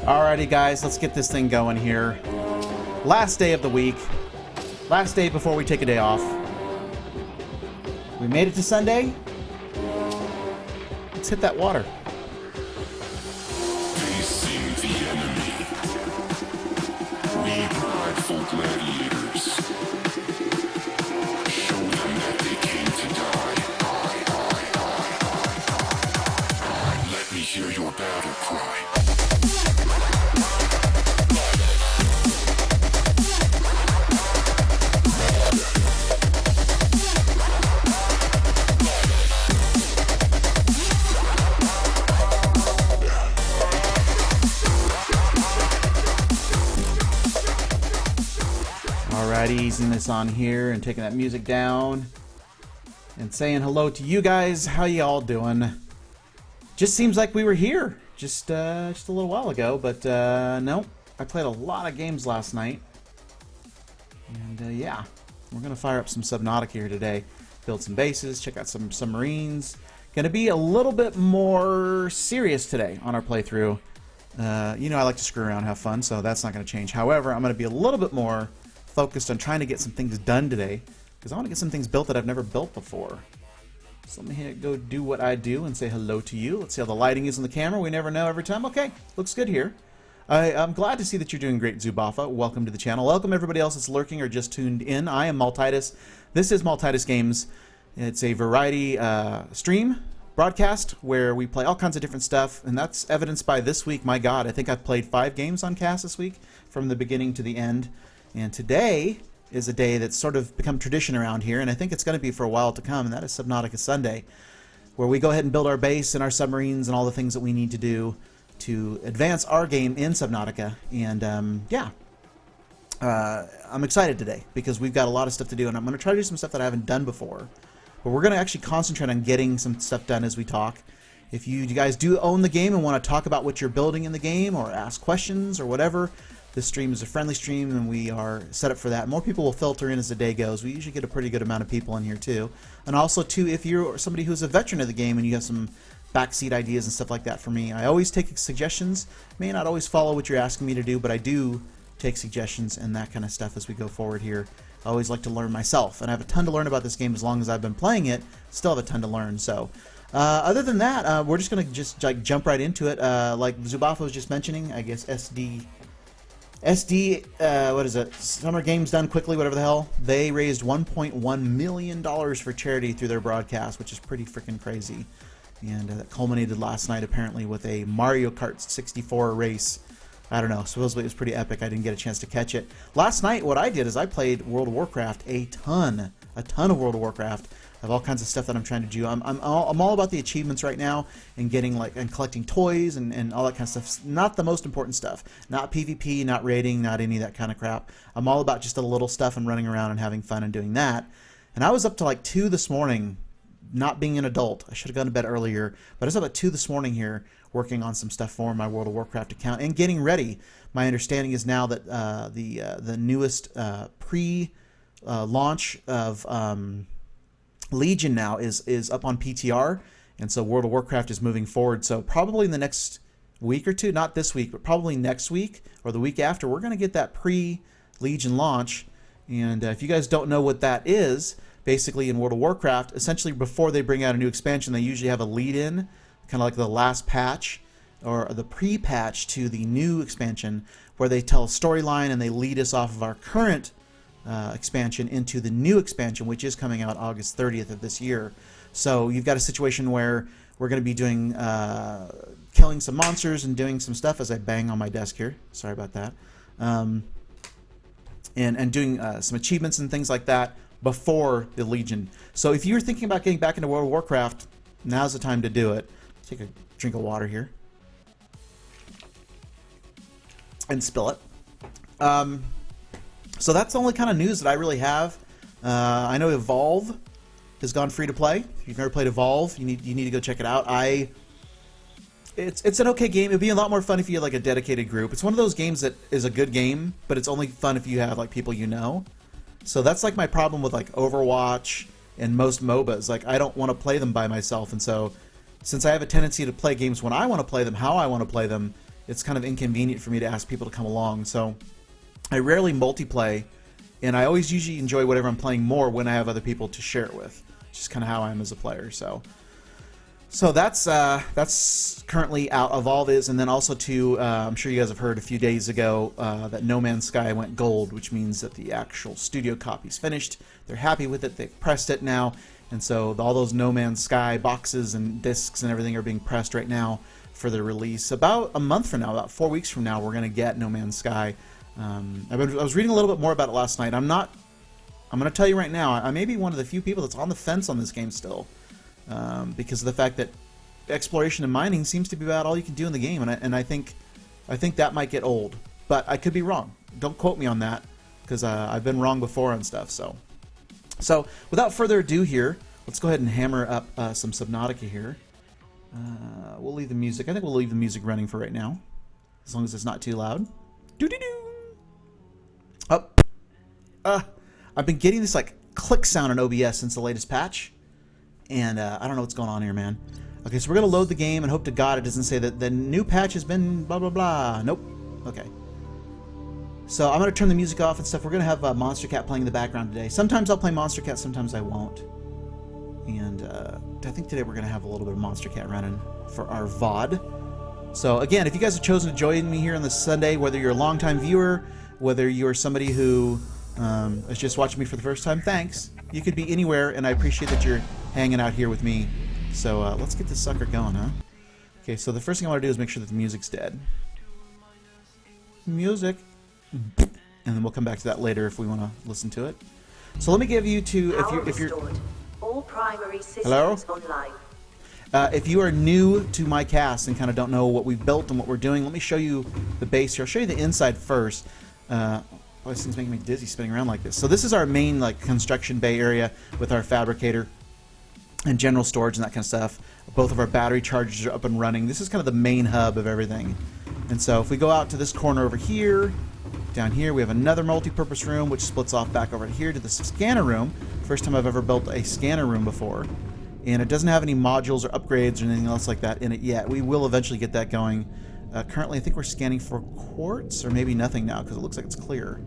Alrighty guys, let's get this thing going here. Last day of the week. Last day before we take a day off. We made it to Sunday. Let's hit that water. Facing the enemy. We prideful gladiators. Show them that they came to die. Let me hear your battle cry. Alrighty, easing this on here and taking that music down and saying hello to you guys. How you all doing? Just seems like we were here just a little while ago, but no, I played a lot of games last night, and yeah, we're gonna fire up some Subnautica here today, build some bases, check out some submarines. Gonna be a little bit more serious today on our playthrough. You know, I like to screw around and have fun, so that's not gonna change. However, I'm gonna be a little bit more focused on trying to get some things done today, because I want to get some things built that I've never built before. So let me go do what I do and say hello to you. Let's see how the lighting is on the camera. We never know every time. Okay, looks good here. I'm glad to see that you're doing great, Zubafa. Welcome to the channel. Welcome everybody else that's lurking or just tuned in. I am Maltitus. This is Maltitus Games. It's a variety stream broadcast where we play all kinds of different stuff, and that's evidenced by this week. My God, I think I've played 5 games on cast this week from the beginning to the end. And today is a day that's sort of become tradition around here, and I think it's going to be for a while to come, and that is Subnautica Sunday, where we go ahead and build our base and our submarines and all the things that we need to do to advance our game in Subnautica. And yeah, I'm excited today because we've got a lot of stuff to do, and I'm going to try to do some stuff that I haven't done before. But we're going to actually concentrate on getting some stuff done as we talk. If you guys do own the game and want to talk about what you're building in the game or ask questions or whatever, this stream is a friendly stream, and we are set up for that. More people will filter in as the day goes. We usually get a pretty good amount of people in here, too. And also, too, if you're somebody who's a veteran of the game and you have some backseat ideas and stuff like that for me, I always take suggestions. May not always follow what you're asking me to do, but I do take suggestions and that kind of stuff as we go forward here. I always like to learn myself, and I have a ton to learn about this game as long as I've been playing it. Still have a ton to learn, so... other than that, we're just going to like jump right into it. Like Zubafa was just mentioning, I guess what is it? Summer Games Done Quickly, whatever the hell. They raised $1.1 million for charity through their broadcast, which is pretty freaking crazy. And that culminated last night, apparently, with a Mario Kart 64 race. I don't know. Supposedly it was pretty epic. I didn't get a chance to catch it. Last night, what I did is I played World of Warcraft a ton of World of Warcraft. I have all kinds of stuff that I'm trying to do. I'm all about the achievements right now and getting and collecting toys and all that kind of stuff. It's not the most important stuff. Not PvP, not raiding, not any of that kind of crap. I'm all about just the little stuff and running around and having fun and doing that. And I was up to like 2 this morning, not being an adult. I should have gone to bed earlier, but I was up at 2 this morning here working on some stuff for my World of Warcraft account and getting ready. My understanding is now that the newest pre-launch of Legion now is up on PTR, and so World of Warcraft is moving forward. So probably in the next week or two, not this week, but probably next week or the week after, we're going to get that pre-Legion launch. And if you guys don't know what that is, basically in World of Warcraft, essentially before they bring out a new expansion, they usually have a lead-in, kind of like the last patch or the pre-patch to the new expansion, where they tell a storyline and they lead us off of our current expansion into the new expansion, which is coming out August 30th of this year. So you've got a situation where we're going to be doing killing some monsters and doing some stuff as I bang on my desk here. Sorry about that. And doing some achievements and things like that before the Legion. So if you're thinking about getting back into World of Warcraft, now's the time to do it. Take a drink of water here and spill it. So that's the only kind of news that I really have. I know Evolve has gone free to play. If you've never played Evolve, you need to go check it out. It's an okay game. It'd be a lot more fun if you had like a dedicated group. It's one of those games that is a good game, but it's only fun if you have like people you know. So that's like my problem with like Overwatch and most MOBAs. Like I don't want to play them by myself, and so since I have a tendency to play games when I want to play them, how I want to play them, it's kind of inconvenient for me to ask people to come along. So I rarely multiplay, and I always usually enjoy whatever I'm playing more when I have other people to share it with. It's just kind of how I am as a player. So that's currently out of all this, and then also too, I'm sure you guys have heard a few days ago that No Man's Sky went gold, which means that the actual studio copy's finished. They're happy with it. They've pressed it now, and so all those No Man's Sky boxes and discs and everything are being pressed right now for the release. About a month from now, about 4 weeks from now, we're going to get No Man's Sky. I was reading a little bit more about it last night. I'm going to tell you right now, I may be one of the few people that's on the fence on this game still. Because of the fact that exploration and mining seems to be about all you can do in the game, and I think that might get old, but I could be wrong. Don't quote me on that, because I've been wrong before on stuff. So without further ado here, let's go ahead and hammer up some Subnautica here. We'll leave the music. I think we'll leave the music running for right now, as long as it's not too loud. Oh, I've been getting this like click sound in OBS since the latest patch. And I don't know what's going on here, man. Okay, so we're going to load the game and hope to God it doesn't say that the new patch has been blah, blah, blah. Nope. Okay. So I'm going to turn the music off and stuff. We're going to have Monster Cat playing in the background today. Sometimes I'll play Monster Cat, sometimes I won't. And I think today we're going to have a little bit of Monster Cat running for our VOD. So again, if you guys have chosen to join me here on this Sunday, whether you're a longtime viewer, whether you're somebody who is just watching me for the first time, thanks. You could be anywhere, and I appreciate that you're hanging out here with me. So let's get this sucker going, huh? Okay, so the first thing I want to do is make sure that the music's dead. Music. And then we'll come back to that later if we want to listen to it. So let me give you to, if you're all primary systems hello? online. If you are new to my cast and kind of don't know what we've built and what we're doing, let me show you the base here. I'll show you the inside first. Oh, this thing's making me dizzy spinning around like this. So this is our main like construction bay area with our fabricator and general storage and that kind of stuff. Both of our battery chargers are up and running. This is kind of the main hub of everything. And so if we go out to this corner over here, down here we have another multi-purpose room which splits off back over here to the scanner room. First time I've ever built a scanner room before. And it doesn't have any modules or upgrades or anything else like that in it yet. We will eventually get that going. Currently I think we're scanning for quartz or maybe nothing now because it looks like it's clear.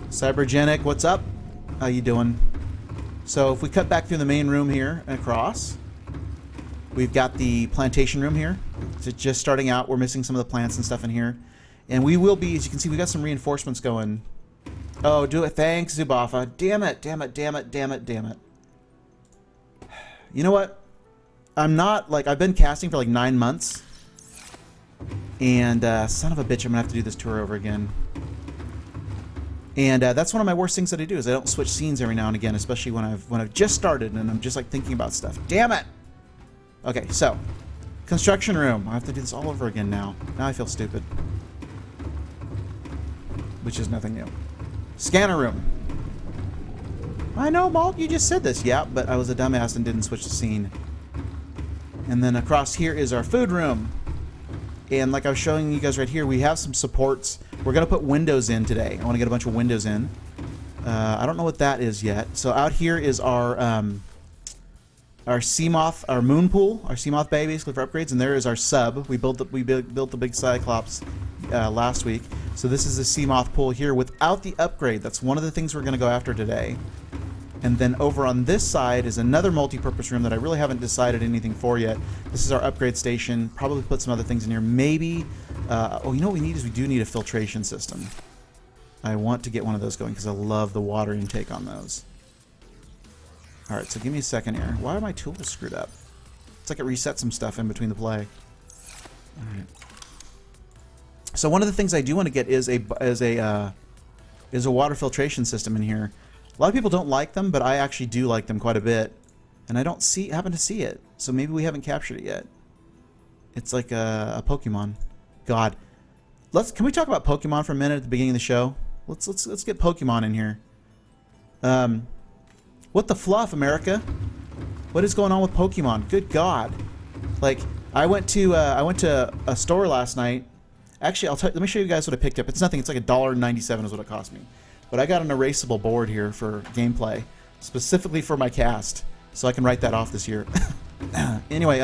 Cybergenic, what's up? How you doing? So if we cut back through the main room here and across, we've got the plantation room here. It's just starting out. We're missing some of the plants and stuff in here. And we will be, as you can see, we got some reinforcements going. Oh, do it. Thanks, Zubafa. Damn it, damn it, damn it, damn it, damn it. You know what? I'm not, like, I've been casting for like 9 months. And son of a bitch, I'm going to have to do this tour over again. And that's one of my worst things that I do is I don't switch scenes every now and again, especially when I've just started and I'm just like thinking about stuff. Damn it! Okay, so construction room. I have to do this all over again now. Now I feel stupid, which is nothing new. Scanner room. I know, Malt, you just said this. Yeah, but I was a dumbass and didn't switch the scene. And then across here is our food room. And like I was showing you guys right here, we have some supports. We're going to put windows in today. I want to get a bunch of windows in. I don't know what that is yet. So out here is our Seamoth, our moon pool, our Seamoth bay basically for upgrades. And there is our sub. We built the big Cyclops last week. So this is the Seamoth pool here without the upgrade. That's one of the things we're going to go after today. And then over on this side is another multi-purpose room that I really haven't decided anything for yet. This is our upgrade station. Probably put some other things in here. Maybe, oh, you know what we need is we do need a filtration system. I want to get one of those going because I love the water intake on those. All right, so give me a second here. Why are my tools screwed up? It's like it reset some stuff in between the play. All right. So one of the things I do want to get is a water filtration system in here. A lot of people don't like them, but I actually do like them quite a bit. And I don't happen to see it. So maybe we haven't captured it yet. It's like a Pokemon. God. Can we talk about Pokemon for a minute at the beginning of the show? Let's get Pokemon in here. What the fluff, America? What is going on with Pokemon? Good God. Like, I went to a store last night. Actually, let me show you guys what I picked up. It's nothing. It's like $1.97 is what it cost me. But I got an erasable board here for gameplay, specifically for my cast, so I can write that off this year. Anyway,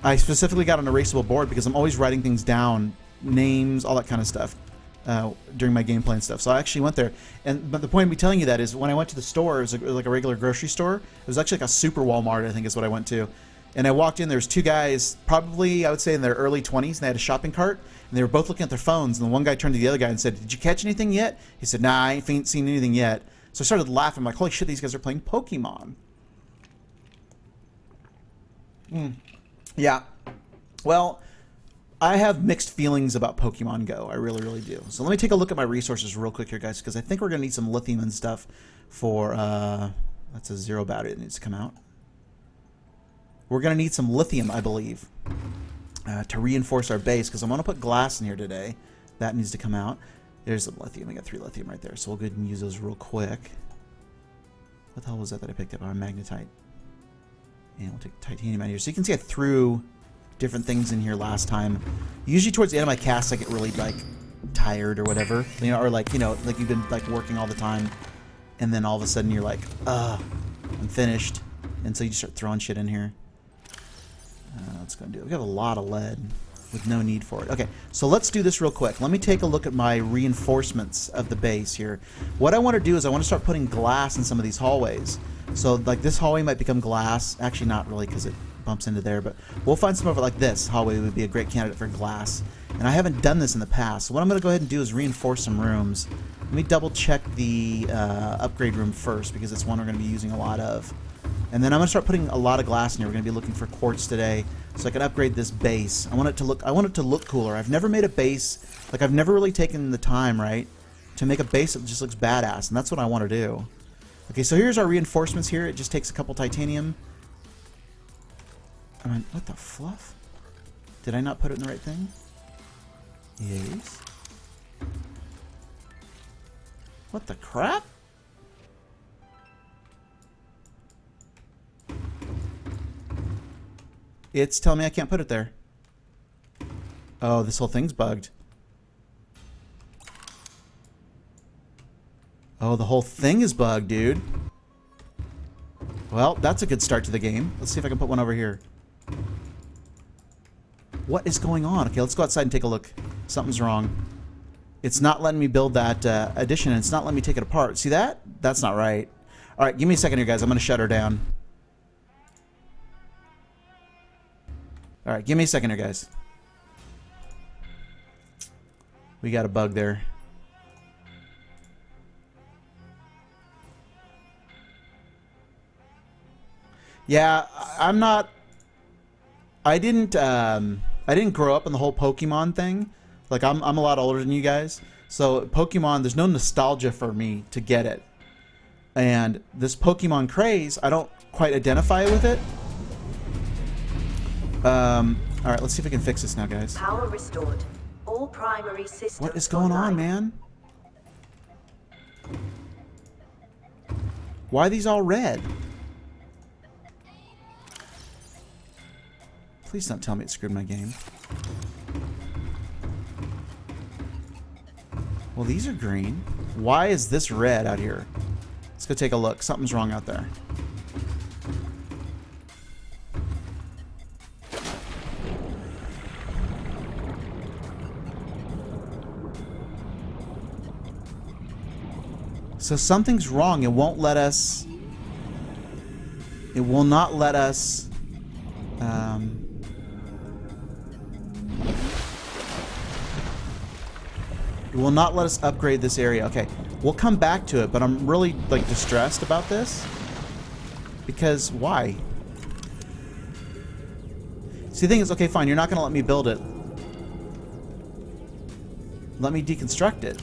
I specifically got an erasable board because I'm always writing things down, names, all that kind of stuff, during my gameplay and stuff. So I actually went there. But the point of me telling you that is when I went to the store, it was like a regular grocery store. It was actually like a super Walmart, I think is what I went to. And I walked in, there was two guys, probably, I would say in their early 20s, and they had a shopping cart, and they were both looking at their phones, and the one guy turned to the other guy and said, "Did you catch anything yet?" He said, "Nah, I ain't seen anything yet." So I started laughing. I'm like, holy shit, these guys are playing Pokemon. Yeah. Well, I have mixed feelings about Pokemon Go. I really, really do. So let me take a look at my resources real quick here, guys, because I think we're going to need some lithium and stuff for, that's a 0 battery that needs to come out. We're going to need some lithium, I believe, to reinforce our base, because I'm going to put glass in here today. That needs to come out. There's some lithium. I got 3 lithium right there, so we'll go ahead and use those real quick. What the hell was that I picked up? Oh, magnetite. And we'll take titanium out of here. So you can see I threw different things in here last time. Usually towards the end of my cast, I get really, like, tired or whatever. You know, or like, you know, like you've been, like, working all the time, and then all of a sudden you're like, I'm finished. And so you just start throwing shit in here. Let's go do it. We have a lot of lead with no need for it. Okay, so let's do this real quick. Let me take a look at my reinforcements of the base here. What I want to do is I want to start putting glass in some of these hallways. So, like, this hallway might become glass. Actually, not really, because it bumps into there, but we'll find some of it like this. Hallway would be a great candidate for glass. And I haven't done this in the past. So what I'm going to go ahead and do is reinforce some rooms. Let me double check the upgrade room first, because it's one we're going to be using a lot of. And then I'm going to start putting a lot of glass in here. We're going to be looking for quartz today, so I can upgrade this base. I want it to look cooler. I've never made a base, like, I've never really taken the time, right, to make a base that just looks badass, and that's what I want to do. Okay, so here's our reinforcements here. It just takes a couple titanium. I mean, what the fluff? Did I not put it in the right thing? Yes. What the crap? It's telling me I can't put it there. Oh, this whole thing's bugged. Oh, the whole thing is bugged, dude. Well, that's a good start to the game. Let's see if I can put one over here. What is going on? Okay, let's go outside and take a look. Something's wrong. It's not letting me build that addition, and it's not letting me take it apart. See that? That's not right. All right, give me a second here, guys. I'm going to shut her down. All right, give me a second here, guys. We got a bug there. Yeah, I'm not. I didn't grow up in the whole Pokemon thing. Like, I'm a lot older than you guys. So Pokemon, there's no nostalgia for me to get it. And this Pokemon craze, I don't quite identify with it. All right, let's see if we can fix this now, guys. Power restored. All primary systems. What is going on, man? Why are these all red? Please don't tell me it screwed my game. Well, these are green. Why is this red out here? Let's go take a look. Something's wrong out there. So something's wrong. It won't let us... It will not let us... It will not let us upgrade this area. Okay, we'll come back to it, but I'm really, like, distressed about this. Because, why? See, the thing is, okay, fine, you're not going to let me build it. Let me deconstruct it.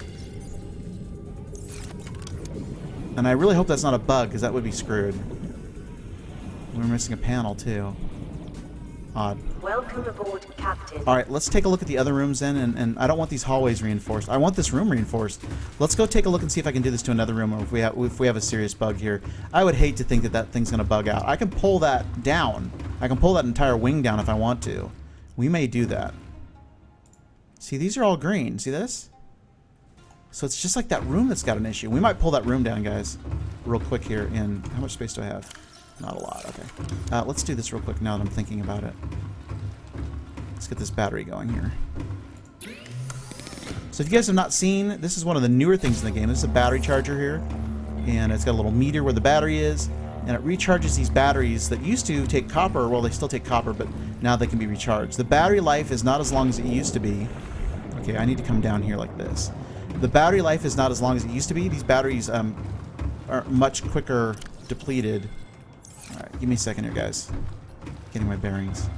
And I really hope that's not a bug, because that would be screwed. We're missing a panel, too. Odd. Welcome aboard, Captain. Alright, let's take a look at the other rooms then, and I don't want these hallways reinforced. I want this room reinforced. Let's go take a look and see if I can do this to another room, or if we have a serious bug here. I would hate to think that that thing's going to bug out. I can pull that down. I can pull that entire wing down if I want to. We may do that. See, these are all green. See this? So it's just like that room that's got an issue. We might pull that room down, guys, real quick here. And how much space do I have? Not a lot, okay. Let's do this real quick now that I'm thinking about it. Let's get this battery going here. So if you guys have not seen, this is one of the newer things in the game. This is a battery charger here. And it's got a little meter where the battery is. And it recharges these batteries that used to take copper. Well, they still take copper, but now they can be recharged. The battery life is not as long as it used to be. Okay, I need to come down here like this. The battery life is not as long as it used to be. These batteries are much quicker depleted. Alright, give me a second here, guys. Getting my bearings.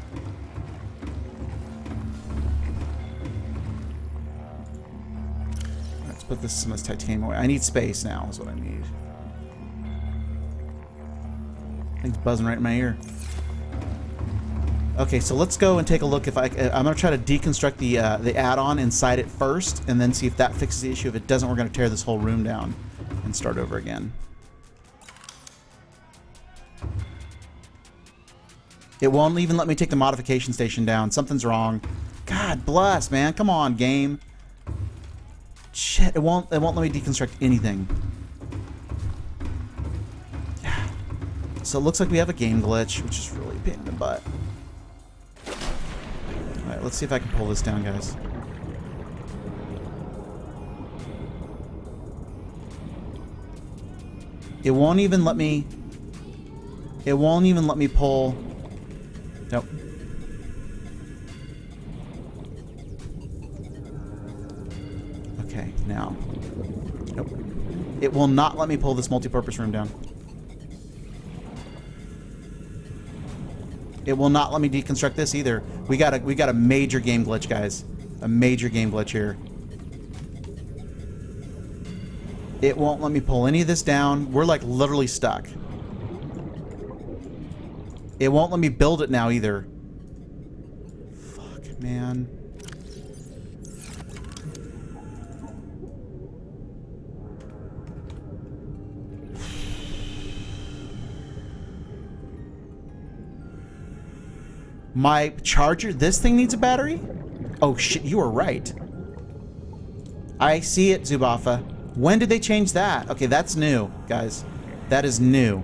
Let's put some of this titanium away. I need space now, is what I need. Thing's buzzing right in my ear. Okay, so let's go and take a look. I'm going to try to deconstruct the add-on inside it first, and then see if that fixes the issue. If it doesn't, we're going to tear this whole room down and start over again. It won't even let me take the modification station down. Something's wrong. God bless, man. Come on, game. Shit, it won't let me deconstruct anything. So it looks like we have a game glitch, which is really a pain in the butt. Alright, let's see if I can pull this down, guys. It won't even let me... It won't even let me pull... Nope. Okay, now. Nope. It will not let me pull this multi-purpose room down. It will not let me deconstruct this either. We got a major game glitch, guys. A major game glitch here. It won't let me pull any of this down. We're like literally stuck. It won't let me build it now either. Fuck, man. My charger, this thing needs a battery? Oh shit, you are right. I see it, Zubafa. When did they change that? Okay, that's new, guys. That is new.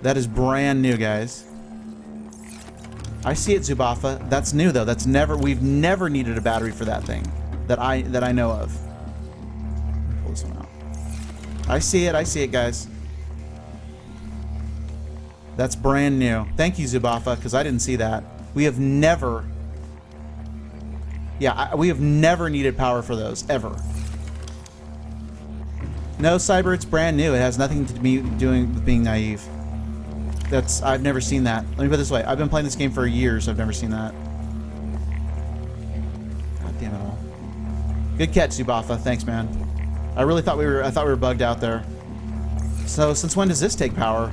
That is brand new, guys. I see it, Zubafa. That's new though. That's never, we've never needed a battery for that thing that I know of. Pull this one out. I see it, guys. That's brand new. Thank you, Zubafa, because I didn't see that. We have never... Yeah, we have never needed power for those, ever. No, Cyber, it's brand new. It has nothing to be doing with being naive. I've never seen that. Let me put it this way. I've been playing this game for years. I've never seen that. God damn it all. Good catch, Zubafa. Thanks, man. I really thought we were bugged out there. So, since when does this take power?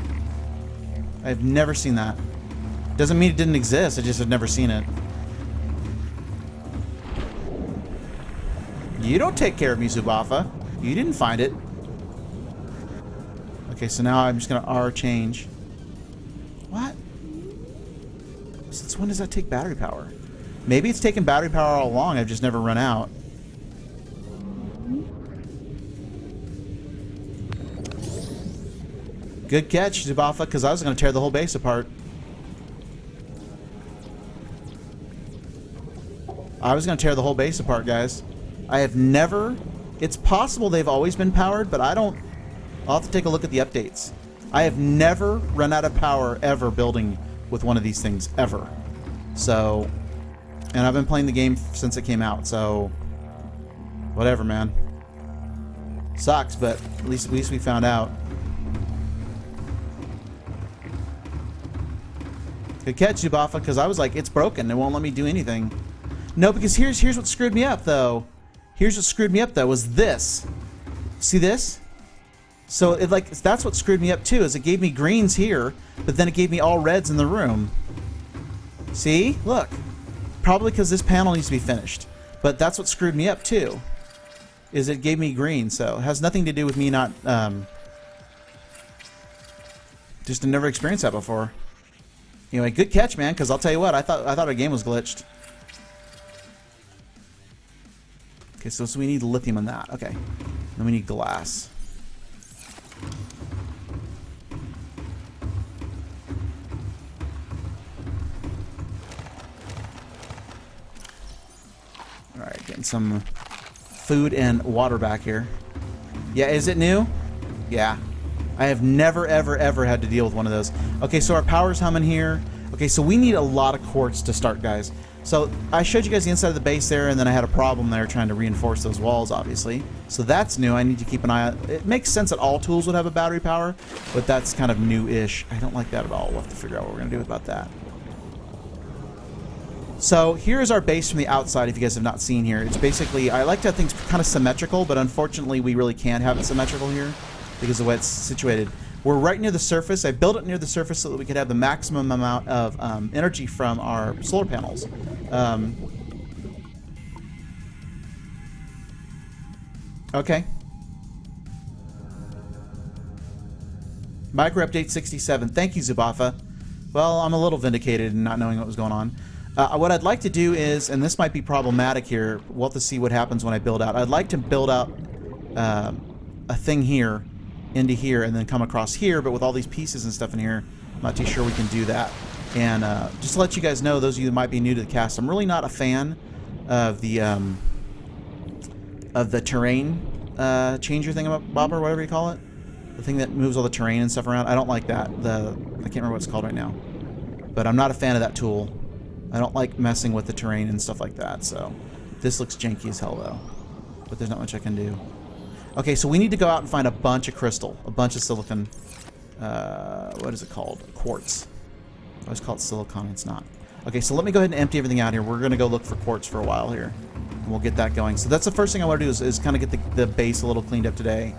I've never seen that. Doesn't mean it didn't exist, I just have never seen it. You don't take care of me, Zubafa. You didn't find it. Okay, so now I'm just gonna R change. What? Since when does that take battery power? Maybe it's taken battery power all along, I've just never run out. Good catch, Zubafa, because I was going to tear the whole base apart. I was going to tear the whole base apart, guys. I have never... It's possible they've always been powered, but I don't... I'll have to take a look at the updates. I have never run out of power ever building with one of these things, ever. So... And I've been playing the game since it came out, so... Whatever, man. Sucks, but at least we found out. Good catch, Zubafa, because I was like, it's broken. It won't let me do anything. No, because here's what screwed me up, though. Here's what screwed me up, though, was this. See this? So, that's what screwed me up, too, is it gave me greens here, but then it gave me all reds in the room. See? Look. Probably because this panel needs to be finished. But that's what screwed me up, too, is it gave me green. So, it has nothing to do with me not, just never experienced that before. Anyway, good catch, man, because I'll tell you what, I thought our game was glitched. Okay, so we need lithium on that. Okay. Then we need glass. Alright, getting some food and water back here. Yeah, is it new? Yeah. I have never, ever, ever had to deal with one of those. Okay, so our power's humming here. Okay, so we need a lot of quartz to start, guys. So I showed you guys the inside of the base there, and then I had a problem there trying to reinforce those walls, obviously. So that's new. I need to keep an eye on. It makes sense that all tools would have a battery power, but that's kind of new-ish. I don't like that at all. We'll have to figure out what we're going to do about that. So here's our base from the outside, if you guys have not seen here. It's basically, I like to have things kind of symmetrical, but unfortunately we really can't have it symmetrical here because of the way it's situated. We're right near the surface. I built it near the surface so that we could have the maximum amount of energy from our solar panels. Okay. Micro update 67. Thank you, Zubafa. Well, I'm a little vindicated in not knowing what was going on. What I'd like to do is, and this might be problematic here, we'll have to see what happens when I build out. I'd like to build out a thing here into here and then come across here, but with all these pieces and stuff in here, I'm not too sure we can do that. And just to let you guys know, those of you that might be new to the cast, I'm really not a fan of the terrain changer thing, Bob, or whatever you call it. The thing that moves all the terrain and stuff around. I don't like that. I can't remember what it's called right now. But I'm not a fan of that tool. I don't like messing with the terrain and stuff like that, so this looks janky as hell, though. But there's not much I can do. Okay, so we need to go out and find a bunch of crystal, a bunch of silicon. What is it called? Quartz. I always call it silicon. It's not. Okay, so let me go ahead and empty everything out here. We're going to go look for quartz for a while here, and we'll get that going. So that's the first thing I want to do is kind of get the base a little cleaned up today.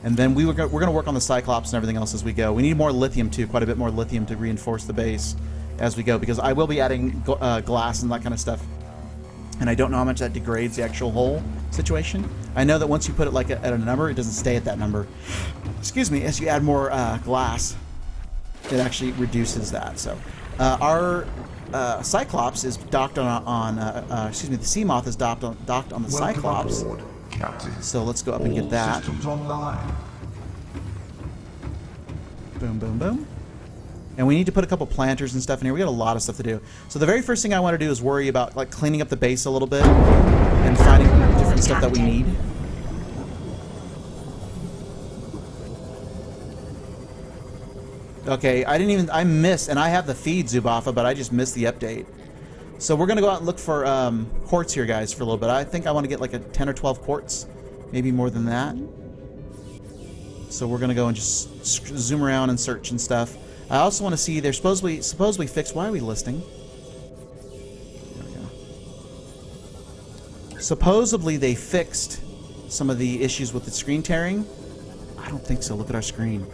And then we're going to work on the Cyclops and everything else as we go. We need more lithium, too, quite a bit more lithium to reinforce the base as we go, because I will be adding glass and that kind of stuff. And I don't know how much that degrades the actual hull situation. I know that once you put it like at a number, it doesn't stay at that number. Excuse me, as you add more glass, it actually reduces that. So our Cyclops is docked on excuse me, the Seamoth is docked on the Cyclops. Welcome aboard, Captain. So let's go up and get that. Systems online. Boom, boom, boom. And we need to put a couple planters and stuff in here. We got a lot of stuff to do. So the very first thing I want to do is worry about like cleaning up the base a little bit and finding different stuff that we need. Okay, I missed, and I have the feed, Zubafa, but I just missed the update. So we're going to go out and look for quartz here, guys, for a little bit. I think I want to get like a 10 or 12 quartz, maybe more than that. So we're going to go and just zoom around and search and stuff. I also want to see, they're supposedly fixed. Why are we listing? There we go. Supposedly they fixed some of the issues with the screen tearing. I don't think so. Look at our screen.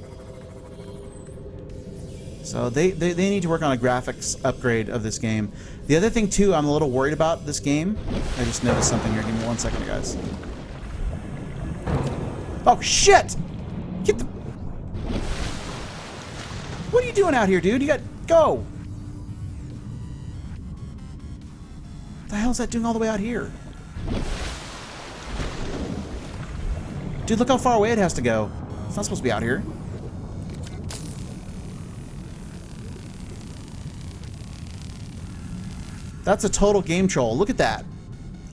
So they need to work on a graphics upgrade of this game. The other thing too, I'm a little worried about this game. I just noticed something here. Give me 1 second, guys. Oh shit! Get the. What are you doing out here, dude? You got go. What the hell is that doing all the way out here? Dude, look how far away it has to go. It's not supposed to be out here. That's a total game troll. Look at that.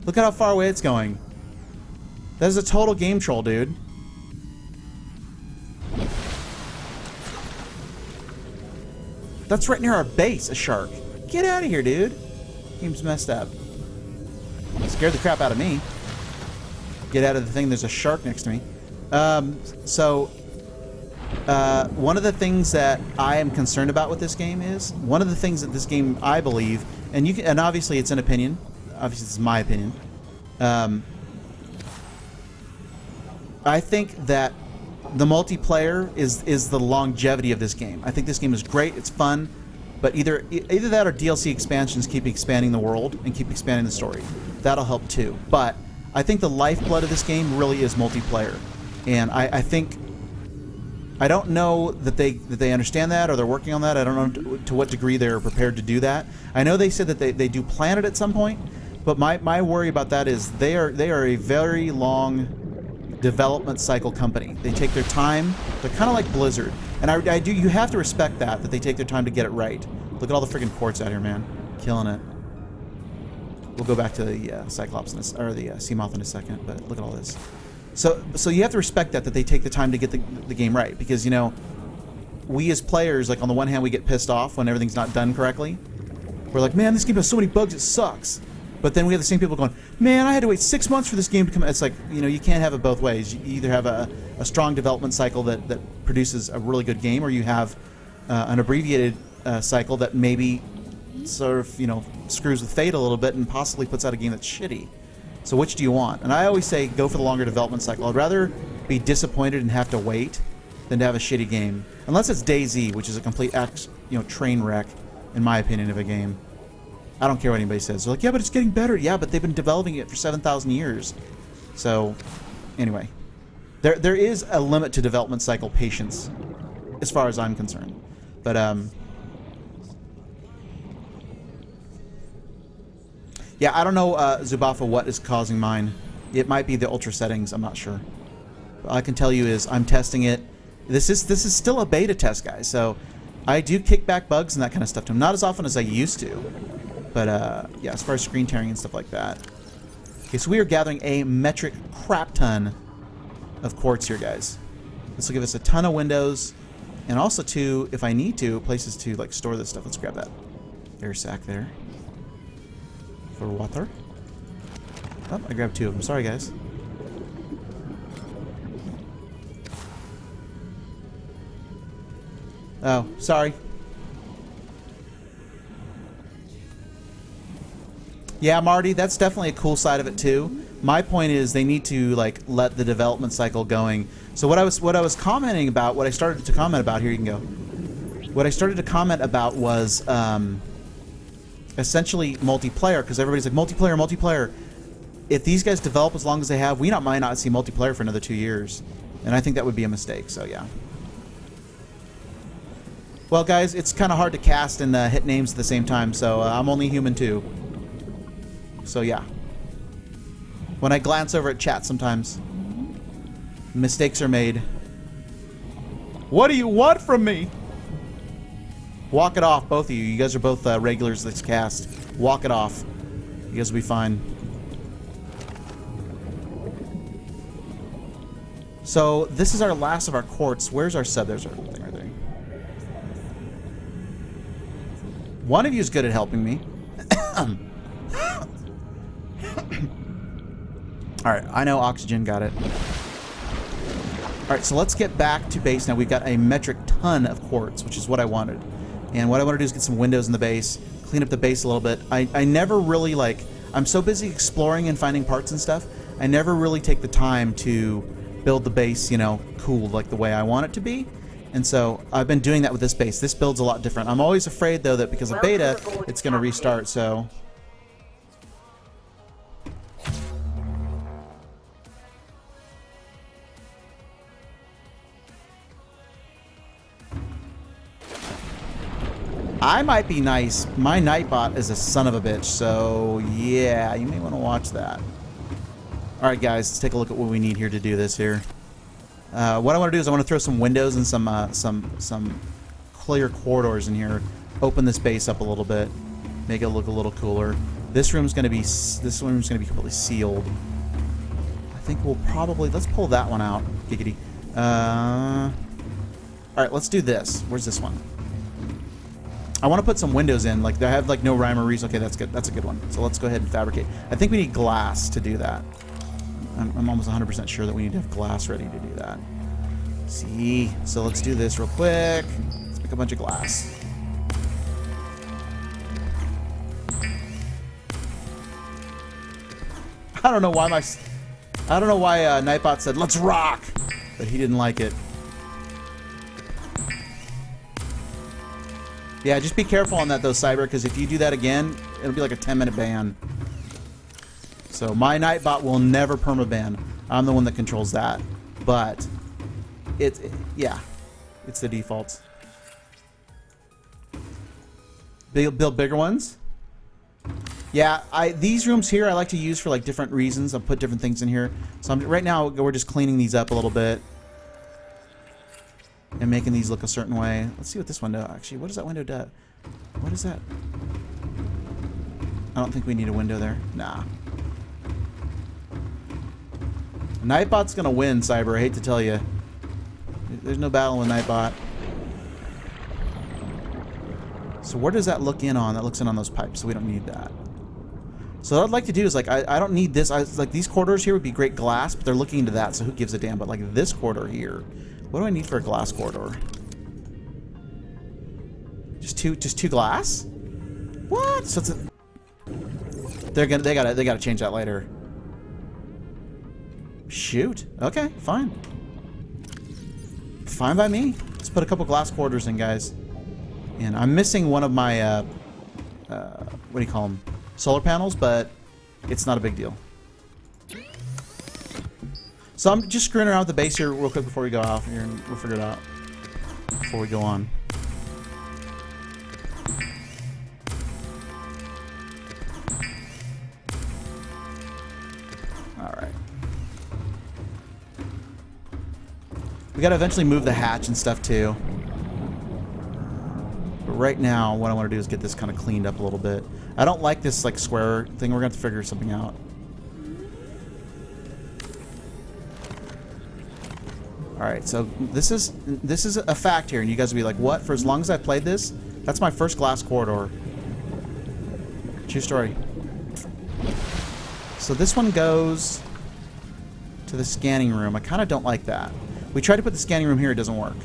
Look at how far away it's going. That is a total game troll, dude. That's right near our base, a shark. Get out of here, dude. Game's messed up. Scared the crap out of me. Get out of the thing, there's a shark next to me. One of the things that I am concerned about with this game is, one of the things that this game, I believe, and obviously it's an opinion, obviously it's my opinion, I think that the multiplayer is the longevity of this game. I think this game is great, it's fun, but either that or DLC expansions keep expanding the world and keep expanding the story. That'll help too. But I think the lifeblood of this game really is multiplayer. And I think, I don't know that they understand that or they're working on that. I don't know to what degree they're prepared to do that. I know they said that they do plan it at some point, but my worry about that is they are a very long development cycle company. They take their time. They're kind of like Blizzard, and you have to respect that they take their time to get it right. Look at all the freaking quartz out here, man, killing it. We'll go back to the Cyclops or the Seamoth in a second, but look at all this. So you have to respect that they take the time to get the game right, because, you know, we as players, like, on the one hand, we get pissed off when everything's not done correctly. We're like, man, this game has so many bugs, it sucks. But then we have the same people going, man, I had to wait 6 months for this game to come out. It's like, you know, you can't have it both ways. You either have a strong development cycle that produces a really good game, or you have an abbreviated cycle that maybe sort of, you know, screws with fate a little bit and possibly puts out a game that's shitty. So which do you want? And I always say go for the longer development cycle. I'd rather be disappointed and have to wait than to have a shitty game. Unless it's DayZ, which is a complete train wreck, in my opinion, of a game. I don't care what anybody says. They're like, yeah, but it's getting better. Yeah, but they've been developing it for 7,000 years. So, anyway. There is a limit to development cycle patience, as far as I'm concerned. But, yeah, I don't know, Zubafa, what is causing mine. It might be the ultra settings. I'm not sure. All I can tell you is I'm testing it. This is still a beta test, guys. So I do kick back bugs and that kind of stuff to them. Not as often as I used to. But, yeah, as far as screen tearing and stuff like that. Okay, so we are gathering a metric crap ton of quartz here, guys. This will give us a ton of windows. And also, too, if I need to, places to, like, store this stuff. Let's grab that air sac there. For water. Oh, I grabbed 2 of them. Sorry, guys. Oh, sorry. Yeah, Marty, that's definitely a cool side of it too. My point is they need to, like, let the development cycle going. So what I was commenting about, what I started to comment about, here you can go. What I started to comment about was essentially multiplayer, because everybody's like, multiplayer. If these guys develop as long as they have, we might not see multiplayer for another 2 years. And I think that would be a mistake, so yeah. Well, guys, it's kind of hard to cast and hit names at the same time, so I'm only human too. So yeah. When I glance over at chat sometimes, mistakes are made. What do you want from me? Walk it off, both of you. You guys are both regulars this cast. Walk it off. You guys will be fine. So this is our last of our quartz. Where's our sub? There's our thing right there. One of you is good at helping me. Alright, I know oxygen got it. Alright, so let's get back to base now. We've got a metric ton of quartz, which is what I wanted. And what I want to do is get some windows in the base, clean up the base a little bit. I never really, like, I'm so busy exploring and finding parts and stuff, I never really take the time to build the base, you know, cool, like the way I want it to be. And so I've been doing that with this base. This build's a lot different. I'm always afraid, though, that because of beta, it's going to restart, so... I might be nice. My Nightbot is a son of a bitch, so yeah, you may want to watch that. Alright guys, let's take a look at what we need here to do this here. What I want to do is I want to throw some windows and some clear corridors in here. Open this base up a little bit. Make it look a little cooler. This room's going to be completely sealed. I think we'll probably, let's pull that one out. Giggity. Alright, let's do this. Where's this one? I want to put some windows in, like they have like no rhyme or reason. Okay, that's good. That's a good one. So let's go ahead and fabricate. I think we need glass to do that. I'm almost 100% sure that we need to have glass ready to do that. See, so let's do this real quick. Let's make a bunch of glass. I don't know why Nightbot said let's rock, but he didn't like it. Yeah, just be careful on that though, Cyber, because if you do that again, it'll be like a 10-minute ban. So my Nightbot will never permaban. I'm the one that controls that. But yeah, it's the defaults. Build bigger ones. Yeah, these rooms here I like to use for like different reasons. I'll put different things in here. So right now we're just cleaning these up a little bit. And making these look a certain way. Let's see what this window... Actually, what does that window do? What is that? I don't think we need a window there. Nah. Nightbot's gonna win, Cyber. I hate to tell you. There's no battle with Nightbot. So where does that look in on? That looks in on those pipes, so we don't need that. So what I'd like to do is, like, I don't need this. Like, these corridors here would be great glass, but they're looking into that, so who gives a damn? But, like, this corridor here, what do I need for a glass corridor? Just two glass? What? So it's a... They gotta change that later. Shoot. Okay, fine. Fine by me. Let's put a couple glass corridors in, guys. And I'm missing one of my, what do you call them? Solar panels, but it's not a big deal. So I'm just screwing around with the base here real quick before we go off here, and we'll figure it out before we go on. Alright. We gotta eventually move the hatch and stuff too. But right now, what I want to do is get this kind of cleaned up a little bit. I don't like this like square thing. We're gonna have to figure something out. All right, so this is a fact here, and you guys will be like, "What?" For as long as I've played this, that's my first glass corridor. True story. So this one goes to the scanning room. I kind of don't like that. We tried to put the scanning room here; it doesn't work.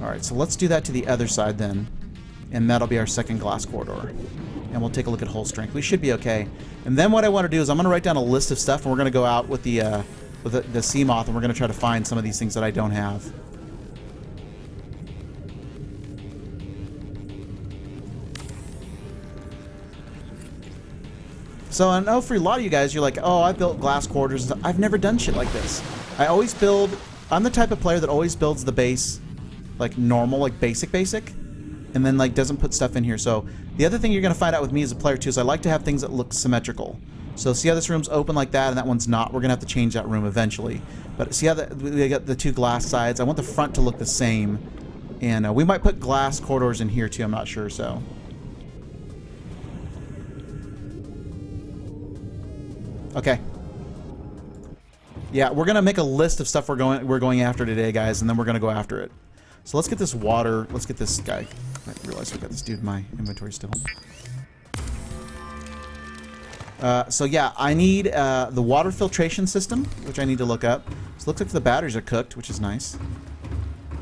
Alright, so let's do that to the other side then. And that'll be our second glass corridor. And we'll take a look at hull strength. We should be okay. And then what I want to do is I'm going to write down a list of stuff, and we're going to go out with the Seamoth, and we're going to try to find some of these things that I don't have. So I know for a lot of you guys, you're like, oh, I built glass corridors. I've never done shit like this. I always build... I'm the type of player that always builds the base like normal, like basic, and then like doesn't put stuff in here. So the other thing you're going to find out with me as a player too is I like to have things that look symmetrical. So see how this room's open like that and that one's not? We're going to have to change that room eventually. But see how we got the two glass sides? I want the front to look the same. And we might put glass corridors in here too, I'm not sure, so. Okay. Yeah, we're going to make a list of stuff we're going after today, guys, and then we're going to go after it. So let's get this water. Let's get this guy. I realize I've got this dude in my inventory still. So yeah, I need the water filtration system, which I need to look up. So it looks like the batteries are cooked, which is nice.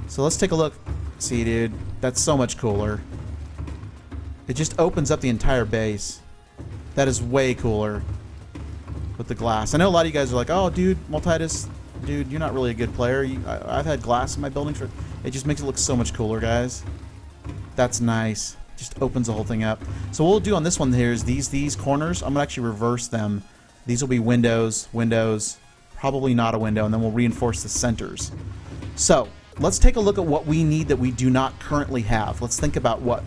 So let's take a look. See, dude, that's so much cooler. It just opens up the entire base. That is way cooler with the glass. I know a lot of you guys are like, oh, dude, Multidus, dude, you're not really a good player. I've had glass in my buildings for... It just makes it look so much cooler, guys. That's nice. Just opens the whole thing up. So what we'll do on this one here is these corners, I'm going to actually reverse them. These will be windows, probably not a window, and then we'll reinforce the centers. So let's take a look at what we need that we do not currently have. Let's think about what,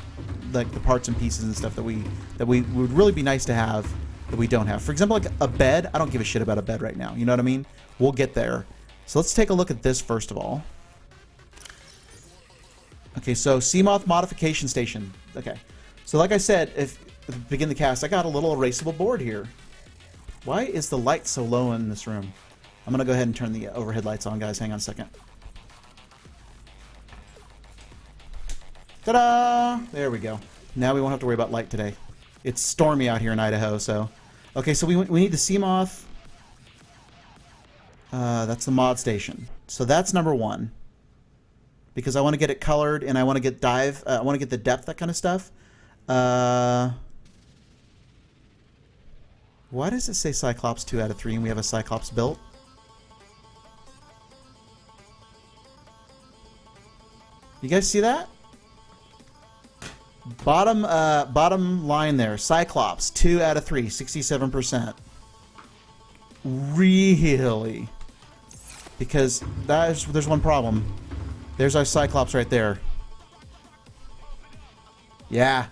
like, the parts and pieces and stuff that we would really be nice to have that we don't have. For example, like a bed. I don't give a shit about a bed right now. You know what I mean? We'll get there. So let's take a look at this first of all. Okay, so Seamoth modification station. Okay, so like I said, if at the beginning of the cast, I got a little erasable board here. Why is the light so low in this room? I'm gonna go ahead and turn the overhead lights on, guys. Hang on a second. Ta-da! There we go. Now we won't have to worry about light today. It's stormy out here in Idaho, so... Okay, so we need the Seamoth. That's the mod station. So that's number one. Because I want to get it colored, and I want to get I want to get the depth, that kind of stuff. Why does it say Cyclops 2 out of 3 and we have a Cyclops built? You guys see that? Bottom line there. Cyclops 2 out of 3, 67%. Really? Because there's one problem. There's our Cyclops right there. Yeah.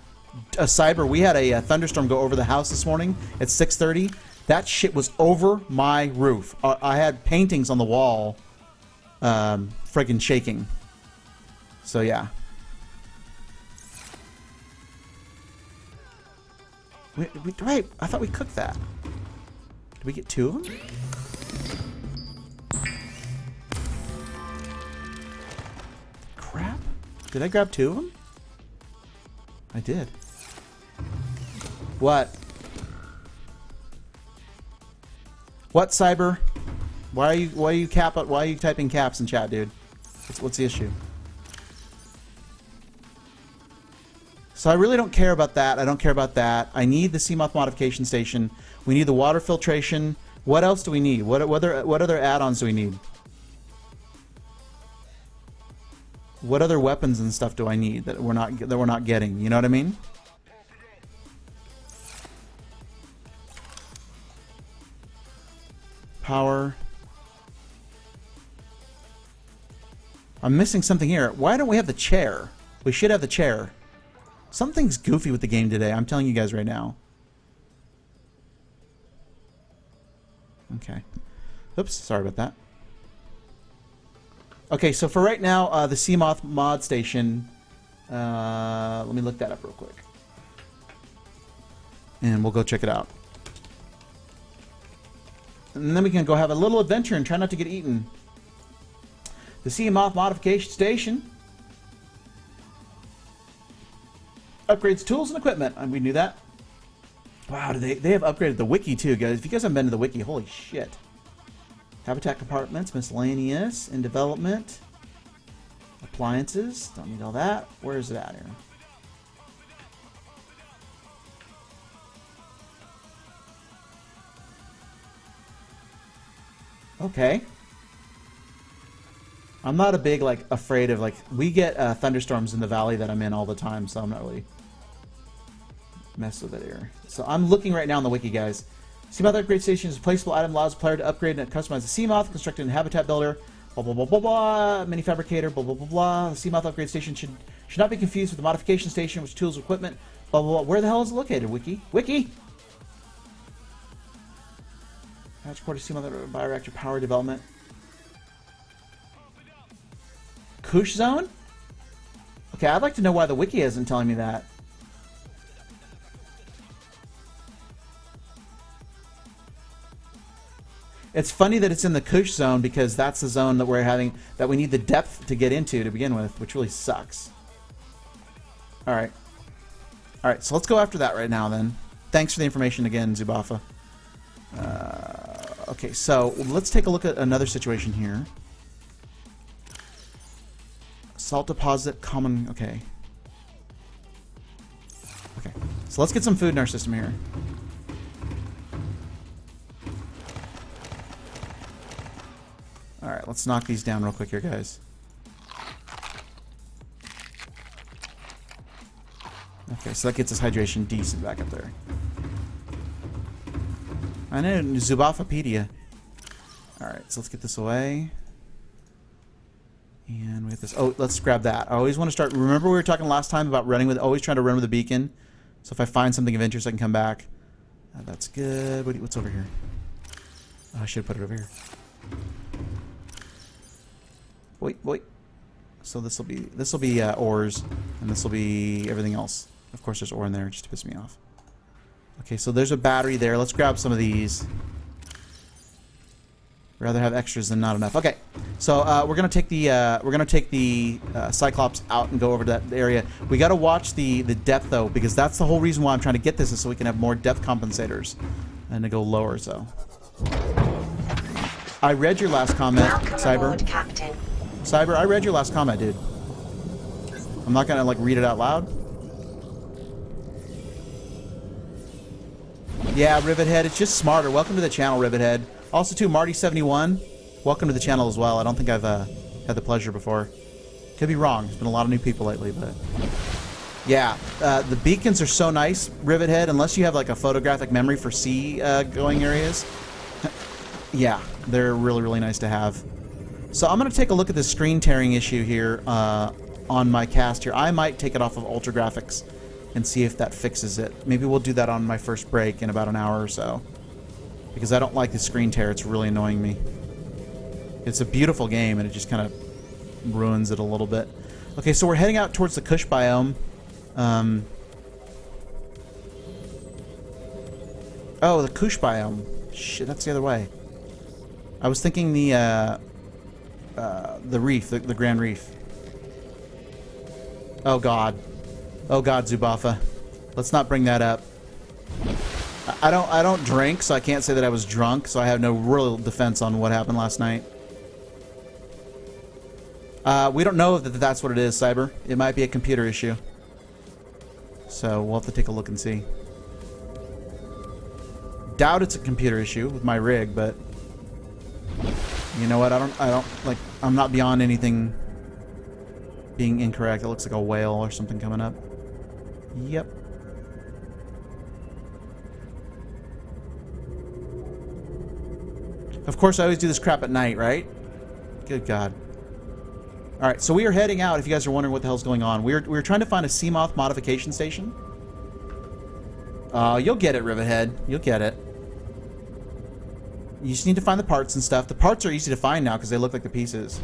Cyber, we had a thunderstorm go over the house this morning at 6:30. That shit was over my roof. I had paintings on the wall friggin' shaking. So yeah. Wait, I thought we cooked that. Did we get 2 of them? Crap. Did I grab 2 of them? I did. What? What, Cyber? Why are you typing caps in chat, dude? What's the issue? So I really don't care about that. I don't care about that. I need the Seamoth modification station. We need the water filtration. What else do we need? What other add-ons do we need? What other weapons and stuff do I need that we're not getting? You know what I mean? Power. I'm missing something here. Why don't we have the chair? We should have the chair. Something's goofy with the game today. I'm telling you guys right now. Okay. Oops, sorry about that. Okay, so for right now, the Seamoth mod station. Let me look that up real quick. And we'll go check it out. And then we can go have a little adventure and try not to get eaten. The Seamoth modification station upgrades tools and equipment. And we knew that. Wow, they have upgraded the wiki too, guys. If you guys haven't been to the wiki, holy shit. Habitat compartments, miscellaneous, in development. Appliances, don't need all that. Where is it at here? Okay. I'm not a big, afraid of, we get thunderstorms in the valley that I'm in all the time, so I'm not really mess with it here. So I'm looking right now on the wiki, guys. Seamoth upgrade station is a placeable item, allows the player to upgrade and customize the Seamoth, construct a habitat builder, blah, blah, blah, blah, blah, mini fabricator, blah, blah, blah, blah. The Seamoth upgrade station should not be confused with the modification station, which tools, equipment, blah, blah, blah. Where the hell is it located, wiki? Wiki! Hatch quarter Seamoth bioreactor power development. Kush zone? Okay, I'd like to know why the wiki isn't telling me that. It's funny that it's in the Kush zone because that's the zone that that we need the depth to get into to begin with, which really sucks. Alright. Alright, so let's go after that right now then. Thanks for the information again, Zubafa. Okay, so let's take a look at another situation here. Salt deposit, common, okay. Okay, so let's get some food in our system here. Alright, let's knock these down real quick here, guys. Okay, so that gets us hydration decent back up there. I know, Zubafapedia. Alright, so let's get this away. And we have this. Oh, let's grab that. I always want to start. Remember we were talking last time about always trying to run with a beacon. So if I find something of interest, I can come back. That's good. What's over here? Oh, I should have put it over here. Wait. So this will be ores, and this will be everything else. Of course, there's ore in there just to piss me off. Okay, so there's a battery there. Let's grab some of these. Rather have extras than not enough. Okay, so we're gonna take the Cyclops out and go over to that area. We got to watch the depth though, because that's the whole reason why I'm trying to get this, is so we can have more depth compensators and to go lower. So I read your last comment, Cyber. Captain. Cyber, I read your last comment, dude. I'm not gonna read it out loud. Yeah, Rivethead, it's just smarter. Welcome to the channel, Rivethead. Also, too, Marty71, welcome to the channel as well. I don't think I've had the pleasure before. Could be wrong. There's been a lot of new people lately, but yeah, the beacons are so nice, Rivethead. Unless you have a photographic memory for sea-going areas, yeah, they're really, really nice to have. So I'm gonna take a look at the screen tearing issue here on my cast here. I might take it off of Ultra Graphics and see if that fixes it. Maybe we'll do that on my first break in about an hour or so. Because I don't like the screen tear, it's really annoying me. It's a beautiful game and it just kind of ruins it a little bit. Okay, so we're heading out towards the Kush biome. Oh, the Kush biome. Shit, that's the other way. I was thinking the reef, the Grand Reef. Oh god. Oh god, Zubafa. Let's not bring that up. I don't drink, so I can't say that I was drunk, so I have no real defense on what happened last night. We don't know that that's what it is, Cyber. It might be a computer issue. So we'll have to take a look and see. Doubt it's a computer issue with my rig, but you know what? I don't like. I'm not beyond anything being incorrect. It looks like a whale or something coming up. Yep. Of course, I always do this crap at night, right? Good God. All right, so we are heading out. If you guys are wondering what the hell's going on, we're trying to find a Seamoth modification station. You'll get it, Rivethead. You'll get it. You just need to find the parts and stuff. The parts are easy to find now because they look like the pieces.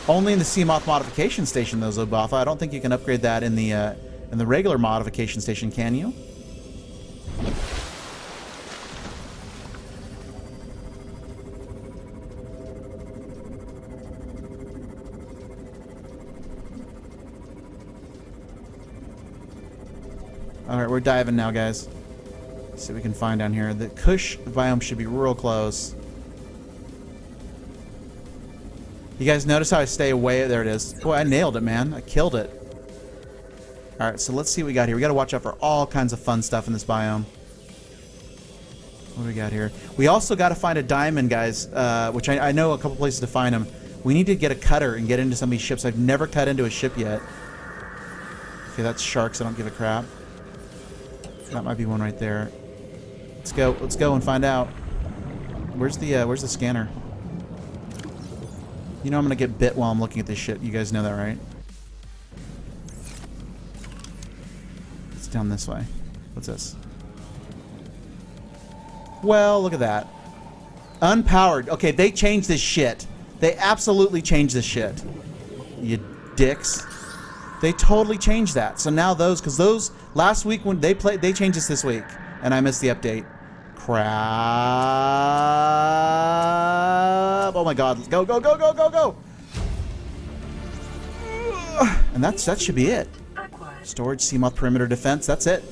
Only in the Seamoth modification station, though, Zobatha. I don't think you can upgrade that in the regular modification station, can you? Alright, we're diving now, guys. Let's see what we can find down here. The Kush biome should be real close. You guys notice how I stay away? There it is. Boy, I nailed it, man. I killed it. Alright, so let's see what we got here. We got to watch out for all kinds of fun stuff in this biome. What do we got here? We also got to find a diamond, guys, which I know a couple places to find them. We need to get a cutter and get into some of these ships. I've never cut into a ship yet. Okay, that's sharks. I don't give a crap. That might be one right there. Let's go. Let's go and find out. Where's the scanner? You know I'm gonna get bit while I'm looking at this shit. You guys know that, right? It's down this way. What's this? Well, look at that. Unpowered. Okay, they changed this shit. They absolutely changed this shit. You dicks. They totally changed that. So now those, because those last week when they played, they changed this week, and I missed the update. Crap! Oh my God! Let's go! Go! Go! Go! Go! Go! And that should be it. Storage, Seamoth perimeter defense. That's it.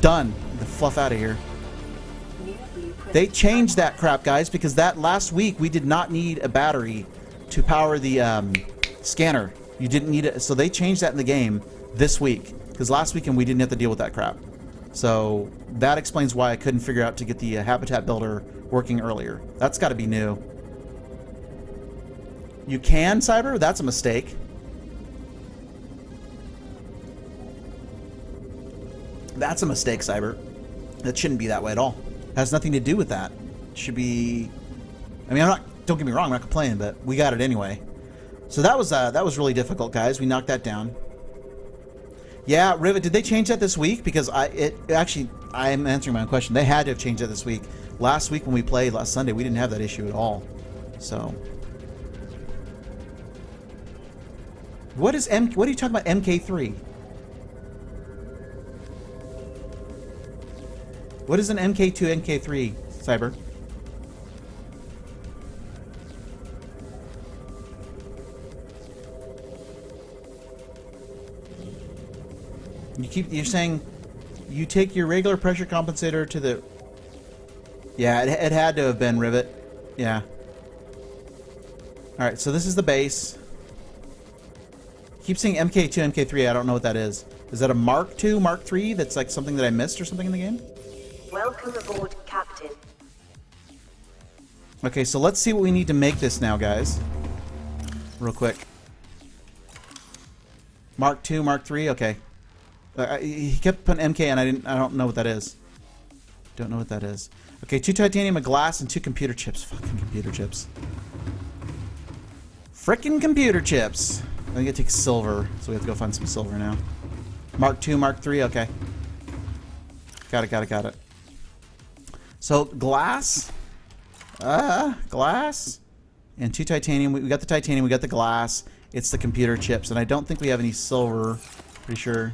Done. Get the fluff out of here. They changed that crap, guys, because that last week we did not need a battery to power the scanner. You didn't need it, so they changed that in the game this week. Because last weekend we didn't have to deal with that crap. So that explains why I couldn't figure out to get the habitat builder working earlier. That's got to be new. You can, Cyber? That's a mistake. That's a mistake, Cyber. That shouldn't be that way at all. It has nothing to do with that. It should be... I mean, don't get me wrong, I'm not complaining, but we got it anyway. So that was really difficult, guys. We knocked that down. Yeah, Rivet, did they change that this week? Because I'm answering my own question. They had to have changed that this week. Last week when we played last Sunday, we didn't have that issue at all. So, what are you talking about, MK3? What is an MK2, MK3, Cyber? You're saying you take your regular pressure compensator to the... Yeah, it had to have been, Rivet. Yeah. Alright, so this is the base. Keep saying MK2, MK3, I don't know what that is. Is that a Mark II, Mark III that's like something that I missed or something in the game? Welcome aboard, Captain. Okay, so let's see what we need to make this now, guys. Real quick. Mark II, Mark III, okay. He kept putting MK and I don't know what that is. Don't know what that is. Okay, 2 titanium, a glass, and 2 computer chips. Fucking computer chips. Frickin' computer chips. I think it takes silver, so we have to go find some silver now. Mark II, Mark III, okay. Got it. So glass, glass, and 2 titanium. We got the titanium. We got the glass. It's the computer chips, and I don't think we have any silver. Pretty sure.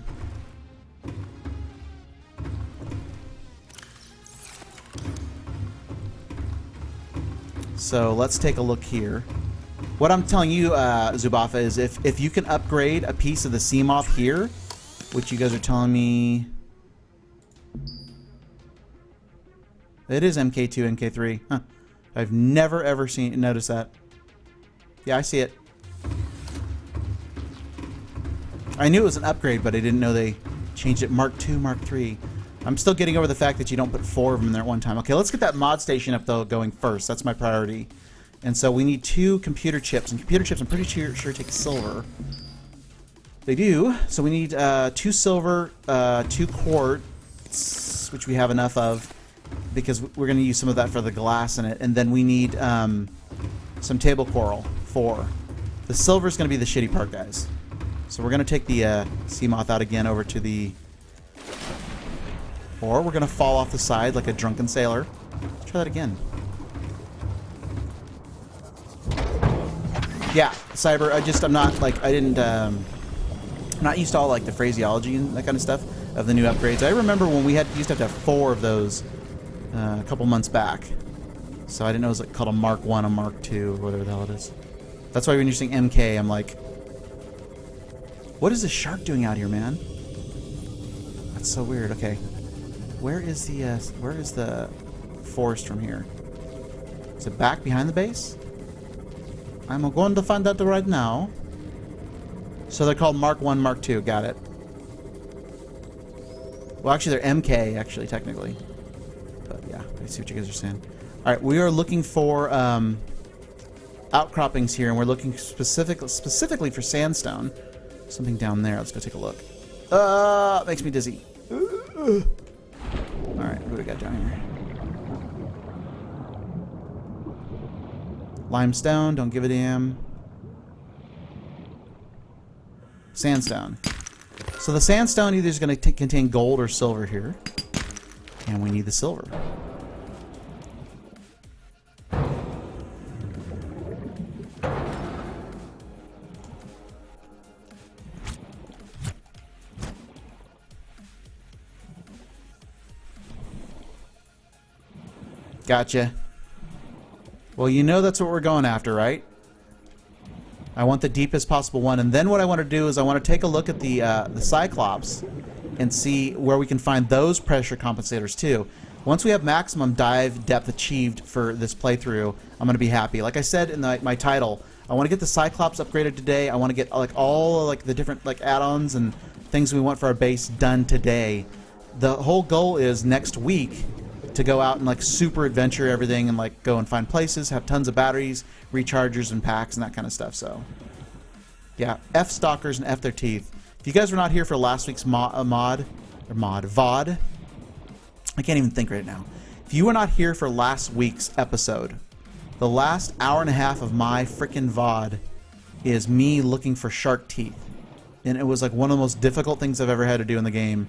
So let's take a look here. What I'm telling you, Zubafa, is if you can upgrade a piece of the Seamoth here, which you guys are telling me... It is MK2, MK3. Huh. I've never, ever noticed that. Yeah, I see it. I knew it was an upgrade, but I didn't know they changed it. Mark II, Mark III. I'm still getting over the fact that you don't put 4 of them in there at one time. Okay, let's get that mod station up, though, going first. That's my priority. And so we need 2 computer chips. And computer chips, I'm pretty sure take silver. They do. So we need 2 silver, 2 quartz, which we have enough of, because we're going to use some of that for the glass in it. And then we need some table coral, 4. The silver is going to be the shitty part, guys. So we're going to take the Seamoth out again over to the... Or we're going to fall off the side like a drunken sailor. Let's try that again. Yeah, Cyber, I'm not, like, I didn't, I'm not used to all, like, the phraseology and that kind of stuff of the new upgrades. I remember when we used to have 4 of those a couple months back. So I didn't know it was, like, called a Mark 1, a Mark 2, or whatever the hell it is. That's why when you're saying MK, I'm like, what is this shark doing out here, man? That's so weird. Okay. Where is the forest from here? Is it back behind the base? I'm going to find out right now. So they're called Mark 1, Mark 2. Got it. Well, actually, they're MK, actually, technically. But yeah, I see what you guys are saying. All right, we are looking for outcroppings here, and we're looking specifically for sandstone. Something down there. Let's go take a look. It makes me dizzy. All right, what do we got down here? Limestone, don't give a damn. Sandstone. So the sandstone either is going to contain gold or silver here. And we need the silver. Gotcha. Well, you know that's what we're going after, right? I want the deepest possible one, and then what I want to do is I want to take a look at the Cyclops and see where we can find those pressure compensators too. Once we have maximum dive depth achieved for this playthrough, I'm going to be happy. Like I said in my title, I want to get the Cyclops upgraded today. I want to get like all like the different like add-ons and things we want for our base done today. The whole goal is next week to go out and like super adventure everything and like go and find places, have tons of batteries, rechargers and packs and that kind of stuff. So yeah, F stalkers and F their teeth. If you guys were not here for last week's VOD, I can't even think right now. If you were not here for last week's episode, the last hour and a half of my freaking VOD is me looking for shark teeth. And it was like one of the most difficult things I've ever had to do in the game.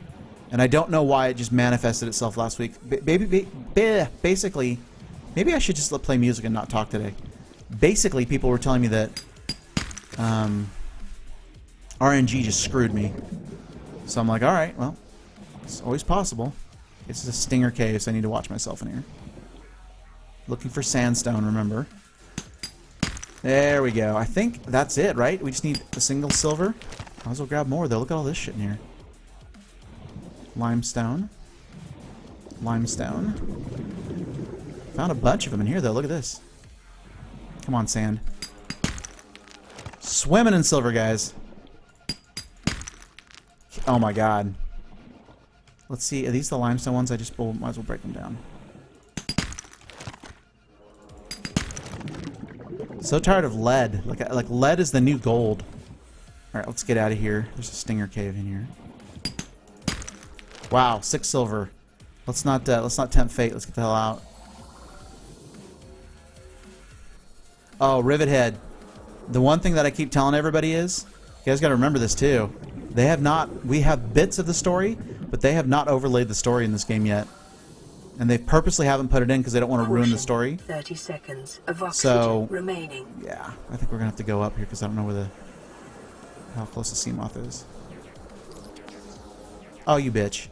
And I don't know why it just manifested itself last week. Basically, maybe I should just play music and not talk today. Basically, people were telling me that RNG just screwed me. So I'm like, all right, well, it's always possible. It's a stinger cave, so I need to watch myself in here. Looking for sandstone, remember. There we go. I think that's it, right? We just need a single silver. Might as well grab more, though. Look at all this shit in here. Limestone. Limestone. Found a bunch of them in here, though. Look at this. Come on, sand. Swimming in silver, guys. Oh, my God. Let's see. Are these the limestone ones? Might as well break them down. So tired of lead. Like lead is the new gold. All right, let's get out of here. There's a stinger cave in here. Wow, 6 silver. Let's not tempt fate. Let's get the hell out. Oh, Rivet Head. The one thing that I keep telling everybody is, you guys got to remember this too. We have bits of the story, but they have not overlaid the story in this game yet. And they purposely haven't put it in because they don't want to ruin the story. 30 seconds of So, remaining. Yeah, I think we're gonna have to go up here because I don't know where how close the sea moth is. Oh, you bitch.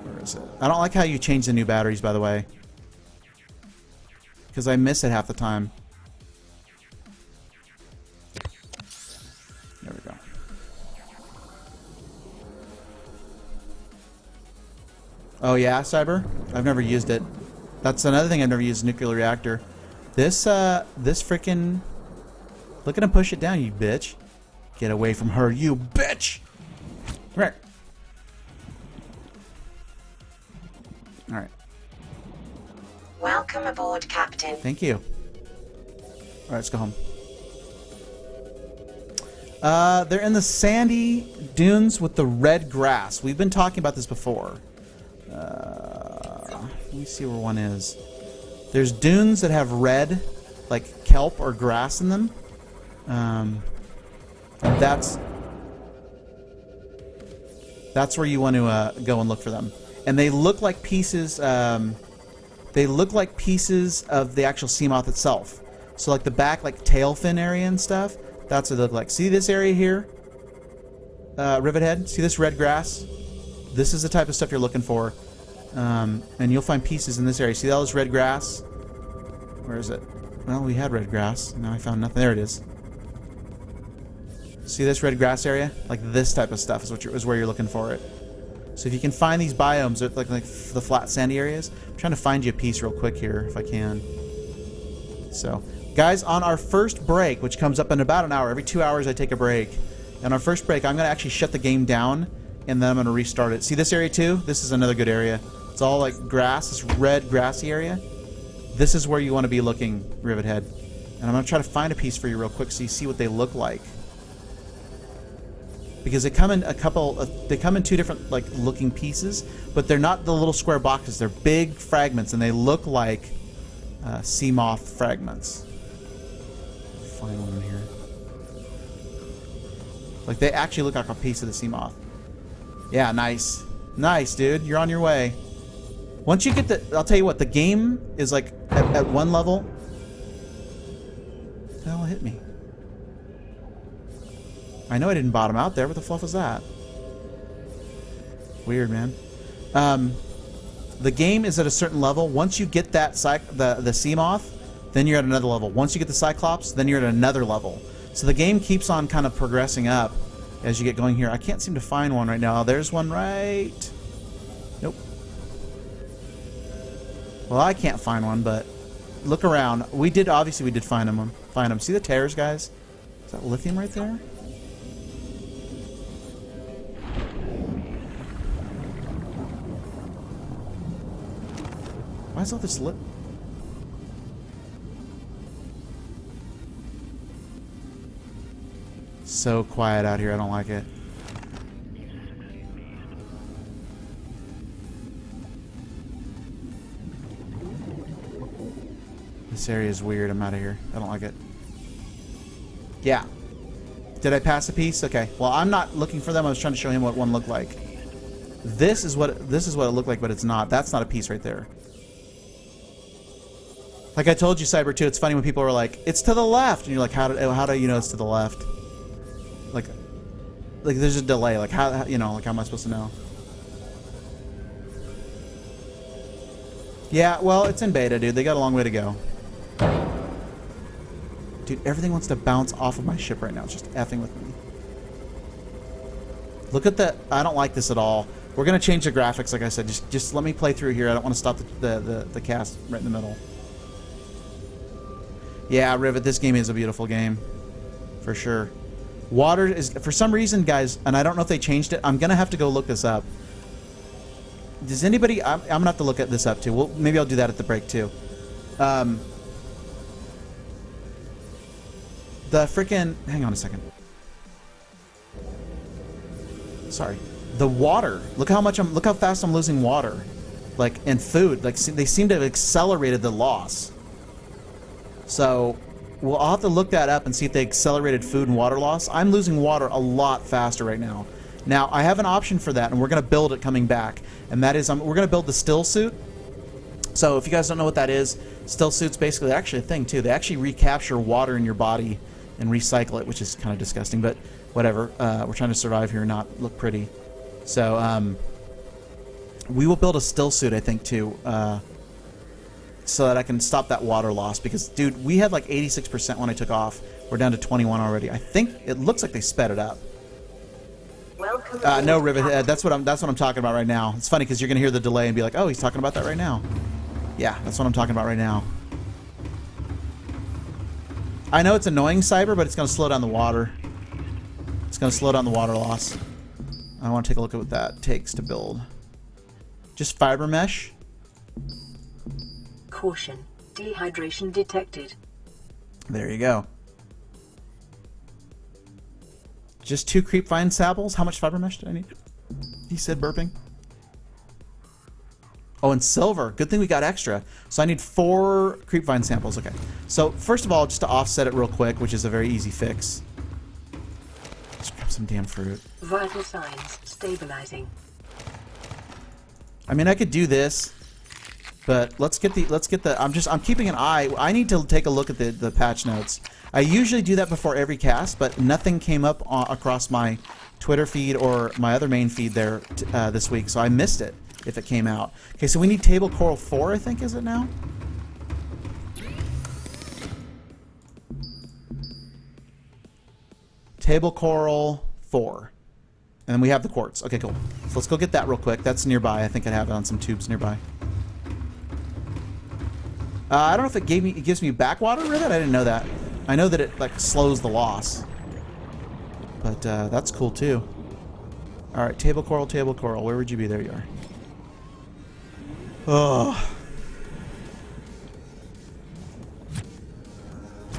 Where is it? I don't like how you change the new batteries, by the way. Because I miss it half the time. There we go. Oh yeah, Cyber? I've never used it. That's another thing I've never used, nuclear reactor. This frickin'... Look at him push it down, you bitch. Get away from her, you bitch! Come here. Alright. Welcome aboard, Captain. Thank you. Alright, let's go home. They're in the sandy dunes with the red grass. We've been talking about this before. Let me see where one is. There's dunes that have red, like kelp or grass in them. And that's where you want to go and look for them. And they look like pieces. They look like pieces of the actual sea moth itself. So like the back, like tail fin area and stuff. That's what they look like. See this area here? Rivet head. See this red grass? This is the type of stuff you're looking for. And you'll find pieces in this area. See all this red grass? Where is it? Well, we had red grass. Now I found nothing. There it is. See this red grass area? Like this type of stuff is where you're looking for it. So if you can find these biomes, like the flat sandy areas, I'm trying to find you a piece real quick here if I can. So, guys, on our first break, which comes up in about an hour, every 2 hours I take a break. On our first break, I'm going to actually shut the game down, and then I'm going to restart it. See this area too? This is another good area. It's all like grass, this red grassy area. This is where you want to be looking, Rivet Head. And I'm going to try to find a piece for you real quick so you see what they look like. Because they come in they come in two different like looking pieces, but they're not the little square boxes. They're big fragments, and they look like sea moth fragments. Find one in here. Like they actually look like a piece of the sea moth. Yeah, nice, nice, dude. You're on your way. Once you get I'll tell you what. The game is like at one level. What the hell hit me? I know I didn't bottom out there. What the fluff was that? Weird, man. The game is at a certain level. Once you get that the sea moth, then you're at another level. Once you get the Cyclops, then you're at another level. So the game keeps on kind of progressing up as you get going here. I can't seem to find one right now. There's one right... Nope. Well, I can't find one, but look around. Obviously we did find them. See the tears, guys? Is that lithium right there? Why is all this lit? So quiet out here. I don't like it. This area is weird. I'm out of here. I don't like it. Yeah. Did I pass a piece? Okay. Well, I'm not looking for them. I was trying to show him what one looked like. This is what it looked like, but it's not. That's not a piece right there. Like I told you, Cyber 2, it's funny when people are like, it's to the left. And you're like, how do you know it's to the left? Like there's a delay. Like, how am I supposed to know? Yeah, well, it's in beta, dude. They got a long way to go. Dude, everything wants to bounce off of my ship right now. It's just effing with me. Look at the... I don't like this at all. We're going to change the graphics, like I said. Just let me play through here. I don't want to stop the cast right in the middle. Yeah, Rivet, this game is a beautiful game. For sure. Water is... For some reason, guys, and I don't know if they changed it, I'm going to have to go look this up. Does anybody... I'm going to have to look at this up, too. Well, maybe I'll do that at the break, too. The freaking... Hang on a second. Sorry. The water. Look how fast I'm losing water. Like, and food. Like, they seem to have accelerated the loss. So, Well, I'll have to look that up and see if they accelerated food and water loss. I'm losing water a lot faster right now. Now, I have an option for that, and we're going to build it coming back. And that is, we're going to build the still suit. So if you guys don't know what that is, still suits basically actually a thing too. They actually recapture water in your body and recycle it, which is kind of disgusting, but whatever. We're trying to survive here and not look pretty. So we will build a still suit, I think, too, so that I can stop that water loss. Because, dude, we had like 86% when I took off. We're down to 21 already. I think it looks like they sped it up. No, Rivet. That's what I'm talking about right now. It's funny because you're gonna hear the delay and be like, "Oh, he's talking about that right now." Yeah, that's what I'm talking about right now. I know it's annoying, Cyber, but it's gonna slow down the water. It's gonna slow down the water loss. I want to take a look at what that takes to build. Just fiber mesh. Caution. Dehydration detected. There you go. Just 2 creep vine samples. How much fiber mesh did I need? He said burping. Oh, and silver. Good thing we got extra. So I need 4 creep vine samples. Okay. So first of all, just to offset it real quick, which is a very easy fix. Let's grab some damn fruit. Vital signs stabilizing. I mean, I could do this, but let's get the. I'm keeping an eye. I need to take a look at the patch notes. I usually do that before every cast, but nothing came up across my Twitter feed or my other main feed there this week, so I missed it if it came out. Okay, so we need table coral 4, I think, is it now? Table coral 4. And then we have the quartz. Okay, cool. So let's go get that real quick. That's nearby. I think I have it on some tubes nearby. I don't know if it gives me backwater with it. I didn't know that. I know that it like slows the loss, but that's cool too. All right, table coral. Where would you be? There you are. Oh.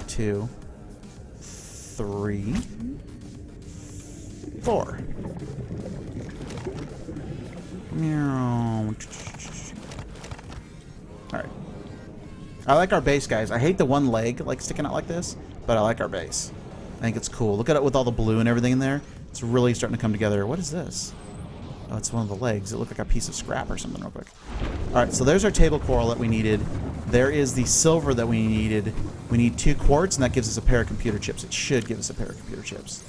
2, 3, 4. Meow. All right. I like our base, guys. I hate the one leg like sticking out like this, but I like our base. I think it's cool. Look at it with all the blue and everything in there. It's really starting to come together. What is this? Oh, it's one of the legs. It looked like a piece of scrap or something real quick. All right, so there's our table coral that we needed. There is the silver that we needed. We need 2 quartz, and that gives us a pair of computer chips. It should give us a pair of computer chips.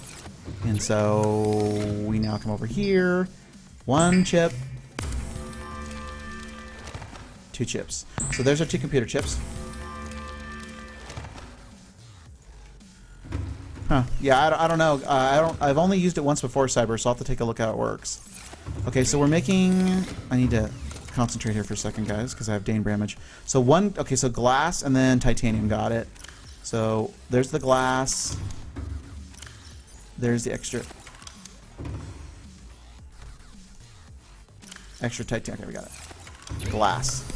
And so we now come over here. 1 chip. 2 chips. So there's our 2 computer chips. Huh. Yeah, I don't know. I've only used it once before, Cyber, so I'll have to take a look how it works. Okay, so we're making... I need to concentrate here for a second, guys, because I have Dane Bramage. So okay, so glass and then titanium. Got it. So there's the glass. There's the extra titanium. Okay, we got it. Glass.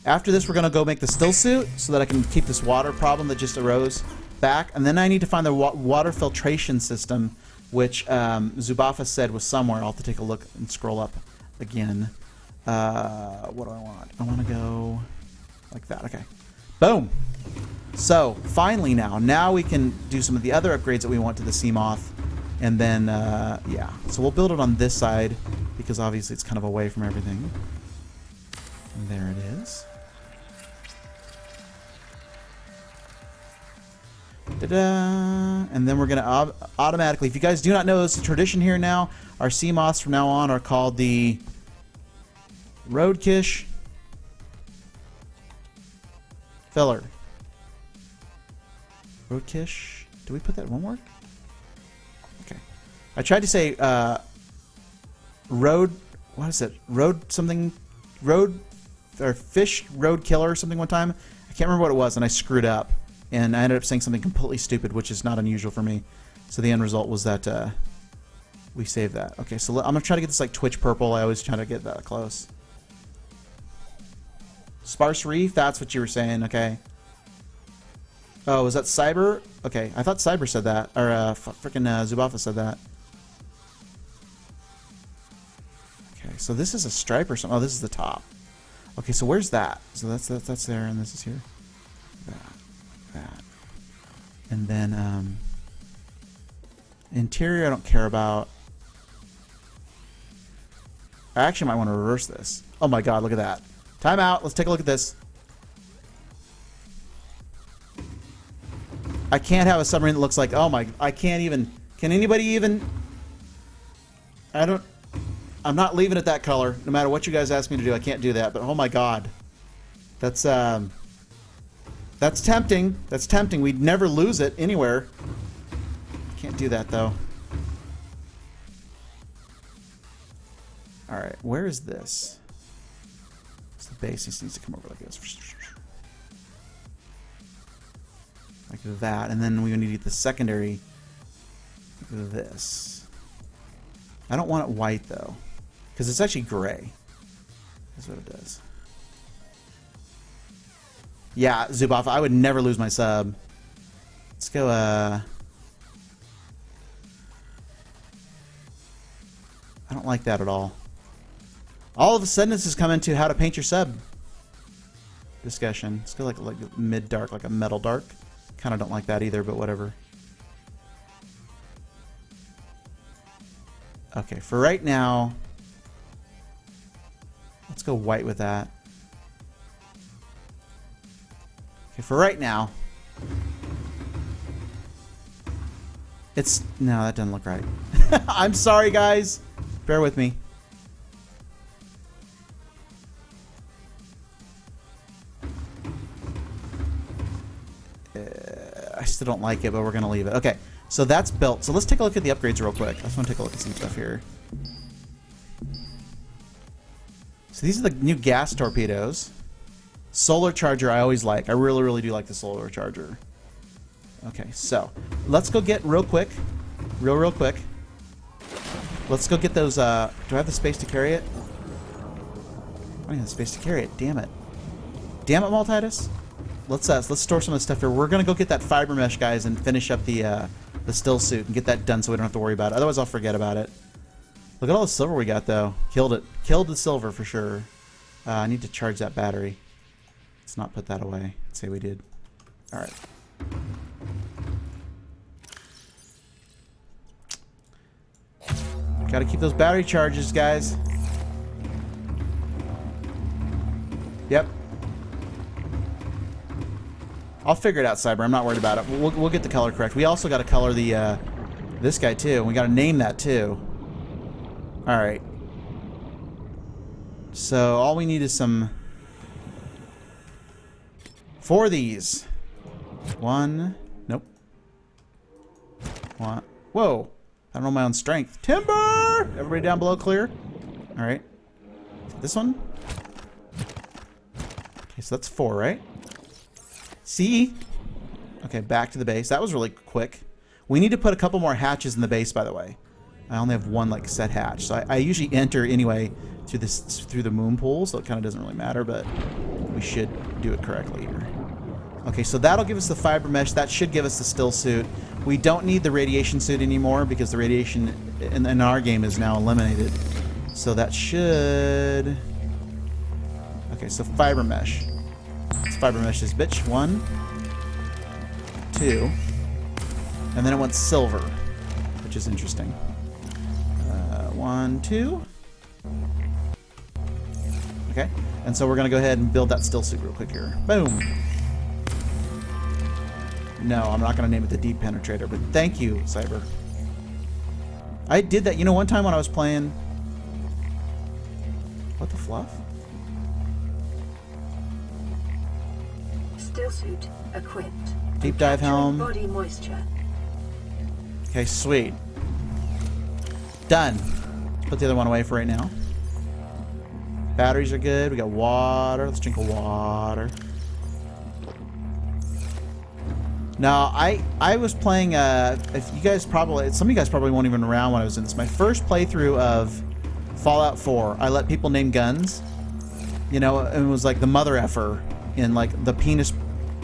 After this, we're going to go make the still suit so that I can keep this water problem that just arose back. And then I need to find the water filtration system, which Zubafa said was somewhere. I'll have to take a look and scroll up again. What do I want? I want to go like that. Okay. Boom. So, finally now we can do some of the other upgrades that we want to the Seamoth. And then, yeah. So we'll build it on this side because obviously it's kind of away from everything. And there it is. Ta-da! And then we're going to automatically, if you guys do not know, it's a tradition here now. Our Seamoths from now on are called the Roadkish Filler. Roadkish. Do we put that in one word? Okay. I tried to say road. What is it? Road something. Road or fish road killer or something one time. I can't remember what it was, and I screwed up, and I ended up saying something completely stupid, which is not unusual for me. So the end result was that we saved that. Okay, so I'm gonna try to get this like Twitch purple. I always try to get that close. Sparse reef. That's what you were saying. Okay. Oh, was that Cyber? Okay, I thought Cyber said that, or freaking Zubafa said that. Okay, so this is a stripe or something. Oh, this is the top. Okay, so where's that? So that's there, and this is here. That. that. And then interior I don't care about. I actually might want to reverse this. Oh my god, look at that. Time out. Let's take a look at this. I can't have a submarine that looks like... Oh my... I can't even... Can anybody even... I'm not leaving it that color. No matter what you guys ask me to do, I can't do that. But oh my god. That's tempting. That's tempting. We'd never lose it anywhere. Can't do that though. Alright, where is this? It's the base. This needs to come over like this. Like that. And then we need to get the secondary like this. I don't want it white though. Because it's actually gray. That's what it does. Yeah, Zuboff, I would never lose my sub. Let's go, I don't like that at all. All of a sudden, this has come into how to paint your sub discussion. Let's go like mid-dark, like a metal dark. Kind of don't like that either, but whatever. Okay, for right now, let's go white with that. Okay, for right now, it's... No, that doesn't look right. I'm sorry, guys. Bear with me. I still don't like it, but we're going to leave it. Okay, so that's built. So let's take a look at the upgrades real quick. I just want to take a look at some stuff here. So these are the new gas torpedoes. Solar charger I always like. I really, really do like the solar charger. Okay, so let's go get real quick. Real quick. Let's go get those. Do I have the space to carry it? I don't have the space to carry it. Damn it. Damn it, Maltitus. Let's store some of the stuff here. We're gonna go get that fiber mesh, guys, and finish up the still suit and get that done so we don't have to worry about it. Otherwise, I'll forget about it. Look at all the silver we got, though. Killed it. Killed the silver for sure. I need to charge that battery. Let's not put that away. Let's say we did. All right. Got to keep those battery charges, guys. Yep. I'll figure it out, Cyber. I'm not worried about it. We'll get the color correct. We also got to color the this guy too. We got to name that too. All right. So all we need is some 4 of these. 1. Nope. 1. Whoa. I don't know my own strength. Timber! Everybody down below clear? All right. This one? Okay, so that's 4, right? See? Okay, back to the base. That was really quick. We need to put a couple more hatches in the base, by the way. I only have 1 like set hatch. So I usually enter anyway through the moon pool, so it kind of doesn't really matter, but we should do it correctly here. Okay, so that'll give us the fiber mesh. That should give us the still suit. We don't need the radiation suit anymore because the radiation in our game is now eliminated. So that should... Okay, so fiber mesh. Let's fiber mesh this bitch. 1, 2, and then it wants silver, which is interesting. 1, 2. Okay, and so we're gonna go ahead and build that still suit real quick here. Boom. No, I'm not gonna name it the Deep Penetrator, but thank you, Cyber. I did that. You know, one time when I was playing. What the fluff? Still suit equipped. Deep dive helm. Body moisture. Okay, sweet. Done. Let's put the other one away for right now. Batteries are good. We got water. Let's drink a water. Now, I was playing, if you guys probably, some of you guys probably weren't even around when I was in this. My first playthrough of Fallout 4, I let people name guns. You know, and it was like the mother effer in like the penis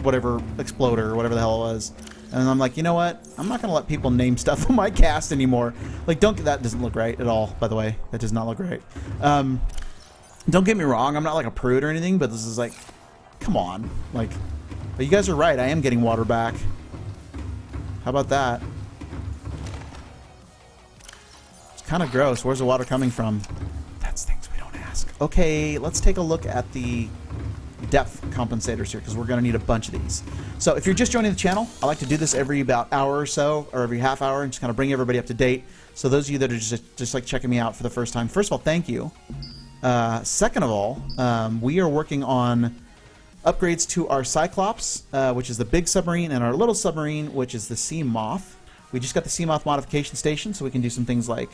whatever exploder or whatever the hell it was. And I'm like, you know what? I'm not going to let people name stuff on my cast anymore. Like, that doesn't look right at all, by the way. That does not look right. Don't get me wrong. I'm not like a prude or anything, but this is like, come on. Like, But you guys are right. I am getting water back. How about that? It's kind of gross. Where's the water coming from? That's things we don't ask. Okay, let's take a look at the depth compensators here, because we're going to need a bunch of these. So if you're just joining the channel, I like to do this every about hour or so, or every half hour, and just kind of bring everybody up to date. So those of you that are just like checking me out for the first time, first of all, thank you. Second of all, we are working on upgrades to our Cyclops, which is the big submarine, and our little submarine, which is the Sea Moth. We just got the Sea Moth modification station, so we can do some things like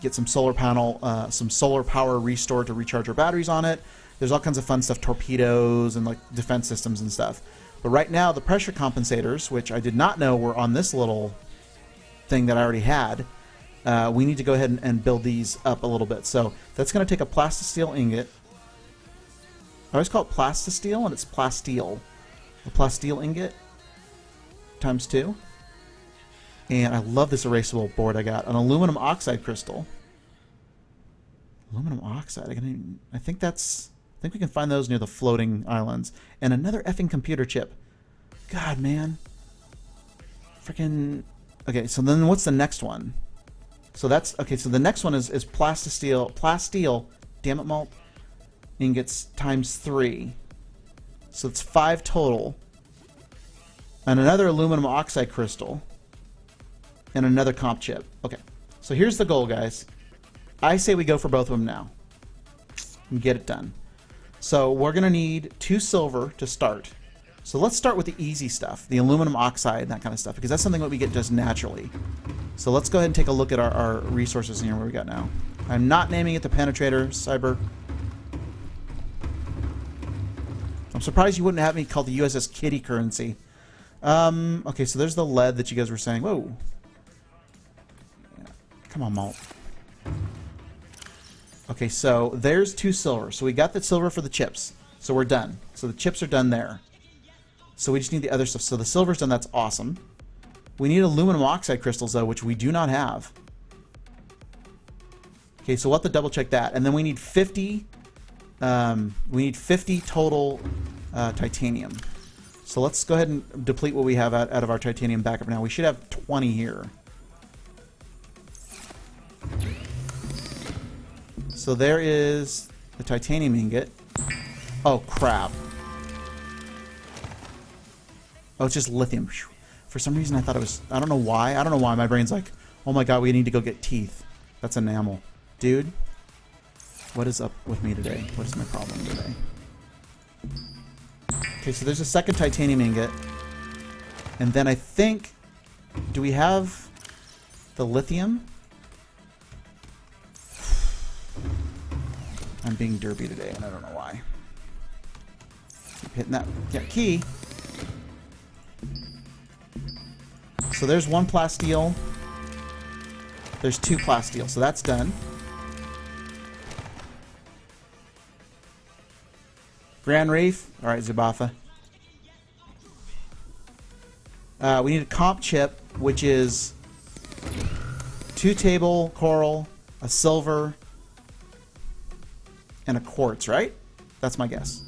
get some solar power restored to recharge our batteries on it. There's all kinds of fun stuff, torpedoes and like defense systems and stuff. But right now, the pressure compensators, which I did not know were on this little thing that I already had, we need to go ahead and build these up a little bit. So that's going to take a plastisteel ingot. I always call it plastisteel, and it's plasteel. A plasteel ingot times 2. And I love this erasable board I got. An aluminum oxide crystal. Aluminum oxide. I think we can find those near the floating islands. And another effing computer chip. God, man. Freaking. Okay, so then what's the next one? So that's okay. So the next one is plasteel. Damn it, malt. Ingots times 3. So it's 5 total. And another aluminum oxide crystal. And another comp chip. Okay. So here's the goal, guys. I say we go for both of them now. And get it done. So we're going to need 2 silver to start. So let's start with the easy stuff. The aluminum oxide and that kind of stuff. Because that's something that we get just naturally. So let's go ahead and take a look at our resources here. What we got now. I'm not naming it the Penetrator, Cyber. I'm surprised you wouldn't have me call the USS Kitty currency. Okay, so there's the lead that you guys were saying. Whoa. Yeah. Come on, Malt. Okay, so there's 2 silver. So we got the silver for the chips. So we're done. So the chips are done there. So we just need the other stuff. So the silver's done. That's awesome. We need aluminum oxide crystals, though, which we do not have. Okay, so we'll have to double check that. And then we need 50... we need 50 total titanium. So let's go ahead and deplete what we have out of our titanium backup now. We should have 20 here. So there is the titanium ingot. Oh, crap. Oh, it's just lithium. For some reason I thought it was... I don't know why. I don't know why. My brain's like, oh my god, we need to go get teeth. That's enamel. Dude. What is up with me today? What is my problem today? Okay, so there's a second titanium ingot. And then I think... Do we have the lithium? I'm being derpy today, and I don't know why. Keep hitting that key. So there's 1 plasteel. There's 2 plasteel, so that's done. Grand Reef. All right, Zubatha. We need a comp chip, which is 2 table coral, a silver, and a quartz, right? That's my guess.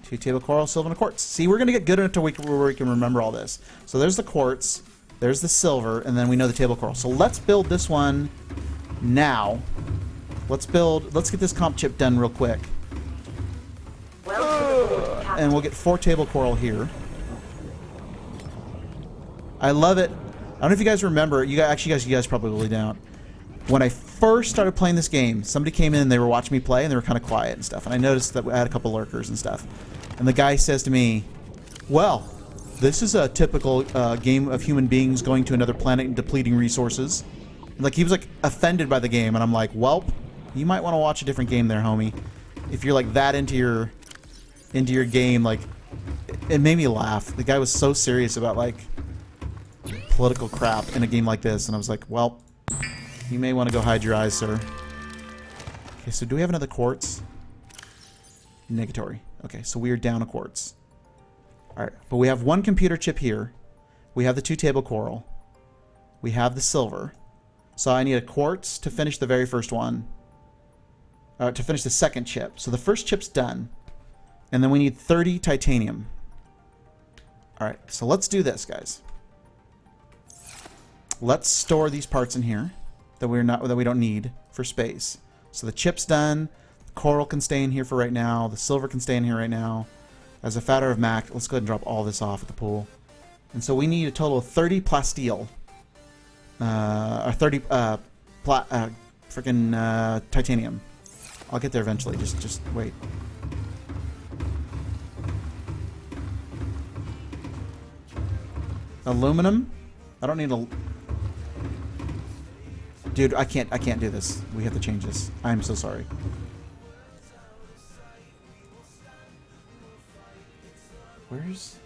2 table coral, silver, and a quartz. See, we're going to get good until we can remember all this. So there's the quartz, there's the silver, and then we know the table coral. So let's build this one now. Let's get this comp chip done real quick. And we'll get 4 table coral here. I love it. I don't know if you guys remember. You guys probably don't. When I first started playing this game, somebody came in and they were watching me play and they were kind of quiet and stuff. And I noticed that I had a couple lurkers and stuff. And the guy says to me, "Well, this is a typical game of human beings going to another planet and depleting resources." And like he was like offended by the game, and I'm like, "Welp, you might want to watch a different game there, homie. If you're like that into your game." Like, it made me laugh. The guy was so serious about like political crap in a game like this, and I was like, well, you may want to go hide your eyes, sir. Okay, so do we have another quartz? Negatory. Okay, so we are down a quartz. Alright, but we have 1 computer chip here. We have the 2 table coral. We have the silver. So I need a quartz to finish the very first one. To finish the second chip. So the first chip's done. And then we need 30 titanium. All right, so let's do this, guys. Let's store these parts in here that we don't need for space. So the chip's done. The coral can stay in here for right now. The silver can stay in here right now. As a matter of fact, let's go ahead and drop all this off at the pool. And so we need a total of 30 plasteel. Or 30 freaking titanium. I'll get there eventually. Just wait. Aluminum. I don't need a. Dude, I can't do this. We have to change this. I'm so sorry. Where's...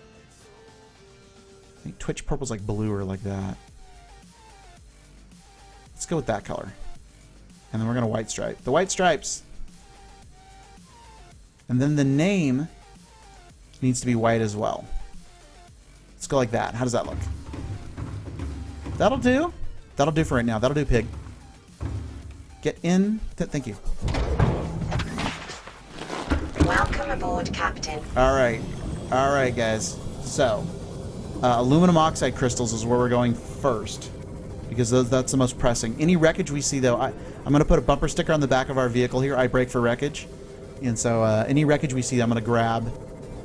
I think Twitch purple's like blue or like that. Let's go with that color. And then we're gonna white stripe. The white stripes. And then the name needs to be white as well. Let's go like that. How does that look? That'll do. That'll do for right now. That'll do, pig. Get in. Thank you. Welcome aboard, Captain. Alright. Alright, guys. So, aluminum oxide crystals is where we're going first. Because that's the most pressing. Any wreckage we see, though, I'm going to put a bumper sticker on the back of our vehicle here. I brake for wreckage. And so, any wreckage we see, I'm going to grab.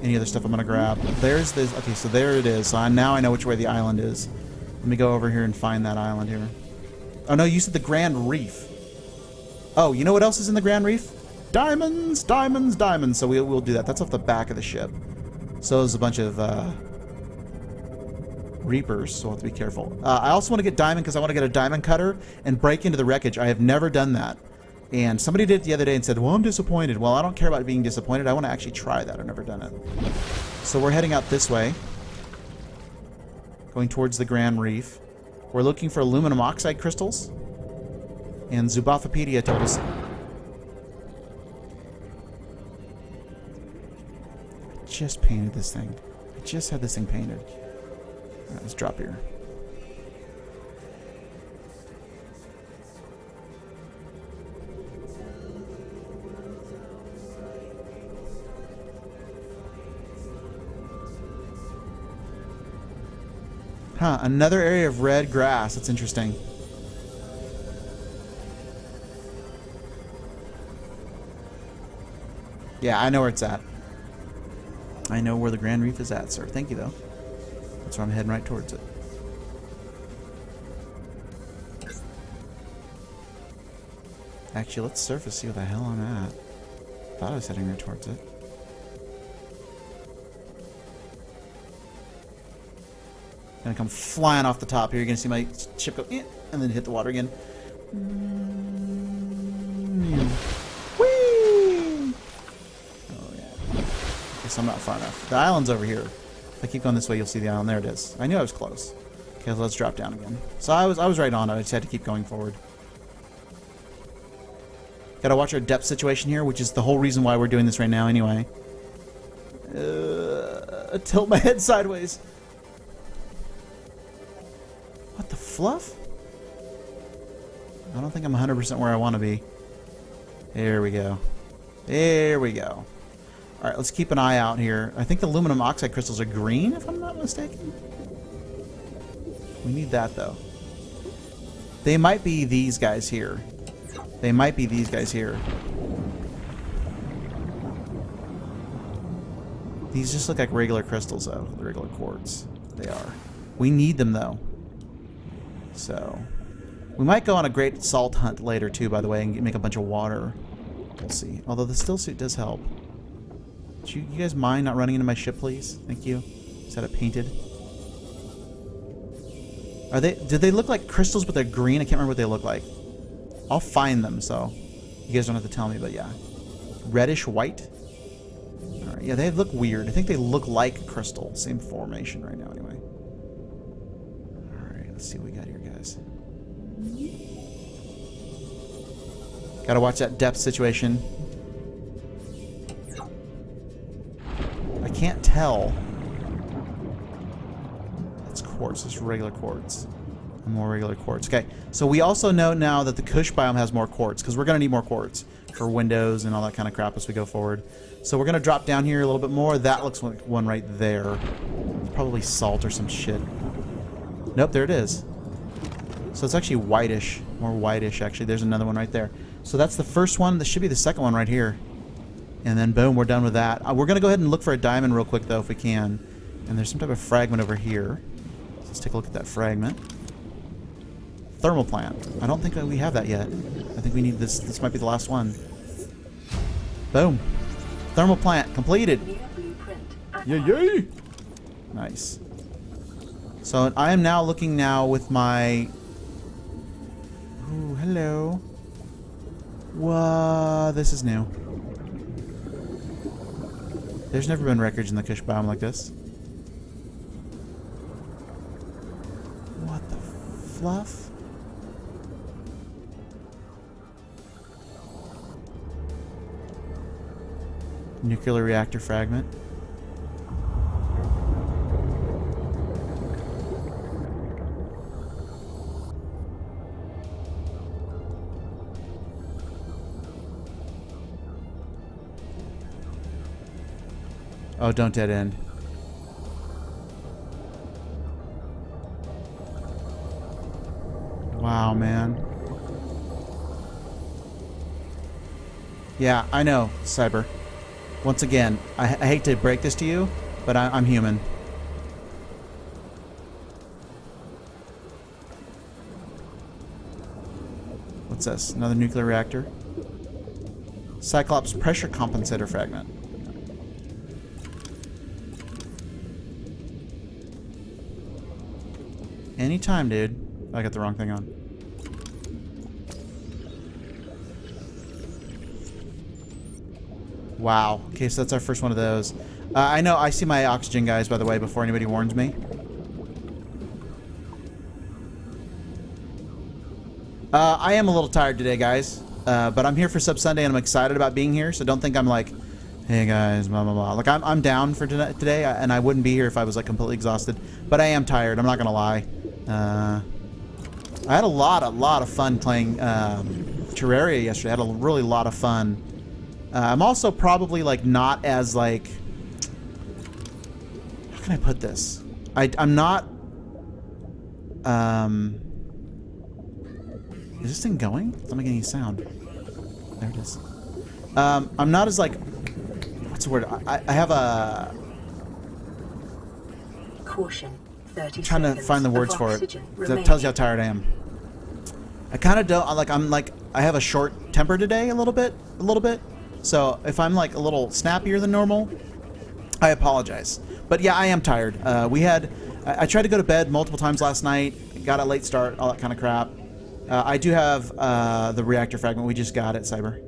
Any other stuff I'm going to grab. There's this. Okay, so there it is. So now I know which way the island is. Let me go over here and find that island here. Oh, no, you said the Grand Reef. Oh, you know what else is in the Grand Reef? Diamonds, diamonds, diamonds. So we'll do that. That's off the back of the ship. So there's a bunch of reapers, so we'll have to be careful. I also want to get diamond because I want to get a diamond cutter and break into the wreckage. I have never done that. And somebody did it the other day and said, well, I'm disappointed. Well, I don't care about being disappointed. I want to actually try that. I've never done it. So we're heading out this way. Going towards the Grand Reef. We're looking for aluminum oxide crystals. And Zubothopedia told us... I just painted this thing. I just had this thing painted. Alright, let's drop here. Huh, another area of red grass. That's interesting. Yeah, I know where it's at. I know where the Grand Reef is at, sir. Thank you, though. That's why I'm heading right towards it. Actually, let's surface, see where the hell I'm at. Thought I was heading right towards it. Gonna come flying off the top here. You're gonna see my ship go in and then hit the water again. Whee! Oh yeah. Guess I'm not far enough. The island's over here. If I keep going this way, you'll see the island. There it is. I knew I was close. Okay, let's drop down again. So I was right on it. I just had to keep going forward. Gotta watch our depth situation here, which is the whole reason why we're doing this right now anyway. Tilt my head sideways. What the fluff? I don't think I'm 100% where I want to be. There we go. There we go. Alright, let's keep an eye out here. I think the aluminum oxide crystals are green, if I'm not mistaken. We need that, though. They might be these guys here. They might be these guys here. These just look like regular crystals, though. The regular quartz. They are. We need them, though. So, we might go on a great salt hunt later too, by the way, and make a bunch of water. We'll see. Although the still suit does help. Do you guys mind not running into my ship, please? Thank you. Just had it painted. Are they? Did they look like crystals, but they're green? I can't remember what they look like. I'll find them, so you guys don't have to tell me. But yeah, reddish white. All right. Yeah, they look weird. I think they look like crystal. Same formation right now, anyway. All right. Let's see what we got here, guys. Gotta watch that depth situation. I can't tell. That's quartz, just regular quartz. And more regular quartz. Okay, so we also know now that the Kush biome has more quartz, because we're going to need more quartz for windows and all that kind of crap as we go forward. So we're going to drop down here a little bit more. That looks like one right there. Probably salt or some shit. Nope, there it is. So it's actually whitish. More whitish, actually. There's another one right there. So that's the first one. This should be the second one right here. And then boom, we're done with that. We're going to go ahead and look for a diamond real quick, though, if we can. And there's some type of fragment over here. So let's take a look at that fragment. Thermal plant. I don't think that we have that yet. I think we need this. This might be the last one. Boom. Thermal plant completed. Yay, yay. Nice. So I am now looking now with my... Ooh, hello. Whoa, this is new. There's never been records in the Kush biome like this. What the fluff? Nuclear reactor fragment. Oh, don't dead end. Wow, man. Yeah, I know, Cyber. Once again, I hate to break this to you, but I'm human. What's this? Another nuclear reactor? Cyclops pressure compensator fragment. Anytime, dude. I got the wrong thing on. Wow. Okay, so that's our first one of those. I know, I see my oxygen, guys, by the way, before anybody warns me. I am a little tired today, guys. But I'm here for Sub Sunday, and I'm excited about being here, so don't think I'm like, hey, guys, blah, blah, blah. Like, I'm down for today, and I wouldn't be here if I was, like, completely exhausted. But I am tired. I'm not going to lie. I had a lot of fun playing Terraria yesterday. I had a really lot of fun. I'm also probably like not as like, how can I put this? I'm not. Is this thing going? It's not making any sound. There it is. I'm not as like, what's the word? I have a. Caution. 30 I'm trying to find the words for it. That tells you how tired I am. I kind of don't like. I have a short temper today, a little bit. So if I'm like a little snappier than normal, I apologize. But yeah, I am tired. I tried to go to bed multiple times last night. Got a late start, all that kind of crap. I do have the reactor fragment. We just got it, Cyber.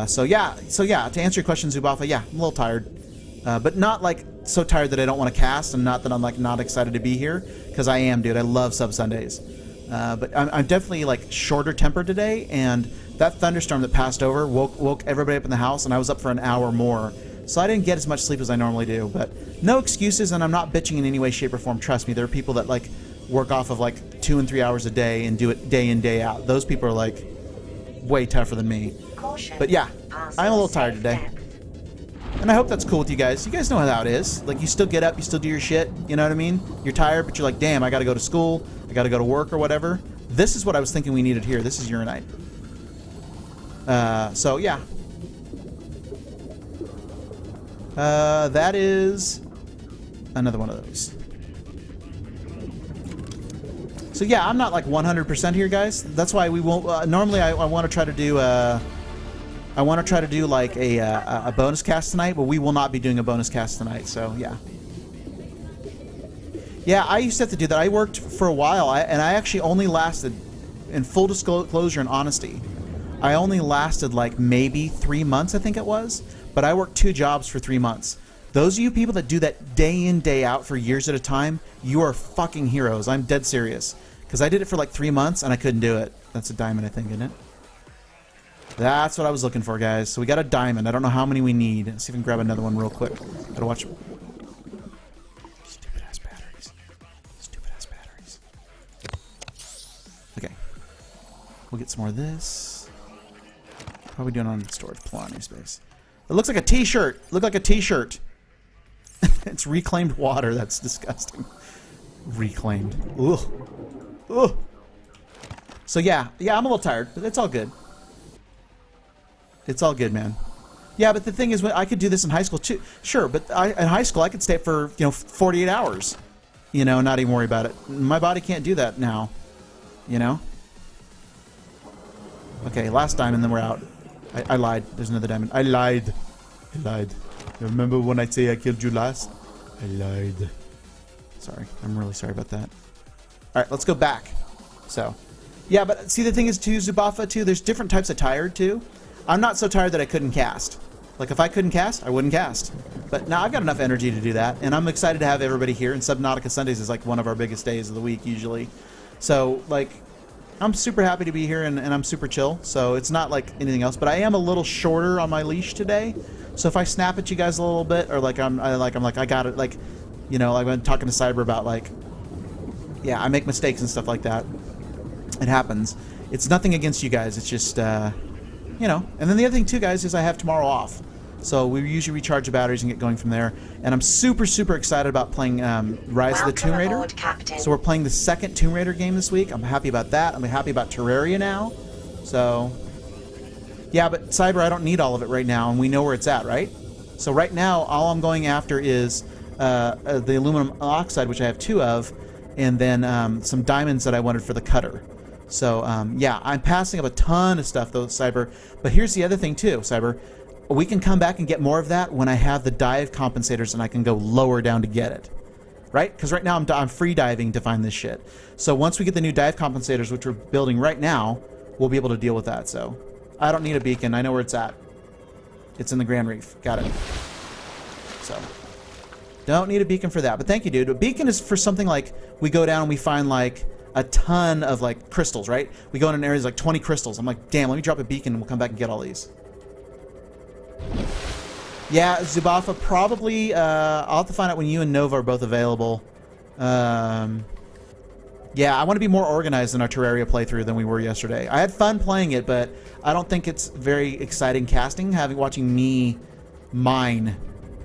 So yeah. To answer your question, Zubafa, yeah, I'm a little tired, but not like so tired that I don't want to cast, and not that I'm like not excited to be here, because I am, dude. I love Sub Sundays. But I'm definitely like shorter tempered today, and that thunderstorm that passed over woke everybody up in the house, and I was up for an hour more. So I didn't get as much sleep as I normally do. But no excuses, and I'm not bitching in any way, shape, or form. Trust me, there are people that like work off of like 2 and 3 hours a day and do it day in, day out. Those people are like way tougher than me. But yeah, I'm a little tired today. And I hope that's cool with you guys. You guys know how it is. Like, you still get up, you still do your shit, you know what I mean? You're tired, but you're like, damn, I gotta go to school, I gotta go to work or whatever. This is what I was thinking we needed here. This is uranite. So, yeah. That is another one of those. So, yeah, I'm not like 100% here, guys. That's why we won't... normally, I want to try to do... I want to try to do like a bonus cast tonight, but we will not be doing a bonus cast tonight, so yeah. Yeah, I used to have to do that. I worked for a while, and I actually only lasted, in full disclosure and honesty, I only lasted like maybe 3 months, I think it was, but I worked 2 jobs for 3 months. Those of you people that do that day in, day out for years at a time, you are fucking heroes. I'm dead serious. Because I did it for like 3 months, and I couldn't do it. That's a diamond, I think, isn't it? That's what I was looking for, guys. So we got a diamond. I don't know how many we need. Let's see if we can grab another one real quick. Gotta watch. Stupid ass batteries. Stupid ass batteries. We'll get some more of this. How are we doing on storage? Plenty of space. It looks like a t-shirt. Look like a t-shirt. It's reclaimed water. That's disgusting. Reclaimed. Ugh. Ugh. So yeah, I'm a little tired, but it's all good. It's all good, man. Yeah, but the thing is, I could do this in high school too. Sure, but in high school I could stay up for 48 hours. Not even worry about it. My body can't do that now. Okay, last diamond, then we're out. I lied. There's another diamond. I lied. Remember when I say I killed you last? I lied. Sorry. I'm really sorry about that. Alright, let's go back. So, yeah, but see, the thing is, too, Zubafa, too, there's different types of tired, too. I'm not so tired that I couldn't cast. Like, if I couldn't cast, I wouldn't cast. But now I've got enough energy to do that, and I'm excited to have everybody here, and Subnautica Sundays is, like, one of our biggest days of the week, usually. So, like, I'm super happy to be here, and I'm super chill, so it's not like anything else. But I am a little shorter on my leash today, so if I snap at you guys a little bit, or like I got it, like, I've been talking to Cyber about, like, yeah, I make mistakes and stuff like that. It happens. It's nothing against you guys. It's just, And then the other thing too, guys, is I have tomorrow off, so we usually recharge the batteries and get going from there. And I'm super excited about playing Rise of the Tomb Raider. Aboard, Captain. So we're playing the second Tomb Raider game this week. I'm happy about that. I'm happy about Terraria now. So, yeah, but Cyber, I don't need all of it right now, and we know where it's at, right? So right now, all I'm going after is the aluminum oxide, which I have 2 of, and then some diamonds that I wanted for the cutter. So, yeah, I'm passing up a ton of stuff, though, Cyber. But here's the other thing, too, Cyber. We can come back and get more of that when I have the dive compensators and I can go lower down to get it. Right? Because right now I'm free diving to find this shit. So once we get the new dive compensators, which we're building right now, we'll be able to deal with that. So I don't need a beacon. I know where it's at. It's in the Grand Reef. Got it. So don't need a beacon for that. But thank you, dude. A beacon is for something like we go down and we find like a ton of like crystals, right? We go in an area that's like 20 crystals. I'm like, damn, let me drop a beacon and we'll come back and get all these. Yeah, Zubafa, probably, I'll have to find out when you and Nova are both available. Yeah, I want to be more organized in our Terraria playthrough than we were yesterday. I had fun playing it, but I don't think it's very exciting casting, watching me mine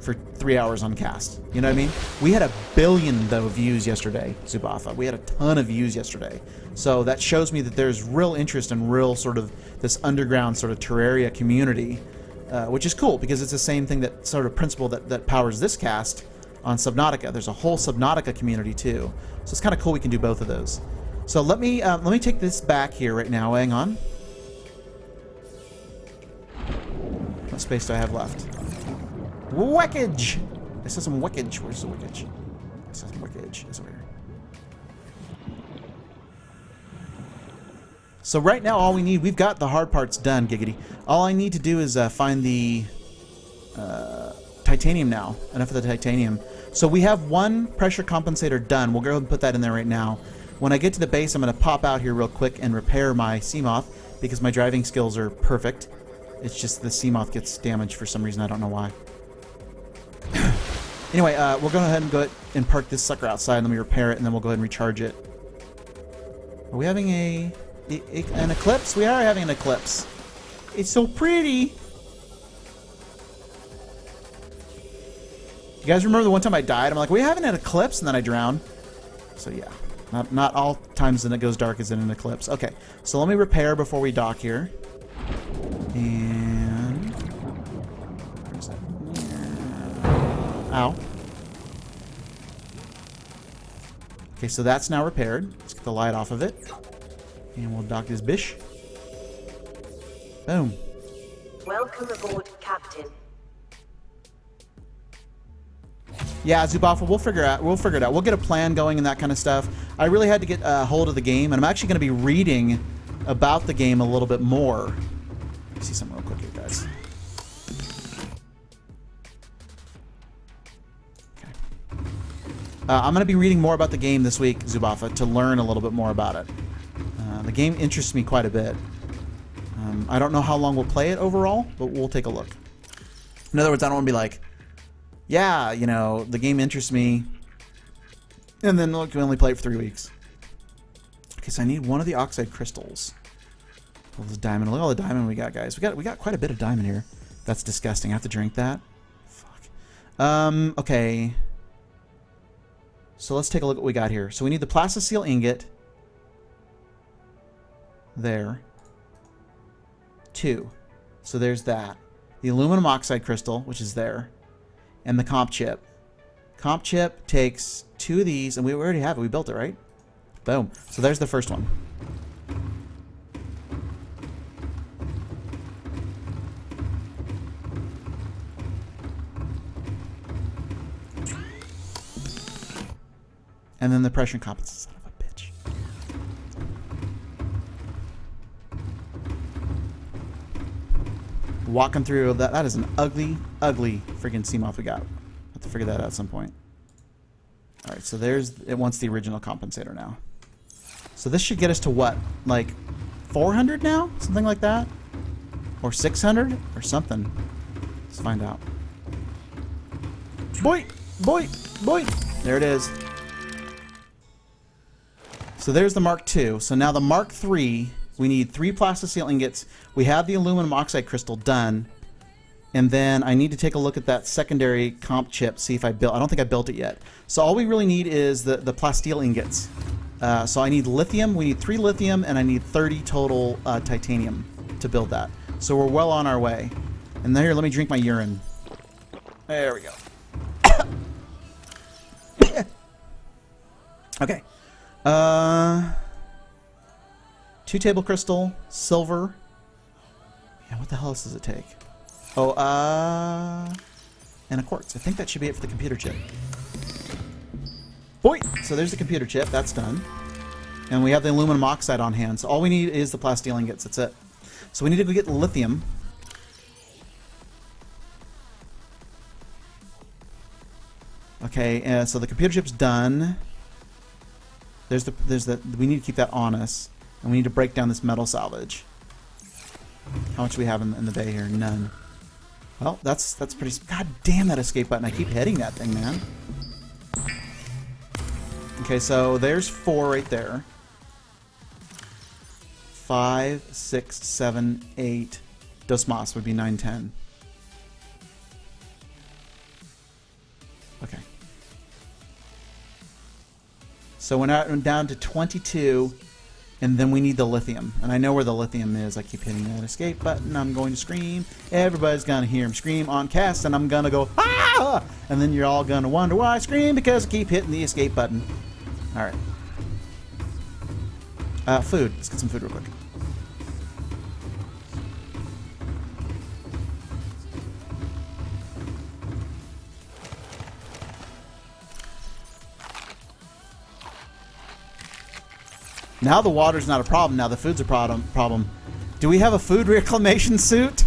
for 3 hours on cast. You know what I mean? We had 1 billion, though, views yesterday, Zubafa. We had a ton of views yesterday. So that shows me that there's real interest in real sort of this underground sort of Terraria community. Which is cool because it's the same thing, that sort of principle that powers this cast on Subnautica. There's a whole Subnautica community too, so it's kind of cool we can do both of those. So let me take this back here right now. Hang on. What space do I have left? Wreckage. I saw some wreckage. Where's the wreckage? I saw some wreckage. It's over here. So right now, all we need, we've got the hard parts done, Giggity. All I need to do is find the titanium now. Enough of the titanium. So we have 1 pressure compensator done. We'll go ahead and put that in there right now. When I get to the base, I'm going to pop out here real quick and repair my Seamoth because my driving skills are perfect. It's just the Seamoth gets damaged for some reason. I don't know why. Anyway, we'll go ahead and park this sucker outside. Let me repair it, and then we'll go ahead and recharge it. Are we having an eclipse? We are having an eclipse. It's so pretty. You guys remember the one time I died? I'm like, we having an eclipse, and then I drowned. So yeah, not all times that it goes dark is in an eclipse. Okay, so let me repair before we dock here. And where's that? Ow. Okay, so that's now repaired. Let's get the light off of it. And we'll dock this bish. Boom. Welcome aboard, Captain. Yeah, Zubafa, we'll figure it out. We'll get a plan going and that kind of stuff. I really had to get a hold of the game, and I'm actually going to be reading about the game a little bit more. Let me see something real quick here, guys. Okay. I'm going to be reading more about the game this week, Zubafa, to learn a little bit more about it. The game interests me quite a bit. I don't know how long we'll play it overall, but we'll take a look. In other words, I don't want to be like, yeah, you know, the game interests me, and then look, we only play it for 3 weeks. Okay, so I need 1 of the oxide crystals. Pull this diamond. Look at all the diamond we got, guys. We got quite a bit of diamond here. That's disgusting. I have to drink that. Fuck. Okay. So let's take a look at what we got here. So we need the plasteel ingot. There. 2. So there's that. The aluminum oxide crystal, which is there. And the comp chip. Comp chip takes 2 of these, and we already have it. We built it, right? Boom. So there's the first one. And then the pressure compensator. Son of a bitch. Walking through that. That is an ugly, ugly freaking sea moth we got. Have to figure that out at some point. All right, so there's it. Wants the original compensator now. So this should get us to what, like 400 now, something like that, or 600 or something. Let's find out. Boy, boy, boy. There it is. So there's the Mark II. So now the Mark III, we need 3 plasteel ingots. We have the aluminum oxide crystal done. And then I need to take a look at that secondary comp chip, see if I built. I don't think I built it yet. So all we really need is the plasteel ingots. So I need lithium. We need 3 lithium, and I need 30 total titanium to build that. So we're well on our way. And then here, let me drink my urine. There we go. Okay. 2 table crystal, silver. Yeah, what the hell else does it take? Oh, and a quartz. I think that should be it for the computer chip. Boy! So there's the computer chip. That's done. And we have the aluminum oxide on hand. So all we need is the plasteel ingots. That's it. So we need to go get lithium. Okay, so the computer chip's done. There's the we need to keep that on us, and we need to break down this metal salvage. How much do we have in the bay here? None. Well, that's pretty. God damn that escape button! I keep hitting that thing, man. Okay, so there's 4 right there. 5, 6, 7, 8. Dos mas would be 9, 10. Okay. So we're down to 22, and then we need the lithium. And I know where the lithium is. I keep hitting that escape button. I'm going to scream. Everybody's going to hear him scream on cast, and I'm going to go, ah! And then you're all going to wonder why I scream, because I keep hitting the escape button. All right. Food. Let's get some food real quick. Now the water's not a problem. Now the food's a problem. Do we have a food reclamation suit?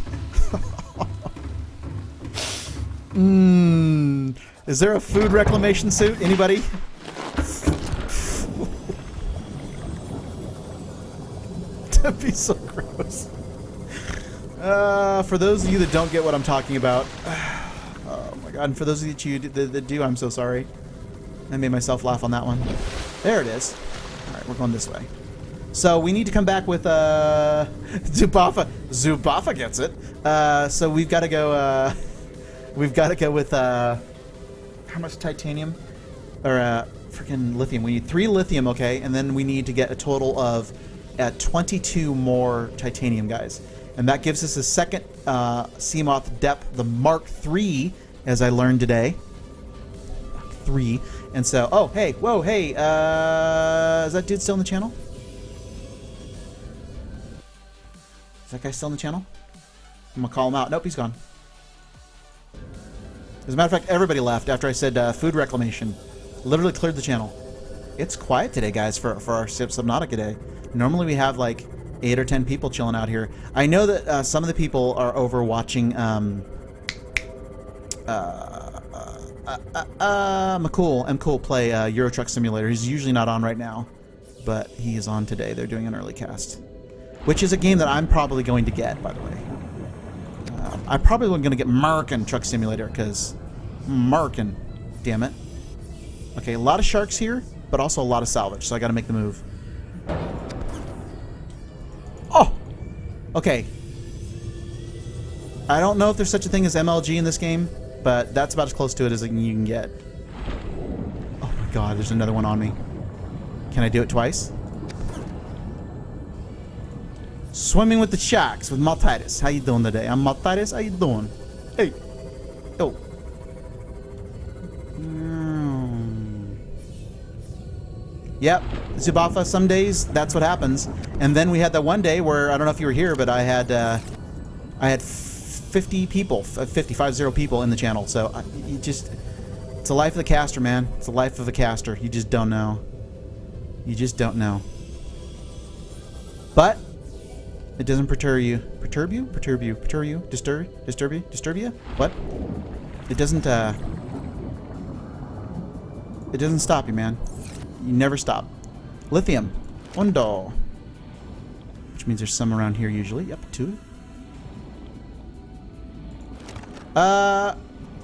Is there a food reclamation suit? Anybody? That'd be so gross. For those of you that don't get what I'm talking about, oh my god! And for those of you that do, I'm so sorry. I made myself laugh on that one. There it is. Alright, we're going this way. So we need to come back with Zubafa. Zubafa gets it. So we've got to go with how much titanium? Or freaking lithium. We need 3 lithium, okay, and then we need to get a total of 22 more titanium, guys. And that gives us a second Seamoth depth, the Mark III, as I learned today. Mark III. And so, oh, hey, whoa, hey, is that dude still in the channel? Is that guy still in the channel? I'm gonna call him out. Nope, he's gone. As a matter of fact, everybody left after I said food reclamation. Literally cleared the channel. It's quiet today, guys, for our Subnautica day. Normally we have like 8 or 10 people chilling out here. I know that some of the people are over watching McCool play Euro Truck Simulator. He's usually not on right now, but he is on today. They're doing an early cast, which is a game that I'm probably going to get, by the way. I'm probably going to get Markin Truck Simulator, because Markin, damn it. Okay, a lot of sharks here, but also a lot of salvage, so I got to make the move. Oh! Okay. I don't know if there's such a thing as MLG in this game, but that's about as close to it as you can get. Oh my god, there's another one on me. Can I do it twice? Swimming with the sharks with Maltitis. How you doing today? I'm Maltitis. How you doing? Hey. Oh. Yep. Zubafa, some days that's what happens. And then we had that one day where, I don't know if you were here, but I had 50 people, 50 people in the channel. So it's the life of the caster, man. It's the life of a caster. You just don't know. You just don't know. But it doesn't perturb you. Perturb you? Perturb you. Perturb you? Disturb you? Disturb you? What? It doesn't stop you, man. You never stop. Lithium. Undo. Which means there's some around here usually. Yep, 2.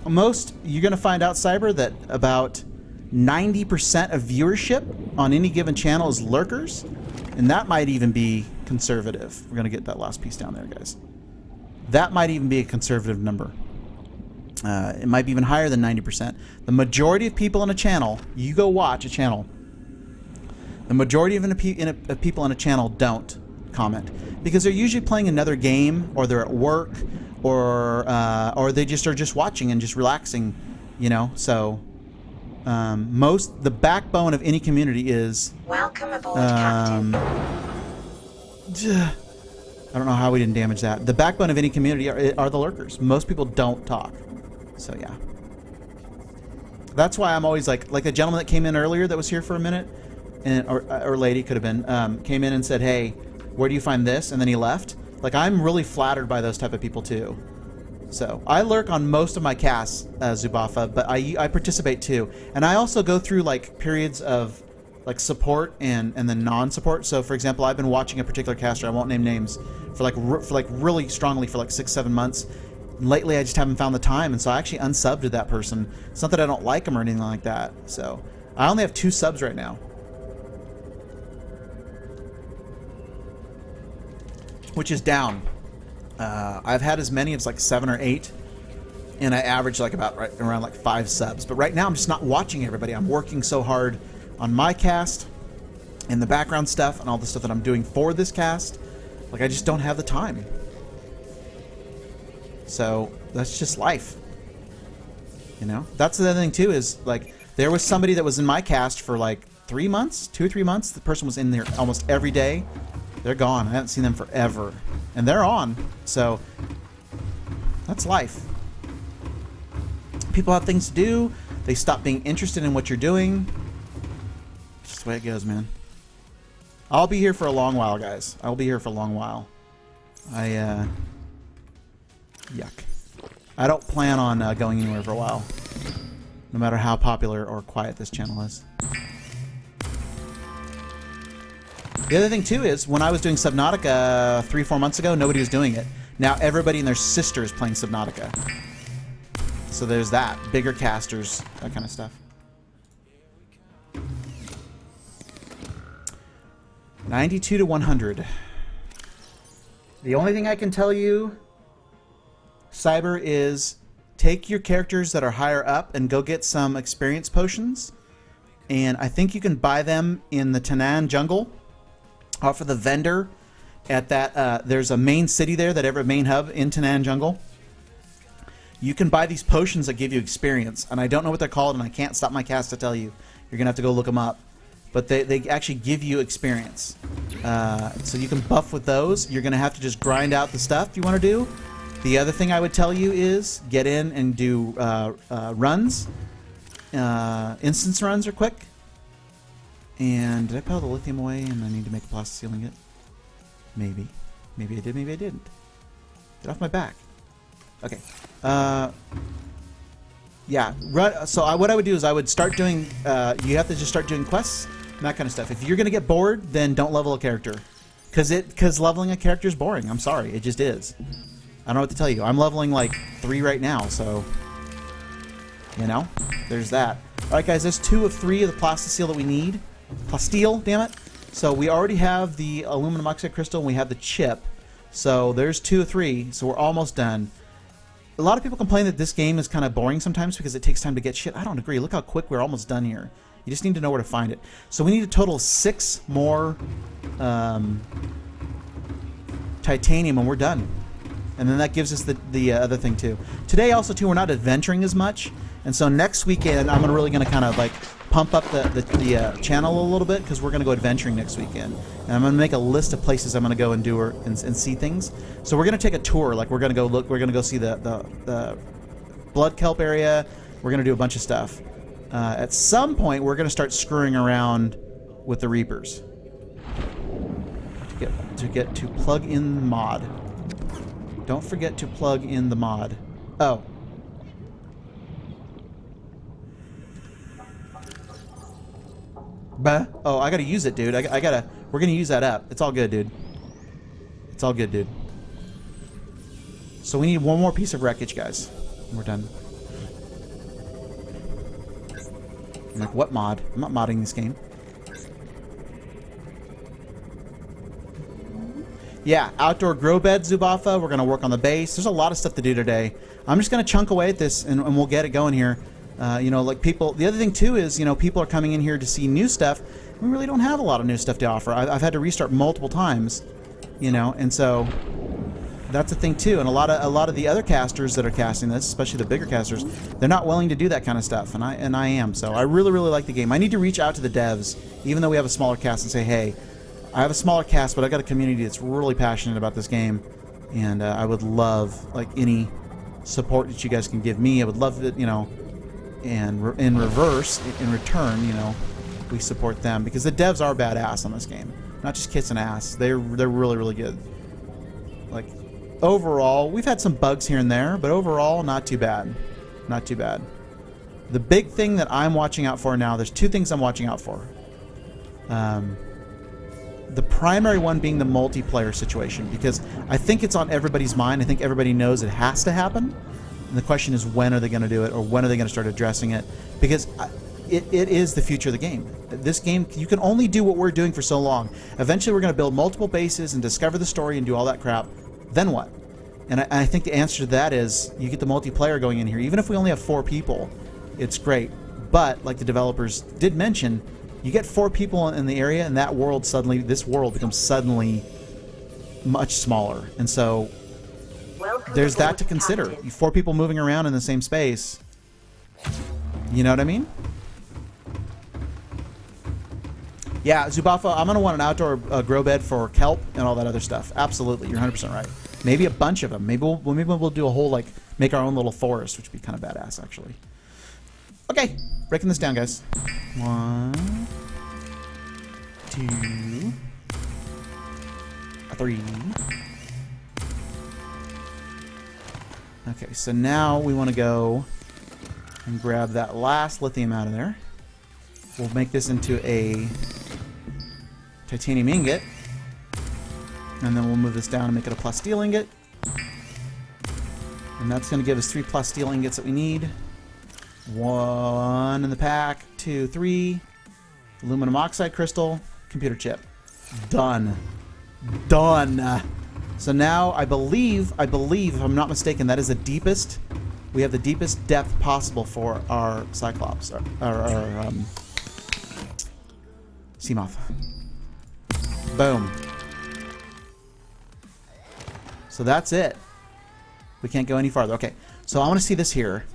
Most, you're going to find out, Cyber, that about 90% of viewership on any given channel is lurkers. And that might even be conservative. We're going to get that last piece down there, guys. That might even be a conservative number. It might be even higher than 90%. The majority of people on a channel, you go watch a channel, the majority of people on a channel don't comment because they're usually playing another game, or they're at work, or they just are just watching and just relaxing, you know. So the backbone of any community is welcome aboard, Captain. I don't know how we didn't damage that. The backbone of any community are the lurkers. Most people don't talk. So yeah. That's why I'm always like the gentleman that came in earlier that was here for a minute, and or lady, could have been, came in and said, hey, where do you find this? And then he left. Like, I'm really flattered by those type of people too. So I lurk on most of my casts, Zubafa, but I participate too. And I also go through like periods of like support and then non-support. So for example, I've been watching a particular caster, I won't name names, for really strongly for like 6-7 months. Lately I just haven't found the time, and so I actually unsubbed to that person. It's not that I don't like them or anything like that. So I only have 2 subs right now, which is down. I've had as many as like 7 or 8, and I average like about around like 5 subs. But right now I'm just not watching everybody. I'm working so hard on my cast and the background stuff and all the stuff that I'm doing for this cast. Like, I just don't have the time. So that's just life, you know. That's the other thing too, is like there was somebody that was in my cast for like 3 months, 2 or 3 months. The person was in there almost every day. They're gone. I haven't seen them forever, and they're on. So that's life. People have things to do. They stop being interested in what you're doing. It's just the way it goes, man. I'll be here for a long while, guys. I'll be here for a long while. Yuck. I don't plan on going anywhere for a while, no matter how popular or quiet this channel is. The other thing too is, when I was doing Subnautica 3-4 months ago, nobody was doing it. Now everybody and their sister is playing Subnautica. So there's that. Bigger casters, that kind of stuff. 92 to 100. The only thing I can tell you, Cyber, is take your characters that are higher up and go get some experience potions. And I think you can buy them in the Tanan jungle off of the vendor at that. There's a main city there, that every main hub in Tanan jungle. You can buy these potions that give you experience. And I don't know what they're called, and I can't stop my cast to tell you. You're going to have to go look them up. But they actually give you experience. So you can buff with those. You're going to have to just grind out the stuff you want to do. The other thing I would tell you is get in and do runs. Instance runs are quick. And did I pile the lithium away and I need to make a plastic sealing it? Maybe. Maybe I did, maybe I didn't. Get off my back. Okay. Yeah. So what I would do is I would start doing, you have to just start doing quests and that kind of stuff. If you're going to get bored, then don't level a character. Because leveling a character is boring. I'm sorry. It just is. I don't know what to tell you. I'm leveling like 3 right now, so, you know, there's that. Alright guys, there's 2 of 3 of the plasteel that we need. Plasteel, damn it. So we already have the aluminum oxide crystal and we have the chip. So there's 2 or 3. So we're almost done. A lot of people complain that this game is kind of boring sometimes because it takes time to get shit. I don't agree. Look how quick we're almost done here. You just need to know where to find it. So we need a total of 6 more titanium and we're done. And then that gives us the other thing too. Today also too, we're not adventuring as much. And so next weekend, I'm really going to kind of like pump up the channel a little bit because we're going to go adventuring next weekend. And I'm going to make a list of places I'm going to go and do and see things. So we're going to take a tour. Like we're going to go look. We're going to go see the blood kelp area. We're going to do a bunch of stuff. At some point, we're going to start screwing around with the Reapers to plug in the mod. Don't forget to plug in the mod. Oh. Bah. Oh, I gotta use it, dude. I gotta... We're gonna use that up. It's all good, dude. It's all good, dude. So we need one more piece of wreckage, guys. And we're done. I'm like, what mod? I'm not modding this game. Yeah, outdoor grow bed, Zubafa. We're going to work on the base. There's a lot of stuff to do today. I'm just going to chunk away at this, and we'll get it going here. You know, like people... The other thing, too, is, you know, people are coming in here to see new stuff. We really don't have a lot of new stuff to offer. I've had to restart multiple times, you know, and so... That's a thing, too. And a lot of the other casters that are casting this, especially the bigger casters, they're not willing to do that kind of stuff, and I am. So I really, really like the game. I need to reach out to the devs, even though we have a smaller cast, and say, hey... I have a smaller cast, but I got a community that's really passionate about this game, and I would love like any support that you guys can give me. I would love it, you know, and in reverse, in return, you know, we support them because the devs are badass on this game, not just kissing ass. They're really, really good. Like overall, we've had some bugs here and there, but overall, not too bad, not too bad. The big thing that I'm watching out for now, there's 2 things I'm watching out for. The primary one being the multiplayer situation, because I think it's on everybody's mind. I think everybody knows it has to happen. And the question is, when are they going to do it, or when are they going to start addressing it? Because it is the future of the game. This game, you can only do what we're doing for so long. Eventually, we're going to build multiple bases and discover the story and do all that crap. Then what? And I think the answer to that is, you get the multiplayer going in here. Even if we only have 4 people, it's great. But, like the developers did mention, you get 4 people in the area, and that world suddenly, this world becomes suddenly much smaller. And so there's that to consider. 4 people moving around in the same space. You know what I mean? Yeah, Zubafa, I'm going to want an outdoor grow bed for kelp and all that other stuff. Absolutely, you're 100% right. Maybe a bunch of them. Maybe we'll do a whole, like, make our own little forest, which would be kind of badass, actually. Okay, breaking this down, guys. 1, 2, 3. Okay, so now we want to go and grab that last lithium out of there. We'll make this into a titanium ingot. And then we'll move this down and make it a plasteel ingot. And that's going to give us 3 plasteel ingots that we need. 1 in the pack, 2, 3. Aluminum oxide crystal, computer chip. Done. Done. So now I believe, if I'm not mistaken, that is the deepest. We have the deepest depth possible for our Cyclops, our Seamoth. Boom. So that's it. We can't go any farther. Okay, so I want to see this here.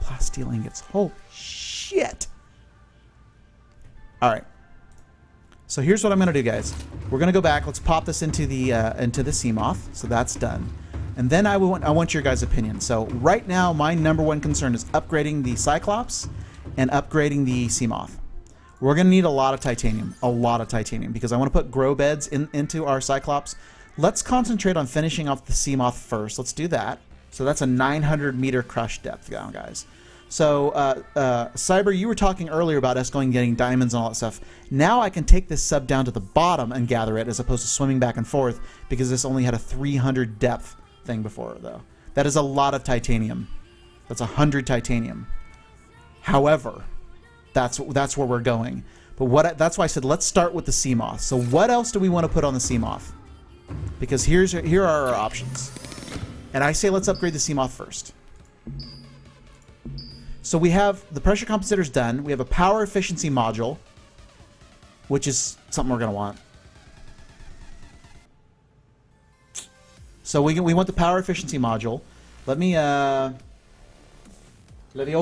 Plasteel ingots. Oh shit! All right. So here's what I'm gonna do, guys. We're gonna go back. Let's pop this into the Seamoth. So that's done. And then I want your guys' opinion. So right now, my number 1 concern is upgrading the Cyclops and upgrading the Seamoth. We're gonna need a lot of titanium, because I want to put grow beds into our Cyclops. Let's concentrate on finishing off the Seamoth first. Let's do that. So that's a 900-meter crush depth now, guys. So, Cyber, you were talking earlier about us going and getting diamonds and all that stuff. Now I can take this sub down to the bottom and gather it, as opposed to swimming back and forth, because this only had a 300 depth thing before, though. That is a lot of titanium. That's 100 titanium. However, that's where we're going. But that's why I said let's start with the sea moth. So what else do we want to put on the sea moth? Because here are our options. And I say let's upgrade the sea moth first. So we have the pressure compensator's done. We have a power efficiency module, which is something we're going to want. So we want the power efficiency module. Let me Let me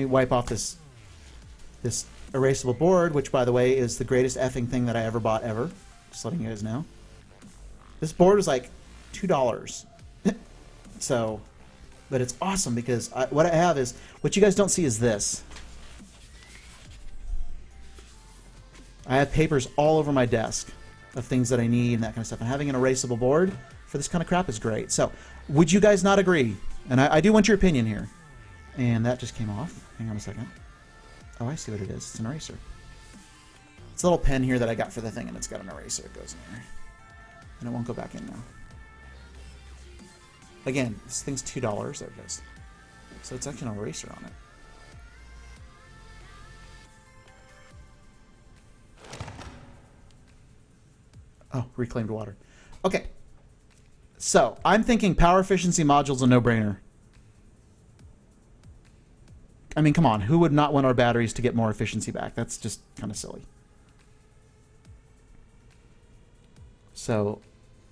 wipe off this erasable board, which by the way is the greatest effing thing that I ever bought ever. Just letting you guys know. This board was like $2. So, but it's awesome because what I have is, what you guys don't see is this. I have papers all over my desk of things that I need and that kind of stuff. And having an erasable board for this kind of crap is great. So, would you guys not agree? And I do want your opinion here. And that just came off. Hang on a second. Oh, I see what it is. It's an eraser. It's a little pen here that I got for the thing, and it's got an eraser. It goes in there. And it won't go back in now. Again, this thing's $2. There it goes. So it's actually an eraser on it. Oh, reclaimed water. Okay. So, I'm thinking power efficiency module's a no-brainer. I mean, come on. Who would not want our batteries to get more efficiency back? That's just kind of silly. So,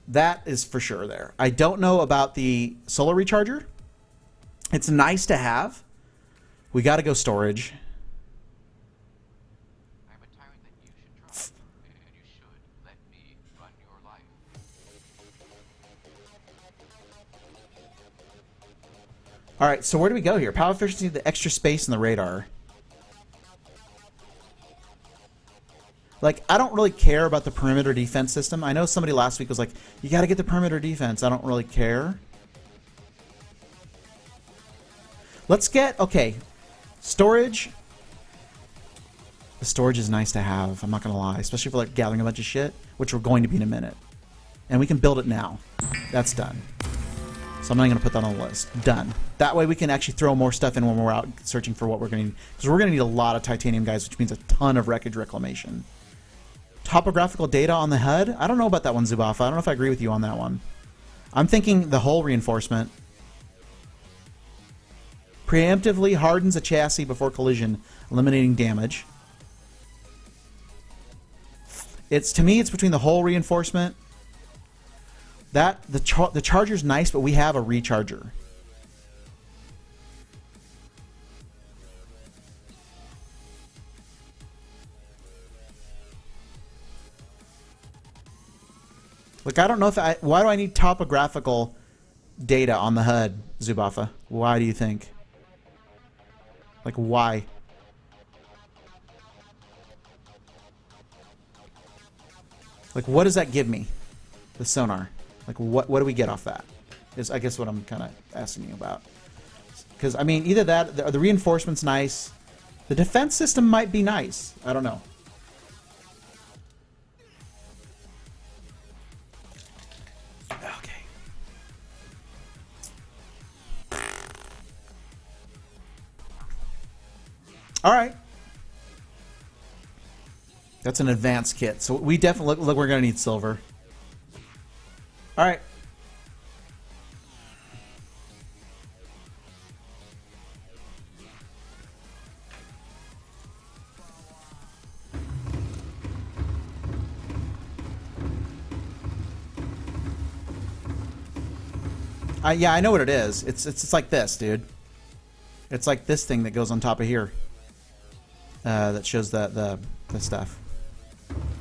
that is for sure there. I don't know about the solar recharger. It's nice to have. We got to go storage. I'm a tyrant that you should trust, and you should let me run your life. All right, so where do we go here? Power efficiency, the extra space, and the radar. Like, I don't really care about the perimeter defense system. I know somebody last week was like, you got to get the perimeter defense. I don't really care. Let's get, okay, storage. The storage is nice to have, I'm not going to lie, especially for like gathering a bunch of shit, which we're going to be in a minute. And we can build it now. That's done. So I'm not going to put that on the list. Done. That way we can actually throw more stuff in when we're out searching for what we're going to need. Because we're going to need a lot of titanium, guys, which means a ton of wreckage reclamation. Topographical data on the HUD? I don't know about that one, Zubafa. I don't know if I agree with you on that one. I'm thinking the hull reinforcement. Preemptively hardens a chassis before collision, eliminating damage. To me, it's between the hull reinforcement. The charger's nice, but we have a recharger. Look, I don't know if why do I need topographical data on the HUD, Zubafa? Why do you think? Like, why? Like, what does that give me? The sonar. Like, what do we get off that? Is, I guess, what I'm kind of asking you about. Because, I mean, either that, the reinforcement's nice. The defense system might be nice. I don't know. Okay. All right. That's an advanced kit. So we definitely, look, we're going to need silver. All right. Yeah, I know what it is. It's like this, dude. It's like this thing that goes on top of here. That shows the stuff.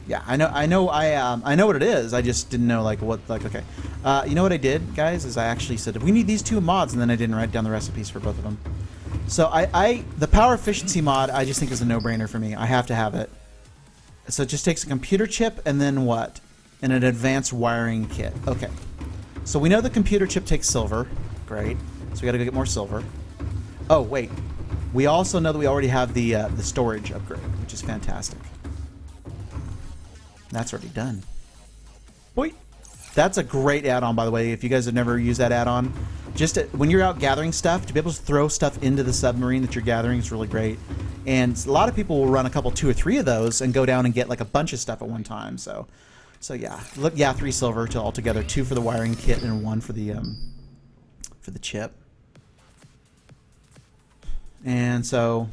Yeah, I know what it is. I just didn't know okay. You know what I did, guys, is I actually said we need these two mods, and then I didn't write down the recipes for both of them. So the power efficiency mod I just think is a no-brainer for me. I have to have it. So it just takes a computer chip and then what? And an advanced wiring kit. Okay. So we know the computer chip takes silver. Great. So we got to go get more silver. Oh wait, we also know that we already have the storage upgrade, which is fantastic. That's already done. Boy, that's a great add-on, by the way. If you guys have never used that add-on, just when you're out gathering stuff, to be able to throw stuff into the submarine that you're gathering is really great. And a lot of people will run a couple, 2 or 3 of those and go down and get like a bunch of stuff at one time. So yeah, look, yeah, 3 silver to altogether, 2 for the wiring kit and 1 for the chip. And so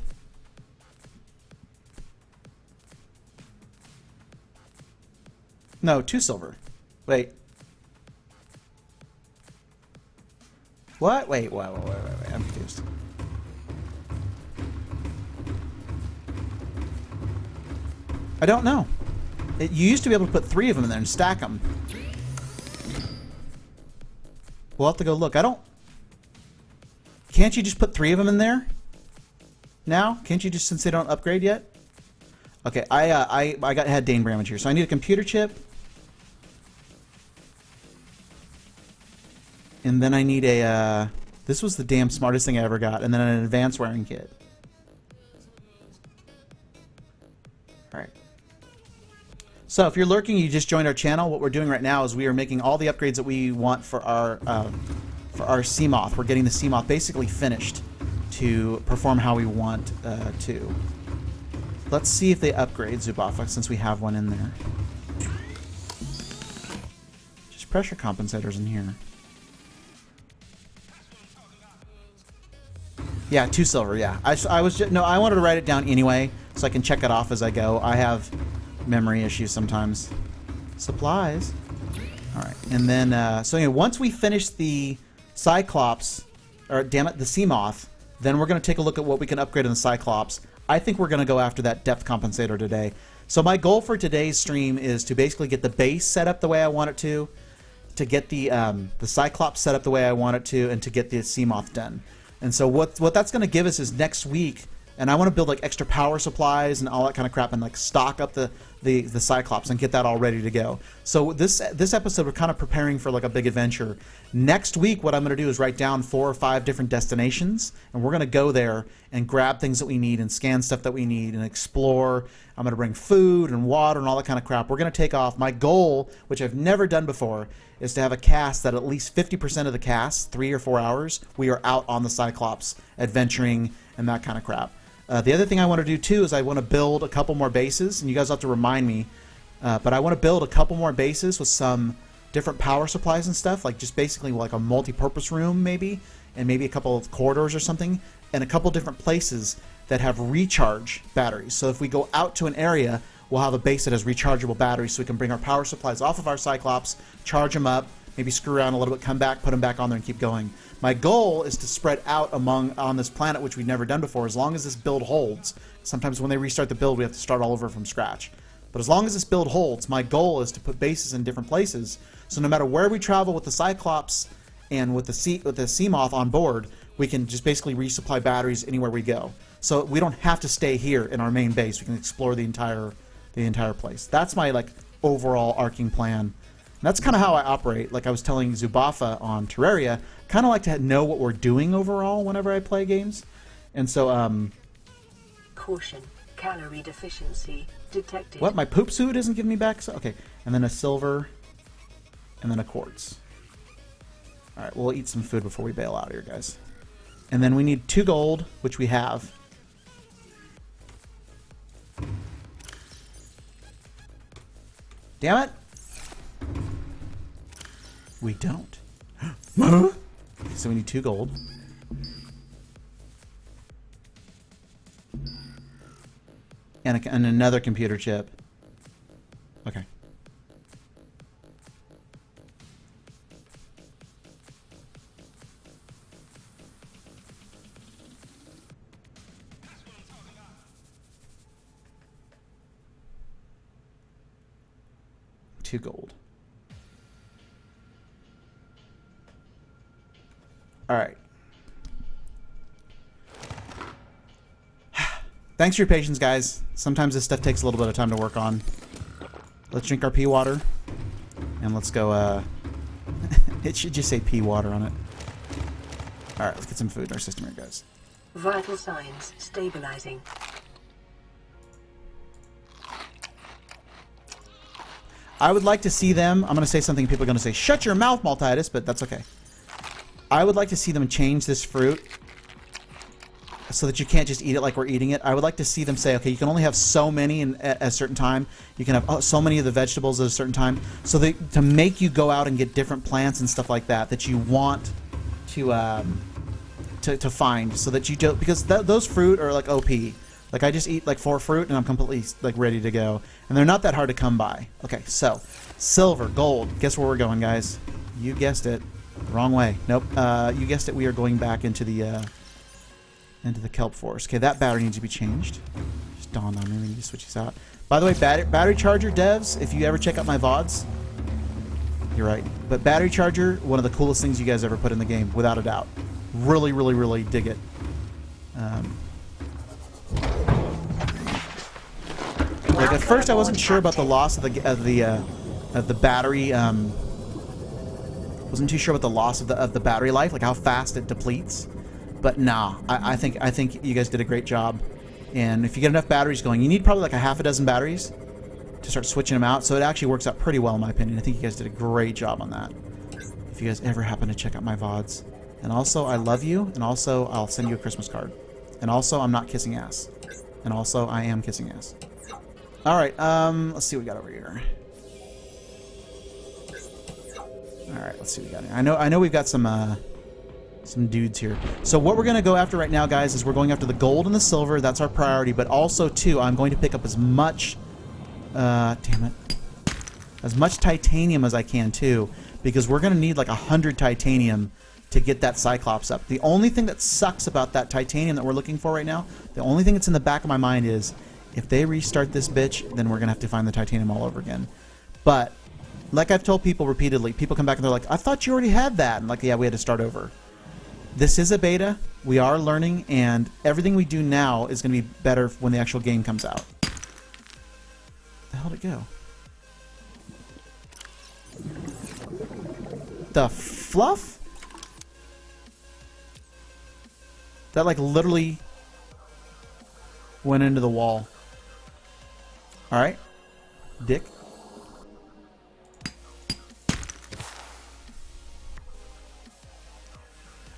no, 2 silver. Wait. What? Wait. I'm confused. I don't know. You used to be able to put 3 of them in there and stack them. We'll have to go look. Can't you just put 3 of them in there? Now? Can't you just, since they don't upgrade yet? Okay, I had Dane Bramage here, so I need a computer chip. And then I need a, this was the damn smartest thing I ever got, and then an advanced wiring kit. Alright. So if you're lurking, you just joined our channel. What we're doing right now is we are making all the upgrades that we want for our Seamoth. We're getting the Seamoth basically finished to perform how we want to. Let's see if they upgrade Subnautica since we have one in there. Just pressure compensators in here. Yeah, 2 silver. Yeah, I was just, no, I wanted to write it down anyway so I can check it off as I go. I have memory issues sometimes. Supplies. All right, and then so anyway, once we finish the Cyclops, or damn it, the Seamoth, then we're going to take a look at what we can upgrade in the Cyclops. I think we're going to go after that depth compensator today. So my goal for today's stream is to basically get the base set up the way I want it to get the Cyclops set up the way I want it to, and to get the Seamoth done. And so what that's going to give us is next week, and I want to build like extra power supplies and all that kind of crap, and like stock up the Cyclops and get that all ready to go. So this episode we're kind of preparing for like a big adventure. Next week what I'm going to do is write down 4 or 5 different destinations, and we're going to go there and grab things that we need and scan stuff that we need and explore. I'm going to bring food and water and all that kind of crap. We're going to take off. My goal, which I've never done before, is to have a cast that at least 50% of the cast, 3 or 4 hours, we are out on the Cyclops adventuring and that kind of crap. The other thing I want to do too is I want to build a couple more bases, and you guys have to remind me, but I want to build a couple more bases with some different power supplies and stuff, like just basically like a multi-purpose room maybe, and maybe a couple of corridors or something, and a couple different places that have recharge batteries. So if we go out to an area, we'll have a base that has rechargeable batteries, so we can bring our power supplies off of our Cyclops, charge them up, maybe screw around a little bit, come back, put them back on there, and keep going. My goal is to spread out on this planet, which we've never done before, as long as this build holds. Sometimes when they restart the build, we have to start all over from scratch. But as long as this build holds, my goal is to put bases in different places, so no matter where we travel with the Cyclops and with the Seamoth on board, we can just basically resupply batteries anywhere we go. So we don't have to stay here in our main base. We can explore the entire place. That's my like overall arcing plan. And that's kind of how I operate. Like I was telling Zubafa on Terraria, kind of like to know what we're doing overall whenever I play games. And so, Caution. Calorie deficiency detected. what? My poop suit isn't giving me back? So, okay. And then a silver. And then a quartz. Alright, we'll eat some food before we bail out here, guys. And then we need 2 gold, which we have. Damn it! We don't. So we need 2 gold. And another computer chip. Okay. $2 gold. All right. Thanks for your patience, guys. Sometimes this stuff takes a little bit of time to work on. Let's drink our pea water. And let's go, it should just say pea water on it. All right, let's get some food in our system here, guys. Vital signs stabilizing. I would like to see them, I'm going to say something people are going to say, shut your mouth, Maltitis, but that's okay. I would like to see them change this fruit so that you can't just eat it like we're eating it. I would like to see them say, okay, you can only have so many at a certain time. You can have so many of the vegetables at a certain time. So to make you go out and get different plants and stuff like that you want to find, so that you don't, because those fruit are like OP. Like I just eat like 4 fruit and I'm completely like ready to go. And they're not that hard to come by. Okay, so silver, gold. Guess where we're going, guys? You guessed it. Wrong way. Nope. You guessed it. We are going back into the kelp forest. Okay, that battery needs to be changed. Just dawned on me. We need to switch these out. By the way, battery charger devs, if you ever check out my VODs, you're right. But battery charger, one of the coolest things you guys ever put in the game, without a doubt. Really, really, really dig it. Like at first, I wasn't sure about the loss of the battery. Wasn't too sure about the loss of the battery life, like how fast it depletes. But nah, I think you guys did a great job. And if you get enough batteries going, you need probably like a half a dozen batteries to start switching them out. So it actually works out pretty well, in my opinion. I think you guys did a great job on that. If you guys ever happen to check out my VODs. And also, I love you. And also, I'll send you a Christmas card. And also, I'm not kissing ass. And also, I am kissing ass. Alright, let's see what we got over here. Alright, let's see what we got here. I know we've got some dudes here. So what we're going to go after right now, guys, is we're going after the gold and the silver. That's our priority. But also, too, I'm going to pick up as much... damn it. As much titanium as I can, too. Because we're going to need like 100 titanium to get that Cyclops up. The only thing that sucks about that titanium that we're looking for right now, the only thing that's in the back of my mind is, if they restart this bitch, then we're going to have to find the titanium all over again. But, like I've told people repeatedly, people come back and they're like, I thought you already had that. And like, yeah, we had to start over. This is a beta. We are learning, and everything we do now is going to be better when the actual game comes out. Where the hell did it go? The fluff? That like literally went into the wall. Alright. Dick.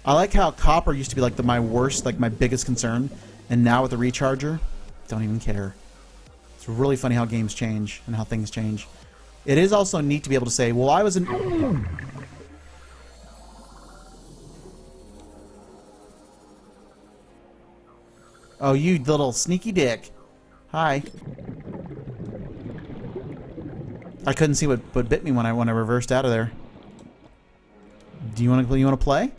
I like how copper used to be like my worst, like my biggest concern. And now with the recharger, don't even care. It's really funny how games change and how things change. It is also neat to be able to say, well, I was in... Oh, you little sneaky dick. Hi. I couldn't see what bit me when I reversed out of there. Do you want to play?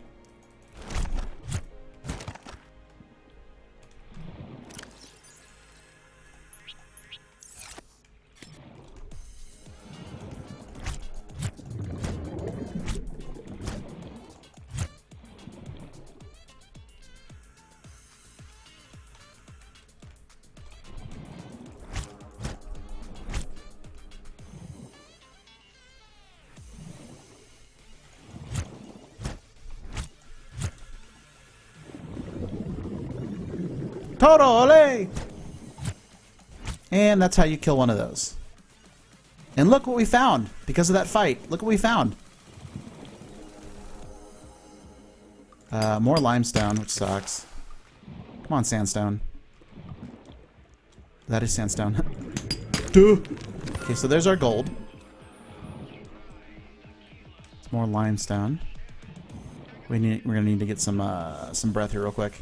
Totally! And that's how you kill one of those. And look what we found because of that fight. Look what we found. More limestone, which sucks. Come on, sandstone. That is sandstone. Duh. Okay, so there's our gold. It's more limestone. We're gonna need to get some breath here real quick.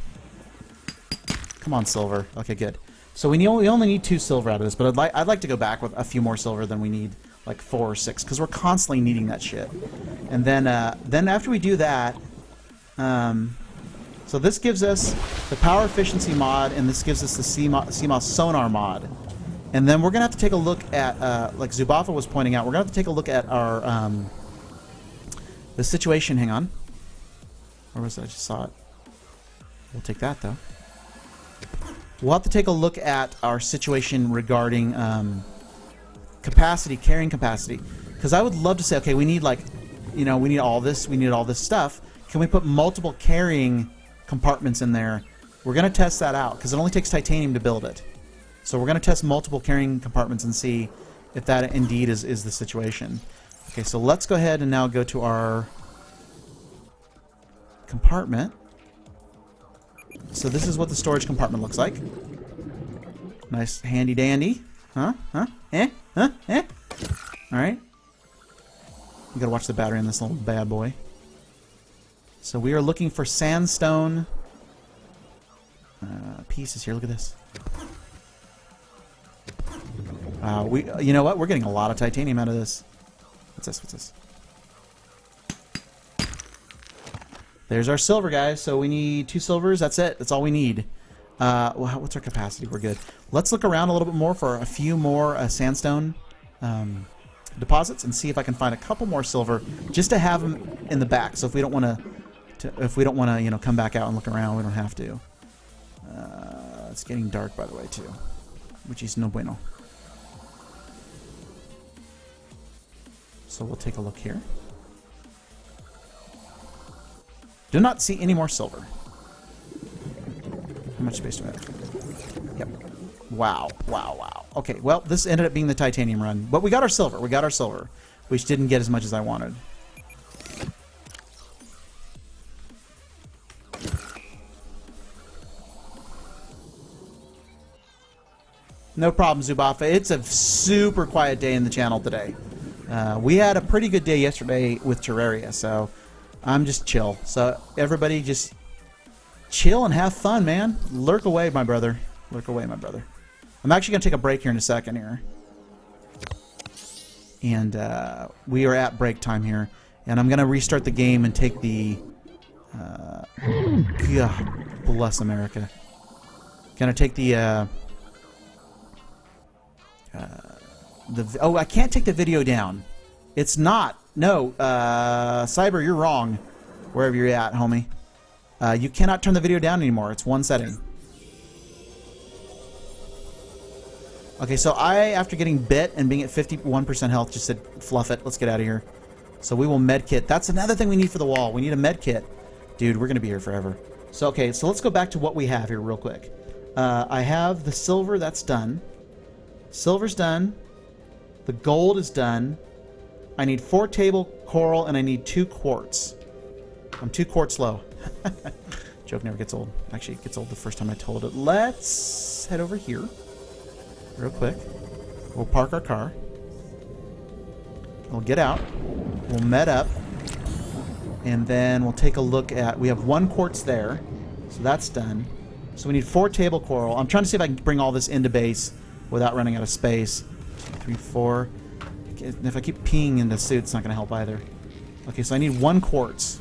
Come on, silver. Okay, good. So we only need 2 silver out of this, but I'd like to go back with a few more silver than we need, like 4 or 6, because we're constantly needing that shit. And then after we do that, so this gives us the power efficiency mod, and this gives us the CMOS sonar mod. And then we're gonna have to take a look at, like Zubafa was pointing out, we're gonna have to take a look at our the situation. Hang on. Where was it? I just saw it. We'll take that though. We'll have to take a look at our situation regarding capacity, carrying capacity. Because I would love to say, okay, we need like, we need all this stuff. Can we put multiple carrying compartments in there? We're going to test that out because it only takes titanium to build it. So we're going to test multiple carrying compartments and see if that indeed is the situation. Okay, so let's go ahead and now go to our compartment. so this is what the storage compartment looks like. Nice, handy dandy. Huh? Huh? Eh? Huh? Eh? Alright. You gotta watch the battery on this little bad boy. So we are looking for sandstone pieces here. Look at this. You know what? We're getting a lot of titanium out of this. What's this? What's this? There's our silver, guys. So we need 2 silvers. That's it. That's all we need. Well, what's our capacity? We're good. Let's look around a little bit more for a few more sandstone deposits and see if I can find a couple more silver just to have them in the back. So if we don't want to, you know, come back out and look around, we don't have to. It's getting dark, by the way, too, which is no bueno. So we'll take a look here. Do not see any more silver. How much space do I have? Yep. Wow, wow, wow. Okay, well, this ended up being the titanium run. But we got our silver. We got our silver. Which didn't get as much as I wanted. No problem, Zubafa. It's a super quiet day in the channel today. We had a pretty good day yesterday with Terraria, so I'm just chill. So everybody just chill and have fun, man. Lurk away, my brother. Lurk away, my brother. I'm actually going to take a break here in a second here. And we are at break time here. And I'm going to restart the game and take the... God bless America. Going to take the... Oh, I can't take the video down. It's not. No, Cyber, you're wrong. Wherever you're at, homie. You cannot turn the video down anymore. It's one setting. Okay, so I, after getting bit and being at 51% health, just said, fluff it. Let's get out of here. So we will medkit. That's another thing we need for the wall. We need a medkit. Dude, we're going to be here forever. So, okay, so let's go back to what we have here real quick. I have the silver. That's done. Silver's done. The gold is done. I need 4 table coral, and I need 2 quartz. I'm 2 quartz low. Joke never gets old. Actually, it gets old the first time I told it. Let's head over here real quick. We'll park our car. We'll get out. We'll med up. And then we'll take a look at... We have 1 quartz there. So that's done. So we need 4 table coral. I'm trying to see if I can bring all this into base without running out of space. 2, 3, 4. If I keep peeing into suit, it's not going to help either. Okay, so I need 1 quartz,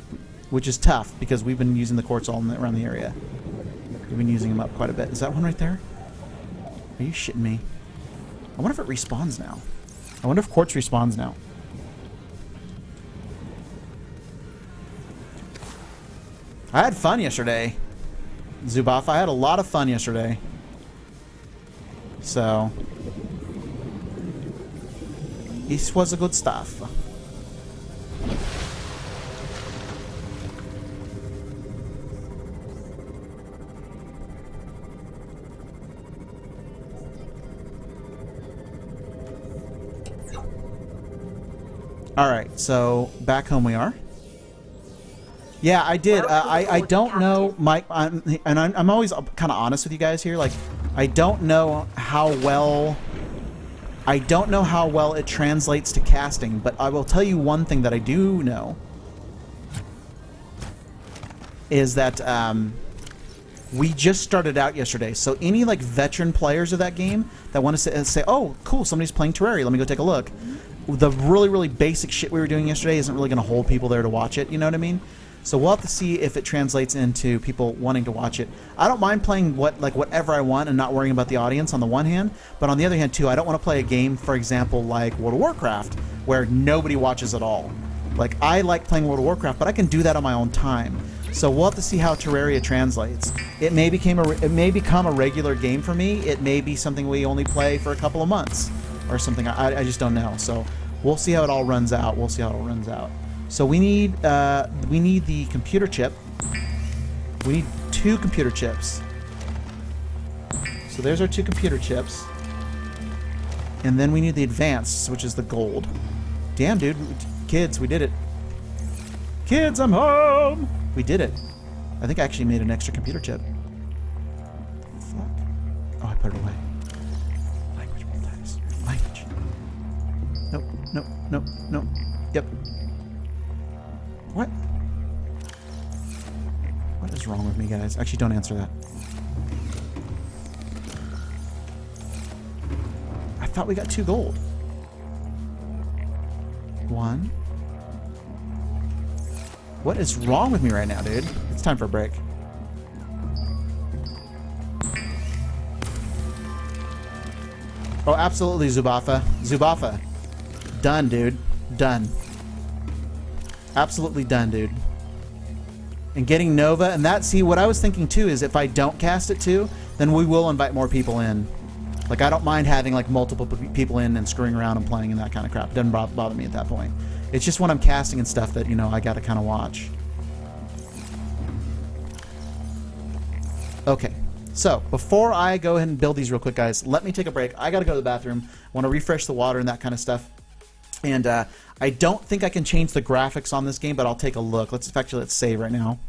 which is tough because we've been using the quartz all around the area. We've been using them up quite a bit. Is that one right there? Are you shitting me? I wonder if it respawns now. I wonder if quartz respawns now. I had fun yesterday, Zubath. I had a lot of fun yesterday. So... this was a good stuff. Alright, so back home we are. Yeah, I did. I don't know, Mike, I'm always kind of honest with you guys here. Like, I don't know how well it translates to casting, but I will tell you one thing that I do know is that we just started out yesterday. So any like veteran players of that game that want to say, oh, cool, somebody's playing Terraria, let me go take a look. The really, really basic shit we were doing yesterday isn't really going to hold people there to watch it, you know what I mean? So we'll have to see if it translates into people wanting to watch it. I don't mind playing whatever I want and not worrying about the audience on the one hand, but on the other hand too, I don't want to play a game, for example, like World of Warcraft, where nobody watches at all. Like, I like playing World of Warcraft, but I can do that on my own time. So we'll have to see how Terraria translates. It may become a regular game for me. It may be something we only play for a couple of months or something. I just don't know. So we'll see how it all runs out. We'll see how it all runs out. So we need the computer chip. We need 2 computer chips. So there's our 2 computer chips. And then we need the advanced, which is the gold. Damn, dude. Kids, we did it. Kids, I'm home! We did it. I think I actually made an extra computer chip. Oh, I put it away. Language multitasks. Language. Nope, nope, nope, nope. Yep. What? What is wrong with me, guys? Actually, don't answer that. I thought we got 2 gold. 1. What is wrong with me right now, dude? It's time for a break. Oh, absolutely, Zubafa. Zubafa. Done, dude. Done. Absolutely done, dude. And getting Nova, and that, see, what I was thinking too is if I don't cast it too, then we will invite more people in. Like, I don't mind having like multiple people in and screwing around and playing and that kind of crap. It doesn't bother me at that point. It's just when I'm casting and stuff that, you know, I got to kind of watch. Okay, so before I go ahead and build these real quick, guys, let me take a break. I got to go to the bathroom. I want to refresh the water and that kind of stuff. And I don't think I can change the graphics on this game, but I'll take a look. Let's save right now.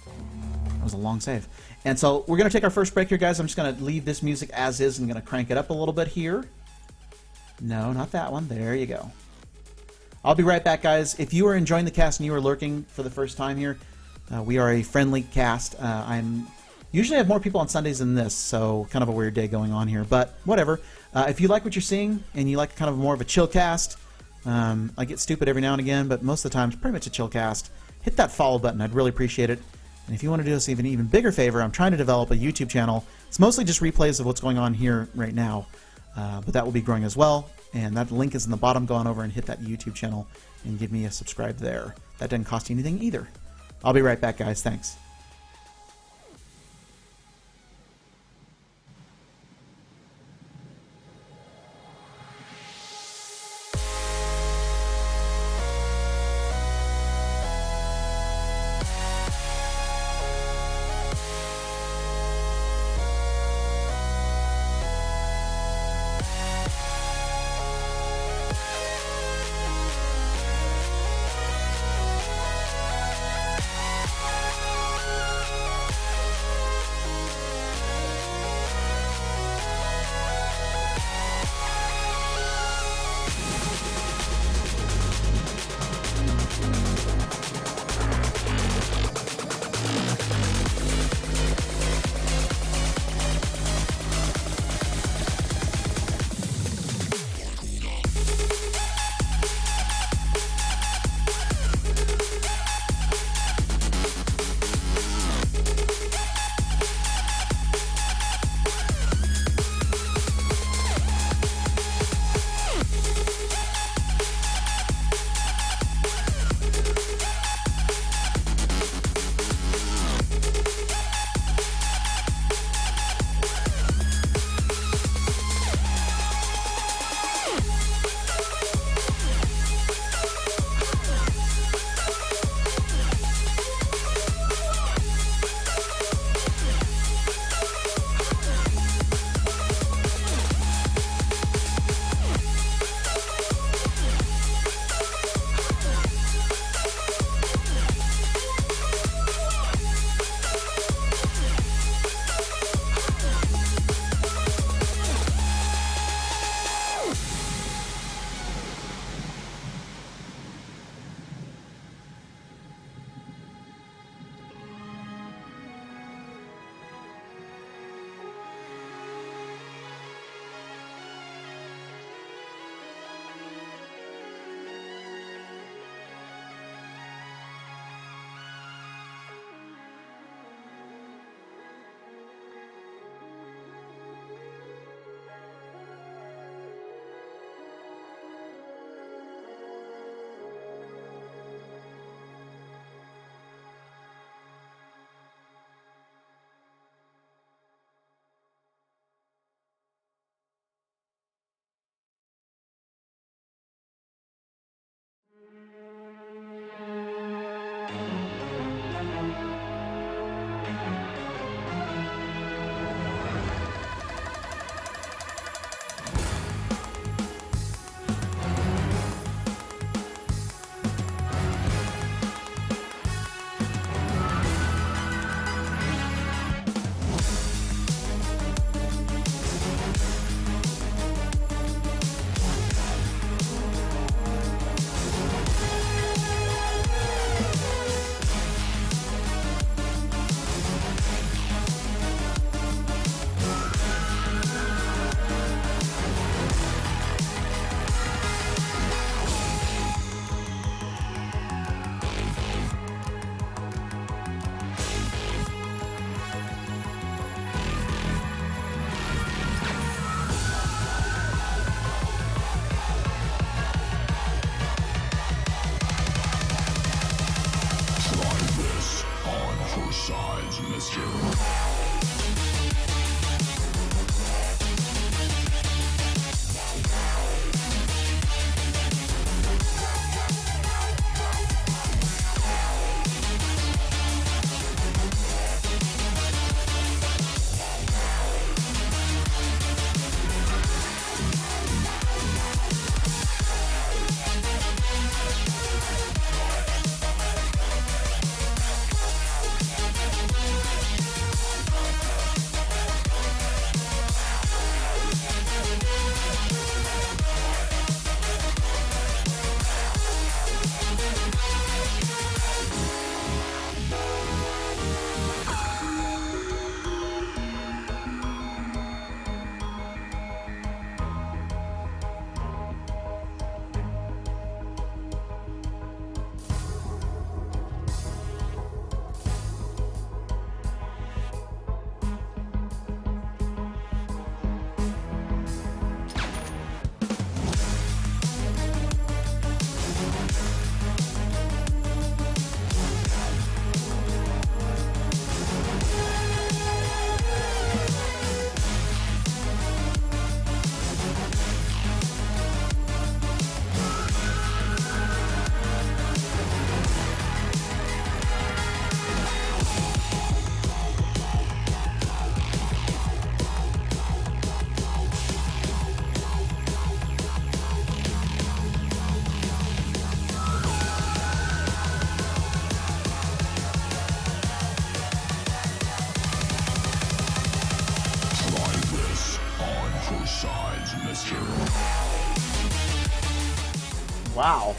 That was a long save. And so we're going to take our first break here, guys. I'm just going to leave this music as is and going to crank it up a little bit here. No, not that one. There you go. I'll be right back, guys. If you are enjoying the cast and you are lurking for the first time here, we are a friendly cast. I'm usually have more people on Sundays than this, so kind of a weird day going on here. But whatever. If you like what you're seeing and you like kind of more of a chill cast, I get stupid every now and again, but most of the time it's pretty much a chill cast. Hit that follow button. I'd really appreciate it. And if you want to do us an even bigger favor, I'm trying to develop a YouTube channel. It's mostly just replays of what's going on here right now. But that will be growing as well, and that link is in the bottom. Go on over and hit that YouTube channel and give me a subscribe there. That doesn't cost you anything either. I'll be right back, guys. Thanks. sides, mister. Wow.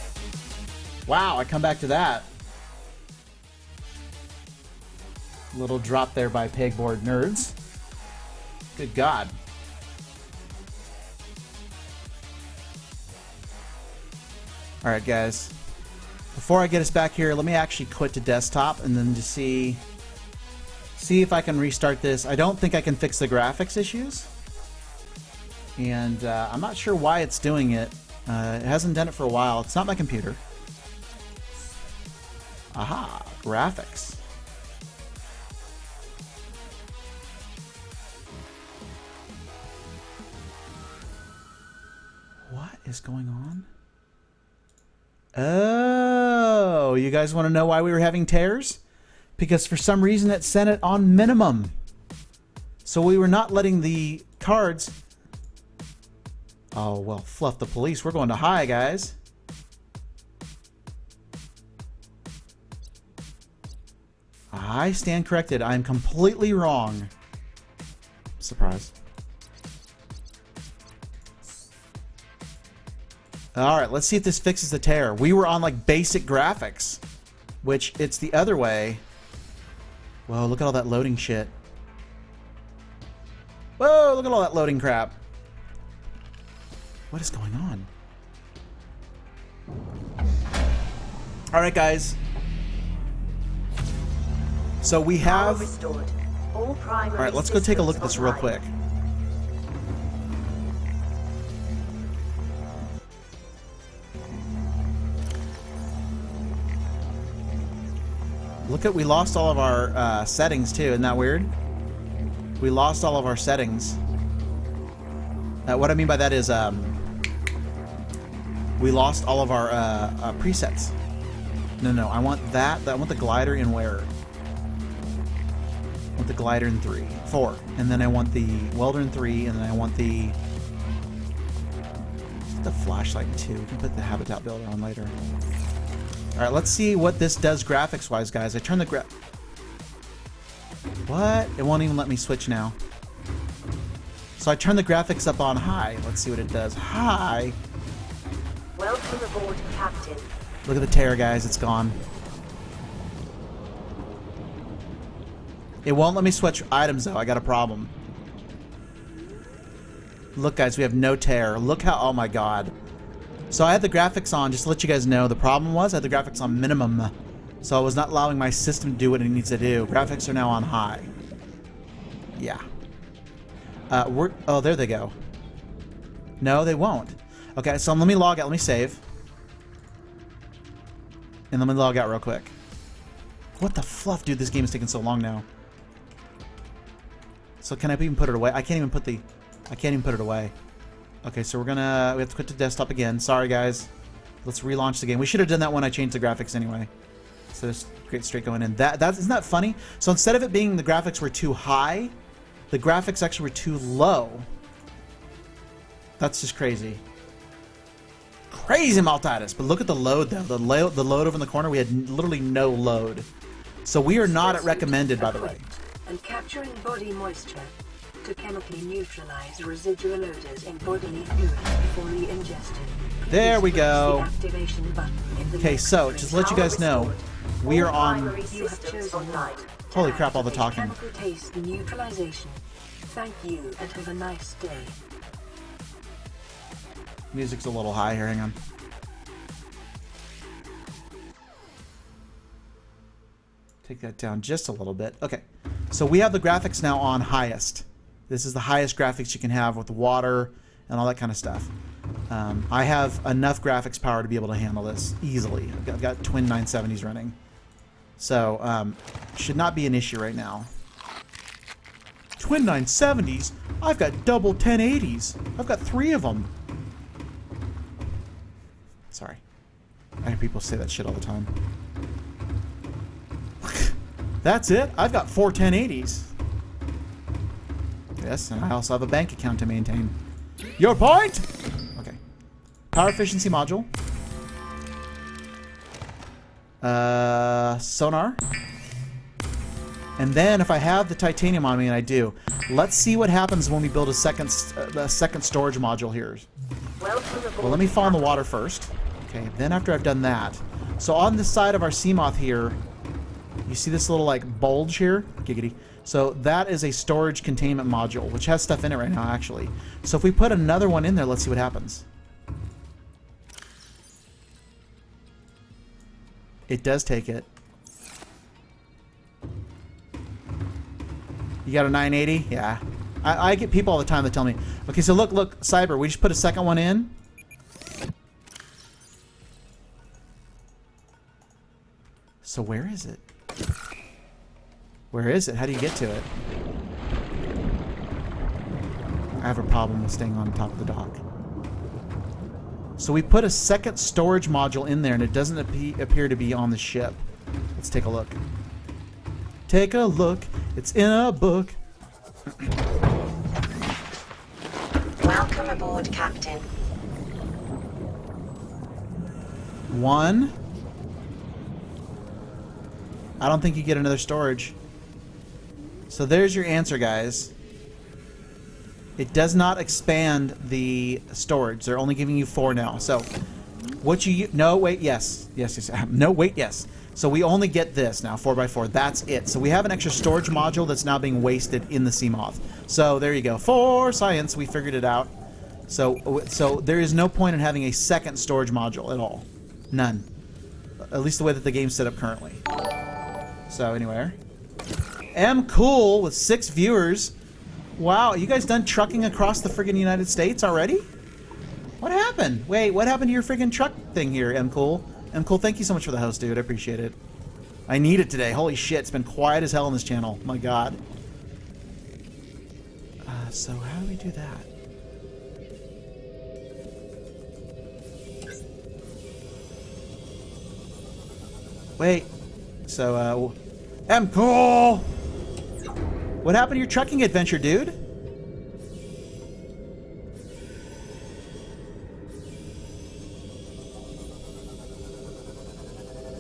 Wow, I come back to that. Little drop there by Pegboard Nerds. Good God. Alright, guys. Before I get us back here, let me actually quit to desktop and then just see if I can restart this. I don't think I can fix the graphics issues. And I'm not sure why it's doing it. It hasn't done it for a while. It's not my computer. Aha, graphics. What is going on? Oh, you guys want to know why we were having tears? Because for some reason it sent it on minimum. So we were not letting the cards... Oh, well, fluff the police. We're going to high, guys. I stand corrected. I'm completely wrong. Surprise. Alright, let's see if this fixes the tear. We were on, like, basic graphics. Which, it's the other way. Whoa, look at all that loading shit. Whoa, look at all that loading crap. What is going on? Alright, guys. So we have... Alright, let's go take a look at this real quick. Look at, we lost all of our settings too. Isn't that weird? We lost all of our settings. What I mean by that is we lost all of our presets. No, I want that. I want the glider in where? I want the glider in 4. And then I want the welder in 3. And then I want the flashlight in 2. We can put the habitat builder on later. Alright, let's see what this does graphics-wise, guys. I turn the What? It won't even let me switch now. So I turn the graphics up on high. Let's see what it does. High. Welcome aboard, Captain. Look at the tear, guys. It's gone. It won't let me switch items, though. I got a problem. Look, guys, we have no tear. Look how... Oh, my God. So I had the graphics on, just to let you guys know. The problem was I had the graphics on minimum. So I was not allowing my system to do what it needs to do. Graphics are now on high. Yeah. Oh, there they go. No, they won't. Okay, so let me log out. Let me save. And let me log out real quick. What the fluff, dude? This game is taking so long now. So can I even put it away? I can't even put it away. Okay, so we have to quit the desktop again. Sorry, guys. Let's relaunch the game. We should have done that when I changed the graphics anyway. So just get straight going in. Isn't that funny? So instead of it being the graphics were too high, the graphics actually were too low. That's just crazy. Crazy Maltitis. But look at the load though. The load over in the corner, we had literally no load. So we are not at recommended, by the way. And capturing body moisture to chemically neutralize residual odors in bodily fluids before re-ingested. There we Please press go. the activation button in the Okay, next so screen. just to let you guys know, we are on. You have chosen light. Holy crap! All the talking. Chemical taste neutralization. Thank you and have a nice day. Music's a little high here. Hang on. Take that down just a little bit. Okay, so we have the graphics now on highest. This is the highest graphics you can have with water and all that kind of stuff. I have enough graphics power to be able to handle this easily. I've got twin 970s running. So, should not be an issue right now. Twin 970s? I've got double 1080s. I've got 3 of them. Sorry. I hear people say that shit all the time. That's it? I've got 4 1080s. Yes, and I also have a bank account to maintain. Your point? Okay. Power efficiency module. Sonar. And then if I have the titanium on me, and I do, let's see what happens when we build a second storage module here. Well, let me fall in the water first. Okay, then after I've done that. So on the side of our Seamoth here, you see this little like bulge here? Giggity. So that is a storage containment module, which has stuff in it right now, actually. So if we put another one in there, let's see what happens. It does take it. You got a 980? Yeah. I get people all the time that tell me, okay, so look, Cyber, we just put a second one in. So where is it? Where is it? How do you get to it? I have a problem with staying on top of the dock. So we put a second storage module in there, and it doesn't appear to be on the ship. Let's take a look. Take a look. It's in a book. Welcome aboard, Captain. 1. I don't think you get another storage. So there's your answer, guys. It does not expand the storage. They're only giving you 4 now. So what you... No, wait, yes. Yes. No, wait, yes. So we only get this now, 4x4. That's it. So we have an extra storage module that's now being wasted in the Seamoth. So there you go. For science, we figured it out. So there is no point in having a second storage module at all. None. At least the way that the game's set up currently. So anyway, Cool with 6 viewers. Wow, you guys done trucking across the friggin' United States already? What happened? Wait, what happened to your friggin' truck thing here, Cool? Cool, thank you so much for the host, dude. I appreciate it. I need it today. Holy shit, it's been quiet as hell on this channel. My God. So how do we do that? Wait. So, Cool! What happened to your trucking adventure, dude?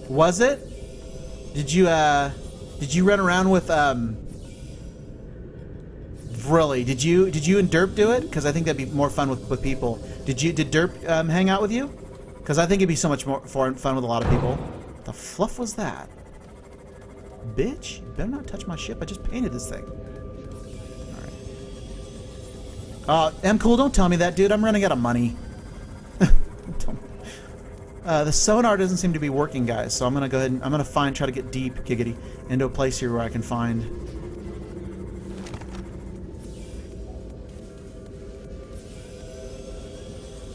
Was it? Did you run around with, really, did you and Derp do it? Because I think that'd be more fun with people. Did Derp, hang out with you? Because I think it'd be so much more fun with a lot of people. The fluff was that? Bitch, you better not touch my ship. I just painted this thing. Alright. Cool, don't tell me that, dude. I'm running out of money. The sonar doesn't seem to be working, guys, so I'm gonna go ahead and I'm gonna try to get deep, giggity, into a place here where I can find.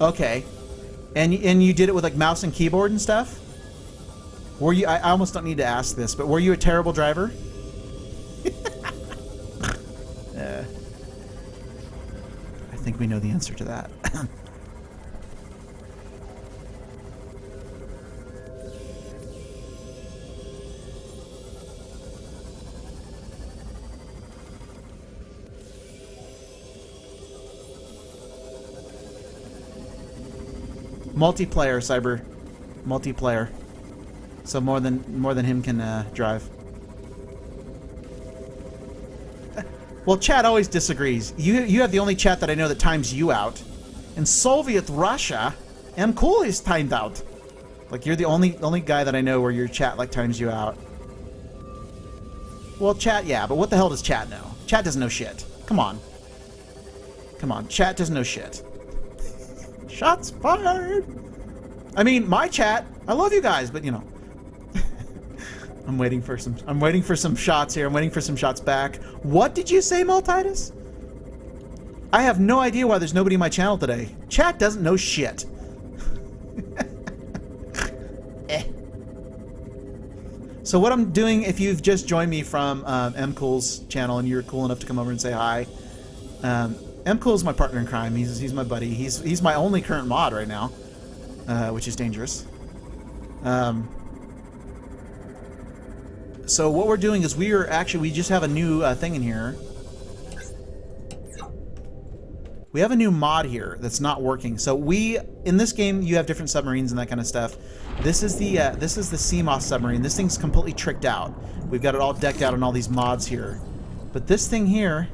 Okay. And you did it with like mouse and keyboard and stuff? Were you? I almost don't need to ask this, but were you a terrible driver? I think we know the answer to that. Multiplayer, Cyber. Multiplayer. So more than him can drive. Well, chat always disagrees. You have the only chat that I know that times you out. In Soviet Russia, M. Cool is timed out. Like, you're the only guy that I know where your chat like times you out. Well, chat, yeah, but what the hell does chat know? Chat doesn't know shit. Come on. Come on, chat doesn't know shit. Shots fired! I mean, my chat, I love you guys, but you know. I'm waiting for some shots here. I'm waiting for some shots back. What did you say, Maltitus? I have no idea why there's nobody in my channel today. Chat doesn't know shit. So what I'm doing, if you've just joined me from MCool's channel and you're cool enough to come over and say hi, MCool is my partner in crime. He's my buddy. He's my only current mod right now, which is dangerous. So what we're doing is we just have a new thing in here. We have a new mod here that's not working. So in this game you have different submarines and that kind of stuff. This is the CMOS submarine. This thing's completely tricked out. We've got it all decked out on all these mods here. But this thing here,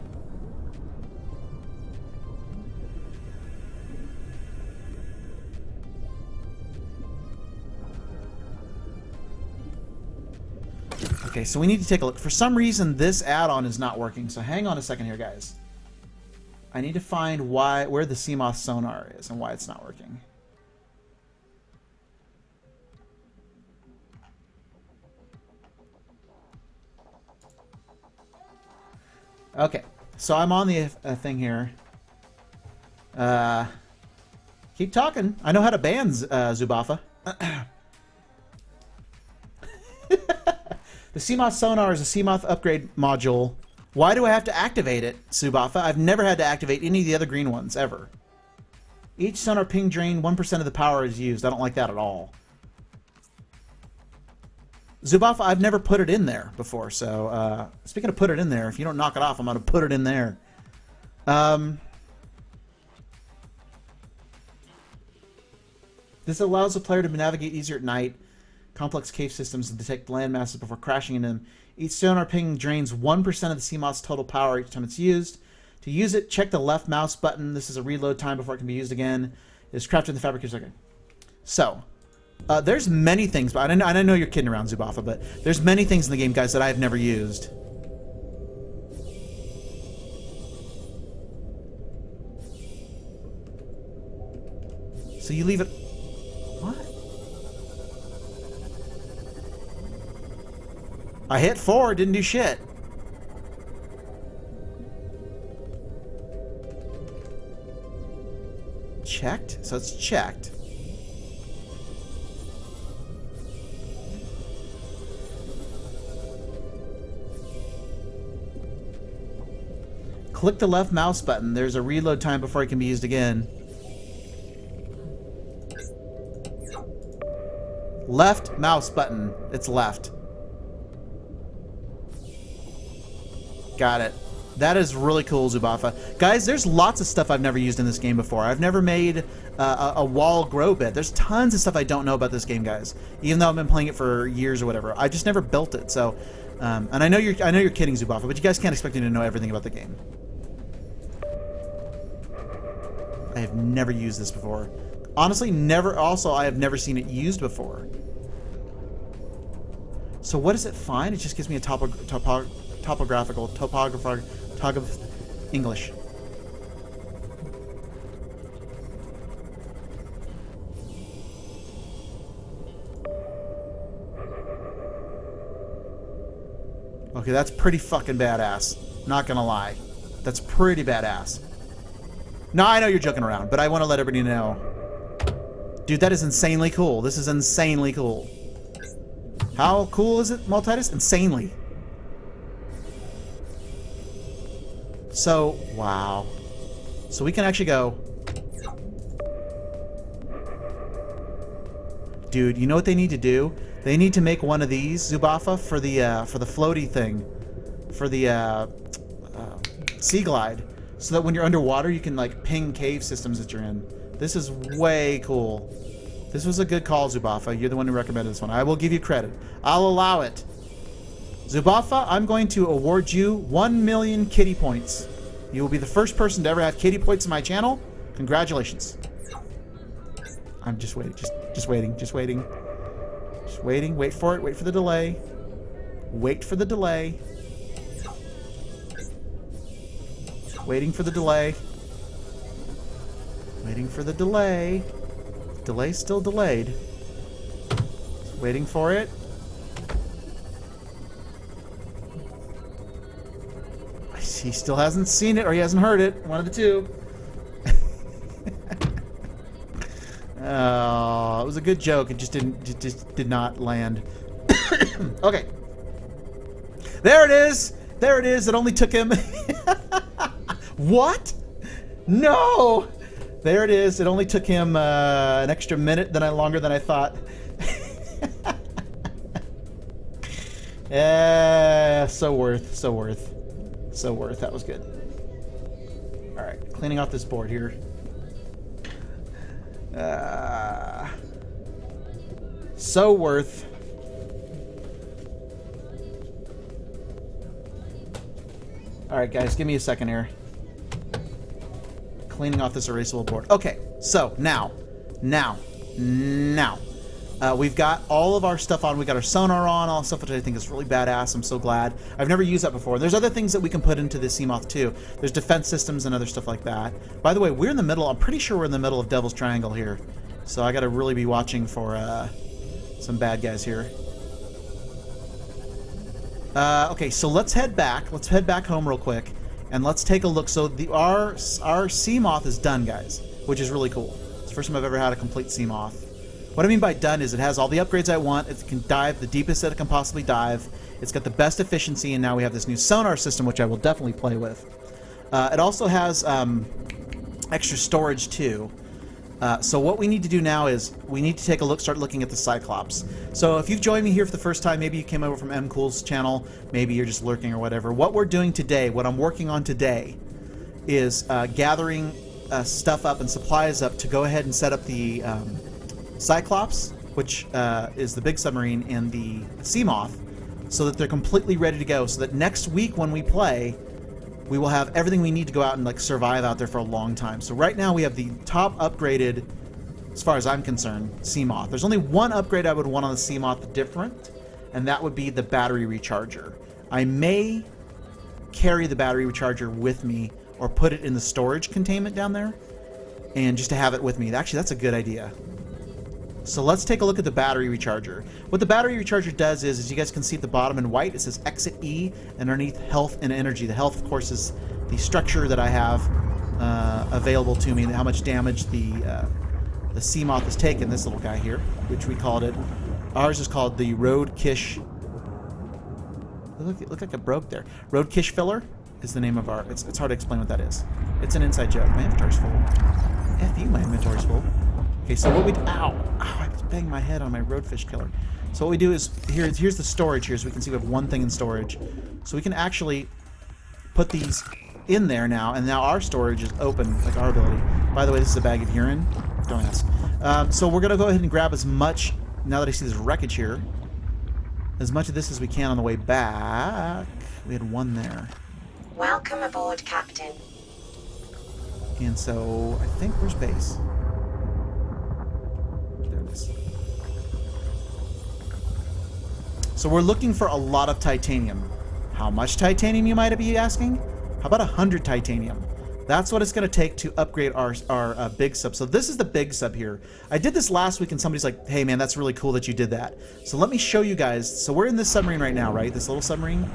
okay, so we need to take a look. For some reason, this add-on is not working. So hang on a second here, guys. I need to find where the CMOS sonar is and why it's not working. Okay, so I'm on the thing here. Keep talking. I know how to ban Zubafa. The CMOS sonar is a CMOS upgrade module. Why do I have to activate it, Subafa? I've never had to activate any of the other green ones, ever. Each sonar ping drain, 1% of the power is used. I don't like that at all. Zubafa, I've never put it in there before, so speaking of put it in there, if you don't knock it off, I'm going to put it in there. This allows the player to navigate easier at night, complex cave systems, and detect land masses before crashing into them. Each sonar ping drains 1% of the CMOS total power each time it's used. To use it, check the left mouse button. This is a reload time before it can be used again. It's crafted in the fabricator's. Okay. So, there's many things, but I know you're kidding around, Zubafa, but there's many things in the game, guys, that I've never used. So you leave it... What? I hit 4, didn't do shit. Checked? So it's checked. Click the left mouse button. There's a reload time before it can be used again. Left mouse button. It's left. Got it. That is really cool, Zubafa. Guys, there's lots of stuff I've never used in this game before. I've never made a wall grow bed. There's tons of stuff I don't know about this game, guys. Even though I've been playing it for years or whatever. I just never built it. So, and I know you're kidding, Zubafa, but you guys can't expect me to know everything about the game. I have never used this before. Honestly, never. Also, I have never seen it used before. So what does it find? It just gives me a topographical English. Okay, that's pretty fucking badass. Not gonna lie. That's pretty badass. No, I know you're joking around, but I want to let everybody know. Dude, that is insanely cool. This is insanely cool. How cool is it, Multitus? Insanely. So, wow. So we can actually go... Dude, you know what they need to do? They need to make one of these, Zubafa, for the floaty thing. For the sea glide. So that when you're underwater, you can, like, ping cave systems that you're in. This is way cool. This was a good call, Zubafa. You're the one who recommended this one. I will give you credit. I'll allow it. Zubafa, I'm going to award you 1 million kitty points. You will be the first person to ever have kitty points in my channel. Congratulations. I'm just waiting. Just waiting. Just waiting. Just waiting. Wait for it. Wait for the delay. Wait for the delay. Waiting for the delay. Waiting for the delay. Delay's still delayed. Waiting for it. He still hasn't seen it or he hasn't heard it. One of the two. Oh, it was a good joke. It just did not land. Okay. There it is. There it is. It only took him. What? No. There it is. It only took him an extra minute longer than I thought. So worth. So worth. So worth. That was good. All right, cleaning off this board here. So worth. All right, guys, give me a second here. Cleaning off this erasable board. Okay, so now, we've got all of our stuff on. We got our sonar on, all stuff which I think is really badass. I'm so glad. I've never used that before. There's other things that we can put into the Seamoth too. There's defense systems and other stuff like that. By the way, we're in the middle. I'm pretty sure we're in the middle of Devil's Triangle here, so I got to really be watching for some bad guys here. Okay, so let's head back. Let's head back home real quick. And let's take a look. So our Seamoth is done, guys, which is really cool. It's the first time I've ever had a complete Seamoth. What I mean by done is it has all the upgrades I want. It can dive the deepest that it can possibly dive. It's got the best efficiency, and now we have this new sonar system, which I will definitely play with. It also has extra storage too. So what we need to do now is we need to take a look, start looking at the Cyclops. So if you've joined me here for the first time, maybe you came over from MCool's channel, maybe you're just lurking or whatever. What we're doing today, what I'm working on today, is gathering stuff up and supplies up to go ahead and set up the Cyclops, which is the big submarine, and the Seamoth, so that they're completely ready to go. So that next week when we play, we will have everything we need to go out and like survive out there for a long time. So right now we have the top upgraded, as far as I'm concerned, Seamoth. There's only one upgrade I would want on the Seamoth different, and that would be the battery recharger. I may carry the battery recharger with me or put it in the storage containment down there, and just to have it with me. Actually, that's a good idea. So let's take a look at the battery recharger. What the battery recharger does is, as you guys can see at the bottom in white, it says Exit E, and underneath Health and Energy. The health, of course, is the structure that I have available to me, and how much damage the Seamoth has taken, this little guy here, which we called it. Ours is called the Roadkish. Look like it broke there. Roadkish Filler is the name of our... It's hard to explain what that is. It's an inside joke. My inventory's full. F you, my inventory's full. Okay, so what we... Ow! I was banging my head on my roadfish killer. So what we do is... Here's the storage here, so we can see we have one thing in storage. So we can actually put these in there now, and now our storage is open, like our ability. By the way, this is a bag of urine. Don't ask. So we're going to go ahead and grab as much, now that I see this wreckage here, as much of this as we can on the way back. We had one there. Welcome aboard, Captain. And so, I think, where's base? There it is. So we're looking for a lot of titanium. How much titanium, you might be asking? How about 100 titanium? That's what it's going to take to upgrade our big sub. So this is the big sub here. I did this last week and somebody's like, hey man, that's really cool that you did that. So let me show you guys. So we're in this submarine right now, right? This little submarine.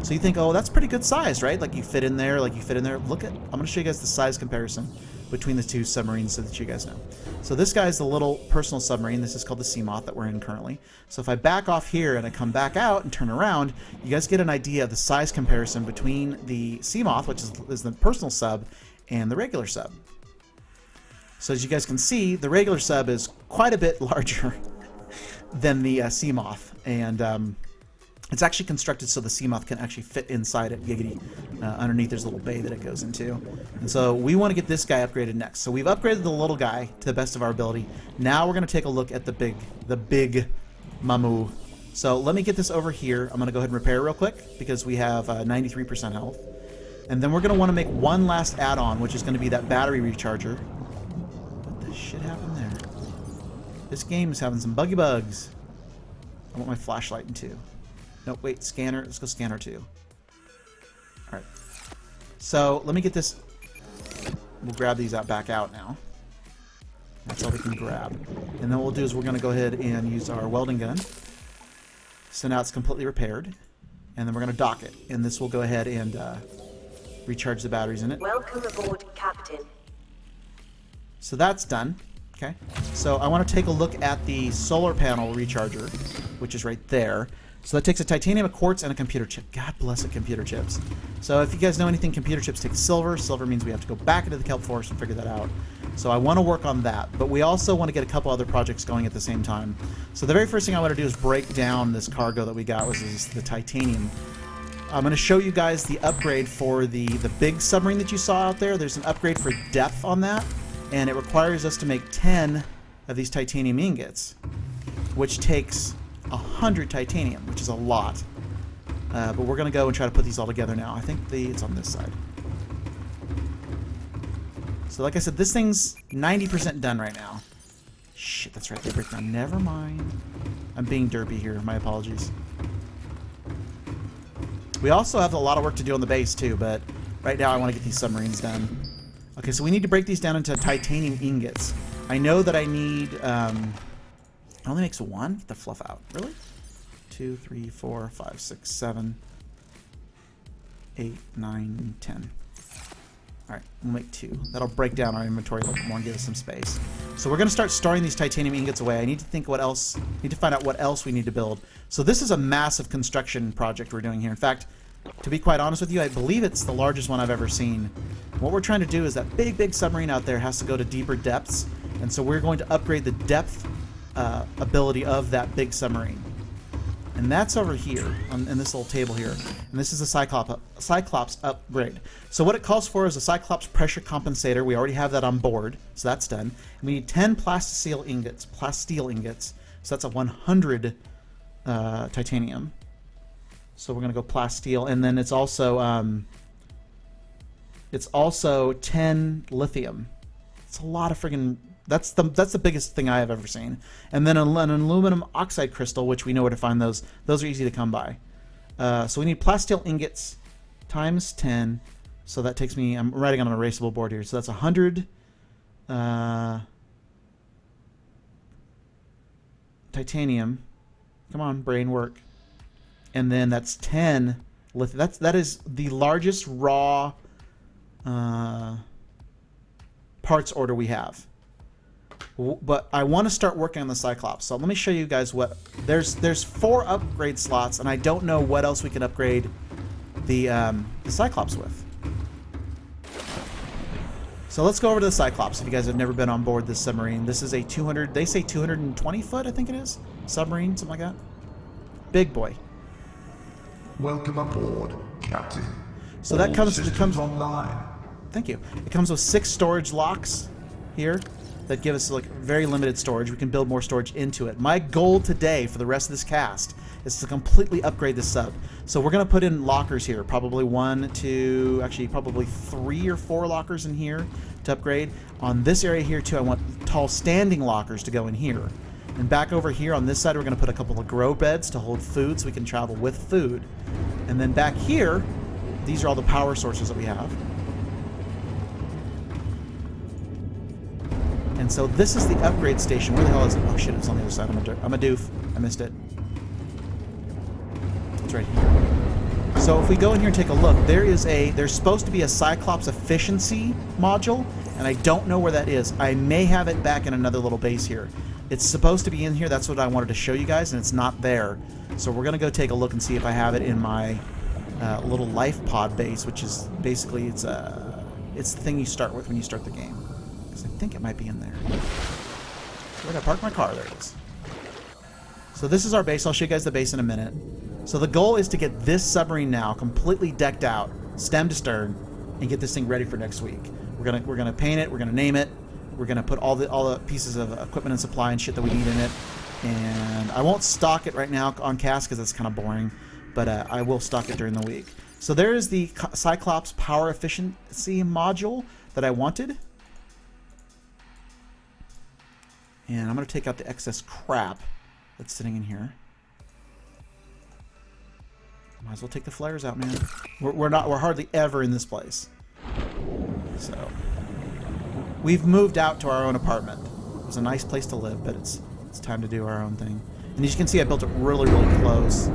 So you think, oh, that's pretty good size, right? Like you fit in there, Look at, I'm going to show you guys the size comparison. between the two submarines so that you guys know. So this guy's the little personal submarine. This is called the Seamoth that we're in currently. So if I back off here and I come back out and turn around, you guys get an idea of the size comparison between the Seamoth, which is the personal sub, and the regular sub. So as you guys can see, the regular sub is quite a bit larger than the Seamoth, and it's actually constructed so the Seamoth can actually fit inside it. Giggity. Underneath there's a little bay that it goes into. And so we want to get this guy upgraded next. So we've upgraded the little guy to the best of our ability. Now we're going to take a look at the big Mamu. So let me get this over here. I'm going to go ahead and repair real quick because we have 93% health. And then we're going to want to make one last add-on, which is going to be that battery recharger. What the shit happened there? This game is having some buggy bugs. I want my flashlight in too. No, wait, scanner. Let's go scanner 2. Alright. So, let me get this. We'll grab these back out now. That's all we can grab. And then what we'll do is we're going to go ahead and use our welding gun. So now it's completely repaired. And then we're going to dock it. And this will go ahead and recharge the batteries in it. Welcome aboard, Captain. So that's done. Okay. So I want to take a look at the solar panel recharger, which is right there. So that takes a titanium, a quartz, and a computer chip. God bless it, computer chips. So if you guys know anything, computer chips take silver. Silver means we have to go back into the kelp forest and figure that out. So I want to work on that. But we also want to get a couple other projects going at the same time. So the very first thing I want to do is break down this cargo that we got, which is the titanium. I'm going to show you guys the upgrade for the big submarine that you saw out there. There's an upgrade for depth on that. And it requires us to make 10 of these titanium ingots, which takes 100 titanium, which is a lot. But we're going to go and try to put these all together now. I think it's on this side. So like I said, this thing's 90% done right now. Shit, that's right. They break down. Never mind. I'm being derpy here. My apologies. We also have a lot of work to do on the base too, but right now I want to get these submarines done. Okay, so we need to break these down into titanium ingots. I know that I need... it only makes one? Get the fluff out. Really? 2, 3, 4, 5, 6, 7, 8, 9, 10. Alright, we'll make 2. That'll break down our inventory a little bit more and give us some space. So we're going to start storing these titanium ingots away. I need to think what else... need to find out what else we need to build. So this is a massive construction project we're doing here. In fact, to be quite honest with you, I believe it's the largest one I've ever seen. What we're trying to do is that big submarine out there has to go to deeper depths. And so we're going to upgrade the depth ability of that big submarine. And that's over here in this little table here. And this is a Cyclops upgrade. So what it calls for is a Cyclops pressure compensator. We already have that on board, so that's done. And we need 10 plasteel ingots. So that's a 100 titanium. So we're gonna go plasteel, and then it's also 10 lithium. It's a lot of friggin'. That's the biggest thing I have ever seen. And then an aluminum oxide crystal, which we know where to find those. Those are easy to come by. So we need plasteel ingots times 10. So that takes me. I'm writing on an erasable board here. So that's 100 titanium. Come on, brain work. And then that's 10 lithium. That is the largest raw parts order we have. But I want to start working on the Cyclops. So let me show you guys what... There's 4 upgrade slots, and I don't know what else we can upgrade the Cyclops with. So let's go over to the Cyclops. If you guys have never been on board this submarine, this is a 200... They say 220 foot, I think it is. Submarine, something like that. Big boy. Welcome aboard, Captain. So that comes online. Thank you. It comes with 6 storage locks here that give us like very limited storage. We can build more storage into it. My goal today for the rest of this cast is to completely upgrade this sub. So we're going to put in lockers here. Probably 1, 2, actually probably 3 or 4 lockers in here to upgrade. On this area here too, I want tall standing lockers to go in here. And back over here on this side, we're going to put a couple of grow beds to hold food so we can travel with food. And then back here, these are all the power sources that we have. And so this is the upgrade station. Where the hell is it? Oh shit, it's on the other side. I'm a doof. I missed it. It's right here. So if we go in here and take a look, there's supposed to be a Cyclops efficiency module, and I don't know where that is. I may have it back in another little base here. It's supposed to be in here. That's what I wanted to show you guys, and it's not there. So we're gonna go take a look and see if I have it in my little life pod base, which is basically it's the thing you start with when you start the game. Because I think it might be in there. Where did I park my car? There it is. So this is our base. I'll show you guys the base in a minute. So the goal is to get this submarine now completely decked out, stem to stern, and get this thing ready for next week. We're gonna paint it. We're gonna name it. We're gonna put all the pieces of equipment and supply and shit that we need in it. And I won't stock it right now on cast because it's kind of boring, but I will stock it during the week. So there is the Cyclops power efficiency module that I wanted. And I'm going to take out the excess crap that's sitting in here. Might as well take the flares out, man. We're hardly ever in this place. So we've moved out to our own apartment. It was a nice place to live, but it's time to do our own thing. And as you can see, I built it really, really close.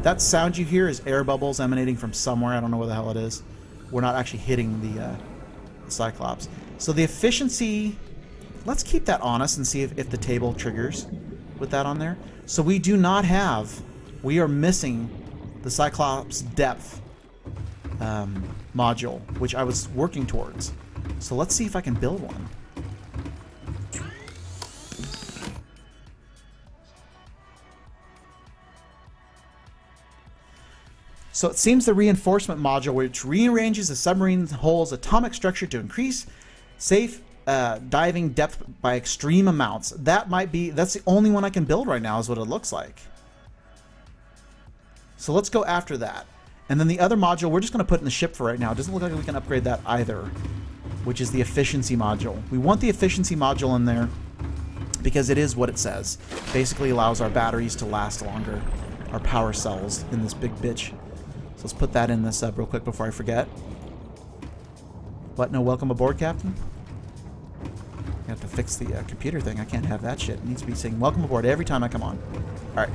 That sound you hear is air bubbles emanating from somewhere. I don't know where the hell it is. We're not actually hitting the Cyclops. So the efficiency, let's keep that on us and see if the table triggers with that on there. So we do not have, we are missing the Cyclops depth module, which I was working towards. So let's see if I can build one. So it seems the reinforcement module, which rearranges the submarine hull's atomic structure to increase safe diving depth by extreme amounts. That's the only one I can build right now is what it looks like. So let's go after that. And then the other module, we're just going to put in the ship for right now. It doesn't look like we can upgrade that either, which is the efficiency module. We want the efficiency module in there because it is what it says. Basically allows our batteries to last longer, our power cells in this big bitch. Let's put that in this real quick before I forget. What? No welcome aboard, Captain? I have to fix the computer thing. I can't have that shit. It needs to be saying welcome aboard every time I come on. Alright.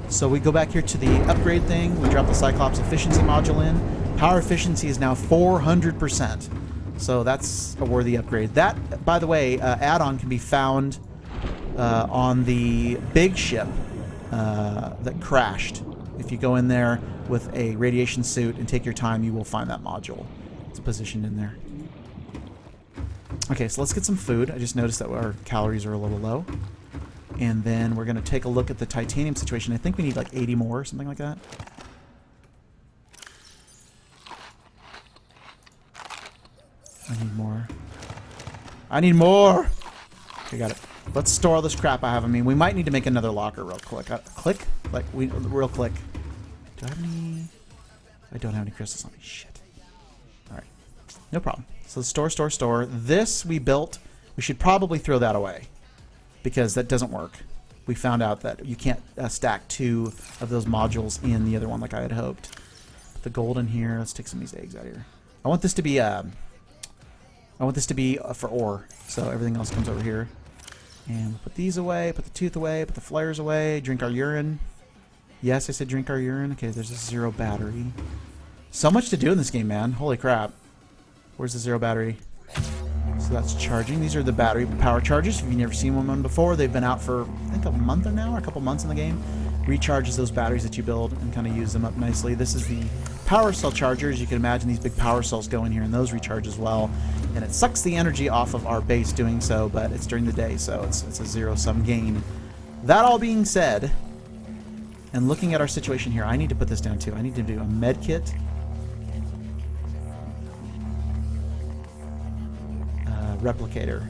So we go back here to the upgrade thing. We drop the Cyclops efficiency module in. Power efficiency is now 400%. So that's a worthy upgrade. That, by the way, add-on can be found on the big ship that crashed. If you go in there with a radiation suit and take your time, you will find that module. It's positioned in there. Okay, so let's get some food. I just noticed that our calories are a little low. And then we're going to take a look at the titanium situation. I think we need like 80 more or something like that. I need more. I need more! Okay, got it. Let's store all this crap I have. I mean, we might need to make another locker real quick. Click? Like, real quick. Do I have any? I don't have any crystals on me. Shit. Alright. No problem. So store. This we built. We should probably throw that away, because that doesn't work. We found out that you can't stack 2 of those modules in the other one like I had hoped. Put the gold in here. Let's take some of these eggs out of here. I want this to be for ore. So everything else comes over here. And we'll put these away, put the tooth away, put the flares away, drink our urine. Yes, I said drink our urine. Okay, there's a 0 battery. So much to do in this game, man. Holy crap. Where's the 0 battery? So that's charging. These are the battery power chargers. If you've never seen one before, they've been out for, I think, a month now, or a couple months in the game. Recharges those batteries that you build and kind of use them up nicely. This is the power cell chargers. You can imagine these big power cells go in here, and those recharge as well. And it sucks the energy off of our base doing so, but it's during the day, so it's a zero-sum gain. That all being said, and looking at our situation here, I need to put this down too. I need to do a med kit. Replicator.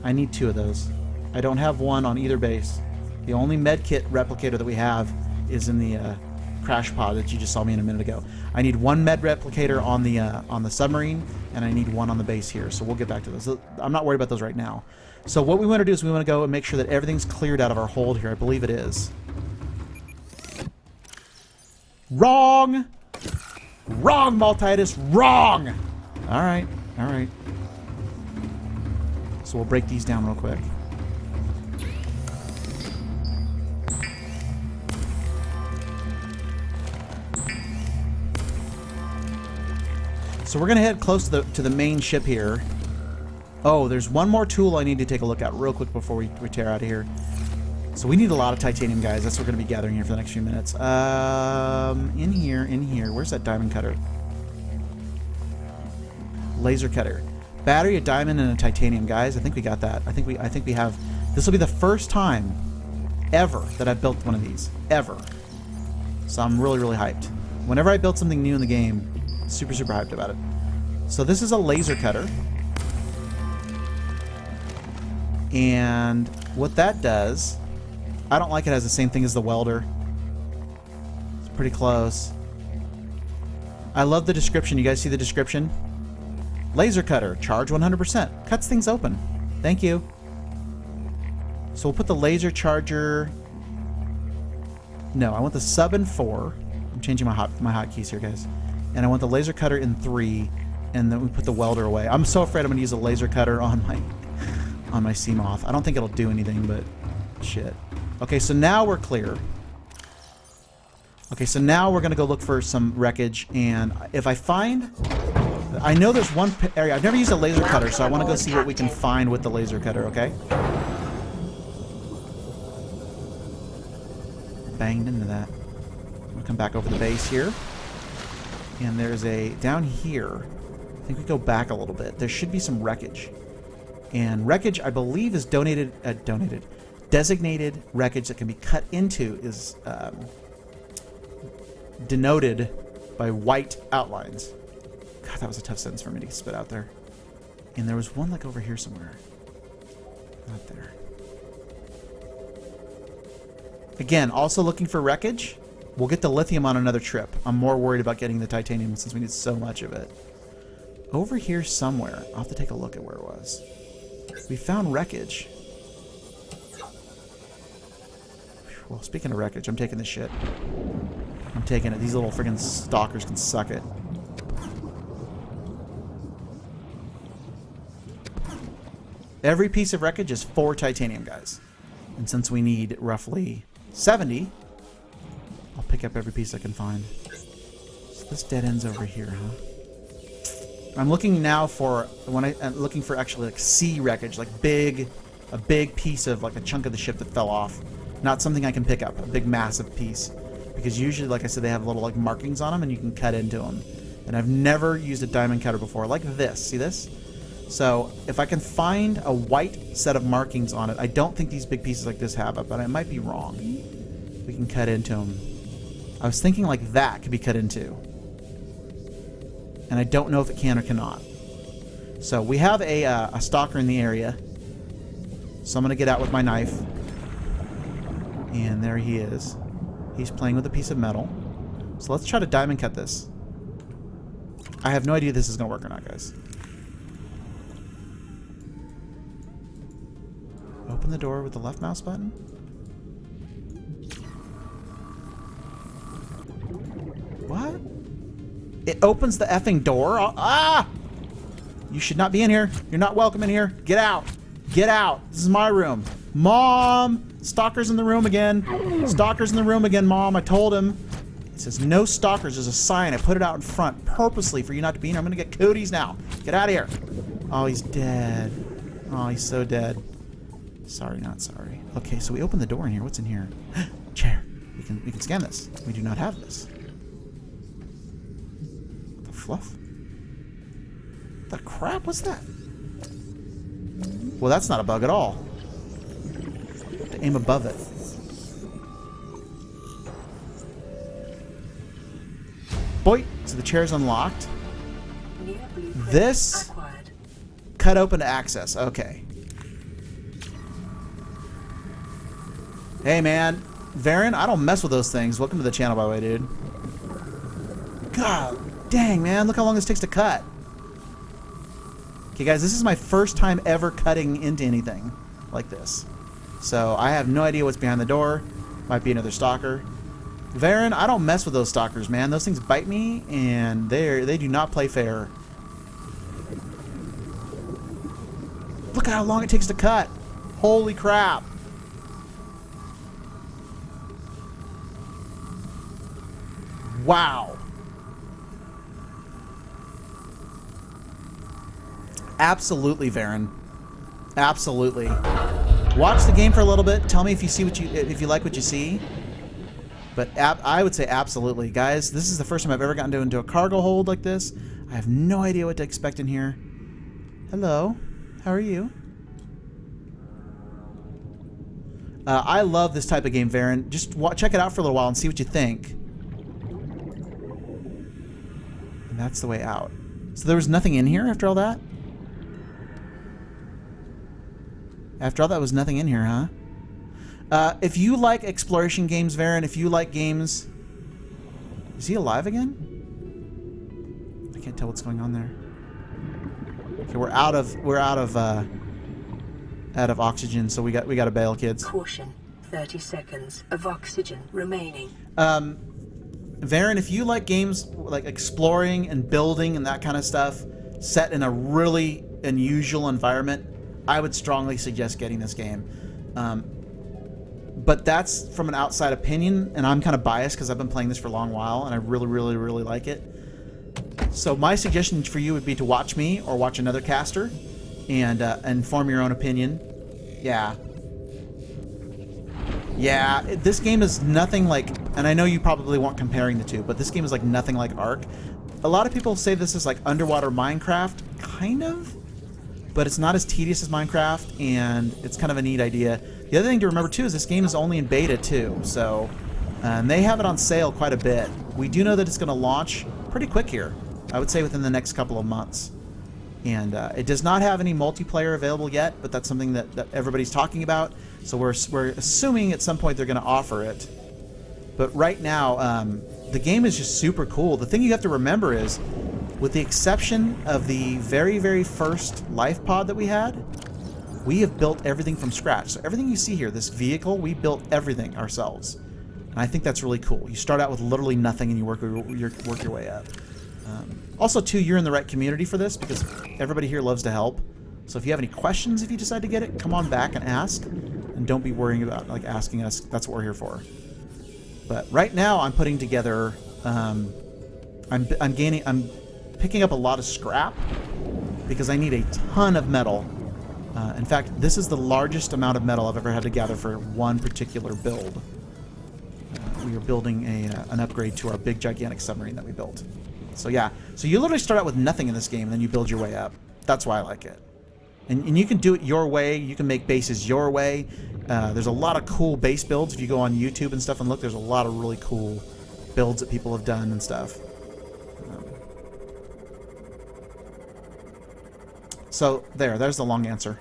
I need 2 of those. I don't have one on either base. The only med kit replicator that we have is in the crash pod that you just saw me in a minute ago. I need 1 med replicator on the submarine, and I need 1 on the base here. So we'll get back to those. I'm not worried about those right now. So what we want to do is we want to go and make sure that everything's cleared out of our hold here. I believe it is. Wrong! Wrong, Maltitus! Wrong! Alright, alright. So we'll break these down real quick. So we're gonna head close to the main ship here. Oh, there's one more tool I need to take a look at real quick before we tear out of here. So we need a lot of titanium, guys. That's what we're gonna be gathering here for the next few minutes. In here. Where's that diamond cutter? Laser cutter. Battery, a diamond, and a titanium, guys. I think we got that. I think we have. This will be the first time ever that I've built one of these. Ever. So I'm really, really hyped. Whenever I build something new in the game, super, super hyped about it. So this is a laser cutter. And what that does, I don't like it as the same thing as the welder. It's pretty close. I love the description. You guys see the description? Laser cutter, charge 100%. Cuts things open. Thank you. So we'll put the laser charger... No, I want the sub in 4. I'm changing my hotkeys here, guys. And I want the laser cutter in 3. And then we put the welder away. I'm so afraid I'm going to use a laser cutter on my Seamoth. I don't think it'll do anything, but shit. Okay, so now we're clear. Okay, so now we're going to go look for some wreckage. And if I find... I know there's one area. I've never used a laser cutter, so I want to go see what we can find with the laser cutter, okay? Banged into that. I'm going to come back over the base here. And there's a... Down here, I think we go back a little bit. There should be some wreckage. And wreckage, I believe, is designated wreckage that can be cut into is denoted by white outlines. God, that was a tough sentence for me to spit out there. And there was one like over here somewhere. Not there. Again, also looking for wreckage. We'll get the lithium on another trip. I'm more worried about getting the titanium since we need so much of it. Over here somewhere. I'll have to take a look at where it was. We found wreckage. Well, speaking of wreckage, I'm taking this shit. I'm taking it. These little friggin' stalkers can suck it. Every piece of wreckage is 4 titanium, guys. And since we need roughly 70, I'll pick up every piece I can find. So this dead end's over here, huh? I'm looking now for I'm looking for actually like sea wreckage, like a big piece of like a chunk of the ship that fell off. Not something I can pick up, a big massive piece. Because usually, like I said, they have little like markings on them and you can cut into them. And I've never used a diamond cutter before, like this. See this? So if I can find a white set of markings on it, I don't think these big pieces like this have it, but I might be wrong. We can cut into them. I was thinking like that could be cut into. And I don't know if it can or cannot. So we have a stalker in the area. So I'm going to get out with my knife. And there he is. He's playing with a piece of metal. So let's try to diamond cut this. I have no idea if this is going to work or not, guys. Open the door with the left mouse button. What? It opens the effing door? Ah! You should not be in here. You're not welcome in here. Get out. Get out. This is my room. Mom! Stalker's in the room again. Stalker's in the room again, Mom. I told him. It says no stalkers. There's a sign. I put it out in front purposely for you not to be in here. I'm going to get cooties now. Get out of here. Oh, he's dead. Oh, he's so dead. Sorry, not sorry. Okay, so we open the door in here. What's in here? Chair. We can scan this. We do not have this. The fluff? The crap? What's that? Well, that's not a bug at all. To aim above it. Boy, so the chair's unlocked. This cut open to access. Okay. Hey, man. Varen, I don't mess with those things. Welcome to the channel, by the way, dude. God dang, man. Look how long this takes to cut. Okay, guys, this is my first time ever cutting into anything like this. So I have no idea what's behind the door. Might be another stalker. Varen, I don't mess with those stalkers, man. Those things bite me, and they do not play fair. Look at how long it takes to cut. Holy crap. Wow. Absolutely, Varen. Absolutely. Watch the game for a little bit. Tell me if you like what you see. But I would say absolutely. Guys, this is the first time I've ever gotten into a cargo hold like this. I have no idea what to expect in here. Hello. How are you? I love this type of game, Varen. Just check it out for a little while and see what you think. And that's the way out. So there was nothing in here after all that? After all that was nothing in here, huh? If you like exploration games, Varen, if you like games... Is he alive again? I can't tell what's going on there. Okay, we're out of oxygen, so we got to bail, kids. Caution. 30 seconds of oxygen remaining. Varen, if you like games like exploring and building and that kind of stuff set in a really unusual environment, I would strongly suggest getting this game. But that's from an outside opinion, and I'm kind of biased because I've been playing this for a long while, and I really, really, really like it. So my suggestion for you would be to watch me or watch another caster and form your own opinion. Yeah. Yeah, this game is nothing like, and I know you probably weren't comparing the two, but this game is like nothing like Ark. A lot of people say this is like underwater Minecraft, kind of, but it's not as tedious as Minecraft, and it's kind of a neat idea. The other thing to remember too is this game is only in beta too, so they have it on sale quite a bit. We do know that it's going to launch pretty quick here. I would say within the next couple of months. And it does not have any multiplayer available yet, but that's something that everybody's talking about. So we're assuming at some point they're going to offer it. But right now, the game is just super cool. The thing you have to remember is, with the exception of the very, very first life pod that we had, we have built everything from scratch. So everything you see here, this vehicle, we built everything ourselves. And I think that's really cool. You start out with literally nothing and you work your way up. Also, too, you're in the right community for this because everybody here loves to help. So if you have any questions, if you decide to get it, come on back and ask. And don't be worrying about like asking us. That's what we're here for. But right now, I'm putting together. I'm picking up a lot of scrap because I need a ton of metal. In fact, this is the largest amount of metal I've ever had to gather for one particular build. We are building an upgrade to our big gigantic submarine that we built. So yeah, so you literally start out with nothing in this game, and then you build your way up. That's why I like it. And you can do it your way. You can make bases your way. There's a lot of cool base builds. If you go on YouTube and stuff and look, there's a lot of really cool builds that people have done and stuff. So there's the long answer.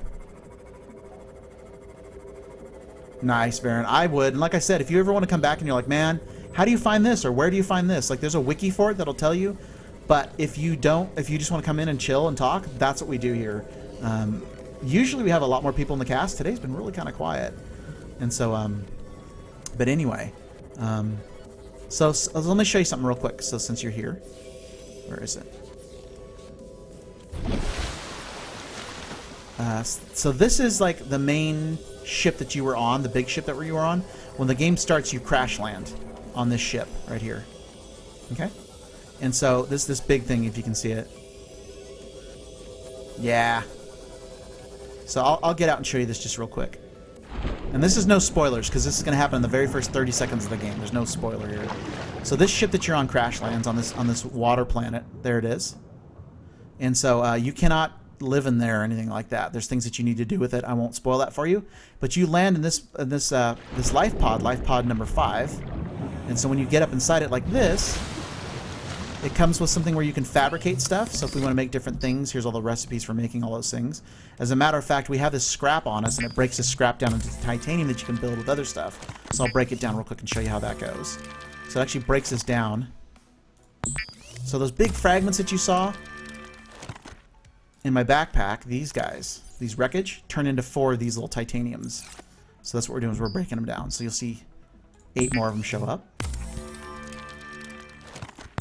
Nice, Varen. I would. And like I said, if you ever want to come back and you're like, man, how do you find this? Or where do you find this? Like, there's a wiki for it that'll tell you. But if you just want to come in and chill and talk, that's what we do here. Usually we have a lot more people in the cast. Today's been really kind of quiet. And so, but anyway. So let me show you something real quick. So since you're here. Where is it? So this is like the main ship that you were on, the big ship that you were on. When the game starts, you crash land on this ship right here. Okay? And so this big thing, if you can see it. Yeah. So I'll get out and show you this just real quick. And this is no spoilers, because this is going to happen in the very first 30 seconds of the game. There's no spoiler here. So this ship that you're on crash lands on this water planet. There it is. And so you cannot live in there or anything like that. There's things that you need to do with it. I won't spoil that for you. But you land in this life pod number 5. And so when you get up inside it like this, it comes with something where you can fabricate stuff. So if we want to make different things, here's all the recipes for making all those things. As a matter of fact, we have this scrap on us, and it breaks this scrap down into titanium that you can build with other stuff. So I'll break it down real quick and show you how that goes. So it actually breaks this down. So those big fragments that you saw in my backpack, these guys, these wreckage, turn into 4 of these little titaniums. So that's what we're doing, is we're breaking them down. So you'll see 8 more of them show up.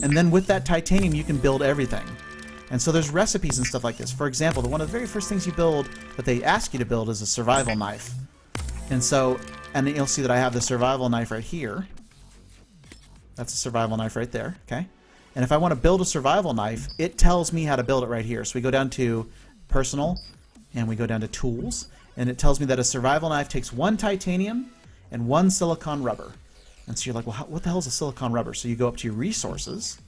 And then with that titanium, you can build everything. And so there's recipes and stuff like this. For example, one of the very first things you build that they ask you to build is a survival knife. And so, and you'll see that I have the survival knife right here. That's a survival knife right there, okay? And if I want to build a survival knife, it tells me how to build it right here. So we go down to personal, and we go down to tools, and it tells me that a survival knife takes 1 titanium and 1 silicon rubber. And so you're like, well, what the hell is a silicon rubber? So you go up to your resources,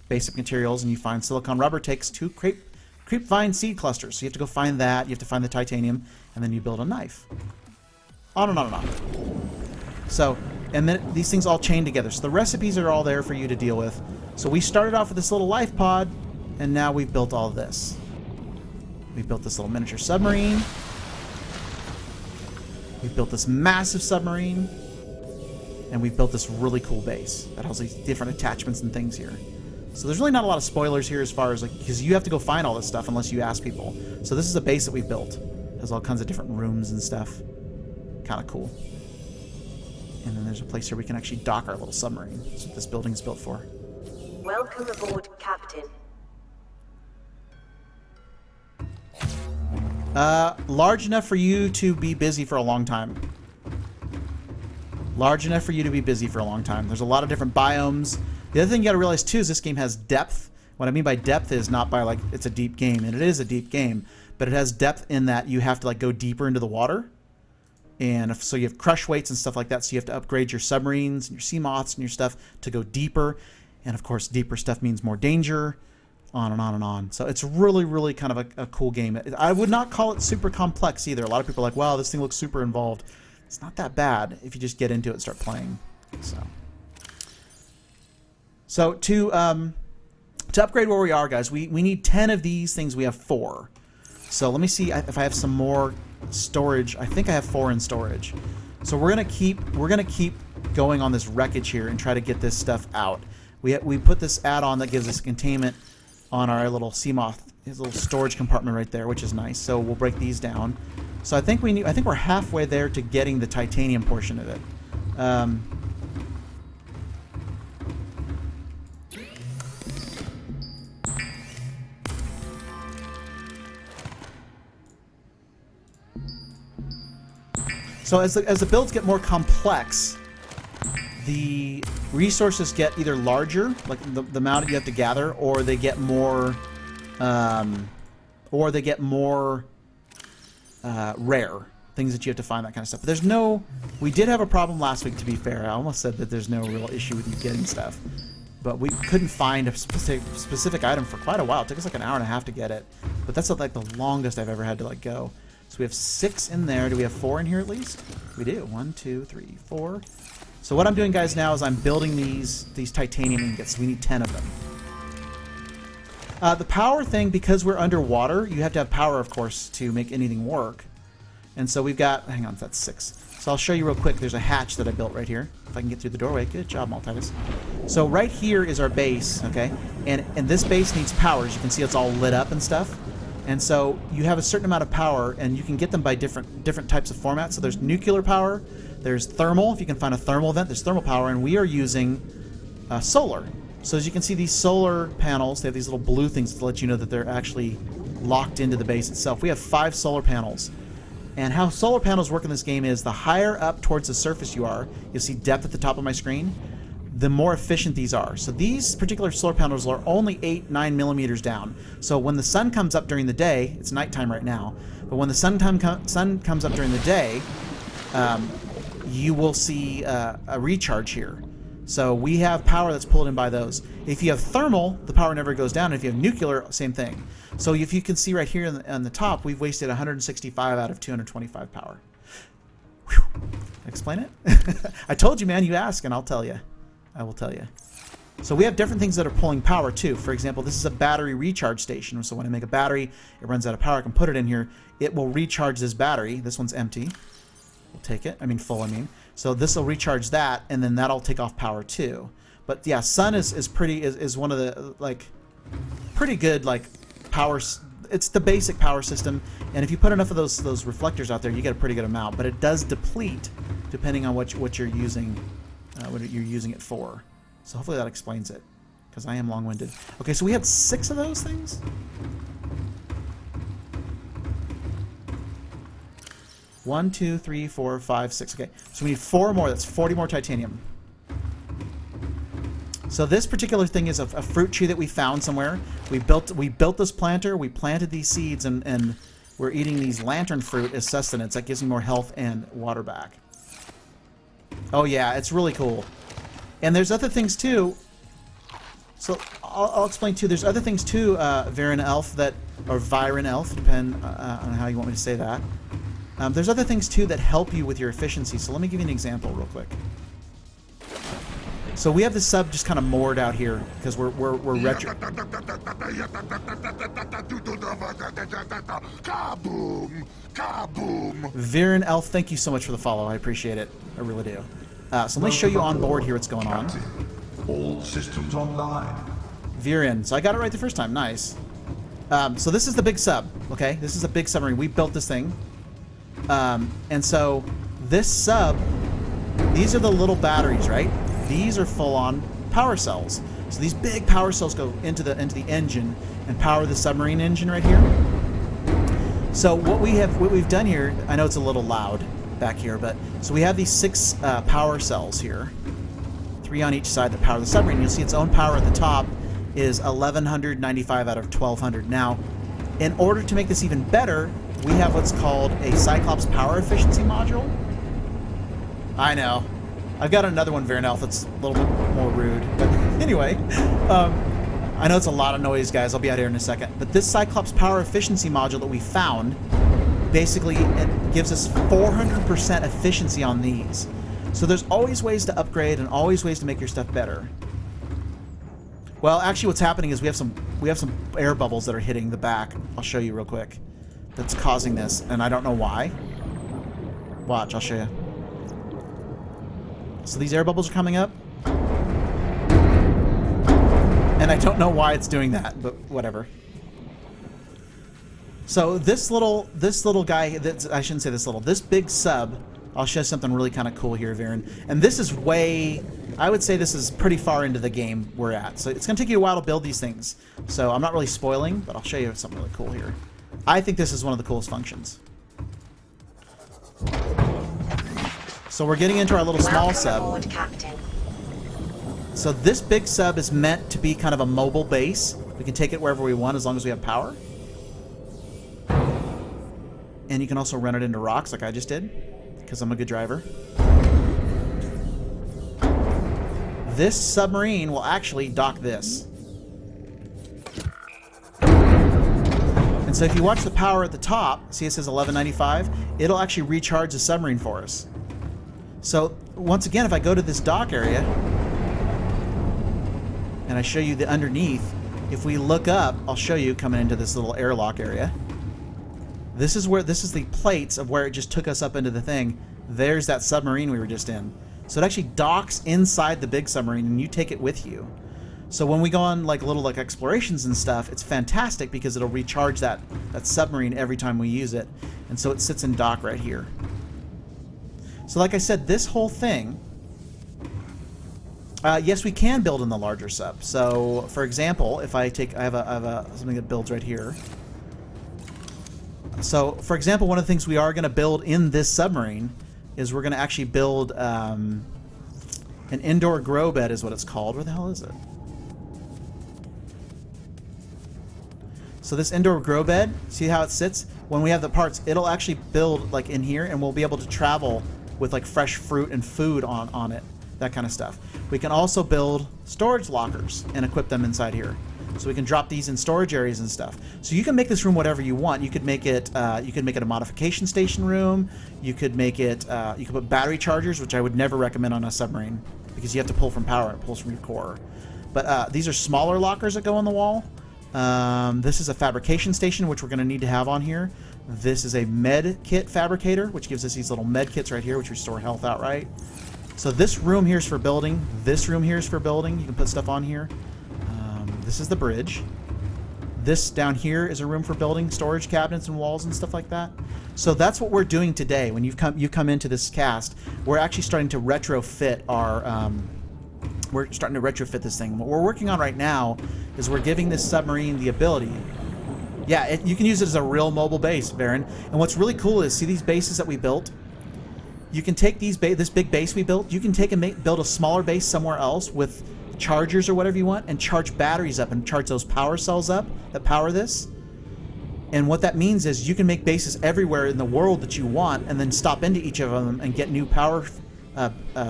basic materials, and you find silicon rubber takes 2 creepvine seed clusters. So you have to go find that, you have to find the titanium, and then you build a knife. On and on and on. So, and then these things all chain together. So the recipes are all there for you to deal with. So we started off with this little life pod, and now we've built all of this. We built this little miniature submarine. We've built this massive submarine. And we've built this really cool base that has these different attachments and things here. So there's really not a lot of spoilers here as far as, like, because you have to go find all this stuff unless you ask people. So this is a base that we built. It has all kinds of different rooms and stuff. Kind of cool. And then there's a place here we can actually dock our little submarine. That's what this building is built for. Welcome aboard, Captain. Large enough for you to be busy for a long time. Large enough for you to be busy for a long time. There's a lot of different biomes. The other thing you got to realize too is this game has depth. What I mean by depth is not by like it's a deep game, and it is a deep game, but it has depth in that you have to like go deeper into the water. And so you have crush weights and stuff like that, so you have to upgrade your submarines and your sea moths and your stuff to go deeper. And of course, deeper stuff means more danger, on and on and on. So it's really, really kind of a cool game. I would not call it super complex either. A lot of people are like, wow, this thing looks super involved. It's not that bad if you just get into it and start playing. So to upgrade where we are, guys, we need 10 of these things. We have 4. So let me see if I have some more storage. I think I have 4 in storage. So we're gonna keep going on this wreckage here and try to get this stuff out. We put this add-on that gives us containment on our little Seamoth, his little storage compartment right there, which is nice. So we'll break these down. So I think we're halfway there to getting the titanium portion of it. So as the builds get more complex, the resources get either larger, like the amount that you have to gather, or they get more, rare things that you have to find, that kind of stuff. But there's no. We did have a problem last week, to be fair. I almost said that there's no real issue with you getting stuff, but we couldn't find a specific item for quite a while. It took us like an hour and a half to get it, but that's like the longest I've ever had to like go. So we have 6 in there. Do we have 4 in here at least? We do. 1, 2, 3, 4. So what I'm doing, guys, now is I'm building these titanium ingots. We need 10 of them. The power thing, because we're underwater, you have to have power, of course, to make anything work. And so we've got, hang on, that's 6. So I'll show you real quick. There's a hatch that I built right here. If I can get through the doorway. Good job, Maltitus. So right here is our base, okay? And this base needs power. As you can see, it's all lit up and stuff. And so you have a certain amount of power, and you can get them by different types of formats. So there's nuclear power, there's thermal. If you can find a thermal vent, there's thermal power, and we are using solar. So as you can see, these solar panels, they have these little blue things to let you know that they're actually locked into the base itself. We have 5 solar panels. And how solar panels work in this game is the higher up towards the surface you are, you'll see depth at the top of my screen, the more efficient these are. So these particular solar panels are only 8-9 millimeters down. So when the sun comes up during the day, it's nighttime right now, but when the sun comes up during the day, you will see a recharge here. So we have power that's pulled in by those. If you have thermal, the power never goes down. If you have nuclear, same thing. So if you can see right here on the top, we've wasted 165 out of 225 power. Whew. Explain it? I told you, man, you ask and I'll tell you. I will tell you. So we have different things that are pulling power too. For example, this is a battery recharge station. So when I make a battery, it runs out of power. I can put it in here. It will recharge this battery. This one's empty. We'll take it. I mean full, I mean. So this will recharge that, and then that'll take off power too. But yeah, sun is one of the like pretty good like power. It's the basic power system, and if you put enough of those reflectors out there, you get a pretty good amount. But it does deplete depending on what you're using. What you're using it for. So hopefully that explains it, because I am long-winded. Okay, so we had 6 of those things? One, 2, 3, 4, 5, 6. Okay, so we need 4 more. That's 40 more titanium. So this particular thing is a fruit tree that we found somewhere. We built this planter. We planted these seeds, and we're eating these lantern fruit as sustenance. That gives me more health and water back. Oh yeah, it's really cool. And there's other things too. So I'll explain too. There's other things too, Viren Elf, or Viren Elf, depending on how you want me to say that. There's other things too that help you with your efficiency. So let me give you an example real quick. So we have the sub just kind of moored out here because we're retro. Kaboom! Kaboom! Viren Elf, thank you so much for the follow. I appreciate it. I really do. So let me show you on board here what's going on. All systems online. Viren. So I got it right the first time. Nice. So this is the big sub. Okay, this is a big submarine. We built this thing. And so this sub, these are the little batteries, right? These are full-on power cells. So these big power cells go into the engine and power the submarine engine right here. So what we've done here, I know it's a little loud back here, but so we have these 6 power cells here, 3 on each side that power the submarine. You'll see its own power at the top is 1195 out of 1200. Now, in order to make this even better, we have what's called a Cyclops power efficiency module. I know. I've got another one, Viren Elf, that's a little bit more rude. But anyway, I know it's a lot of noise, guys. I'll be out here in a second. But this Cyclops power efficiency module that we found, basically it gives us 400% efficiency on these. So there's always ways to upgrade and always ways to make your stuff better. Well, actually what's happening is we have some air bubbles that are hitting the back. I'll show you real quick. That's causing this, and I don't know why. Watch, I'll show you. So these air bubbles are coming up. And I don't know why it's doing that, but whatever. So this little guy, I shouldn't say this little, this big sub, I'll show you something really kind of cool here, Viren. And this is I would say this is pretty far into the game we're at. So it's going to take you a while to build these things. So I'm not really spoiling, but I'll show you something really cool here. I think this is one of the coolest functions. So we're getting into our little small sub. Welcome aboard, Captain. So this big sub is meant to be kind of a mobile base. We can take it wherever we want as long as we have power. And you can also run it into rocks like I just did, because I'm a good driver. This submarine will actually dock this. And so if you watch the power at the top, see it says 1195, it'll actually recharge the submarine for us. So once again, if I go to this dock area and I show you the underneath, if we look up, I'll show you coming into this little airlock area. This is the plates of where it just took us up into the thing. There's that submarine we were just in. So it actually docks inside the big submarine and you take it with you. So when we go on little explorations and stuff, it's fantastic because it'll recharge that submarine every time we use it. And so it sits in dock right here. So like I said, this whole thing, yes, we can build in the larger sub. So for example, if I have something that builds right here. So for example, one of the things we are going to build in this submarine is we're going to actually build an indoor grow bed is what it's called. Where the hell is it? So this indoor grow bed, see how it sits? When we have the parts, it'll actually build in here, and we'll be able to travel with fresh fruit and food on it, that kind of stuff. We can also build storage lockers and equip them inside here. So we can drop these in storage areas and stuff. So you can make this room whatever you want. You could make it a modification station room. You could make it you could put battery chargers, which I would never recommend on a submarine because you have to pull from power. It pulls from your core. But these are smaller lockers that go on the wall. This is a fabrication station, which we're going to need to have on here. This is a med kit fabricator, which gives us these little med kits right here, which restore health outright. So this room here is for building. This room here is for building. You can put stuff on here. This is the bridge. This down here is a room for building storage cabinets and walls and stuff like that. So that's what we're doing today. When you come into this cast, we're actually starting to retrofit our this thing. What we're working on right now is we're giving this submarine the ability. Yeah, you can use it as a real mobile base, Baron. And what's really cool is, see these bases that we built? You can take this big base we built, you can take and build a smaller base somewhere else with chargers or whatever you want and charge batteries up and charge those power cells up that power this. And what that means is you can make bases everywhere in the world that you want and then stop into each of them and get new power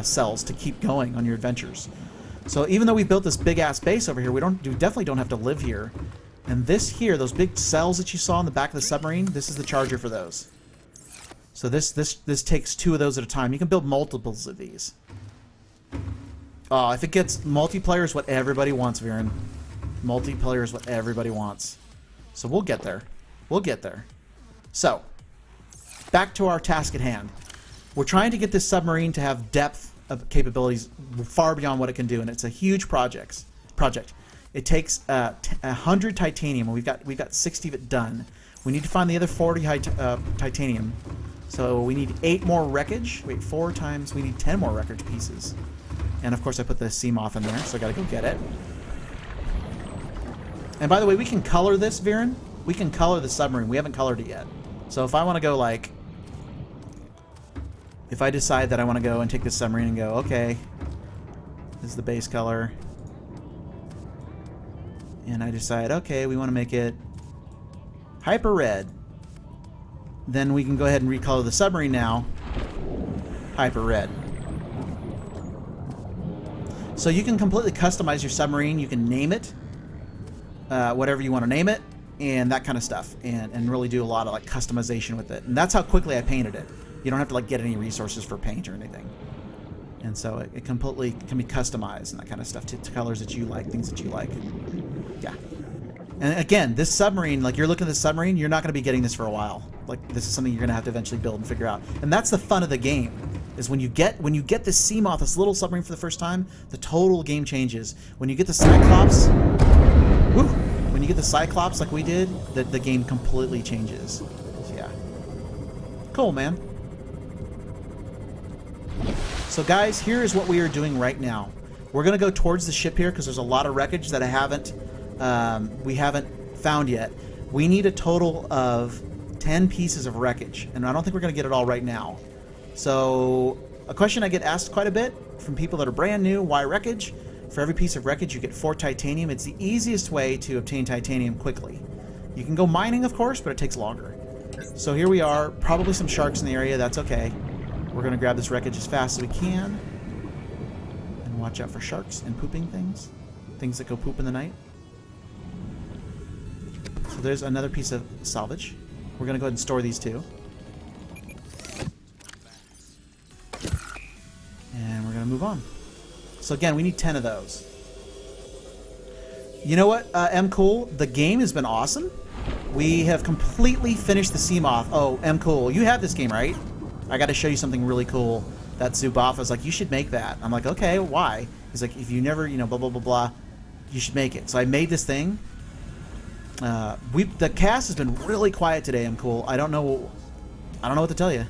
cells to keep going on your adventures. So even though we built this big ass base over here, we definitely don't have to live here. And this here, those big cells that you saw in the back of the submarine, this is the charger for those. So this takes 2 of those at a time. You can build multiples of these. Oh, if it gets multiplayer is what everybody wants, Viren. Multiplayer is what everybody wants. So we'll get there. We'll get there. So, back to our task at hand. We're trying to get this submarine to have depth of capabilities far beyond what it can do, and it's a huge project. It takes 100 titanium, and we've got 60 of it done. We need to find the other 40 titanium. So we need 8 more wreckage. Wait, 4 times. We need 10 more wreckage pieces. And of course I put the sea moth in there, so I gotta go get it. And by the way, we can color this, Viren. We can color the submarine. We haven't colored it yet. So if I want to go like... If I decide that I want to go and take this submarine and go, okay, this is the base color. And I decide, okay, we want to make it hyper red. Then we can go ahead and recolor the submarine now. Hyper red. So you can completely customize your submarine. You can name it, whatever you want to name it, and that kind of stuff, and really do a lot of like customization with it. And that's how quickly I painted it. You don't have to like get any resources for paint or anything. And so it completely can be customized and that kind of stuff to colors that you like, things that you like. Yeah. And again, this submarine, like you're looking at the submarine, you're not going to be getting this for a while. Like this is something you're going to have to eventually build and figure out. And that's the fun of the game. Is when you get this sea moth, this little submarine for the first time, the total game changes. When you get the Cyclops, woo, when you get the Cyclops like we did, the game completely changes. So yeah, cool, man. So guys, here is what we are doing right now. We're gonna go towards the ship here because there's a lot of wreckage that we haven't found yet. We need a total of 10 pieces of wreckage, and I don't think we're gonna get it all right now. So, a question I get asked quite a bit from people that are brand new, why wreckage? For every piece of wreckage you get 4 titanium. It's the easiest way to obtain titanium quickly. You can go mining, of course, but it takes longer. So here we are, probably some sharks in the area, that's okay. We're going to grab this wreckage as fast as we can. And watch out for sharks and pooping things. Things that go poop in the night. So there's another piece of salvage. We're going to go ahead and store these 2. And we're going to move on. So again, we need 10 of those. You know what, M. Cool? The game has been awesome. We have completely finished the sea moth. Oh, M. Cool, you have this game, right? I got to show you something really cool. That Zubafa's like, you should make that. I'm like, okay, why? He's like, if you never, blah, blah, blah, blah, you should make it. So I made this thing. The cast has been really quiet today, M. Cool. I don't know what to tell you.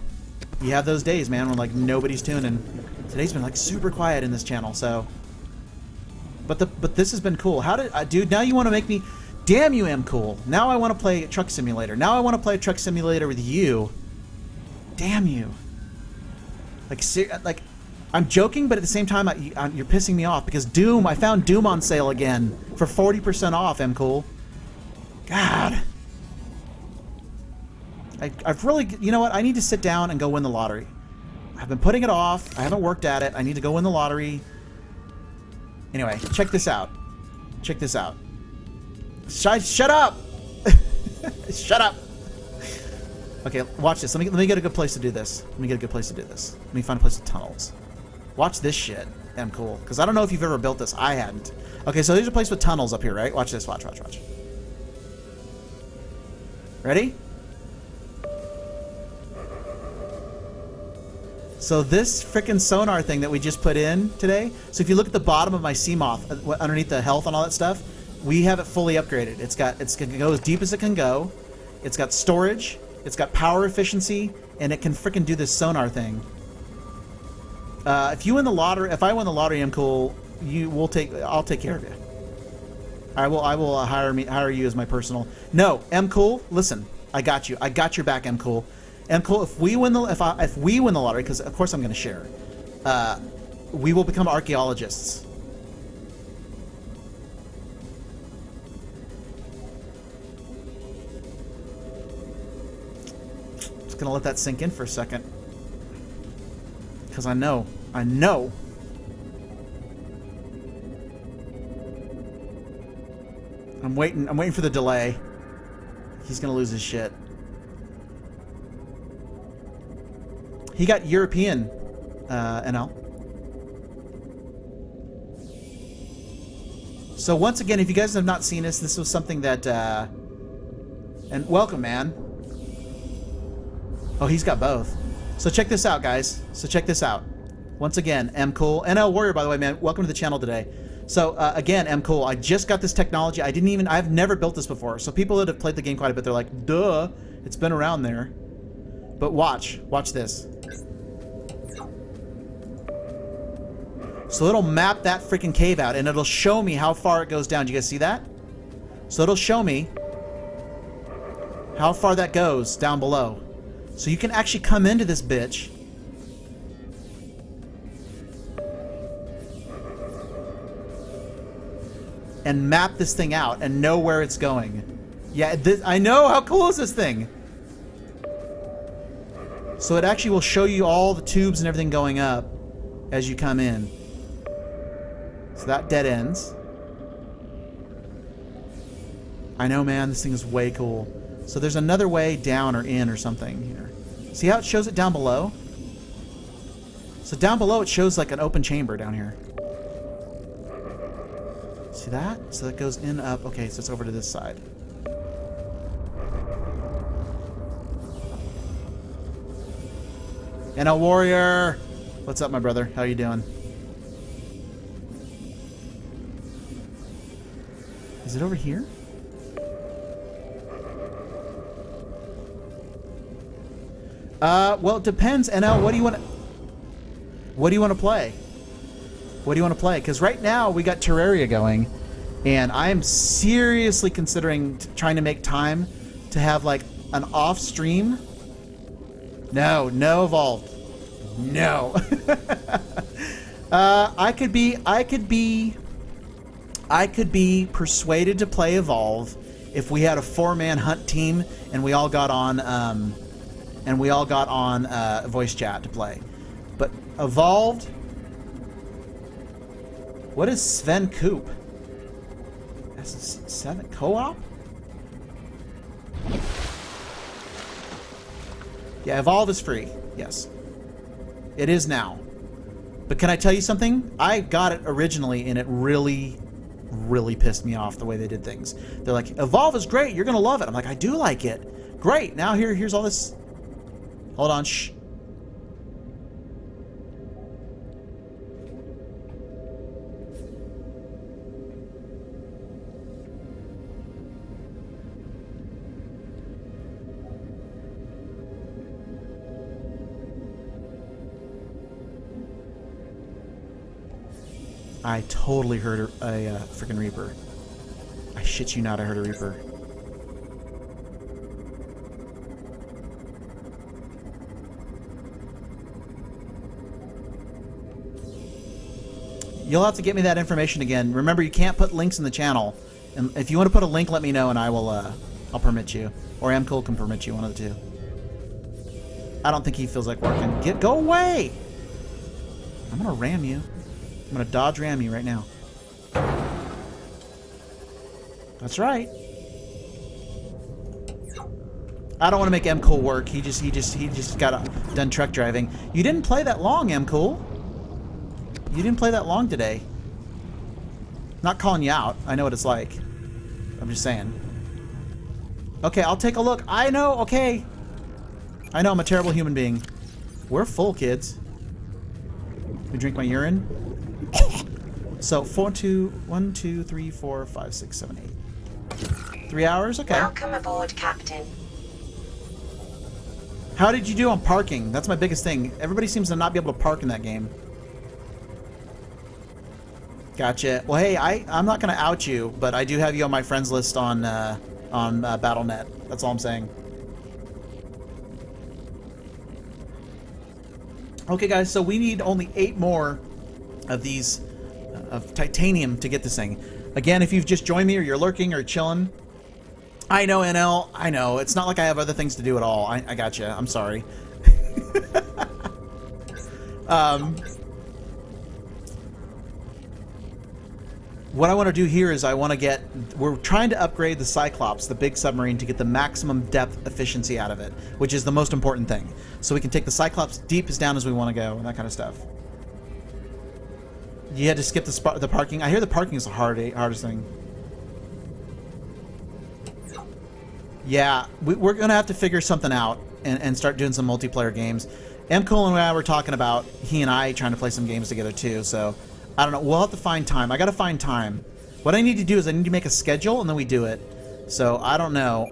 You have those days, man, when like nobody's tuning. Today's been like super quiet in this channel, so. But this has been cool. How did dude? Now you want to make me? Damn you, M. Cool. Now I want to play a truck simulator. Now I want to play a truck simulator with you. Damn you. Like I'm joking, but at the same time, you're pissing me off because Doom. I found Doom on sale again for 40% off. M. Cool. God. I've really, you know what? I need to sit down and go win the lottery. I've been putting it off. I haven't worked at it. I need to go win the lottery. Anyway, check this out. Check this out. Shut up! Shut up! Okay, watch this. Let me get a good place to do this. Let me get a good place to do this. Let me find a place with tunnels. Watch this shit. I'm cool. Because I don't know if you've ever built this. I hadn't. Okay, so there's a place with tunnels up here, right? Watch this. Watch. Ready? So this frickin' sonar thing that we just put in today. So if you look at the bottom of my sea moth, underneath the health and all that stuff, we have it fully upgraded. It's gonna go as deep as it can go. It's got storage. It's got power efficiency, and it can frickin' do this sonar thing. If you win the lottery, if I win the lottery, I'm cool. I'll take care of you. I will hire you as my personal. No, M. Cool. Listen, I got you. I got your back, M. Cool. M. Cool. If we win the lottery, because of course I'm going to share, we will become archaeologists. gonna let that sink in for a second. Because I know. I know. I'm waiting for the delay. He's gonna lose his shit. He got European NL. So once again, if you guys have not seen this was something that and welcome, man. Oh, he's got both. So check this out, guys. So check this out. Once again, M Cool. NL Warrior, by the way, man. Welcome to the channel today. So, again, M Cool, I just got this technology. I've never built this before. So people that have played the game quite a bit, they're like, duh, it's been around there. But watch this. So it'll map that freaking cave out, and it'll show me how far it goes down. Do you guys see that? So it'll show me how far that goes down below. So you can actually come into this bitch. And map this thing out and know where it's going. Yeah, I know. How cool is this thing? So it actually will show you all the tubes and everything going up as you come in. So that dead ends. I know, man. This thing is way cool. So there's another way down or in or something here. See how it shows it down below? So down below it shows like an open chamber down here. See that? So that goes in, up. Okay, so it's over to this side. NL Warrior! What's up, my brother? How you doing? Is it over here? Well, it depends. NL, what do you want to play? What do you want to play? Because right now we got Terraria going, and I am seriously considering trying to make time to have like an off stream. No Evolved. No. I could be persuaded to play Evolve if we had a 4-man hunt team and we all got on voice chat to play. But Evolved. What is Sven Coop? That's 7 co-op? Yeah, Evolve is free. Yes. It is now. But can I tell you something? I got it originally and it really, really pissed me off the way they did things. They're like, Evolve is great, you're gonna love it. I'm like, I do like it. Great, now here's all this. Hold on, shh. I totally heard a freaking Reaper. I shit you not, I heard a Reaper. You'll have to get me that information again. Remember, you can't put links in the channel. And if you want to put a link, let me know and I will, I'll permit you. Or Amcool can permit you, one of the two. I don't think he feels like working. Go away! I'm gonna ram you. I'm gonna dodge ram you right now. That's right. I don't want to make M Cool work. He just got done truck driving. You didn't play that long, M Cool. You didn't play that long today. Not calling you out. I know what it's like. I'm just saying. Okay, I'll take a look. I know. Okay. I know I'm a terrible human being. We're full, kids. We drink my urine. So 1, 2, 3, 4, 5, 6, 7, 8. 3 hours? Okay. Welcome aboard, Captain. How did you do on parking? That's my biggest thing. Everybody seems to not be able to park in that game. Gotcha. Well, hey, I'm not going to out you, but I do have you on my friends list on Battle.net. That's all I'm saying. Okay, guys, so we need only 8 more of these of titanium to get this thing. Again, if you've just joined me or you're lurking or chilling, I know, NL. I know. It's not like I have other things to do at all. I gotcha. I'm sorry. What I want to do here is I want to get... We're trying to upgrade the Cyclops, the big submarine, to get the maximum depth efficiency out of it, which is the most important thing. So we can take the Cyclops deep as down as we want to go and that kind of stuff. You had to skip the parking. I hear the parking is the hardest thing. Yeah, we're going to have to figure something out and start doing some multiplayer games. M. Cool and I were talking about he and I trying to play some games together too, so I don't know. We'll have to find time. I got to find time. What I need to do is I need to make a schedule and then we do it. So I don't know.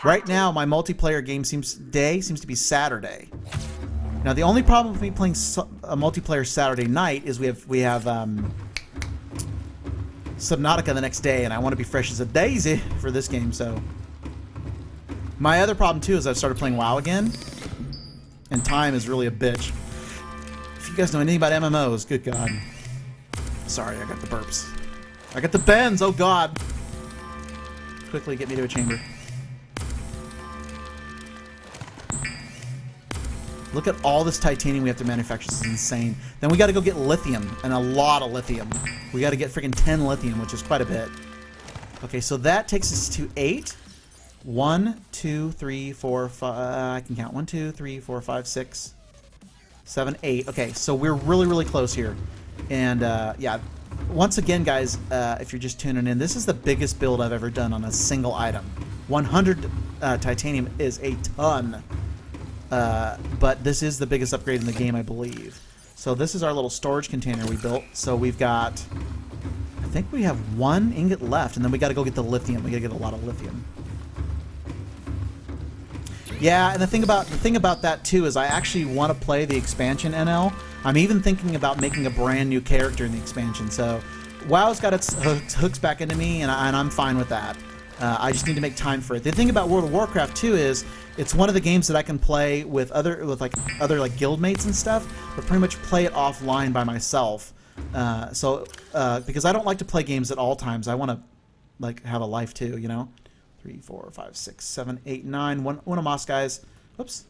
Right now, my multiplayer game seems to be Saturday. Now the only problem with me playing a multiplayer Saturday night is we have Subnautica the next day, and I want to be fresh as a daisy for this game. So my other problem too is I've started playing WoW again, and time is really a bitch. If you guys know anything about MMOs, good God. Sorry, I got the burps. I got the bends. Oh God. Quickly get me to a chamber. Look at all this titanium we have to manufacture. This is insane. Then we got to go get lithium, and a lot of lithium. We got to get freaking 10 lithium, which is quite a bit. Okay, so that takes us to 8. 1, 2, 3, 4, 5. I can count. 1, 2, 3, 4, 5, 6, 7, 8. Okay, so we're really, really close here. And yeah, once again, guys, if you're just tuning in, this is the biggest build I've ever done on a single item. 100 titanium is a ton. But this is the biggest upgrade in the game, I believe. So this is our little storage container we built. So we've got, I think we have 1 ingot left, and then we got to go get the lithium. We got to get a lot of lithium. Yeah, and the thing about that too is I actually want to play the expansion NL. I'm even thinking about making a brand new character in the expansion. So WoW's got its hooks back into me, and I'm fine with that. I just need to make time for it. The thing about World of Warcraft too is it's one of the games that I can play with other guildmates and stuff, but pretty much play it offline by myself. Because I don't like to play games at all times. I want to like have a life too, you know. 3, 4, 5, 6, 7, 8, 9. One of Moss guys. Whoops.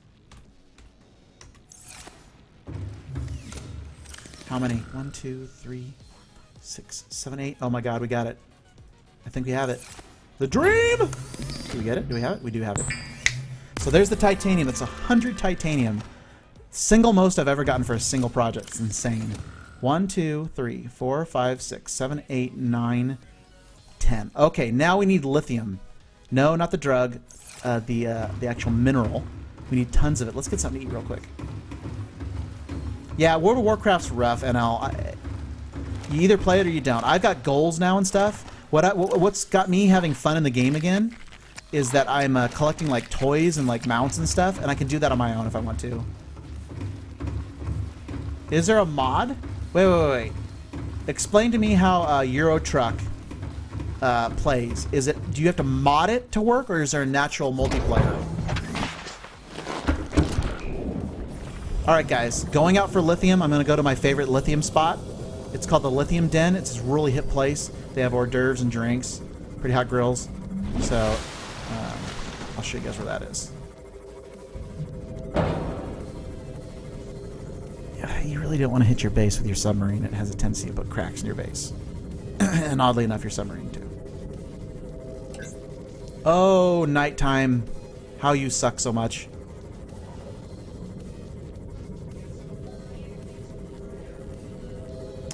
How many? 1, 2, 3, 6, 7, 8. Oh my God, we got it. I think we have it. The dream! Do we get it? Do we have it? We do have it. So there's the titanium. It's 100 titanium. Single most I've ever gotten for a single project. It's insane. 1, 2, 3, 4, 5, 6, 7, 8, 9, 10. Okay, now we need lithium. No, not the drug. The actual mineral. We need tons of it. Let's get something to eat real quick. Yeah, World of Warcraft's rough, NL. You either play it or you don't. I've got goals now and stuff. What's got me having fun in the game again is that I'm collecting like toys and like mounts and stuff, and I can do that on my own if I want to. Is there a mod? Wait. Explain to me how Euro Truck plays. Do you have to mod it to work, or is there a natural multiplayer? Alright guys, going out for lithium, I'm going to go to my favorite lithium spot. It's called the Lithium Den. It's this really hip place. They have hors d'oeuvres and drinks. Pretty hot grills. So, I'll show you guys where that is. Yeah, you really don't want to hit your base with your submarine. It has a tendency to put cracks in your base. And oddly enough, your submarine too. Oh, nighttime. How you suck so much.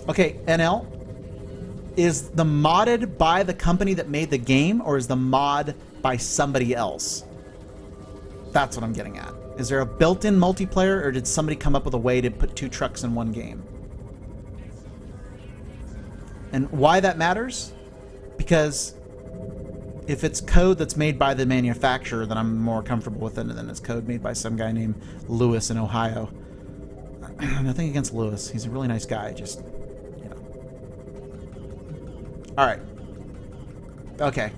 Okay, NL. Is the modded by the company that made the game, or is the mod by somebody else? That's what I'm getting at. Is there a built-in multiplayer, or did somebody come up with a way to put 2 trucks in one game? And why that matters? Because if it's code that's made by the manufacturer, then I'm more comfortable with it than it's code made by some guy named Lewis in Ohio. Nothing against Lewis. He's a really nice guy, just... Alright. Okay.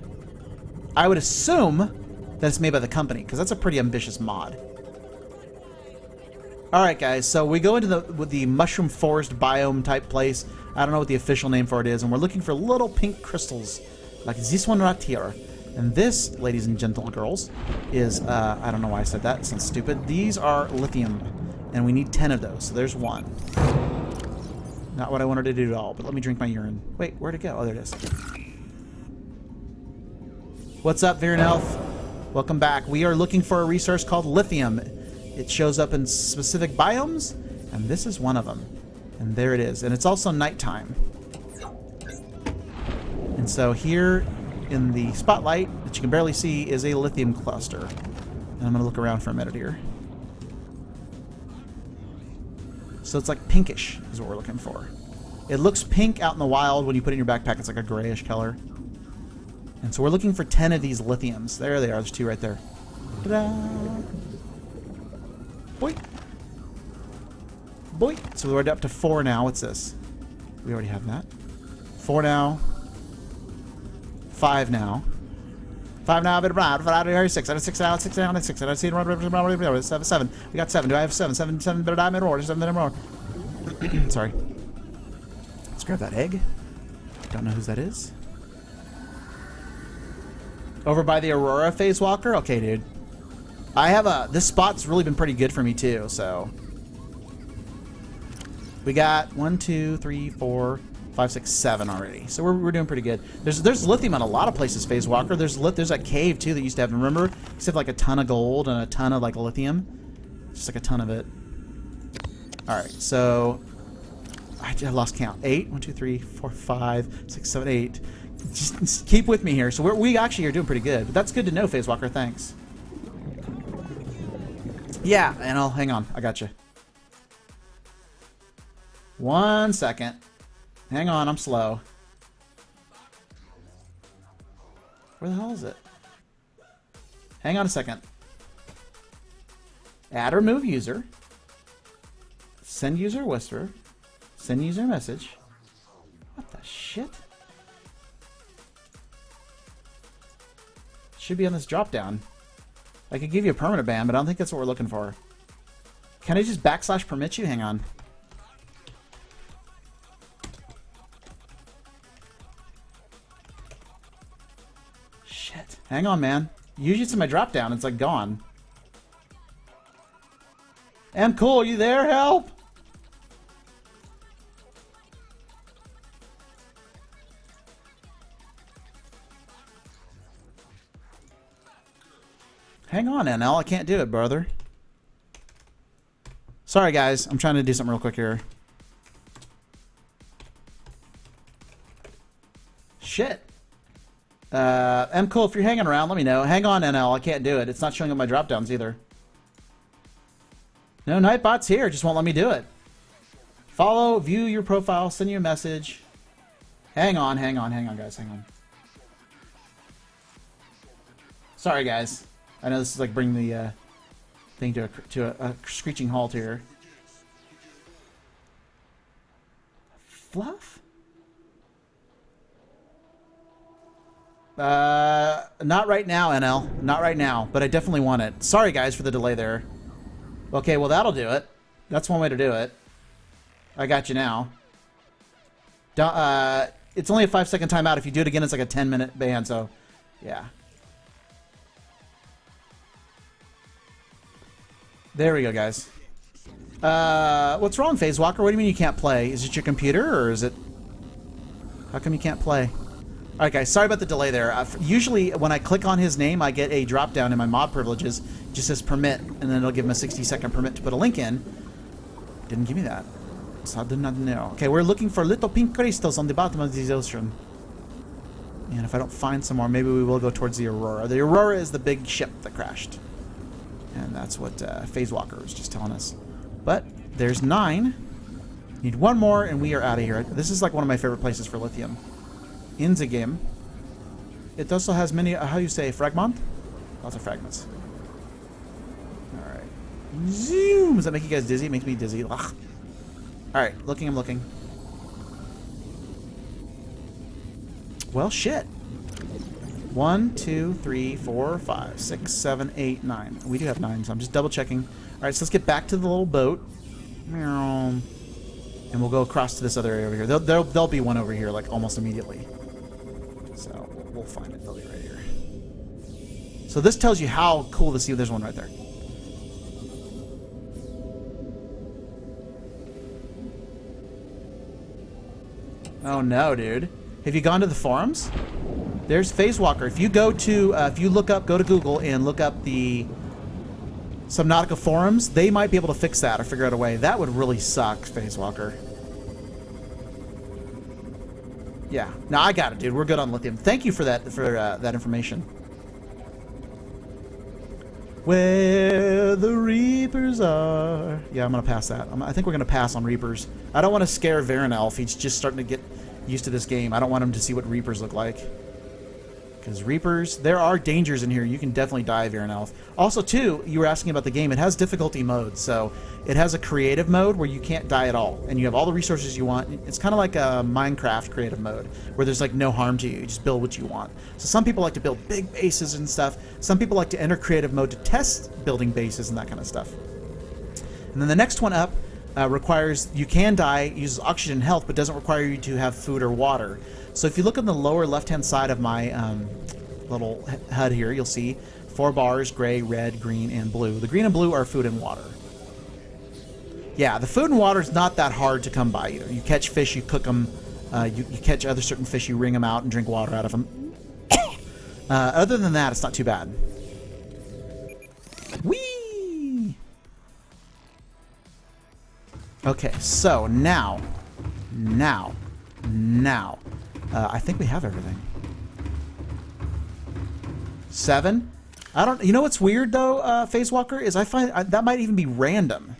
I would assume that it's made by the company, because that's a pretty ambitious mod. Alright guys, so we go into the mushroom forest biome type place. I don't know what the official name for it is, and we're looking for little pink crystals, like this one right here. And this, ladies and gentle girls, is, I don't know why I said that. It sounds stupid. These are lithium, and we need 10 of those. So there's one. Not what I wanted to do at all, but let me drink my urine. Wait, where'd it go? Oh, there it is. What's up, Viren Elf? Welcome back. We are looking for a resource called lithium. It shows up in specific biomes, and this is one of them. And there it is. And it's also nighttime. And so here in the spotlight that you can barely see is a lithium cluster. And I'm going to look around for a minute here. So it's like pinkish is what we're looking for. It looks pink out in the wild. When you put it in your backpack, it's like a grayish color. And so we're looking for 10 of these lithiums. There they are. There's 2 right there. Ta-da! Boink! Boink! So we're up to 4 now. What's this? We already have that. 4 now. 5 now. 5 now. 6 out of 6 now. 6 now. 6 out of 6. 7. We got 7. Do I have 7? 7 better die more. 7 more. Sorry. Let's grab that egg. Don't know whose that is. Over by the Aurora Phase Walker? Okay, dude. I have a... This spot's really been pretty good for me, too, so... We got 1, 2, 3, 4, 5, 6, 7 already. So we're doing pretty good. There's lithium in a lot of places, Phase Walker. There's that cave, too, that used to have... Remember? Used to have, like, a ton of gold and a ton of, like, lithium. Just, like, a ton of it. Alright, so... I lost count. 8. 1, 2, 3, 4, 5, 6, 7, 8... Just keep with me here. So we actually are doing pretty good. But that's good to know, Phase Walker. Thanks. Yeah, and I'll hang on. I got you. 1 second. Hang on, I'm slow. Where the hell is it? Hang on a second. Add or remove user. Send user whisper. Send user message. What the shit? Should be on this drop down. I could give you a permanent ban, but I don't think that's what we're looking for. Can I just / permit you? Hang on. Shit. Hang on, man. Usually it's in my drop down. It's like gone. I'm cool. You there? Help! Hang on, NL. I can't do it, brother. Sorry, guys. I'm trying to do something real quick here. Shit. M. Cool, if you're hanging around, let me know. Hang on, NL. I can't do it. It's not showing up my drop-downs either. No, Nightbot's here. Just won't let me do it. Follow, view your profile, send you a message. Hang on, guys. Hang on. Sorry, guys. I know this is like bringing the thing to a screeching halt here. Fluff? Not right now, NL. Not right now, but I definitely want it. Sorry, guys, for the delay there. Okay, well, that'll do it. That's one way to do it. I got you now. It's only a 5-second timeout. If you do it again, it's like a 10-minute ban, so yeah. There we go, guys. What's wrong, Phase Walker? What do you mean you can't play? Is it your computer, or is it... How come you can't play? Alright, guys, sorry about the delay there. Usually, when I click on his name, I get a drop-down in my mod privileges. It just says permit, and then it'll give him a 60-second permit to put a link in. Didn't give me that. So I did not know. Okay, we're looking for little pink crystals on the bottom of this ocean. And if I don't find some more, maybe we will go towards the Aurora. The Aurora is the big ship that crashed. And that's what Phase Walker was just telling us. But there's 9. Need 1 more, and we are out of here. This is like one of my favorite places for lithium. Inzagim. It also has many, how do you say, fragment? Lots of fragments. Alright. Zoom! Does that make you guys dizzy? It makes me dizzy. Ugh. Alright, I'm looking. Well, shit. 1, 2, 3, 4, 5, 6, 7, 8, 9. We do have 9, so I'm just double checking. Alright, so let's get back to the little boat. And we'll go across to this other area over here. There'll be one over here, like, almost immediately. So, we'll find it. They'll be right here. So this tells you how cool this is. There's one right there. Oh no, dude. Have you gone to the forums? There's Phase Walker. If you go to, go to Google and look up the Subnautica forums, they might be able to fix that or figure out a way. That would really suck, Phase Walker. Yeah. No, I got it, dude. We're good on lithium. Thank you for that that information. Where the Reapers are. Yeah, I'm gonna pass that. I think we're gonna pass on Reapers. I don't want to scare Varanelf. He's just starting to get used to this game. I don't want him to see what Reapers look like. Because Reapers, there are dangers in here. You can definitely die, Varanelf. Also, too, you were asking about the game. It has difficulty modes. So it has a creative mode where you can't die at all. And you have all the resources you want. It's kind of like a Minecraft creative mode where there's like no harm to you. You just build what you want. So some people like to build big bases and stuff. Some people like to enter creative mode to test building bases and that kind of stuff. And then the next one up requires, you can die, uses oxygen and health, but doesn't require you to have food or water. So if you look on the lower left-hand side of my little HUD here, you'll see 4 bars, gray, red, green, and blue. The green and blue are food and water. Yeah, the food and water is not that hard to come by either. You catch fish, you cook them, you catch other certain fish, you wring them out and drink water out of them. Other than that, it's not too bad. Whee! Okay, so now, I think we have everything. 7. I don't. You know what's weird though, Phase Walker, is I find that might even be random.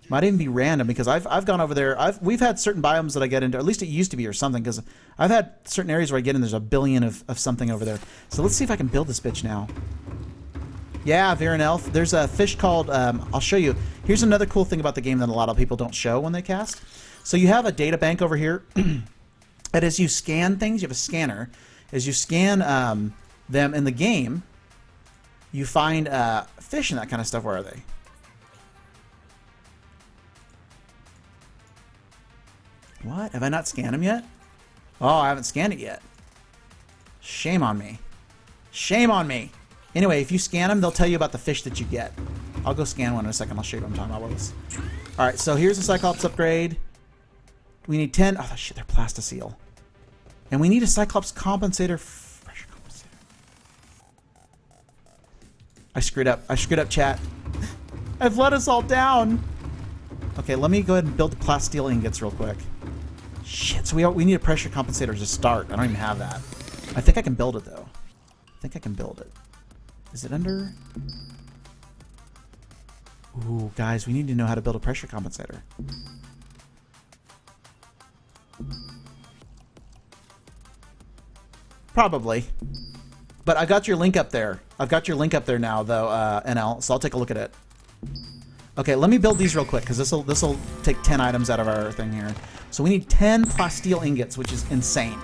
Might even be random because I've gone over there. We've had certain biomes that I get into. At least it used to be or something. Because I've had certain areas where I get in. There's a billion of something over there. So let's see if I can build this bitch now. Yeah, Varanelf. There's a fish called. I'll show you. Here's another cool thing about the game that a lot of people don't show when they cast. So you have a data bank over here. And as you scan things, you have a scanner. As you scan them in the game, you find fish and that kind of stuff. Where are they? What? Have I not scanned them yet? Oh, I haven't scanned it yet. Shame on me. Shame on me. Anyway, if you scan them, they'll tell you about the fish that you get. I'll go scan one in a second. I'll show you what I'm talking about with this. All right, so here's the Cyclops upgrade. We need 10. Oh, shit, they're Plastocele. And we need a Cyclops compensator. Pressure compensator. I screwed up. I screwed up, chat. I've let us all down. Okay, let me go ahead and build the plasteel ingots real quick. Shit, so we need a pressure compensator to start. I don't even have that. I think I can build it, though. I think I can build it. Is it under? Ooh, guys, we need to know how to build a pressure compensator. Probably. But I got your link up there. I've got your link up there now, though, NL, so I'll take a look at it. Okay, let me build these real quick, because this'll take 10 items out of our thing here. So we need 10 plasteel ingots, which is insane.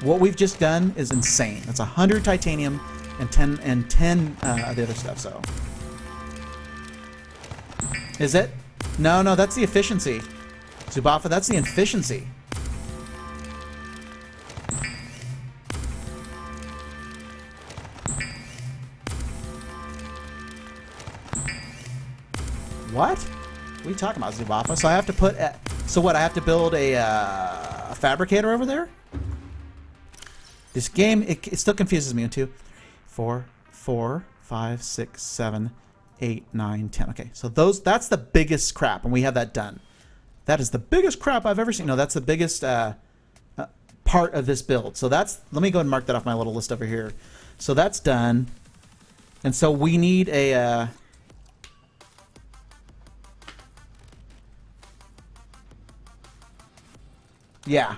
What we've just done is insane. That's 100 titanium and 10 of the other stuff, so. Is it? No, that's the efficiency. Zubafa, that's the efficiency. What? What are you talking about, Zubafa? So I have to put... so what, I have to build a fabricator over there? This game, it still confuses me. 2, 4, 5, 6, 7, 8, 9, 10. Okay, so that's the biggest crap, and we have that done. That is the biggest crap I've ever seen. No, that's the biggest part of this build. So that's... Let me go and mark that off my little list over here. So that's done. And so we need a... Yeah.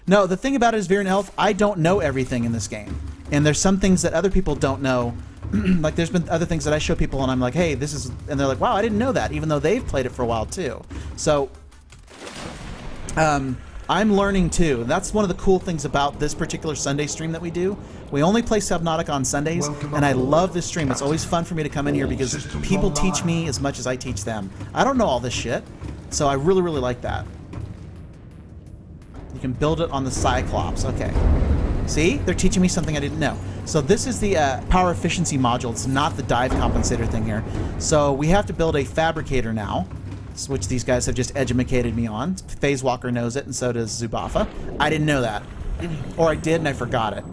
No, the thing about it is, Varanelf, I don't know everything in this game. And there's some things that other people don't know. Like, there's been other things that I show people, and I'm like, hey, this is... And they're like, wow, I didn't know that, even though they've played it for a while, too. So, I'm learning, too. And that's one of the cool things about this particular Sunday stream that we do. We only play Subnautica on Sundays, and I love this stream. It's always fun for me to come in here because people teach me as much as I teach them. I don't know all this shit, so I really, really like that. You can build it on the Cyclops. Okay. See? They're teaching me something I didn't know. So this is the power efficiency module. It's not the dive compensator thing here. So we have to build a fabricator now, which these guys have just educated me on. Phase Walker knows it, and so does Zubafa. I didn't know that. Or I did, and I forgot it.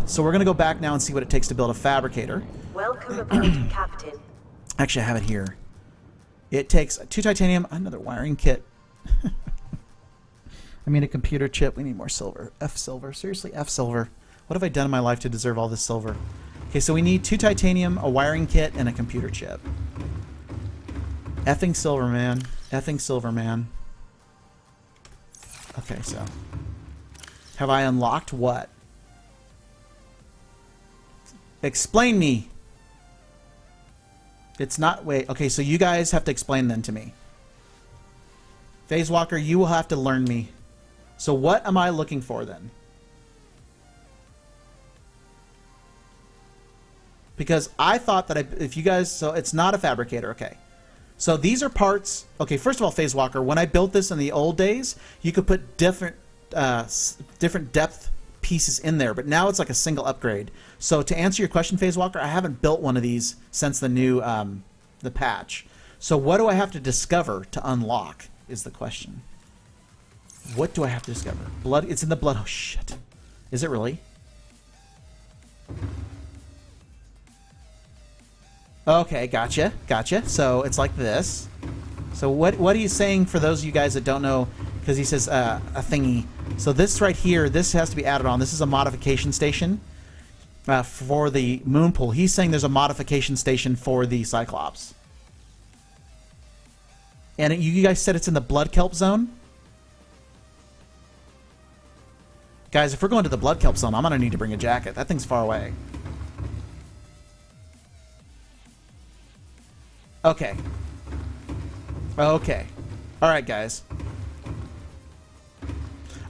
So we're going to go back now and see what it takes to build a fabricator. Welcome aboard, Captain. Actually, I have it here. It takes 2 titanium, another wiring kit. I mean, a computer chip. We need more silver. F silver. Seriously, F silver. What have I done in my life to deserve all this silver? Okay, so we need 2 titanium, a wiring kit, and a computer chip. Effing silver, man. Effing silver, man. Okay, so. Have I unlocked what? Explain me. It's not... Wait, okay, so you guys have to explain then to me. Phase Walker, you will have to learn me. So what am I looking for then? Because I thought that if you guys... So it's not a fabricator, okay. So these are parts... Okay, first of all, Phase Walker, when I built this in the old days, you could put different depth pieces in there, but now it's like a single upgrade. So to answer your question, Phase Walker, I haven't built one of these since the new the patch. So what do I have to discover to unlock is the question. What do I have to discover? Blood. It's in the blood. Oh shit! Is it really? Okay, gotcha, gotcha. So it's like this. So what are you saying for those of you guys that don't know? Because he says a thingy. So this right here, this has to be added on. This is a modification station for the moon pool. He's saying there's a modification station for the Cyclops. And you guys said it's in the blood kelp zone? Guys, if we're going to the blood kelp zone, I'm going to need to bring a jacket. That thing's far away. Okay. Okay. All right, guys.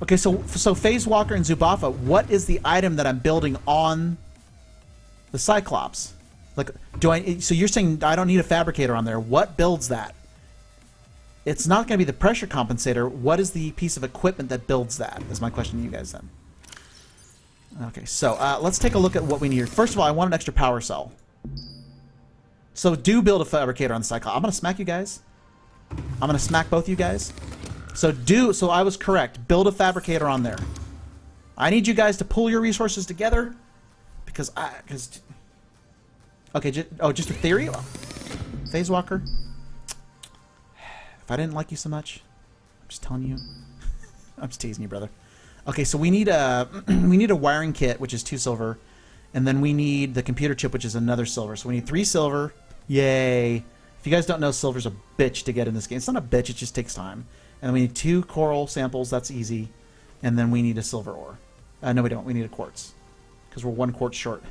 Okay, so Phase Walker and Zubafa, what is the item that I'm building on the Cyclops? Like, so you're saying I don't need a fabricator on there. What builds that? It's not going to be the pressure compensator. What is the piece of equipment that builds that? Is my question to you guys then. Okay, so let's take a look at what we need. First of all, I want an extra power cell. So do build a fabricator on the Cyclops. I'm going to smack you guys. I'm going to smack both you guys. So I was correct. Build a fabricator on there. I need you guys to pull your resources together okay, just a theory? Phase Walker. If I didn't like you so much, I'm just telling you. I'm just teasing you, brother. Okay, so we need a wiring kit, which is 2 silver, and then we need the computer chip, which is another silver. So we need 3 silver. Yay! If you guys don't know, silver's a bitch to get in this game. It's not a bitch; it just takes time. And then we need 2 coral samples. That's easy. And then we need a silver ore. No, we don't. We need a quartz because we're 1 quartz short.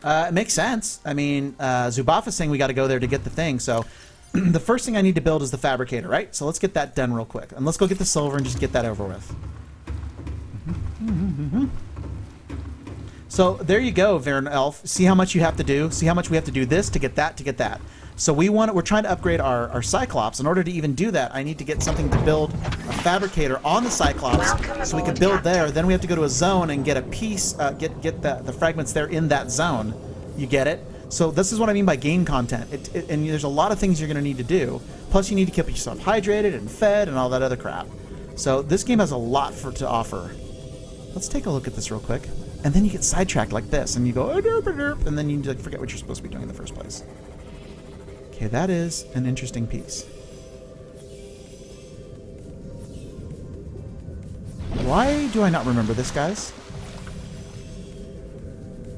It makes sense. I mean, Zubafa's saying we got to go there to get the thing. So the first thing I need to build is the fabricator, right? So let's get that done real quick. And let's go get the silver and just get that over with. So there you go, Varen Elf. See how much you have to do. See how much we have to do this to get that to get that. So we're trying to upgrade our Cyclops. In order to even do that, I need to get something to build a fabricator on the Cyclops so we can build there. Then we have to go to a zone and get a piece, get the fragments there in that zone. You get it? So this is what I mean by game content. And there's a lot of things you're going to need to do. Plus you need to keep yourself hydrated and fed and all that other crap. So this game has a lot to offer. Let's take a look at this real quick. And then you get sidetracked like this, and you go, and then you forget what you're supposed to be doing in the first place. Okay, that is an interesting piece. Why do I not remember this, guys?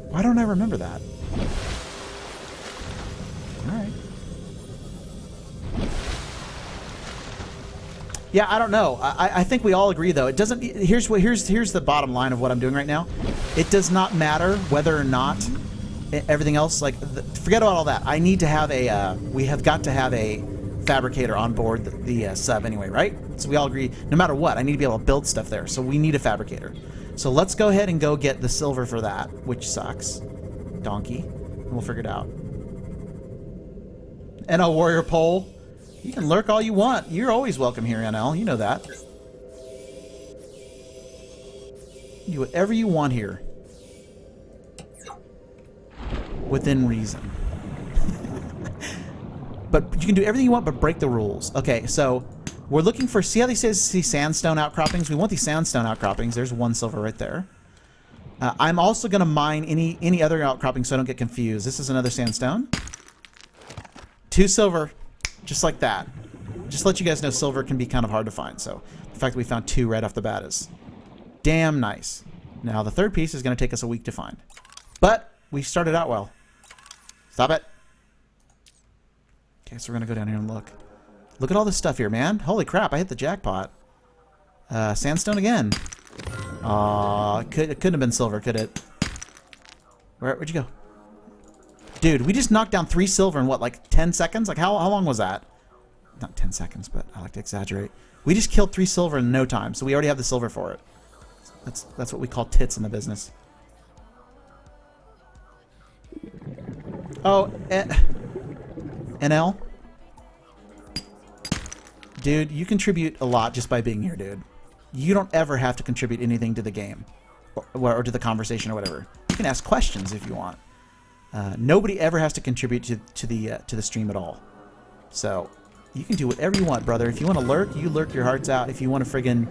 Why don't I remember that? Alright. Yeah, I don't know. I think we all agree, though. It doesn't... Here's the bottom line of what I'm doing right now. It does not matter whether or not everything else, like, forget about all that. I need to have a... we have got to have a fabricator on board the sub anyway, right? So we all agree, no matter what, I need to be able to build stuff there. So we need a fabricator. So let's go ahead and go get the silver for that, which sucks. Donkey. And we'll figure it out. And a warrior pole. You can lurk all you want. You're always welcome here, NL. You know that. You do whatever you want here. Within reason. But you can do everything you want but break the rules. Okay, so we're looking for... See how they say sandstone outcroppings? We want these sandstone outcroppings. There's 1 silver right there. I'm also going to mine any other outcropping so I don't get confused. This is another sandstone. 2 silver. Just like that. Just to let you guys know, silver can be kind of hard to find. So the fact that we found 2 right off the bat is damn nice. Now the third piece is going to take us a week to find. But we started out well. Stop it. Okay, so we're going to go down here and look. Look at all this stuff here, man. Holy crap, I hit the jackpot. Sandstone again. It couldn't have been silver, could it? Where'd you go? Dude, we just knocked down 3 silver in what, like 10 seconds? Like, how long was that? Not 10 seconds, but I like to exaggerate. We just killed 3 silver in no time, so we already have the silver for it. That's what we call tits in the business. Oh, NL? Dude, you contribute a lot just by being here, dude. You don't ever have to contribute anything to the game. Or to the conversation or whatever. You can ask questions if you want. Nobody ever has to contribute to the stream at all. So, you can do whatever you want, brother. If you want to lurk, you lurk your hearts out. If you want to friggin'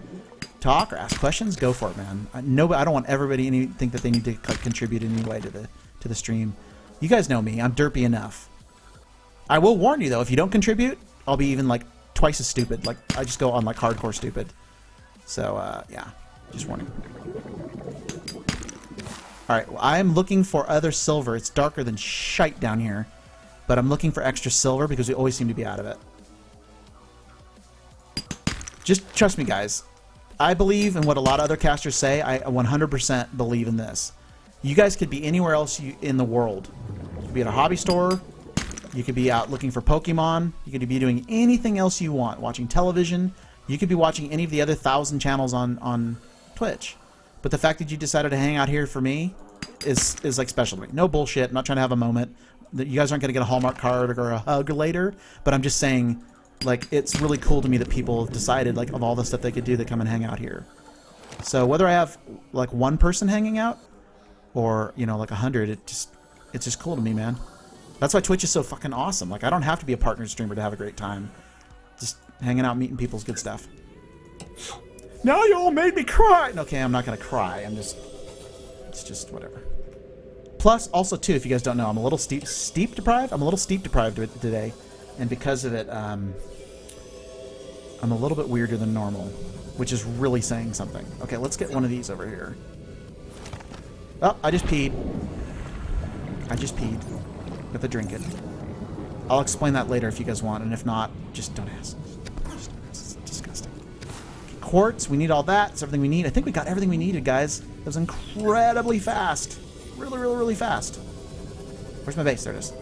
talk or ask questions, go for it, man. I don't want everybody to think that they need to contribute in any way to the stream. You guys know me. I'm derpy enough. I will warn you, though. If you don't contribute, I'll be even, like, twice as stupid. Like, I just go on, like, hardcore stupid. So, yeah. Just warning. Alright, well, I'm looking for other silver. It's darker than shite down here. But I'm looking for extra silver because we always seem to be out of it. Just trust me, guys. I believe in what a lot of other casters say. I 100% believe in this. You guys could be anywhere else in the world. You could be at a hobby store. You could be out looking for Pokemon. You could be doing anything else you want. Watching television. You could be watching any of the other 1,000 channels on Twitch. But the fact that you decided to hang out here for me is like special to me. No bullshit. I'm not trying to have a moment. You guys aren't going to get a Hallmark card or a hug later. But I'm just saying, like, it's really cool to me that people have decided, like, of all the stuff they could do, they come and hang out here. So whether I have, like, 1 person hanging out or, you know, like 100, it's just cool to me, man. That's why Twitch is so fucking awesome. Like, I don't have to be a partner streamer to have a great time. Just hanging out, meeting people's good stuff. Now you all made me cry! Okay, I'm not going to cry. It's just whatever. Plus, also, too, if you guys don't know, I'm a little steep deprived. I'm a little steep deprived today. And because of it, I'm a little bit weirder than normal. Which is really saying something. Okay, let's get one of these over here. Oh, I just peed. Got to drink it. I'll explain that later if you guys want. And if not, just don't ask. It's disgusting. Okay, quartz, we need all that. It's everything we need. I think we got everything we needed, guys. It was incredibly fast. Really, really, really fast. Where's my base? There it is.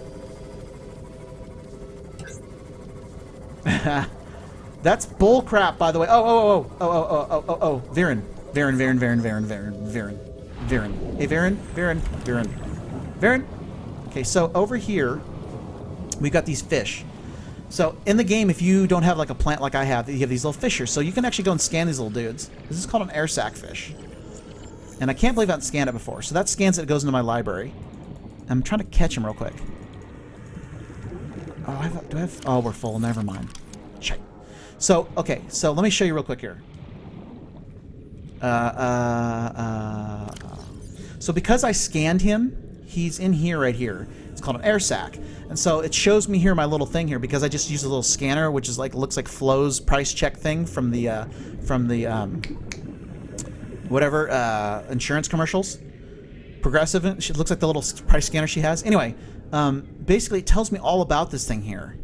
That's bull crap, by the way. Oh. Viren. Hey, Viren. Okay, so over here, we've got these fish. So in the game, if you don't have like a plant like I have, you have these little fishers. So you can actually go and scan these little dudes. This is called an air sac fish. And I can't believe I haven't scanned it before. So that scans it, goes into my library. I'm trying to catch him real quick. Oh, do I have... Oh, we're full. Never mind. Shite. So, okay. So let me show you real quick here. So because I scanned him, he's in here right here. It's called an air sac. And so it shows me here my little thing here because I just used a little scanner, which is like looks like Flo's price check thing from the insurance commercials. Progressive. It looks like the little price scanner she has. Anyway, basically it tells me all about this thing here.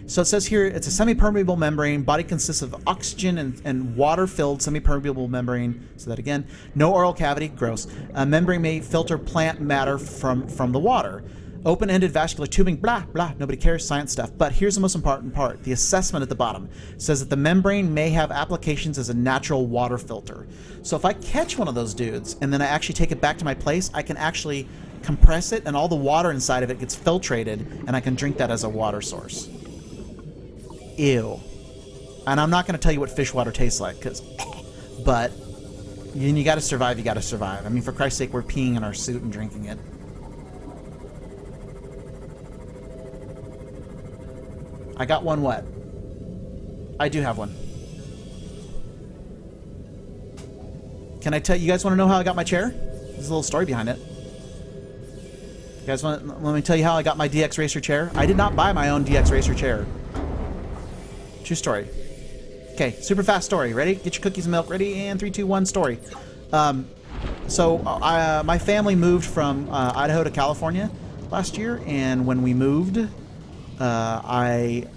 So it says here it's a semi-permeable membrane. Body consists of oxygen and water-filled semi-permeable membrane. So that again, no oral cavity. Gross. Membrane may filter plant matter from the water. Open-ended vascular tubing, blah, blah, nobody cares, science stuff. But here's the most important part. The assessment at the bottom says that the membrane may have applications as a natural water filter. So if I catch one of those dudes and then I actually take it back to my place, I can actually compress it and all the water inside of it gets filtrated and I can drink that as a water source. ew. And I'm not going to tell you what fish water tastes like, but you got to survive. You got to survive. I mean, for Christ's sake, we're peeing in our suit and drinking it. I got one wet. I do have one. Can I tell you guys want to know how I got my chair? There's a little story behind it. You guys want? Let me tell you how I got my DX Racer chair. I did not buy my own DX Racer chair. True story. Okay, super fast story. Ready? Get your cookies and milk ready. And 3, 2, 1, story. My family moved from Idaho to California last year, and when we moved, I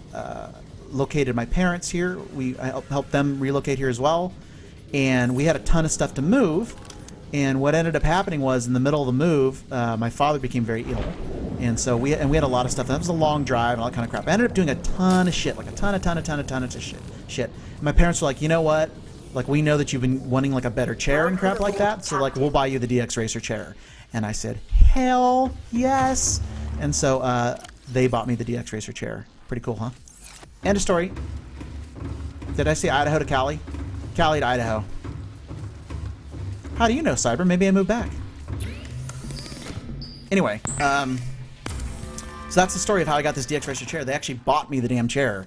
located my parents here. I helped them relocate here as well, and we had a ton of stuff to move. And what ended up happening was, in the middle of the move, my father became very ill, and so we had a lot of stuff. That was a long drive and all that kind of crap. I ended up doing a ton of shit, like a ton of shit. And my parents were like, you know what? Like, we know that you've been wanting like a better chair and crap like that, so like we'll buy you the DX Racer chair. And I said, hell yes. And so they bought me the DX Racer chair. Pretty cool, huh? End of story. Did I say Idaho to Cali? Cali to Idaho. How do you know, Cyber? Maybe I moved back. Anyway, so that's the story of how I got this DX Racer chair. They actually bought me the damn chair,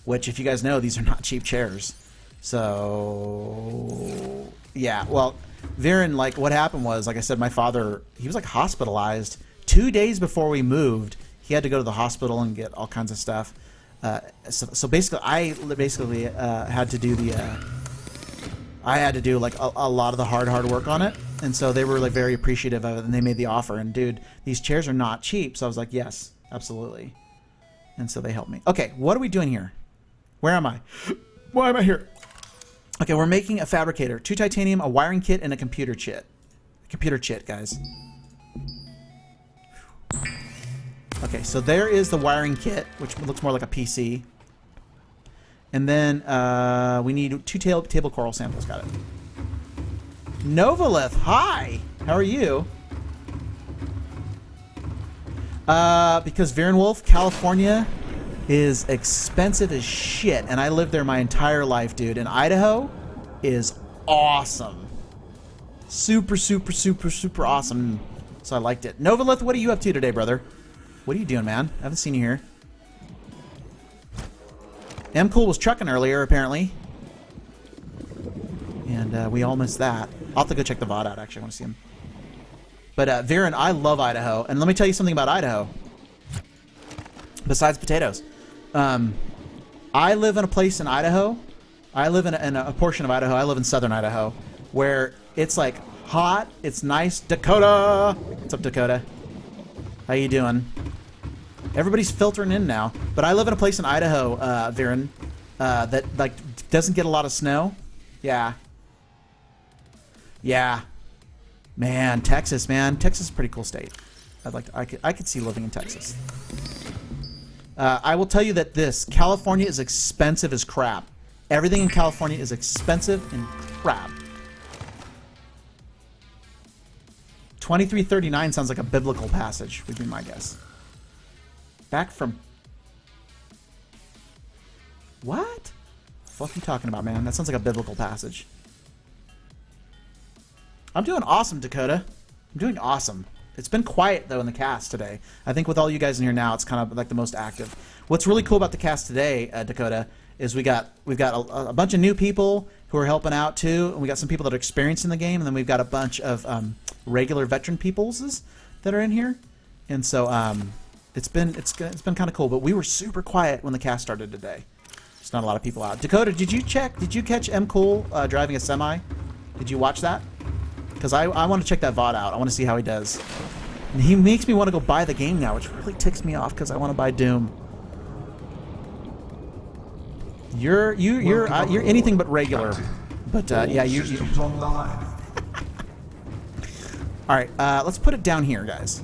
which, if you guys know, these are not cheap chairs. So, yeah. Well, Viren, like, what happened was, like I said, my father, he was, like, hospitalized 2 days before we moved. He had to go to the hospital and get all kinds of stuff. So basically, I had to do I had to do like a lot of the hard work on it, and so they were like very appreciative of it, and they made the offer. And dude, these chairs are not cheap, so I was like, yes, absolutely. And so they helped me. Okay, what are we doing here? Where am I? Why am I here? Okay, we're making a fabricator, 2 titanium, a wiring kit, and a computer chit. Computer chit, guys. Okay, so there is the wiring kit, which looks more like a PC. And then we need 2 table coral samples. Got it. Novalith, hi! How are you? Because Viren Wolf, California is expensive as shit. And I lived there my entire life, dude. And Idaho is awesome. Super, super, super, super awesome. So I liked it. Novalith, what are you up to today, brother? What are you doing, man? I haven't seen you here. M-Cool was trucking earlier, apparently. And we all missed that. I'll have to go check the VOD out, actually. I want to see him. But, Viren, I love Idaho. And let me tell you something about Idaho. Besides potatoes. I live in a place in Idaho. I live in a portion of Idaho. I live in southern Idaho. Where it's, like, hot. It's nice. Dakota! What's up, Dakota? How you doing? Everybody's filtering in now, but I live in a place in Idaho, Viren, that like doesn't get a lot of snow. Yeah. Man, Texas, man, Texas is a pretty cool state. I could see living in Texas. I will tell you that California is expensive as crap. Everything in California is expensive and crap. 2339 sounds like a biblical passage, would be my guess. Back from... What? The fuck are you talking about, man? That sounds like a biblical passage. I'm doing awesome, Dakota. I'm doing awesome. It's been quiet, though, in the cast today. I think with all you guys in here now, it's kind of like the most active. What's really cool about the cast today, Dakota, is we've got a bunch of new people who are helping out, too. And we got some people that are experienced in the game. And then we've got a bunch of regular veteran peoples that are in here. And so... It's been kind of cool, but we were super quiet when the cast started today. There's not a lot of people out. Dakota, did you catch M. Cool driving a semi? Did you watch that? Because I want to check that VOD out. I want to see how he does. And he makes me want to go buy the game now, which really ticks me off because I want to buy Doom. You're anything but regular. But yeah, you. Online. All right, let's put it down here, guys.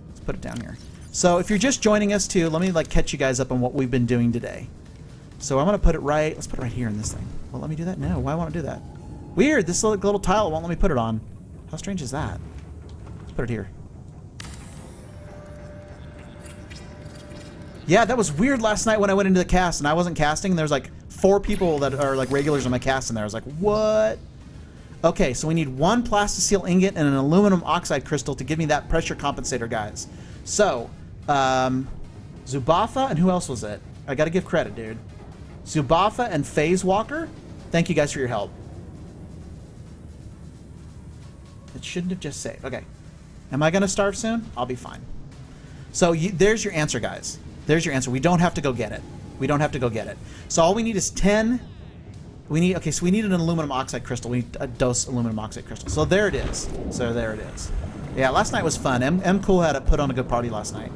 Let's put it down here. So if you're just joining us too, let me like catch you guys up on what we've been doing today. So I'm gonna put it right. Let's put it right here in this thing. Well, let me do that. No, why won't I do that? Weird. This little tile won't let me put it on. How strange is that? Let's put it here. Yeah, that was weird last night when I went into the cast and I wasn't casting. And there's like 4 people that are like regulars on my cast in there. I was like, what? Okay, so we need 1 plasteel ingot and an aluminum oxide crystal to give me that pressure compensator, guys. So, Zubatha and who else was it? I gotta give credit, dude. Zubatha and Phase Walker. Thank you guys for your help. It shouldn't have just saved. Okay. Am I gonna starve soon? I'll be fine. So there's your answer, guys. There's your answer. We don't have to go get it. We don't have to go get it. So all we need is 10. We need, okay, so we need an aluminum oxide crystal. We need a dose aluminum oxide crystal. So there it is. So there it is. Yeah, last night was fun. M Cool had put on a good party last night.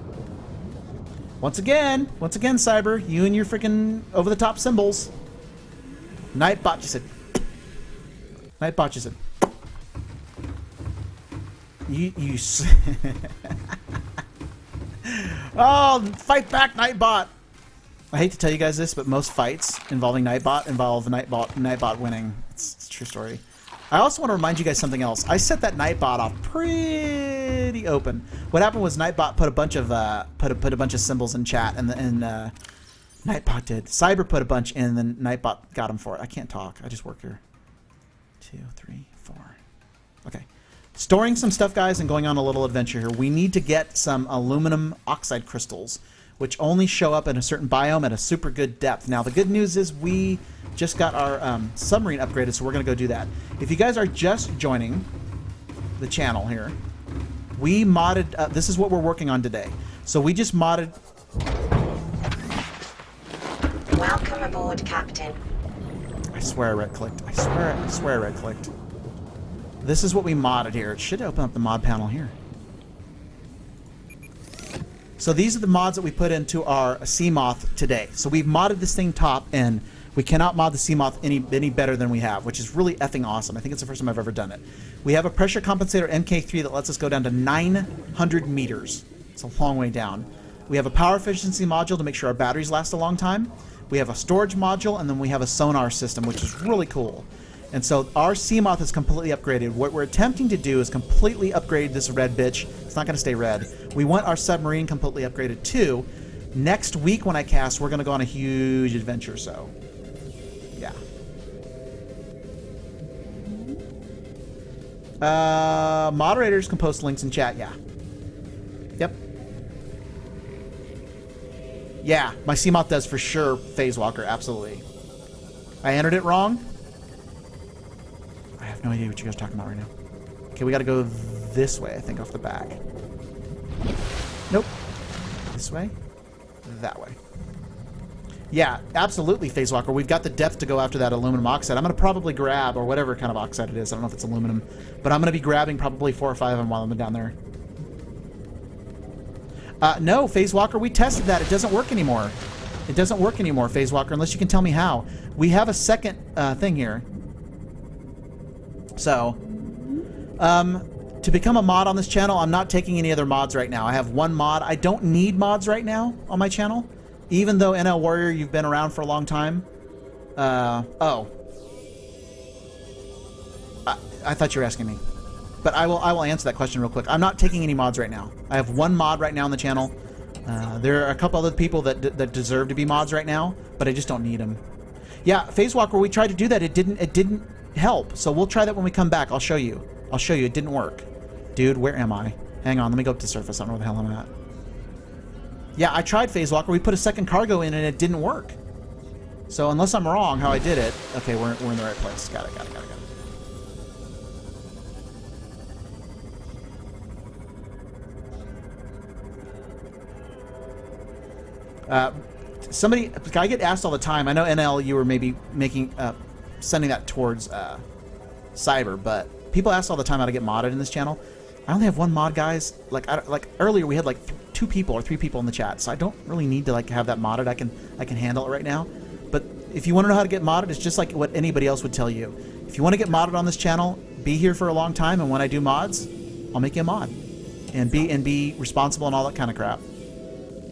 Once again, Cyber, you and your freaking over-the-top symbols. Nightbot just said. Nightbot just said. You oh, fight back, Nightbot! I hate to tell you guys this, but most fights involving Nightbot involve Nightbot winning. It's a true story. I also want to remind you guys something else. I set that Nightbot off pretty open. What happened was Nightbot put a bunch of put a bunch of symbols in chat, and Nightbot did. Cyber put a bunch in, and then Nightbot got him for it. I can't talk. I just work here. 2, 3, 4. Okay. Storing some stuff, guys, and going on a little adventure here. We need to get some aluminum oxide crystals, which only show up in a certain biome at a super good depth. Now, the good news is we just got our submarine upgraded, so we're going to go do that. If you guys are just joining the channel here, we modded... this is what we're working on today. So we just modded... Welcome aboard, Captain. I swear I right-clicked. I swear I right-clicked. This is what we modded here. It should open up the mod panel here. So these are the mods that we put into our Seamoth today. So we've modded this thing top end. We cannot mod the Seamoth any better than we have, which is really effing awesome. I think it's the first time I've ever done it. We have a pressure compensator MK3 that lets us go down to 900 meters. It's a long way down. We have a power efficiency module to make sure our batteries last a long time. We have a storage module, and then we have a sonar system, which is really cool. And so our Seamoth is completely upgraded. What we're attempting to do is completely upgrade this red bitch. It's not going to stay red. We want our submarine completely upgraded too. Next week when I cast, we're going to go on a huge adventure, so yeah. Moderators can post links in chat, yeah. Yep. Yeah, my Seamoth does for sure, Phase Walker, absolutely. I entered it wrong. I have no idea what you guys are talking about right now. Okay, we gotta go this way, I think, off the back. Nope. This way? That way. Yeah, absolutely, Phase Walker. We've got the depth to go after that aluminum oxide. I'm gonna probably grab, or whatever kind of oxide it is, I don't know if it's aluminum, but I'm gonna be grabbing probably 4 or 5 of them while I'm down there. No, Phase Walker, we tested that. It doesn't work anymore. It doesn't work anymore, Phase Walker, unless you can tell me how. We have a second thing here. So, to become a mod on this channel, I'm not taking any other mods right now. I have 1 mod. I don't need mods right now on my channel, even though NL Warrior, you've been around for a long time. Oh. I thought you were asking me. But I will answer that question real quick. I'm not taking any mods right now. I have 1 mod right now on the channel. There are a couple other people that deserve to be mods right now, but I just don't need them. Yeah, Phase Walker, we tried to do that. It didn't help. So we'll try that when we come back. I'll show you. It didn't work. Dude, where am I? Hang on, let me go up to the surface. I don't know where the hell I'm at. Yeah, I tried Phase Walker. We put a second cargo in and it didn't work. So unless I'm wrong how I did it. Okay, we're in the right place. Got it. Somebody, I get asked all the time. I know NL, you were maybe sending that towards Cyber, but people ask all the time how to get modded in this channel. I only have 1 mod, guys. Like earlier, we had like 2 people or 3 people in the chat, so I don't really need to have that modded. I can handle it right now. But if you want to know how to get modded, it's just like what anybody else would tell you. If you want to get modded on this channel, be here for a long time, and when I do mods, I'll make you a mod, and be responsible and all that kind of crap.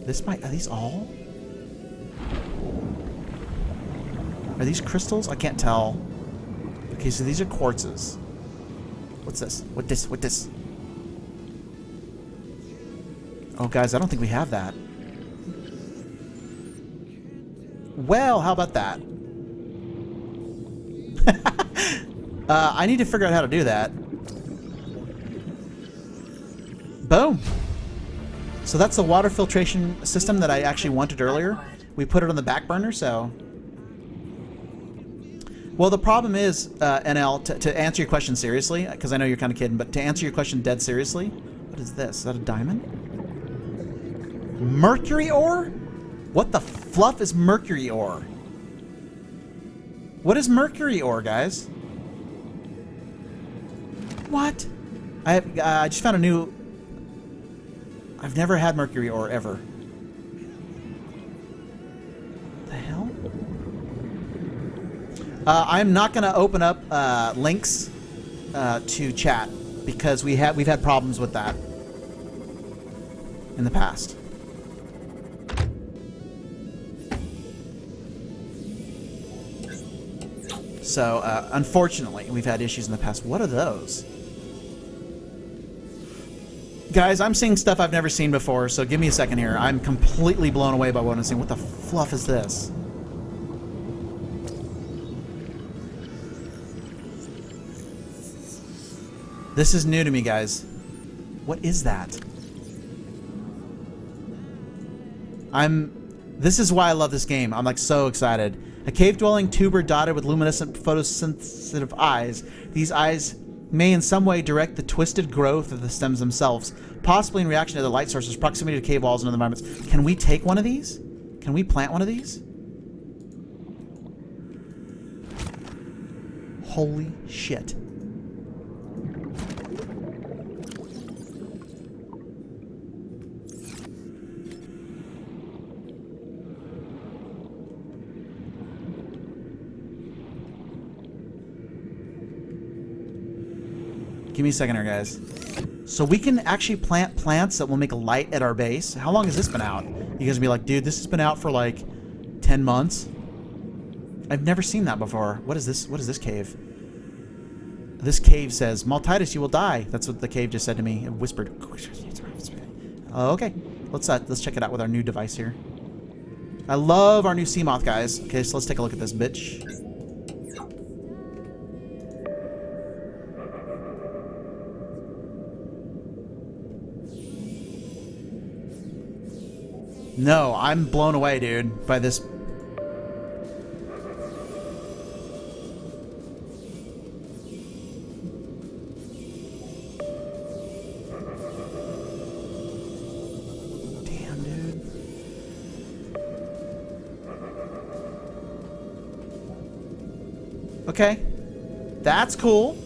Are these all? Are these crystals? I can't tell. Okay, so these are quartzes. What's this? What this? Oh, guys, I don't think we have that. Well, how about that? I need to figure out how to do that. Boom. So that's the water filtration system that I actually wanted earlier. We put it on the back burner, so... Well, the problem is, NL, to answer your question seriously, because I know you're kind of kidding, but to answer your question dead seriously, what is this? Is that a diamond? Mercury ore? What the fluff is mercury ore? What is mercury ore, guys? What? I just found a new... I've never had mercury ore, ever. The hell? I'm not going to open up links to chat because we've had problems with that in the past. So, unfortunately, we've had issues in the past. What are those? Guys, I'm seeing stuff I've never seen before, so give me a second here. I'm completely blown away by what I'm seeing. What the fluff is this? This is new to me, guys. What is that? This is why I love this game. I'm like so excited. A cave-dwelling tuber dotted with luminescent photosensitive eyes. These eyes may in some way direct the twisted growth of the stems themselves, possibly in reaction to the light sources, proximity to cave walls and other environments. Can we take one of these? Can we plant one of these? Holy shit. Give me a second here, guys. So we can actually plant plants that will make a light at our base. How long has this been out? You guys will be like, dude, this has been out for like 10 months. I've never seen that before. What is this? What is this cave? This cave says, Maltitis, you will die. That's what the cave just said to me. It whispered. Okay. Let's check it out with our new device here. I love our new Seamoth, guys. Okay, so let's take a look at this bitch. No, I'm blown away, dude, by this. Damn, dude. Okay. That's cool.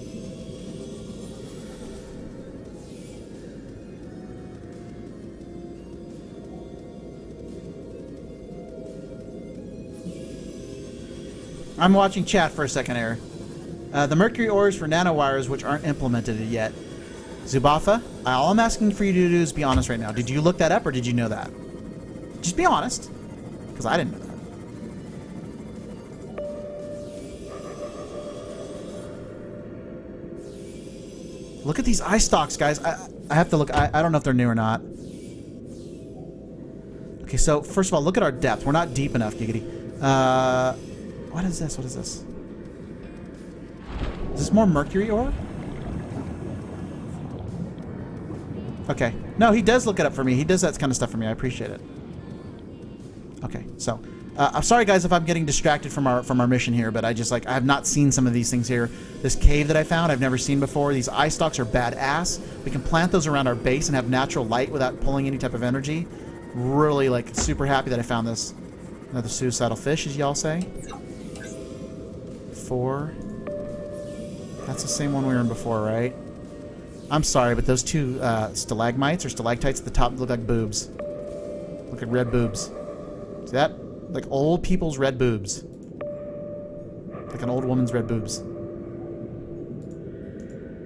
I'm watching chat for a second here. The mercury ores for nanowires which aren't implemented yet. Zubatha, all I'm asking for you to do is be honest right now. Did you look that up or did you know that? Just be honest. Because I didn't know that. Look at these eye stalks, guys. I have to look. I don't know if they're new or not. Okay, so first of all, look at our depth. We're not deep enough, Giggity. What is this? What is this? Is this more mercury ore? Okay. No, he does look it up for me. He does that kind of stuff for me. I appreciate it. Okay, so I'm sorry, guys, if I'm getting distracted from our mission here, but I have not seen some of these things here. This cave that I found, I've never seen before. These eye stalks are badass. We can plant those around our base and have natural light without pulling any type of energy. Really, like, super happy that I found this. Another suicidal fish, as y'all say. 4. That's the same one we were in before, right? I'm sorry, but those two stalagmites or stalactites at the top look like boobs. Look at red boobs. See that? Like old people's red boobs. Like an old woman's red boobs.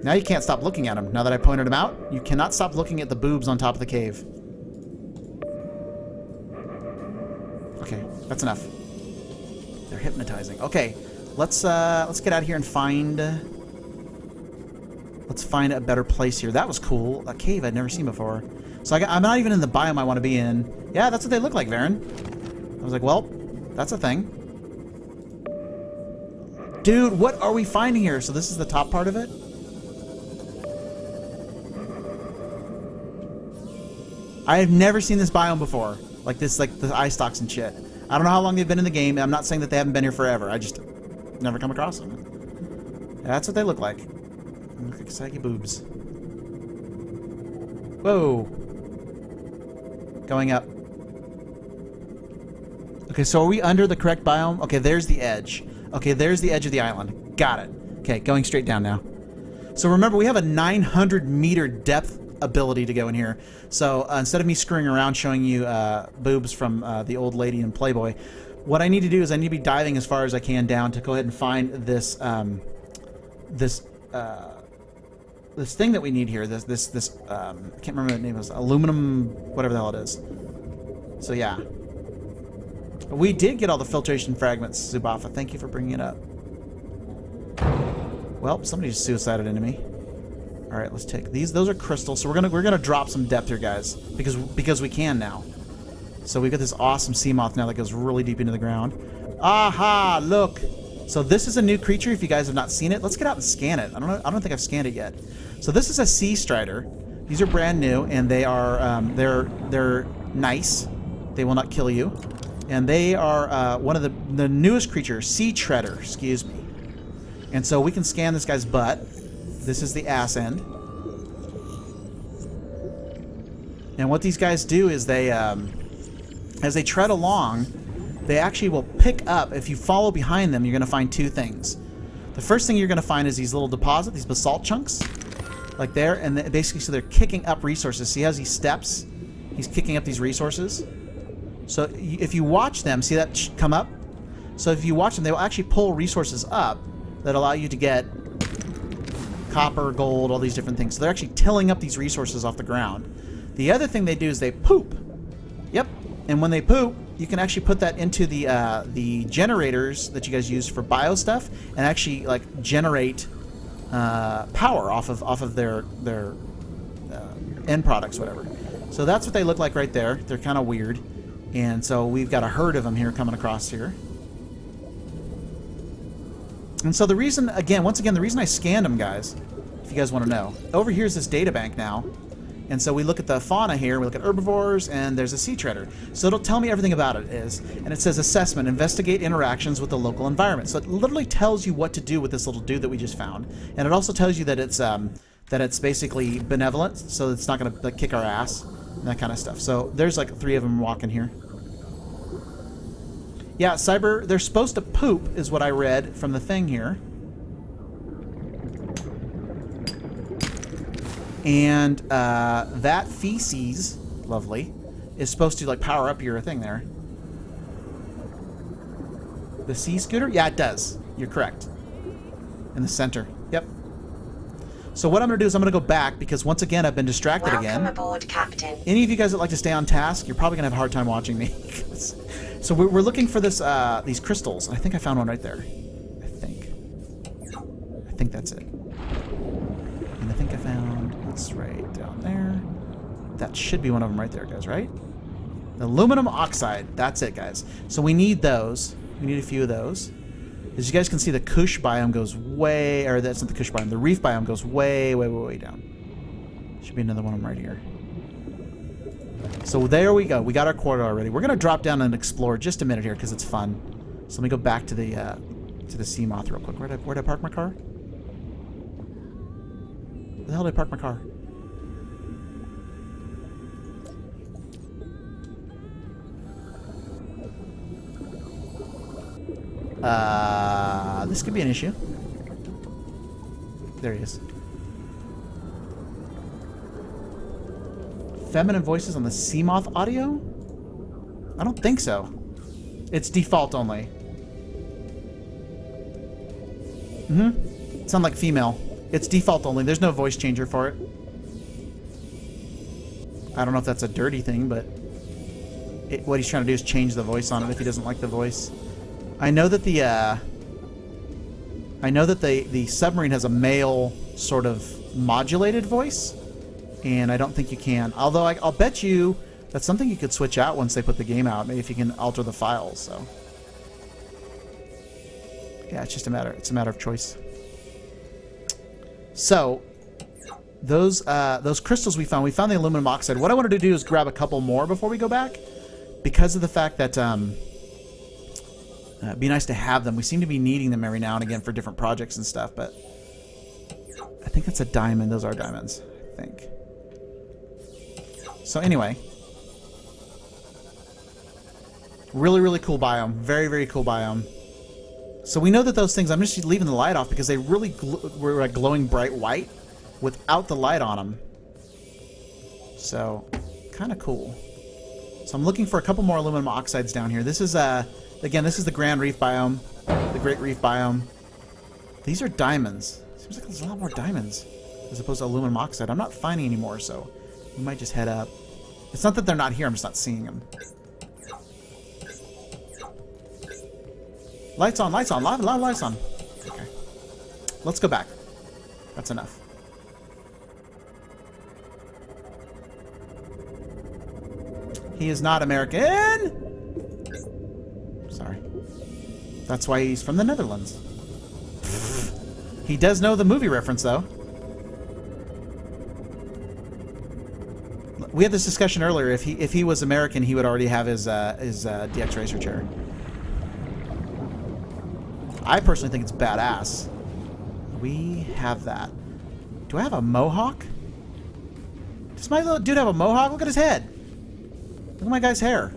Now you can't stop looking at them. Now that I pointed them out, you cannot stop looking at the boobs on top of the cave. Okay, that's enough. They're hypnotizing. Okay. Let's get out of here and find... let's find a better place here. That was cool. A cave I'd never seen before. So I'm not even in the biome I want to be in. Yeah, that's what they look like, Varen. I was like, well, That's a thing. Dude, what are we finding here? So this is the top part of it? I have never seen this biome before. Like this, like the eye stalks and shit. I don't know how long they've been in the game. I'm not saying that they haven't been here forever. I just never come across them. That's what they look like. They look like saggy boobs. Whoa. Going up. Okay, so are we under the correct biome? Okay, there's the edge. Okay, there's the edge of the island. Got it. Okay, going straight down now. So remember, we have a 900-meter depth ability to go in here. So instead of me screwing around showing you boobs from the old lady in Playboy, what I need to do is I need to be diving as far as I can down to go ahead and find this this thing that we need here. This I can't remember what the name is. Aluminum, whatever the hell it is. So yeah. We did get all the filtration fragments, Zubafa. Thank you for bringing it up. Well, somebody just suicided into me. All right, let's take these. Those are crystals, so we're gonna drop some depth here, guys, because we can now. So we've got this awesome sea moth now that goes really deep into the ground. Aha! Look. So this is a new creature. If you guys have not seen it, let's get out and scan it. I don't think I've scanned it yet. So this is a sea strider. These are brand new, and they are they're nice. They will not kill you. And they are one of the newest creatures, sea treader, excuse me. And so we can scan this guy's butt. This is the ass end. And what these guys do is they, as they tread along, they actually will pick up. If you follow behind them, you're going to find two things. The first thing you're going to find is these little deposits, these basalt chunks, like there. And basically, so they're kicking up resources. See how he steps? He's kicking up these resources. So if you watch them, see that come up? So if you watch them, they will actually pull resources up that allow you to get copper, gold, all these different things. So they're actually tilling up these resources off the ground. The other thing they do is they poop. Yep. And when they poop, you can actually put that into the generators that you guys use for bio stuff, and actually like generate power off of their end products, whatever. So that's what they look like right there. They're kind of weird. And so we've got a herd of them here coming across here. And so the reason, once again, the reason I scanned them, guys, if you guys want to know, over here is this data bank now. And so we look at the fauna here, we look at herbivores, and there's a sea treader. So it'll tell me everything about it and it says assessment, investigate interactions with the local environment. So it literally tells you what to do with this little dude that we just found. And it also tells you that it's basically benevolent, so it's not going to kick our ass. And that kind of stuff. So there's like 3 of them walking here. Yeah, Cyber, they're supposed to poop, is what I read from the thing here. And that feces, lovely, is supposed to like power up your thing there. The sea scooter? Yeah, it does. You're correct. In the center. Yep. So what I'm going to do is I'm going to go back because once again I've been distracted again. Welcome aboard, Captain. Any of you guys that like to stay on task, you're probably going to have a hard time watching me. So we're looking for this these crystals. I think I found one right there. I think that's it. And I think I found it's right down there. That should be one of them right there, guys, right? Aluminum oxide. That's it, guys. So we need those. We need a few of those. As you guys can see, the Kush biome goes way, or that's not the Kush biome, the reef biome goes way, way, way, way down. Should be another one of them right here. So there we go. We got our quarter already. We're going to drop down and explore just a minute here because it's fun. So let me go back to the sea moth real quick. Where did I park my car? Where the hell did I park my car? This could be an issue. There he is. Feminine voices on the Seamoth audio? I don't think so. It's default only. Sound like female. It's default only. There's no voice changer for it. I don't know if that's a dirty thing, but what he's trying to do is change the voice on it if he doesn't like the voice. I know that the submarine has a male sort of modulated voice, and I don't think you can. Although I'll bet you that's something you could switch out once they put the game out. Maybe if you can alter the files. So Yeah, it's just a matter. It's a matter of choice. So those crystals we found the aluminum oxide. What I wanted to do is grab a couple more before we go back, because of the fact that it'd be nice to have them. We seem to be needing them every now and again for different projects and stuff. But I think that's a diamond. Those are diamonds, I think. So anyway, really, really cool biome. Very, very cool biome. So we know that those things, I'm just leaving the light off because they really were like glowing bright white without the light on them. So, kind of cool. So I'm looking for a couple more aluminum oxides down here. This is, again, this is the Grand Reef biome, the Great Reef biome. These are diamonds. Seems like there's a lot more diamonds as opposed to aluminum oxide. I'm not finding any more, so we might just head up. It's not that they're not here, I'm just not seeing them. Lights on, lights on, lights on. Okay. Let's go back. That's enough. He is not American! Sorry. That's why he's from the Netherlands. He does know the movie reference, though. We had this discussion earlier. If he was American, he would already have his DX Racer chair. I personally think it's badass. We have that. Do I have a mohawk? Does my little dude have a mohawk? Look at his head. Look at my guy's hair.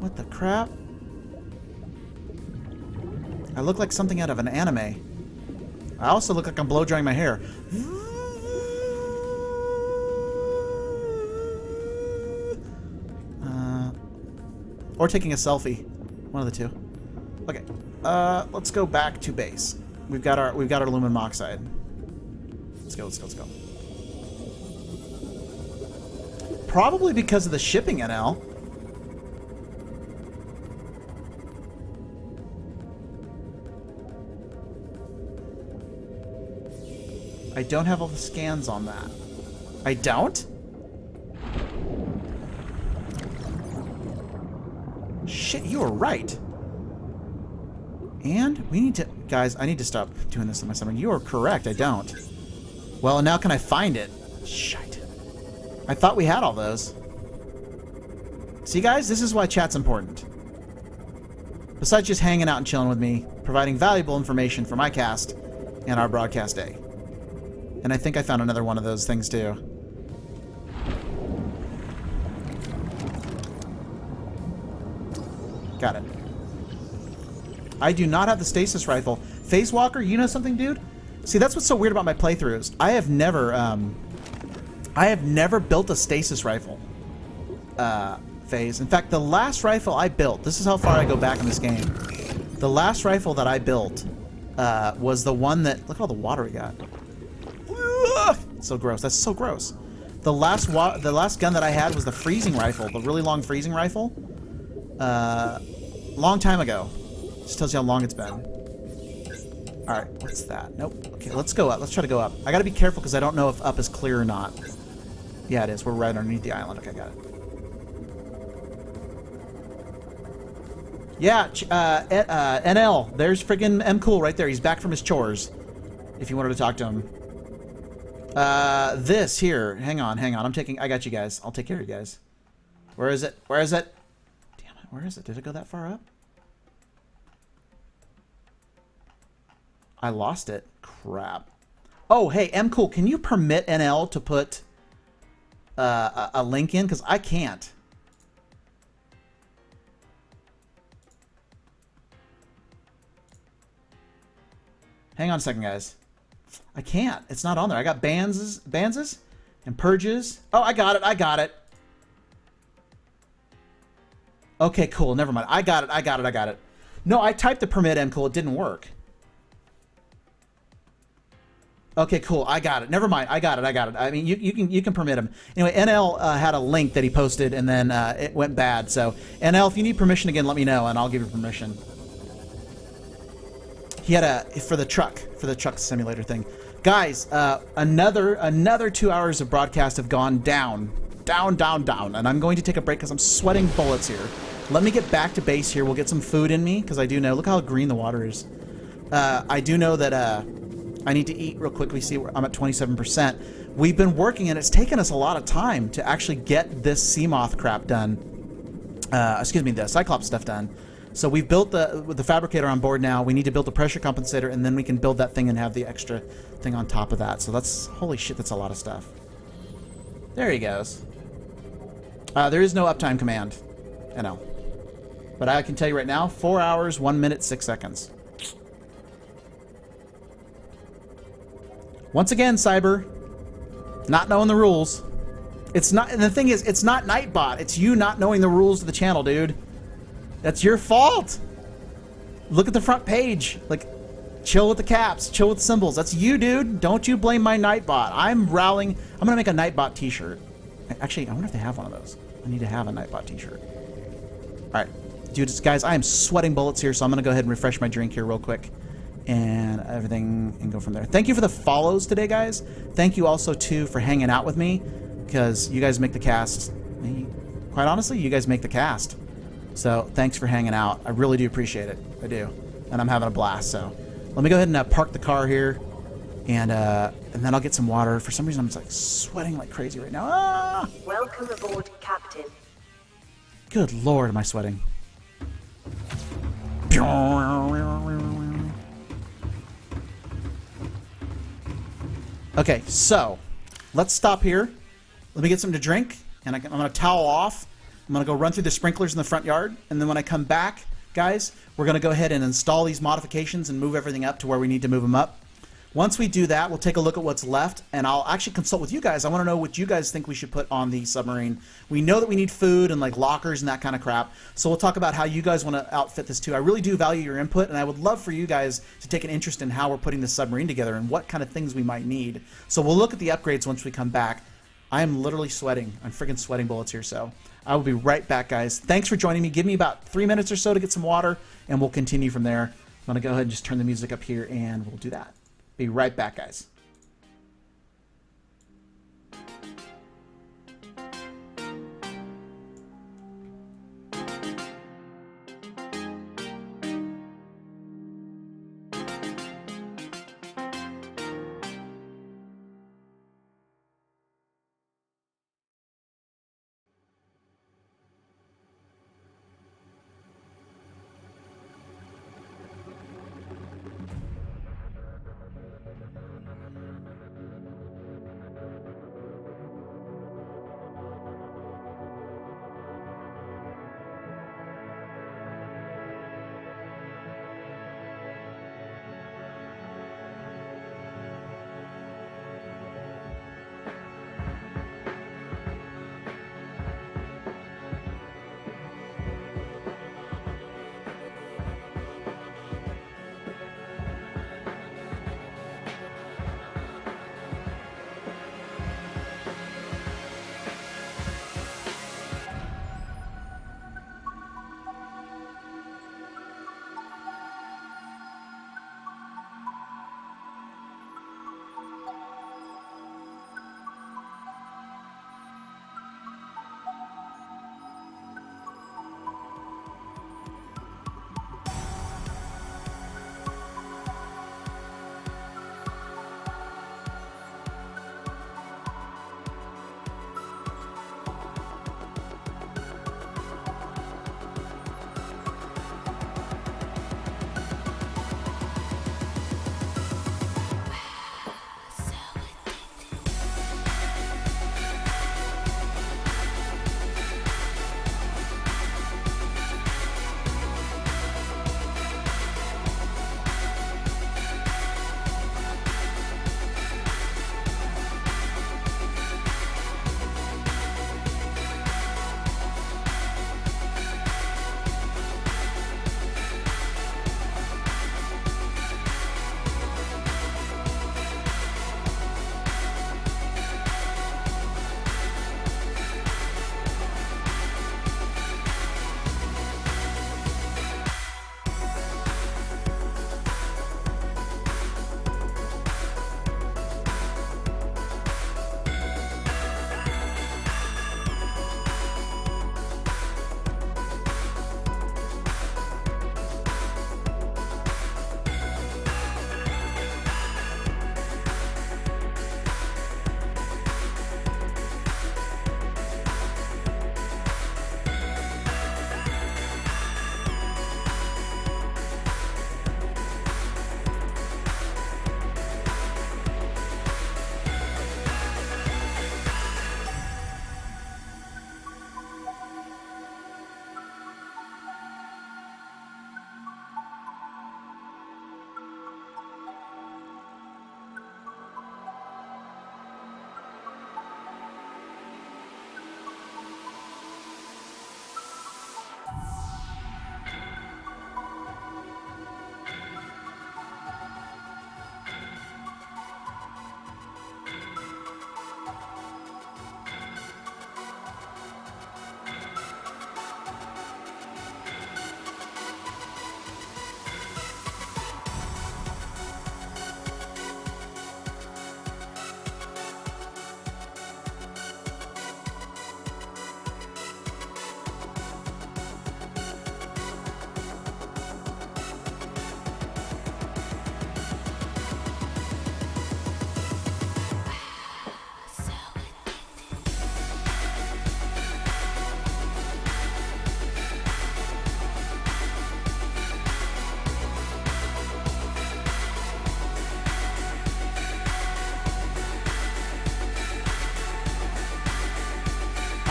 What the crap? I look like something out of an anime. I also look like I'm blow drying my hair. Or taking a selfie. One of the two. Okay. Let's go back to base. We've got our aluminum oxide. Let's go, let's go, let's go. Probably because of the shipping, NL. I don't have all the scans on that. I don't? Shit, you were right. And we need to... Guys, I need to stop doing this in my summer. You are correct, I don't. Well, now can I find it? Shite. I thought we had all those. See, guys, this is why chat's important. Besides just hanging out and chilling with me, providing valuable information for my cast and our broadcast day. And I think I found another one of those things, too. Got it. I do not have the stasis rifle. Phase Walker, you know something, dude? See, that's what's so weird about my playthroughs. I have never built a stasis rifle. Phase. In fact, the last rifle I built, this is how far I go back in this game. The last rifle that I built was the one that... Look at all the water we got. So gross. That's so gross. The last gun that I had was the freezing rifle, the really long freezing rifle. Long time ago. Just tells you how long it's been. Alright, what's that? Nope. Okay, let's go up. Let's try to go up. I gotta be careful because I don't know if up is clear or not. Yeah, it is. We're right underneath the island. Okay, got it. Yeah, NL. There's friggin' M Cool right there. He's back from his chores. If you wanted to talk to him. This here. Hang on. I got you guys. I'll take care of you guys. Where is it? Where is it? Damn it. Where is it? Did it go that far up? I lost it. Crap. Oh, hey, M Cool. Can you permit NL to put a link in? Because I can't. Hang on a second, guys. I can't. It's not on there. I got banses and purges. Oh, I got it. Okay, cool. Never mind. I got it. No, I typed the permit M Cool. It didn't work. Okay, cool. I got it. Never mind. I got it. I mean, you can permit him. Anyway, NL had a link that he posted, and then it went bad. So, NL, if you need permission again, let me know, and I'll give you permission. He had for the truck simulator thing. Guys, another 2 hours of broadcast have gone down, and I'm going to take a break because I'm sweating bullets here. Let me get back to base here. We'll get some food in me, because I do know... Look how green the water is. I do know that I need to eat real quickly. See, I'm at 27%. We've been working, and it's taken us a lot of time to actually get this sea moth crap done. Excuse me, the Cyclops stuff done. So we've built the fabricator on board now. We need to build the pressure compensator, and then we can build that thing and have the extra thing on top of that. So that's... Holy shit, that's a lot of stuff. There he goes. There is no uptime command. I know. But I can tell you right now, 4 hours, 1 minute, 6 seconds. Once again, Cyber, not knowing the rules. It's not, and the thing is, it's not Nightbot. It's you not knowing the rules of the channel, dude. That's your fault. Look at the front page. Like, chill with the caps, chill with the symbols. That's you, dude. Don't you blame my Nightbot. I'm rallying. I'm gonna make a Nightbot t-shirt. Actually, I wonder if they have one of those. I need to have a Nightbot t-shirt. All right. Dude, guys, I am sweating bullets here, so I'm going to go ahead and refresh my drink here real quick. And everything, and go from there. Thank you for the follows today, guys. Thank you also, too, for hanging out with me, because you guys make the cast. Quite honestly, you guys make the cast. So, thanks for hanging out. I really do appreciate it. I do. And I'm having a blast, so. Let me go ahead and park the car here, and then I'll get some water. For some reason, I'm just, like, sweating like crazy right now. Ah! Welcome aboard, Captain. Good Lord, am I sweating. Okay, so let's stop here. Let me get something to drink, and I'm going to towel off. I'm going to go run through the sprinklers in the front yard, and then when I come back, guys, we're going to go ahead and install these modifications and move everything up to where we need to move them up. Once we do that, we'll take a look at what's left, and I'll actually consult with you guys. I want to know what you guys think we should put on the submarine. We know that we need food and like lockers and that kind of crap, so we'll talk about how you guys want to outfit this too. I really do value your input, and I would love for you guys to take an interest in how we're putting this submarine together and what kind of things we might need. So we'll look at the upgrades once we come back. I am literally sweating. I'm freaking sweating bullets here, so I will be right back, guys. Thanks for joining me. Give me about 3 minutes or so to get some water, and we'll continue from there. I'm going to go ahead and just turn the music up here, and we'll do that. Be right back, guys.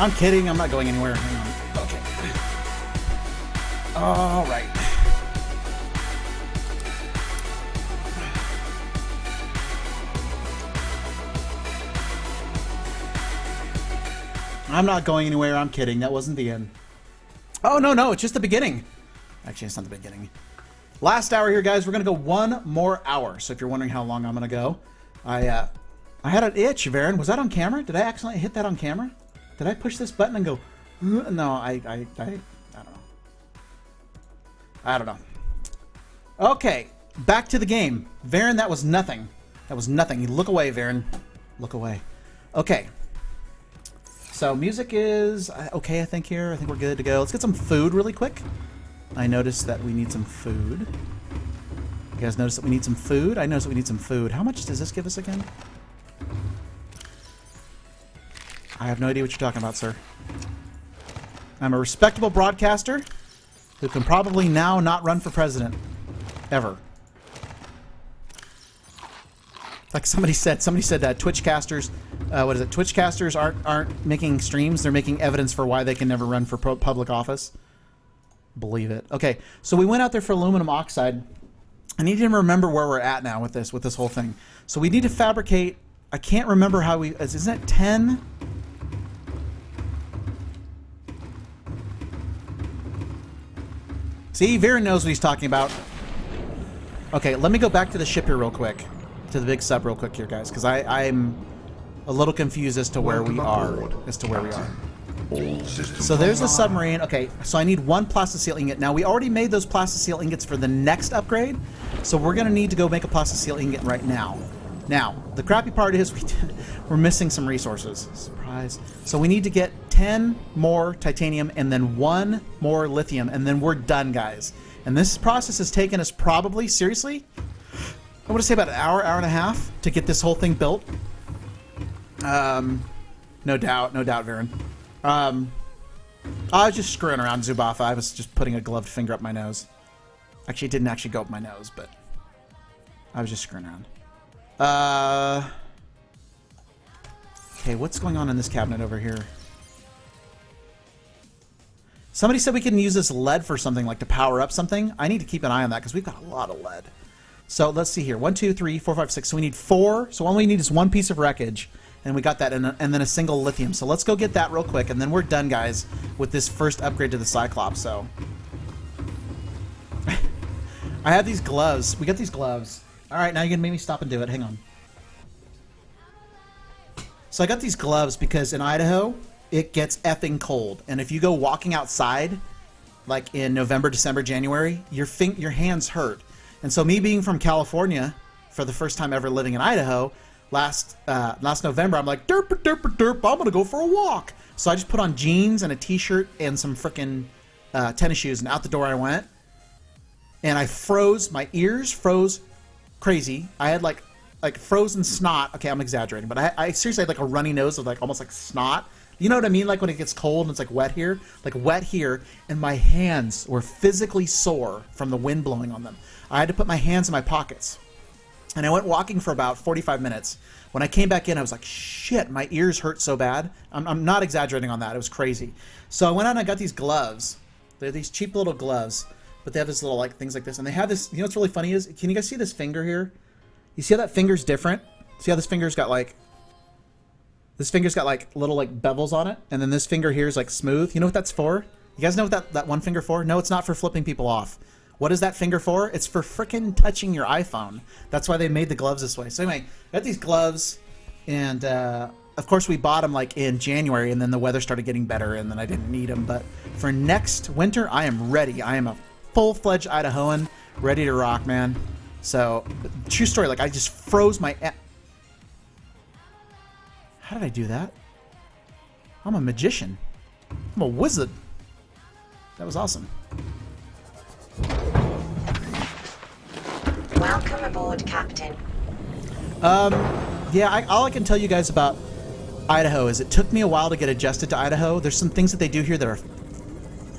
I'm kidding. I'm not going anywhere. Hang on. Okay. All right. I'm not going anywhere. I'm kidding. That wasn't the end. Oh, no. It's just the beginning. Actually, it's not the beginning. Last hour here, guys. We're going to go one more hour. So if you're wondering how long I'm going to go, I had an itch, Varen. Was that on camera? Did I accidentally hit that on camera? Did I push this button and go... No, I don't know. I don't know. Okay. Back to the game. Varen, that was nothing. That was nothing. Look away, Varen. Look away. Okay. So music is okay, I think, here. I think we're good to go. Let's get some food really quick. I noticed that we need some food. You guys notice that we need some food? I noticed that we need some food. How much does this give us again? I have no idea what you're talking about, sir. I'm a respectable broadcaster who can probably now not run for president. Ever. Like somebody said that Twitch casters, what is it? Twitch casters aren't making streams. They're making evidence for why they can never run for public office. Believe it. Okay, so we went out there for aluminum oxide. I need to remember where we're at now with this whole thing. So we need to fabricate. I can't remember how we. Isn't it 10? See, Varen knows what he's talking about. Okay, let me go back to the ship here real quick. To the big sub real quick here, guys, because I'm a little confused as to where we are. So there's a submarine. Okay, so I need one plasticine ingot. Now, we already made those plasticine ingots for the next upgrade, so we're going to need to go make a plasticine ingot right now. Now, the crappy part is we're missing some resources. Surprise. So we need to get 10 more titanium and then 1 more lithium, and then we're done, guys. And this process has taken us probably, seriously, I want to say about an hour and a half to get this whole thing built. No doubt, Varen. I was just screwing around, Zubatha. I was just putting a gloved finger up my nose. Actually, it didn't actually go up my nose, but I was just screwing around. Okay, what's going on in this cabinet over here? Somebody said we can use this lead for something, like to power up something. I need to keep an eye on that because we've got a lot of lead. So let's see here. 1, 2, 3, 4, 5, 6. So we need 4. So all we need is 1 piece of wreckage. And we got that, and then a single lithium. So let's go get that real quick, and then we're done, guys, with this first upgrade to the Cyclops. So I have these gloves. We got these gloves. All right, now you're gonna make me stop and do it. Hang on. So I got these gloves because in Idaho it gets effing cold, and if you go walking outside, like in November, December, January, your hands hurt. And so me being from California for the first time ever living in Idaho, last November, I'm like, derp, I'm gonna go for a walk. So I just put on jeans and a t-shirt and some frickin' tennis shoes, and out the door I went. And I froze, my ears froze crazy. I had like frozen snot. Okay, I'm exaggerating, but I seriously had like a runny nose with like almost like snot. You know what I mean? Like when it gets cold and it's like wet here, and my hands were physically sore from the wind blowing on them. I had to put my hands in my pockets. And I went walking for about 45 minutes. When I came back in, I was like, shit, my ears hurt so bad. I'm not exaggerating on that. It was crazy. So I went out and I got these gloves. They're these cheap little gloves, but they have this little like things like this. And they have this, you know what's really funny is, can you guys see this finger here? You see how that finger's different? See how this finger's got like little like bevels on it? And then this finger here is like smooth. You know what that's for? You guys know what that one finger for? No, it's not for flipping people off. What is that finger for? It's for frickin' touching your iPhone. That's why they made the gloves this way. So anyway, I got these gloves, and of course we bought them like in January, and then the weather started getting better, and then I didn't need them. But for next winter, I am ready. I am a full-fledged Idahoan, ready to rock, man. So, true story, like I just froze my... How did I do that? I'm a magician. I'm a wizard. That was awesome. Welcome aboard, Captain. Yeah, all I can tell you guys about Idaho is it took me a while to get adjusted to Idaho. There's some things that they do here that are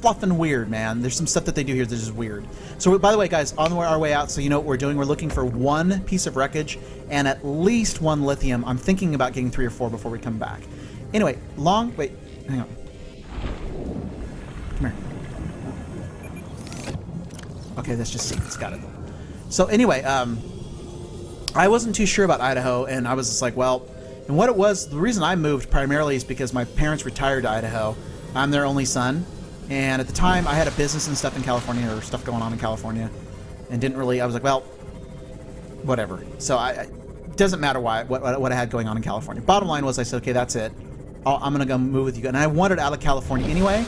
fluffing weird, man. There's some stuff that they do here that is weird. So, by the way, guys, on our way out, so you know what we're doing. We're looking for 1 piece of wreckage and at least 1 lithium. I'm thinking about getting 3 or 4 before we come back. Anyway, Hang on. Come here. Okay, that's just secrets. Got it. So anyway, I wasn't too sure about Idaho, and I was just like, well, and what it was, the reason I moved primarily is because my parents retired to Idaho. I'm their only son, and at the time I had a business and stuff in California, or stuff going on in California, and didn't really, I was like, well, whatever. So it doesn't matter what I had going on in California. Bottom line was I said, okay, that's it. I'm going to go move with you. And I wanted out of California anyway,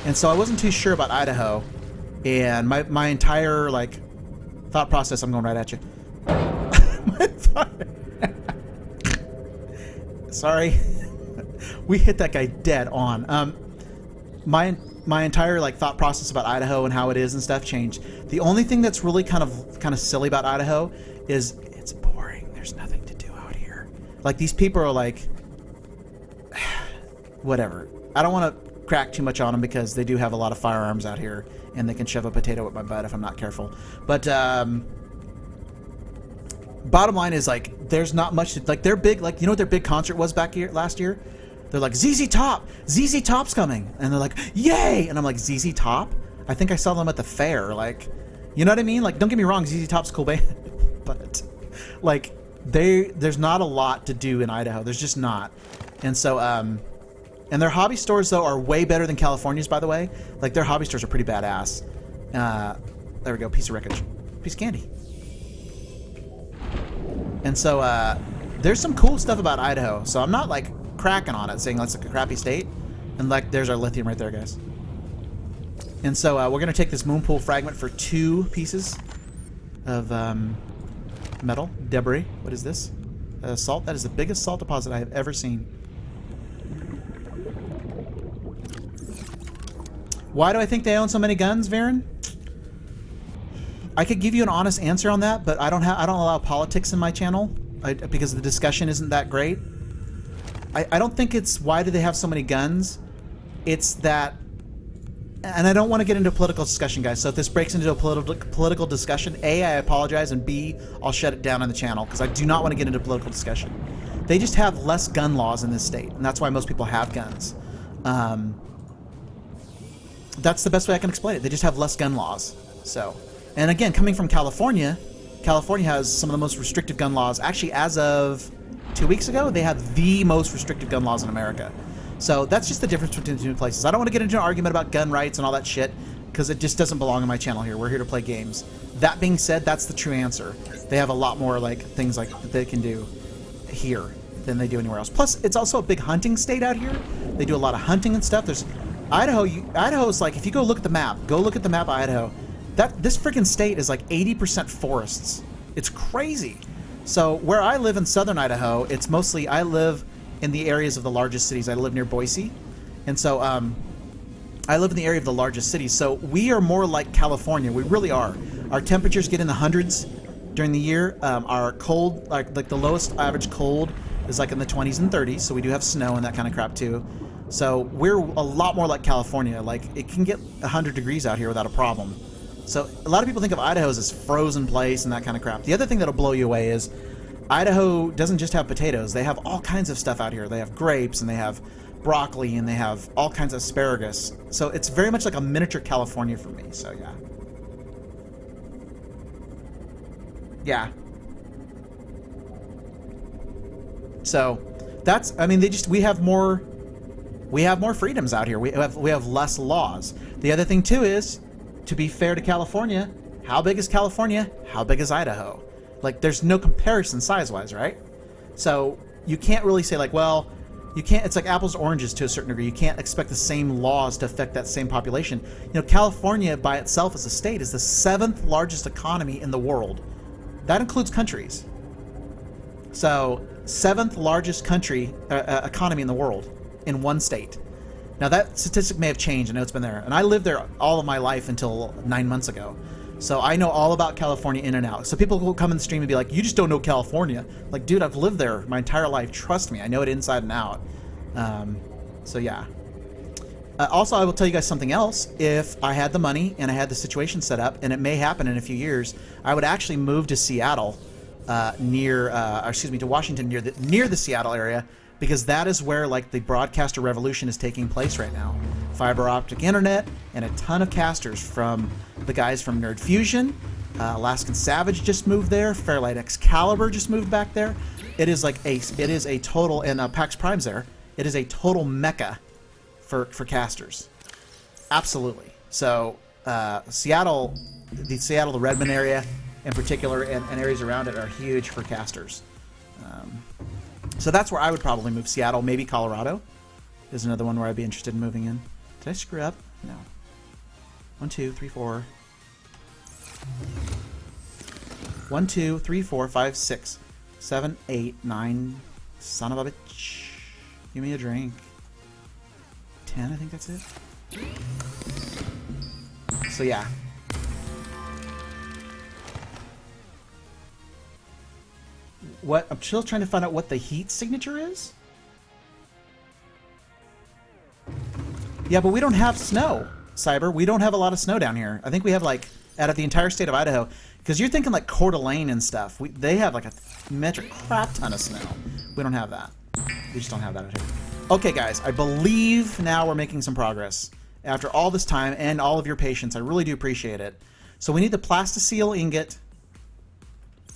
and so I wasn't too sure about Idaho, and my entire, like, thought process, I'm going right at you. Sorry. We hit that guy dead on. My entire, like, thought process about Idaho and how it is and stuff changed. The only thing that's really kind of silly about Idaho is it's boring. There's nothing to do out here. Like, these people are like, whatever. I don't want to crack too much on them because they do have a lot of firearms out here, and they can shove a potato at my butt if I'm not careful. But bottom line is, like, there's not much to, like, they're big, like, you know what their big concert was last year? They're like, ZZ Top's coming, and they're like, yay, and I'm like, ZZ Top? I think I saw them at the fair. Like, you know what I mean? Like, don't get me wrong, ZZ Top's a cool band, but, like, there's not a lot to do in Idaho. There's just not. And so and their hobby stores, though, are way better than California's, by the way. Like, their hobby stores are pretty badass. There we go, piece of wreckage, piece of candy. And so there's some cool stuff about Idaho. So I'm not, like, cracking on it, saying that's like a crappy state. And, like, there's our lithium right there, guys. And so we're going to take this moonpool fragment for 2 pieces of metal debris. What is this? Salt. That is the biggest salt deposit I have ever seen. Why do I think they own so many guns, Varen? I could give you an honest answer on that, but I don't allow politics in my channel because the discussion isn't that great. I don't think it's why do they have so many guns. It's that, and I don't want to get into a political discussion, guys. So if this breaks into a political discussion, A, I apologize, and B, I'll shut it down on the channel because I do not want to get into a political discussion. They just have less gun laws in this state, and that's why most people have guns. That's the best way I can explain it. They just have less gun laws. So, and again, coming from California, California has some of the most restrictive gun laws. Actually, as of 2 weeks ago, they have the most restrictive gun laws in America. So that's just the difference between the two places. I don't want to get into an argument about gun rights and all that shit because it just doesn't belong in my channel here. We're here to play games. That being said, that's the true answer. They have a lot more, like, things like that they can do here than they do anywhere else. Plus, it's also a big hunting state out here. They do a lot of hunting and stuff. There's Idaho's like, if you go look at the map of Idaho, this freaking state is like 80% forests. It's crazy. So where I live in southern Idaho, it's mostly, I live in the areas of the largest cities. I live near Boise. And so I live in the area of the largest cities. So we are more like California. We really are. Our temperatures get in the hundreds during the year. Our cold, like the lowest average cold is like in the 20s and 30s. So we do have snow and that kind of crap too. So we're a lot more like California. Like, it can get 100 degrees out here without a problem. So a lot of people think of Idaho as this frozen place and that kind of crap. The other thing that'll blow you away is Idaho doesn't just have potatoes. They have all kinds of stuff out here. They have grapes, and they have broccoli, and they have all kinds of asparagus. So it's very much like a miniature California for me. So yeah. Yeah. So that's, I mean, we have more freedoms out here. We have less laws. The other thing too is, to be fair to California, how big is California? How big is Idaho? Like, there's no comparison size-wise, right? So you can't really say, like, well, you can't, it's like apples to oranges to a certain degree. You can't expect the same laws to affect that same population. You know, California by itself as a state is the 7th largest economy in the world. That includes countries. So 7th largest economy in the world in one state. Now that statistic may have changed. I know it's been there. And I lived there all of my life until 9 months ago. So I know all about California in and out. So people will come in the stream and be like, you just don't know California. Like, dude, I've lived there my entire life. Trust me. I know it inside and out. So yeah. Also, I will tell you guys something else. If I had the money and I had the situation set up, and it may happen in a few years, I would actually move to Seattle, to Washington, near the Seattle area, because that is where like the broadcaster revolution is taking place right now. Fiber optic internet and a ton of casters from the guys from Nerd Fusion. Alaskan Savage just moved there. Fairlight Excalibur just moved back there. It is like it is a total, and Pax Prime's there. It is a total mecca for casters. Absolutely. So Seattle, the Redmond area in particular, and areas around it are huge for casters. So that's where I would probably move. Seattle, maybe Colorado is another one where I'd be interested in moving in. Did I screw up? No. 1, 2, 3, 4. 1, 2, 3, 4, 5, 6, 7, 8, 9. Son of a bitch. Give me a drink. 10, I think that's it. So yeah. What I'm still trying to find out what the heat signature is. Yeah, but we don't have snow, Cyber. We don't have a lot of snow down here. I think we have like out of the entire state of Idaho, because you're thinking like Coeur d'Alene and stuff. They have like a metric crap ton of snow. We don't have that. We just don't have that out here. Okay, guys, I believe now we're making some progress after all this time and all of your patience. I really do appreciate it. So we need the plasticele ingot.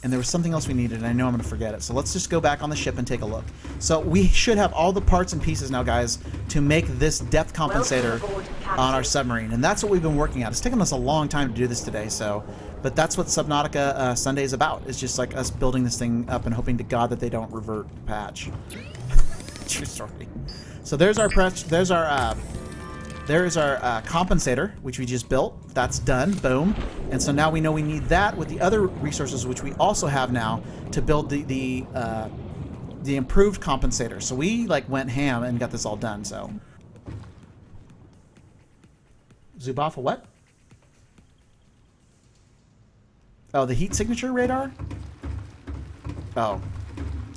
And there was something else we needed, and I know I'm going to forget it. So let's just go back on the ship and take a look. So we should have all the parts and pieces now, guys, to make this depth compensator on our submarine. And that's what we've been working at. It's taken us a long time to do this today, but that's what Subnautica Sunday is about. It's just like us building this thing up and hoping to God that they don't revert the patch. True story. So there's our compensator, which we just built. That's done. Boom. And so now we know we need that with the other resources, which we also have now to build the improved compensator. So we like went ham and got this all done. So Zubafa, what? Oh, the heat signature radar. Oh,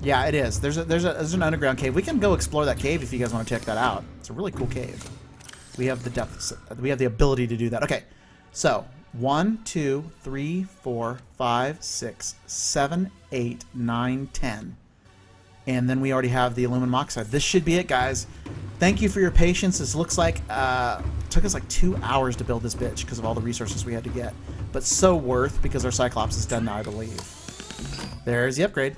yeah, it is. There's an underground cave. We can go explore that cave if you guys want to check that out. It's a really cool cave. We have the depth. We have the ability to do that. Okay, so 1, 2, 3, 4, 5, 6, 7, 8, 9, 10. And then we already have the aluminum oxide. This should be it, guys. Thank you for your patience. This looks like it took us like 2 hours to build this bitch because of all the resources we had to get. But so worth because our Cyclops is done now, I believe. There's the upgrade.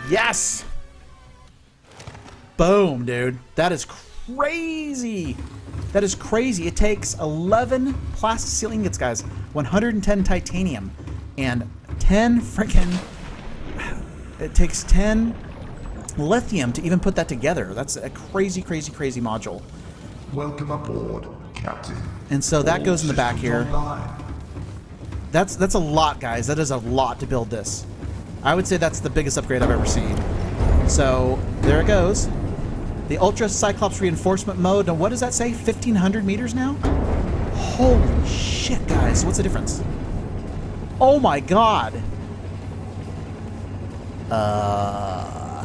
Yes! Boom, dude. That is crazy. That is crazy. It takes 11 plasticele ingots, guys, 110 titanium, and 10 freaking... It takes 10 lithium to even put that together. That's a crazy, crazy, crazy module. Welcome aboard, Captain. And so that goes in the back here. That's a lot, guys. That is a lot to build this. I would say that's the biggest upgrade I've ever seen. So there it goes. The Ultra Cyclops Reinforcement Mode. Now, what does that say? 1,500 meters now? Holy shit, guys. What's the difference? Oh my god.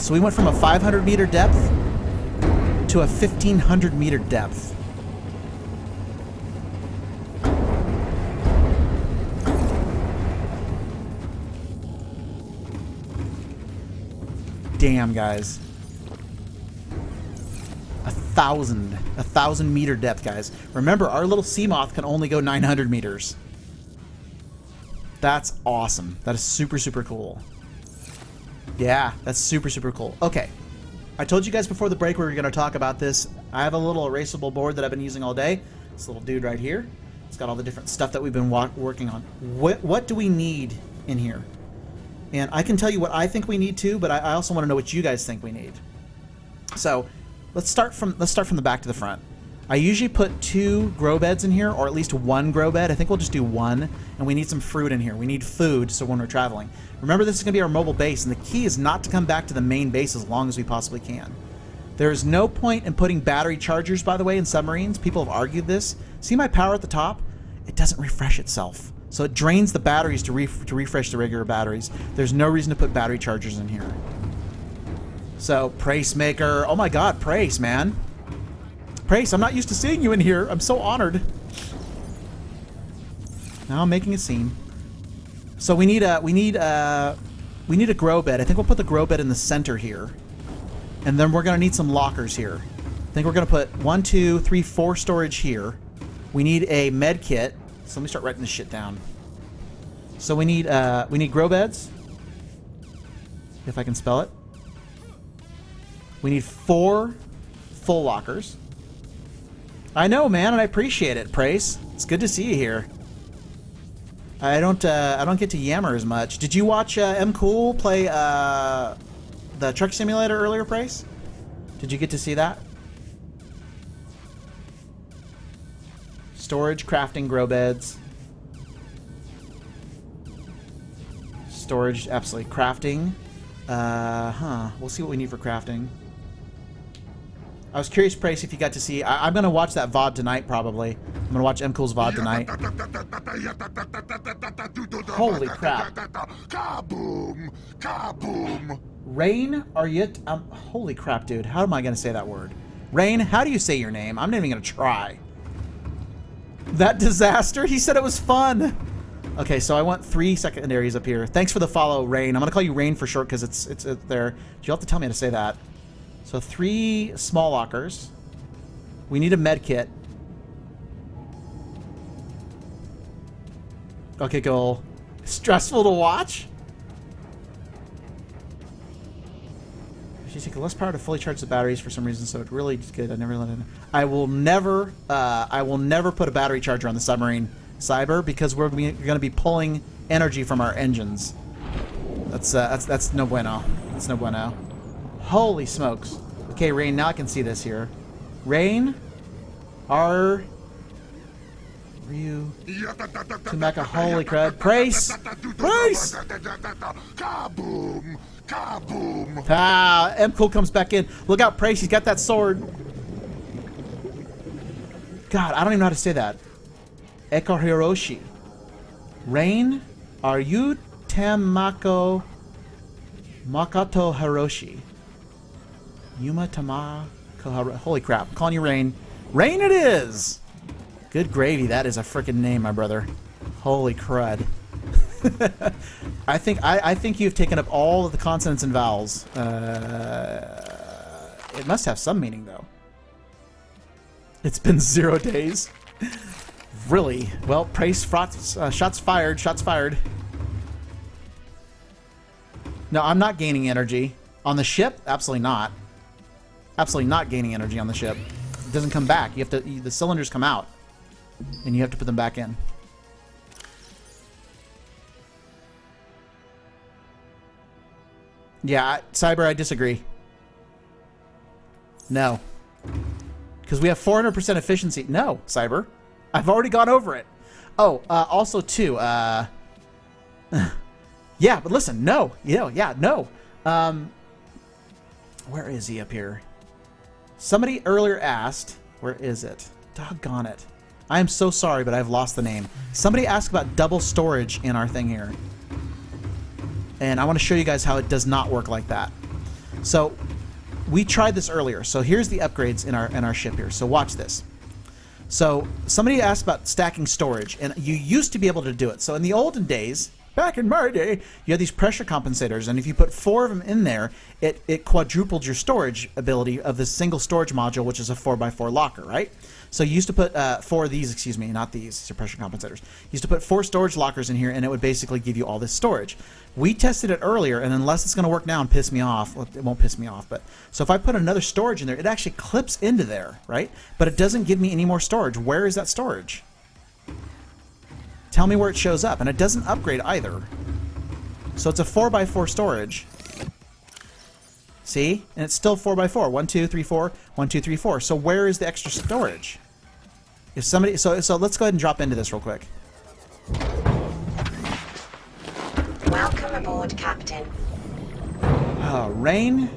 So we went from a 500 meter depth to a 1,500 meter depth. Damn, guys. 1,000 meter depth, guys. Remember, our little Seamoth can only go 900 meters. That's awesome. That is super, super cool. Yeah, that's super, super cool. Okay. I told you guys before the break we were going to talk about this. I have a little erasable board that I've been using all day. This little dude right here. It's got all the different stuff that we've been working on. What do we need in here? And I can tell you what I think we need too, but I also want to know what you guys think we need. So let's start from the back to the front. I usually put 2 grow beds in here, or at least 1 grow bed. I think we'll just do 1, and we need some fruit in here. We need food, so when we're traveling. Remember, this is going to be our mobile base, and the key is not to come back to the main base as long as we possibly can. There is no point in putting battery chargers, by the way, in submarines. People have argued this. See my power at the top? It doesn't refresh itself. So it drains the batteries to refresh the regular batteries. There's no reason to put battery chargers in here. So, Prace Maker. Oh my god, Prace, man. Prace, I'm not used to seeing you in here. I'm so honored. Now I'm making a scene. So we need a grow bed. I think we'll put the grow bed in the center here. And then we're going to need some lockers here. I think we're going to put 1, 2, 3, 4 storage here. We need a med kit. So let me start writing this shit down. So we need grow beds. If I can spell it. We need 4 full lockers. I know, man, and I appreciate it, Praise. It's good to see you here. I don't get to yammer as much. Did you watch M Cool play the truck simulator earlier, Praise? Did you get to see that? Storage, crafting, grow beds. Storage, absolutely. Crafting. We'll see what we need for crafting. I was curious, Praise, if you got to see... I'm going to watch that VOD tonight, probably. I'm going to watch M Cool's VOD tonight. Holy crap. Kaboom! Kaboom! Rain, are you... holy crap, dude. How am I going to say that word? Rain, how do you say your name? I'm not even going to try. That disaster? He said it was fun. Okay, so I want 3 secondaries up here. Thanks for the follow, Rain. I'm going to call you Rain for short because it's there. You'll have to tell me how to say that. So 3 small lockers. We need a med kit. Okay, cool. Stressful to watch? She's taking less power to fully charge the batteries for some reason, so it really is good. I never let it. I will never put a battery charger on the submarine, Cyber, because we're going to be pulling energy from our engines. That's no bueno. That's no bueno. Holy smokes. Okay, Rain, now I can see this here. Rain, are you to make a holy crud? Praise! Praise! Kaboom! Kaboom! Ah, M Cool comes back in. Look out, Praise, he's got that sword. God, I don't even know how to say that. Eko Hiroshi. Rain, are you Tamako Makato Hiroshi? Yuma Tamako Hiroshi. Holy crap, I'm calling you Rain. Rain it is! Good gravy, that is a freaking name, my brother. Holy crud. I think you've taken up all of the consonants and vowels. It must have some meaning, though. It's been 0 days. Really? Well, Praise, shots fired. Shots fired. No, I'm not gaining energy. On the ship? Absolutely not. Absolutely not gaining energy on the ship. It doesn't come back. You have to. The cylinders come out. And you have to put them back in. Yeah, Cyber, I disagree. No. Because we have 400% efficiency. No, Cyber. I've already gone over it. Oh, also, too, yeah, but listen, no. Yeah, no. Where is he up here? Somebody earlier asked, where is it? Doggone it. I am so sorry, but I've lost the name. Somebody asked about double storage in our thing here. And I want to show you guys how it does not work like that. So we tried this earlier. So here's the upgrades in our ship here. So watch this. So somebody asked about stacking storage, and you used to be able to do it. So in the olden days, back in my day, you had these pressure compensators, and if you put 4 of them in there, it quadrupled your storage ability of this single storage module, which is a 4x4 locker, right? So you used to put 4 of these, excuse me, not these, these are pressure compensators. You used to put 4 storage lockers in here, and it would basically give you all this storage. We tested it earlier, and unless it's going to work now and piss me off, well, it won't piss me off, but so if I put another storage in there, it actually clips into there, right? But it doesn't give me any more storage. Where is that storage? Tell me where it shows up, and it doesn't upgrade either. So it's a 4x4 storage. See? And it's still 4x4. 1, 2, 3, 4. 1, 2, 3, 4. So where is the extra storage? If somebody, so let's go ahead and drop into this real quick. Welcome aboard, Captain. Rain,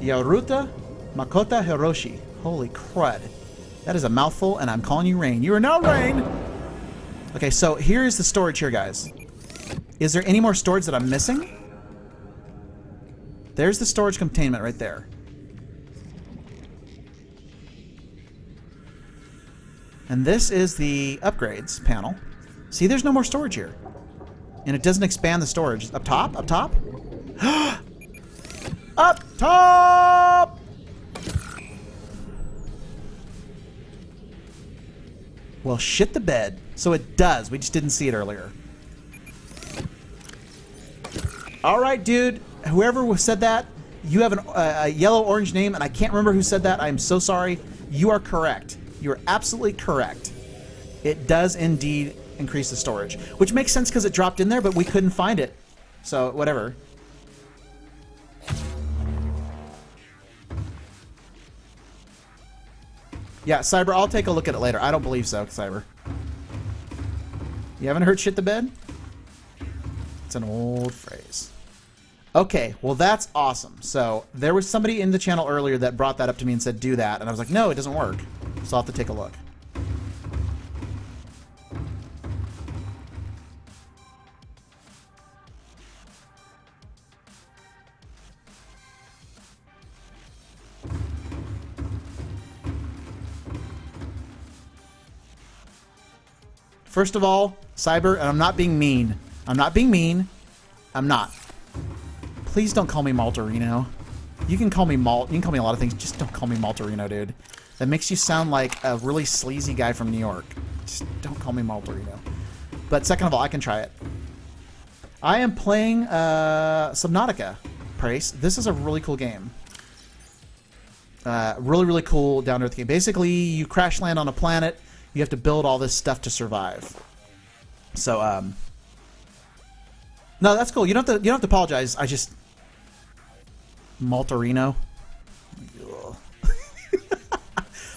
Yaruta, Makota Hiroshi. Holy crud. That is a mouthful, and I'm calling you Rain. You are now Rain! Okay, so here's the storage here, guys. Is there any more storage that I'm missing? There's the storage containment right there. And this is the upgrades panel. See, there's no more storage here. And it doesn't expand the storage. Up top? Up top? Up top! Well, shit the bed. So it does. We just didn't see it earlier. All right, dude. Whoever said that, you have a yellow-orange name, and I can't remember who said that. I am so sorry. You are correct. You are absolutely correct. It does indeed increase the storage, which makes sense because it dropped in there, but we couldn't find it. So, whatever. Yeah, Cyber, I'll take a look at it later. I don't believe so, Cyber. You haven't heard shit the bed? It's an old phrase. Okay, well that's awesome. So there was somebody in the channel earlier that brought that up to me and said do that, and I was like, no, it doesn't work. So I'll have to take a look. First of all, Cyber, and I'm not being mean. I'm not being mean. I'm not. Please don't call me Maltorino. You can call me Malt. You can call me a lot of things. Just don't call me Maltorino, dude. That makes you sound like a really sleazy guy from New York. Just don't call me Maltorino. But second of all, I can try it. I am playing Subnautica, Praise. This is a really cool game. Really, really cool down-to-earth game. Basically, you crash land on a planet. You have to build all this stuff to survive. So, no, that's cool. You don't have to apologize. I just Maltorino.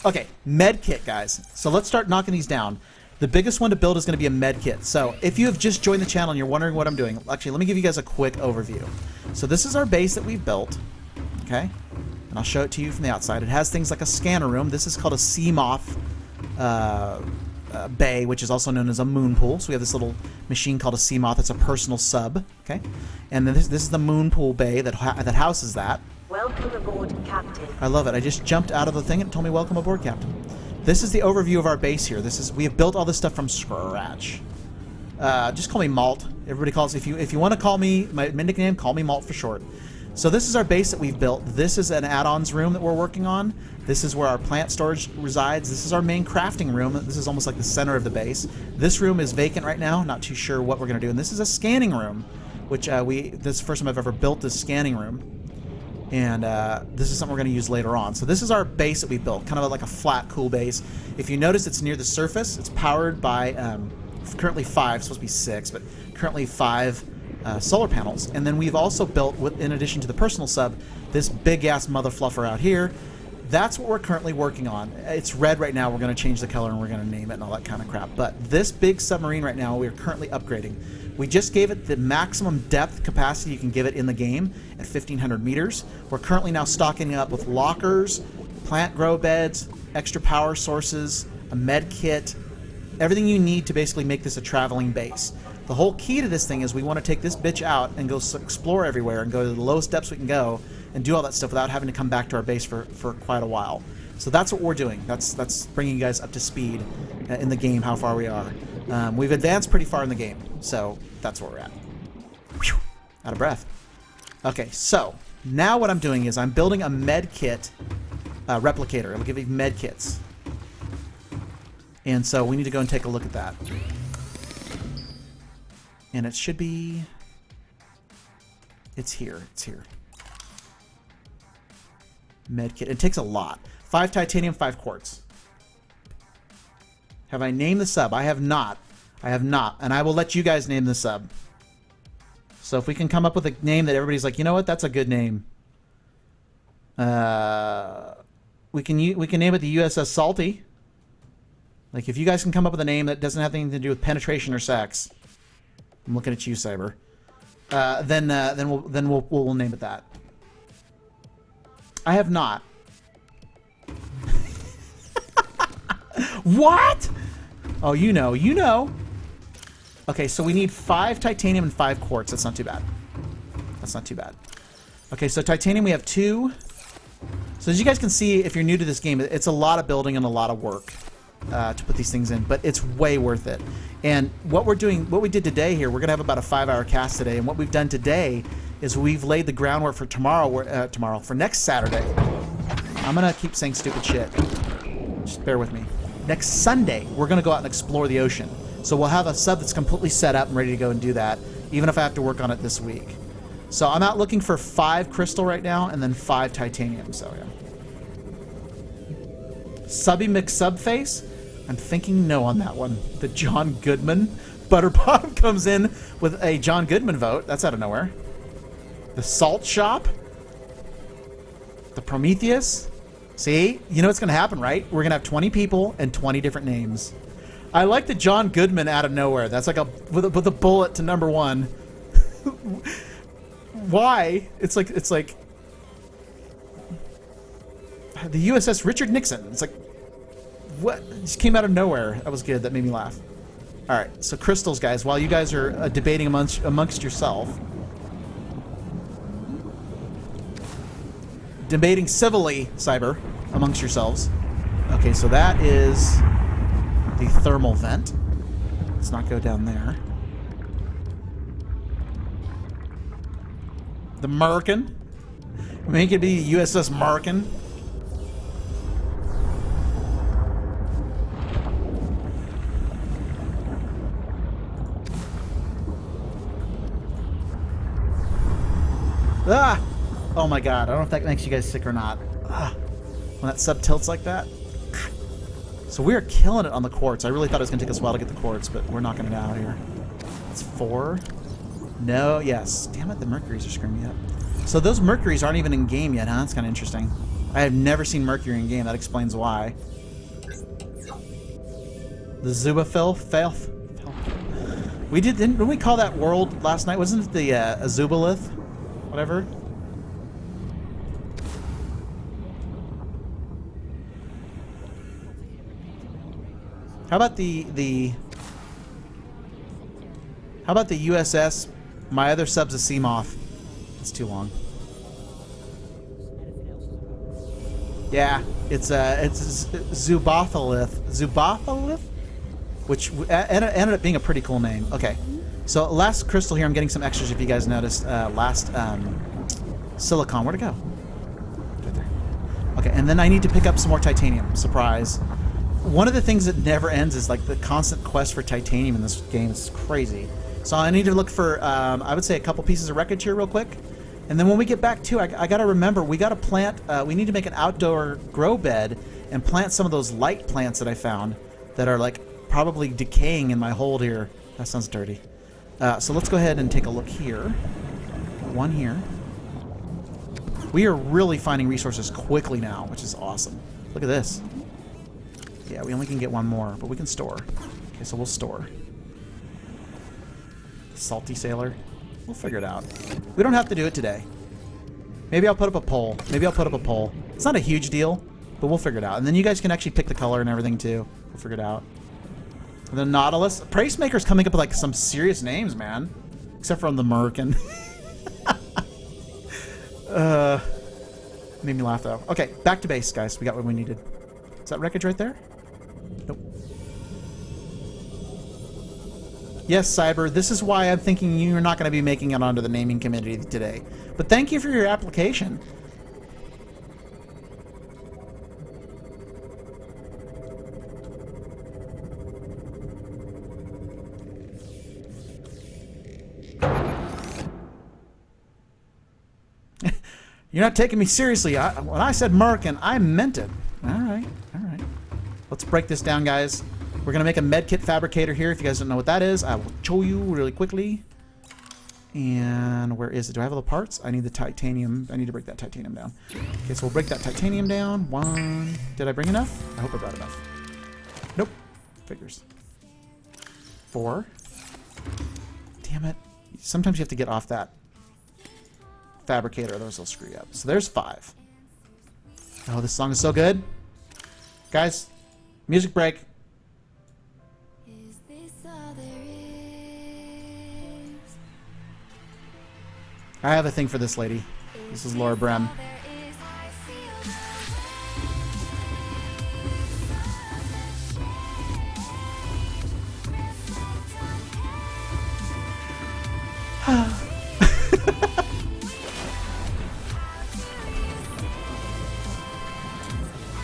Okay, med kit, guys. So let's start knocking these down. The biggest one to build is going to be a med kit. So if you have just joined the channel and you're wondering what I'm doing, actually, let me give you guys a quick overview. So this is our base that we've built. Okay, and I'll show it to you from the outside. It has things like a scanner room. This is called a Seamoth bay, which is also known as a moon pool. So we have this little machine called a Seamoth. It's a personal sub. Okay, and then this is the moon pool bay that houses that. Welcome aboard, Captain. I love it. I just jumped out of the thing and it told me welcome aboard, Captain. This is the overview of our base here. We have built all this stuff from scratch. Just call me Malt. Everybody calls if you want to call me my nickname, call me Malt for short. So this is our base that we've built. This is an add-ons room that we're working on. This is where our plant storage resides. This is our main crafting room. This is almost like the center of the base. This room is vacant right now. Not too sure what we're going to do. And this is a scanning room, which this is the first time I've ever built this scanning room. And this is something we're going to use later on. So this is our base that we built, kind of like a flat, cool base. If you notice, it's near the surface. It's powered by currently 5, supposed to be 6, but currently 5 solar panels. And then we've also built, in addition to the personal sub, this big-ass mother fluffer out here. That's what we're currently working on. It's red right now. We're going to change the color and we're going to name it and all that kind of crap. But this big submarine right now, we're currently upgrading. We just gave it the maximum depth capacity you can give it in the game at 1,500 meters. We're currently now stocking up with lockers, plant grow beds, extra power sources, a med kit, everything you need to basically make this a traveling base. The whole key to this thing is we want to take this bitch out and go explore everywhere and go to the lowest depths we can go and do all that stuff without having to come back to our base for quite a while. So that's what we're doing. That's bringing you guys up to speed in the game, how far we are. We've advanced pretty far in the game, so that's where we're at. Whew, out of breath. Okay, so now what I'm doing is I'm building a med kit replicator. It'll give you med kits. And so we need to go and take a look at that. And it should be... It's here. It's here. Med kit. It takes a lot. 5 titanium, 5 quartz. Have I named the sub? I have not. I have not. And I will let you guys name the sub. So if we can come up with a name that everybody's like, you know what, that's a good name. We can name it the USS Salty. Like if you guys can come up with a name that doesn't have anything to do with penetration or sex, I'm looking at you, Cyber. Then we'll name it that. I have not. What? Oh, you know. Okay, so we need 5 titanium and 5 quartz. That's not too bad. That's not too bad. Okay, so titanium we have 2. So as you guys can see, if you're new to this game, it's a lot of building and a lot of work to put these things in, but it's way worth it. And what we did today here, we're gonna have about a 5-hour cast today, and what we've done today is we've laid the groundwork for tomorrow, for next Saturday. I'm gonna keep saying stupid shit. Just bear with me. Next Sunday, we're gonna go out and explore the ocean. So we'll have a sub that's completely set up and ready to go and do that, even if I have to work on it this week. So I'm out looking for 5 crystal right now, and then 5 titanium. So yeah. Subby McSubface? I'm thinking no on that one. The John Goodman. Butterbottom comes in with a John Goodman vote. That's out of nowhere. The Salt Shop. The Prometheus. See? You know what's going to happen, right? We're going to have 20 people and 20 different names. I like the John Goodman out of nowhere. That's like with a bullet to number 1. Why? It's like the USS Richard Nixon. It's like, what? It just came out of nowhere. That was good. That made me laugh. All right, so crystals, guys. While you guys are debating amongst yourself, debating civilly, Cyber, amongst yourselves. Okay, so that is the thermal vent. Let's not go down there. The Merkin. Make it be USS Merkin. Ah! Oh my god, I don't know if that makes you guys sick or not. Ah, when that sub tilts like that. So we are killing it on the quartz. I really thought it was going to take us a while to get the quartz, but we're knocking it out here. It's 4. No, yes. Damn it, the Mercuries are screwing me up. So those Mercuries aren't even in game yet, huh? That's kind of interesting. I have never seen Mercury in game. That explains why. The Zubaphil? We didn't we call that world last night? Wasn't it the Azubalith? Whatever. How about the USS? My other sub's a Seamoth. It's too long. Yeah, it's Zubathalith. Zubathalith? Which ended up being a pretty cool name. Okay. So last crystal here, I'm getting some extras if you guys noticed. Last silicon. Where'd it go? Right there. Okay, and then I need to pick up some more titanium. Surprise. One of the things that never ends is like the constant quest for titanium in this game. It's crazy. So I need to look for, I would say, a couple pieces of wreckage here real quick. And then when we get back to, I got to remember, we got to plant, we need to make an outdoor grow bed and plant some of those light plants that I found that are like probably decaying in my hold here. That sounds dirty. So let's go ahead and take a look here. One here. We are really finding resources quickly now, which is awesome. Look at this. Yeah, we only can get one more, but we can store. Okay, so we'll store. Salty Sailor. We'll figure it out. We don't have to do it today. Maybe I'll put up a poll. It's not a huge deal, but we'll figure it out. And then you guys can actually pick the color and everything too. We'll figure it out. And the Nautilus. Pracemaker's coming up with like some serious names, man. Except for on the Merkin. Made me laugh though. Okay, back to base, guys. We got what we needed. Is that wreckage right there? Nope. Yes, Cyber, this is why I'm thinking you're not going to be making it onto the naming committee today. But thank you for your application. You're not taking me seriously. When I said Merkin, I meant it. All right. Let's break this down, guys. We're going to make a medkit fabricator here. If you guys don't know what that is, I will show you really quickly. And where is it? Do I have all the parts? I need the titanium. I need to break that titanium down. Okay, so we'll break that titanium down. 1. Did I bring enough? I hope I brought enough. Nope. Figures. 4. Damn it. Sometimes you have to get off that fabricator, otherwise they'll screw you up. So there's 5. Oh, this song is so good. Guys, music break. Is this all there is? I have a thing for this lady. This is Laura Brem.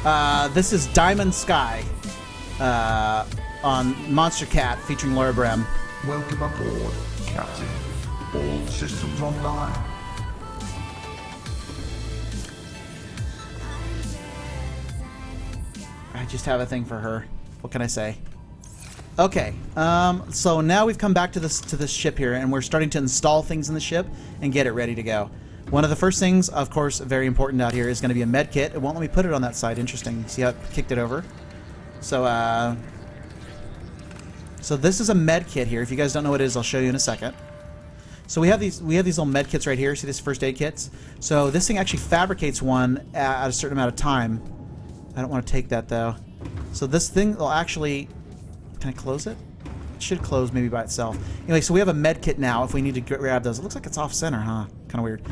This is Diamond Sky on Monster Cat featuring Laura Brem. Welcome aboard, Captain. All systems online. I just have a thing for her. What can I say? Okay, so now we've come back to this ship here, and we're starting to install things in the ship and get it ready to go. One of the first things, of course, very important out here is going to be a med kit. It won't let me put it on that side. Interesting. See how it kicked it over? So, so this is a med kit here. If you guys don't know what it is, I'll show you in a second. So we have these little med kits right here. See these first aid kits? So this thing actually fabricates one at a certain amount of time. I don't want to take that though. So this thing will actually... Can I close it? It should close maybe by itself. Anyway, so we have a med kit now if we need to grab those. It looks like it's off center, huh? Kind of weird.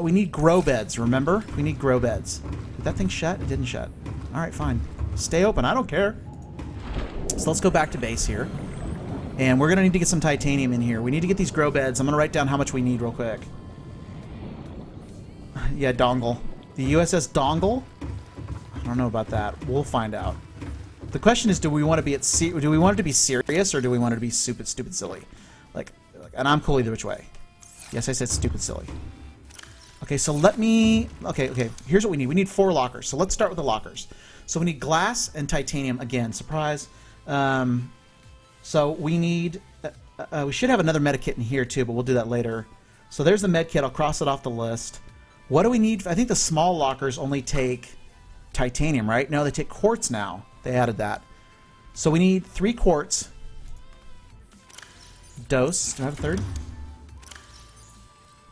We need grow beds, remember? We need grow beds. Did that thing shut? It didn't shut. Alright, fine. Stay open. I don't care. So let's go back to base here. And we're going to need to get some titanium in here. We need to get these grow beds. I'm going to write down how much we need real quick. Yeah, dongle. The USS Dongle? I don't know about that. We'll find out. The question is, do we want to be do we want it to be serious, or do we want it to be stupid silly? Like, and I'm cool either which way. Yes, I said stupid silly. Okay, so let me... Okay, here's what we need. We need 4 lockers. So let's start with the lockers. So we need glass and titanium. Again, surprise. So we need... we should have another medikit in here too, but we'll do that later. So there's the medkit. I'll cross it off the list. What do we need? I think the small lockers only take titanium, right? No, they take quartz now. They added that. So we need 3 quartz. Dose. Do I have a third?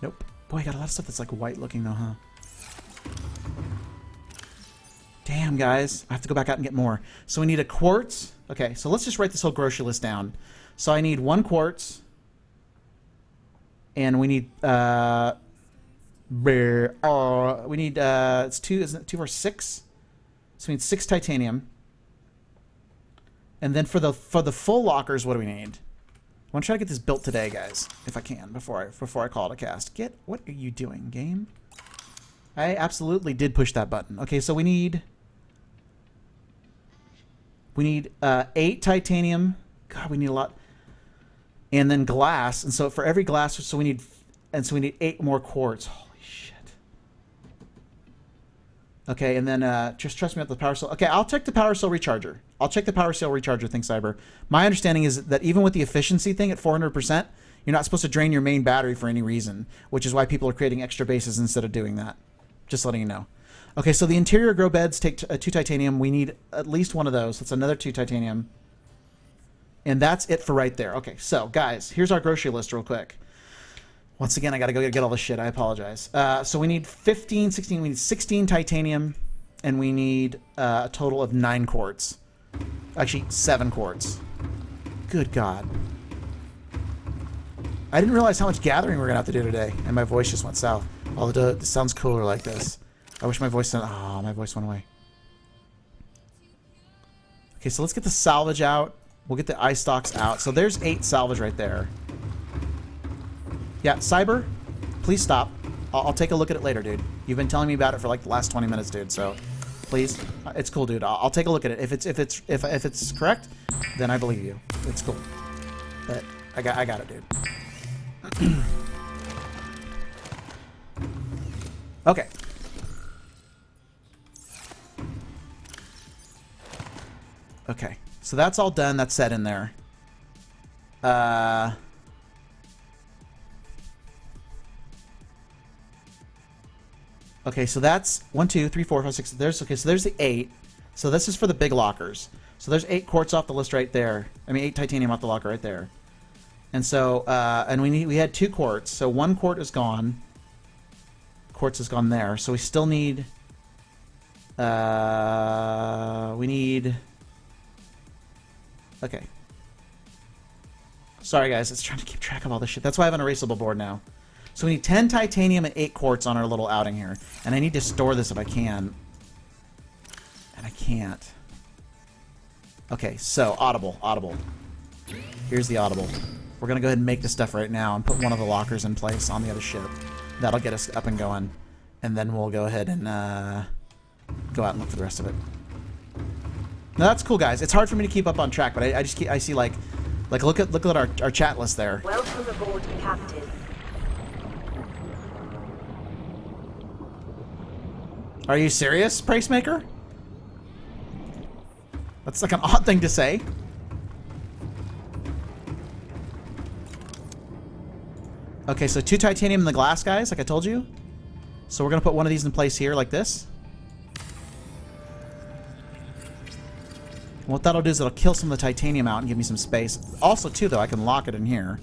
Nope. Boy, I got a lot of stuff that's like white looking though, huh? Damn, guys. I have to go back out and get more. So we need a quartz. Okay, so let's just write this whole grocery list down. So I need 1 quartz. And we need... we need... it's 2... Isn't it 2 or 6? So we need 6 titanium. And then for the full lockers, what do we need? I want to try to get this built today, guys, if I can, before I call it a cast. What are you doing, game? I absolutely did push that button. Okay, so we need 8 titanium. God, we need a lot. And then glass. And so for every glass, so we need 8 more quartz. Holy shit. Okay, and then just trust me with the power cell. Okay, I'll check the power cell recharger. I'll check the power cell recharger thing, Cyber. My understanding is that even with the efficiency thing at 400%, you're not supposed to drain your main battery for any reason, which is why people are creating extra bases instead of doing that. Just letting you know. Okay, so the interior grow beds take 2 titanium. We need at least 1 of those. That's another 2 titanium. And that's it for right there. Okay, so guys, here's our grocery list real quick. Once again, I gotta go get all this shit. I apologize. So we need 16, we need 16 titanium, and we need a total of 9 quartz. Actually, 7 quartz. Good God. I didn't realize how much gathering we're gonna have to do today, and my voice just went south. Although it sounds cooler like this. I wish my voice didn't... Oh, my voice went away. Okay, so let's get the salvage out. We'll get the eye stalks out. So there's 8 salvage right there. Yeah, Cyber, please stop. I'll take a look at it later, dude. You've been telling me about it for like the last 20 minutes, dude. So, please, it's cool, dude. I'll take a look at it. If it's correct, then I believe you. It's cool. But I got it, dude. Okay. Okay. So that's all done. That's set in there. Okay, so that's 1, 2, 3, 4, 5, 6. There's so there's the 8. So this is for the big lockers. So there's 8 quartz off the list right there. I mean 8 titanium off the locker right there. And so and we had 2 quartz. So 1 quart is gone. Quartz is gone there. So we still need we need... Okay. Sorry guys, it's trying to keep track of all this shit. That's why I have an erasable board now. So we need 10 titanium and 8 quartz on our little outing here. And I need to store this if I can. And I can't. Okay, so audible. Here's the audible. We're going to go ahead and make this stuff right now and put one of the lockers in place on the other ship. That'll get us up and going. And then we'll go ahead and go out and look for the rest of it. No, that's cool, guys. It's hard for me to keep up on track, but I just I see like look at our chat list there. Welcome aboard, Captain. Are you serious, Pricemaker? That's like an odd thing to say. Okay, so 2 titanium in the glass, guys, like I told you. So we're gonna put one of these in place here, like this. What that'll do is it'll kill some of the titanium out and give me some space. Also, too, though, I can lock it in here.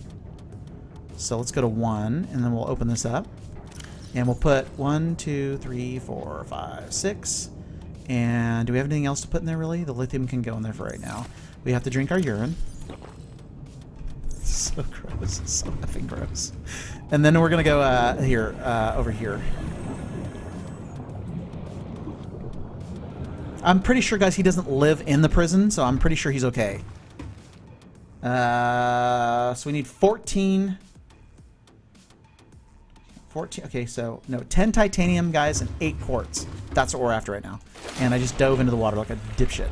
So let's go to 1, and then we'll open this up. And we'll put 1, 2, 3, 4, 5, 6. And do we have anything else to put in there, really? The lithium can go in there for right now. We have to drink our urine. So gross. So effing gross. And then we're going to go over here. I'm pretty sure, guys, he doesn't live in the prison, so I'm pretty sure he's okay. So we need 14. 14. Okay, so, no, 10 titanium, guys, and 8 quartz. That's what we're after right now. And I just dove into the water like a dipshit.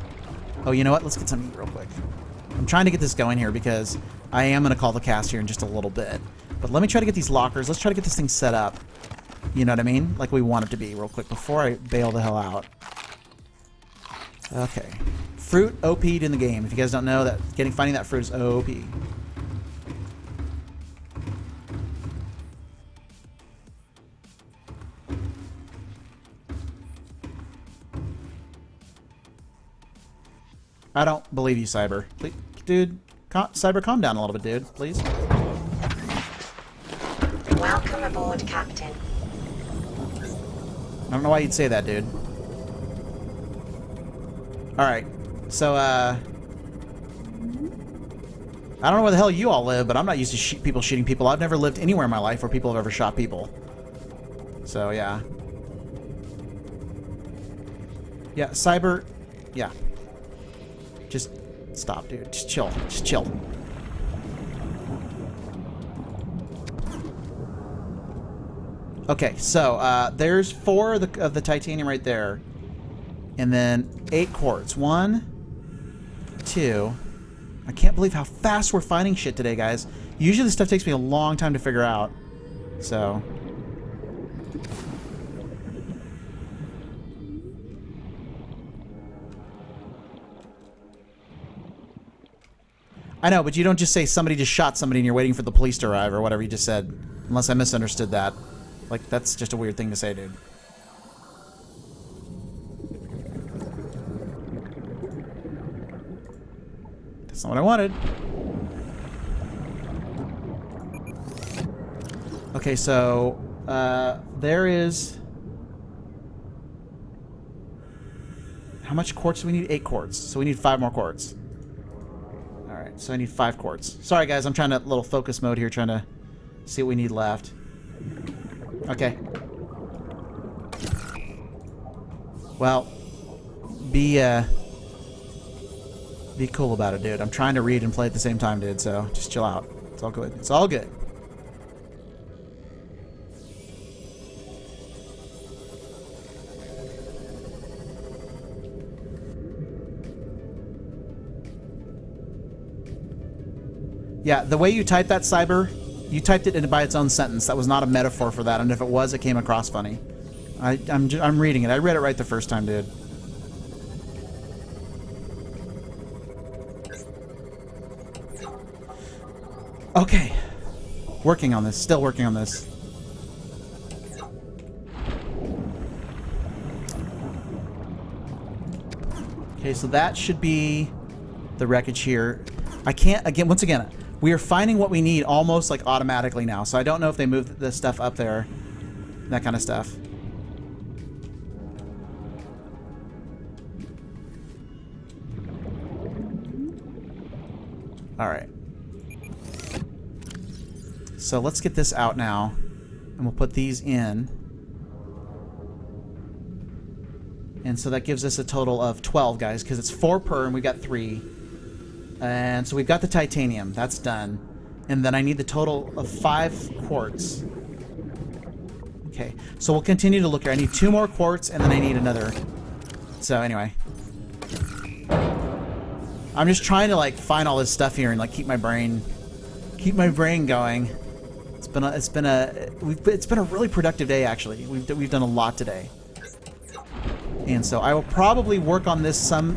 Oh, you know what? Let's get some meat real quick. I'm trying to get this going here because I am going to call the cast here in just a little bit. But let me try to get these lockers. Let's try to get this thing set up. You know what I mean? Like we want it to be real quick before I bail the hell out. Okay. Fruit OP'd in the game. If you guys don't know, that finding that fruit is OP. I don't believe you, Cyber. Please, dude, Cyber, calm down a little bit, dude. Please. Welcome aboard, Captain. I don't know why you'd say that, dude. Alright. So, I don't know where the hell you all live, but I'm not used to people shooting people. I've never lived anywhere in my life where people have ever shot people. So, yeah. Yeah, Cyber... Yeah. Just stop, dude. Just chill. Just chill. Okay, so there's 4 of the titanium right there. And then 8 quartz. 1, 2. I can't believe how fast we're finding shit today, guys. Usually this stuff takes me a long time to figure out. So... I know, but you don't just say somebody just shot somebody and you're waiting for the police to arrive or whatever you just said. Unless I misunderstood that. Like, that's just a weird thing to say, dude. That's not what I wanted. Okay, so there is... How much quartz do we need? 8 quartz. So we need 5 more quartz. Alright, so I need 5 quartz. Sorry guys, I'm trying to little focus mode here, trying to see what we need left. Okay. Well, be cool about it, dude. I'm trying to read and play at the same time, dude, so just chill out. It's all good. It's all good. Yeah, the way you type that, Cyber, you typed it in by its own sentence. That was not a metaphor for that, and if it was, it came across funny. I'm reading it. I read it right the first time, dude. Okay. Working on this. Still working on this. Okay, so that should be the wreckage here. I can't, once again, we are finding what we need almost like automatically now. So I don't know if they moved the stuff up there. That kind of stuff. Alright. So let's get this out now. And we'll put these in. And so that gives us a total of 12, guys, because it's 4 per and we've got 3. And so we've got the titanium. That's done. And then I need the total of 5 quartz. Okay. So we'll continue to look here. I need 2 more quartz, and then I need another So anyway, I'm just trying to like find all this stuff here and like keep my brain going. It's been a really productive day actually. We've done a lot today, and so I will probably work on this some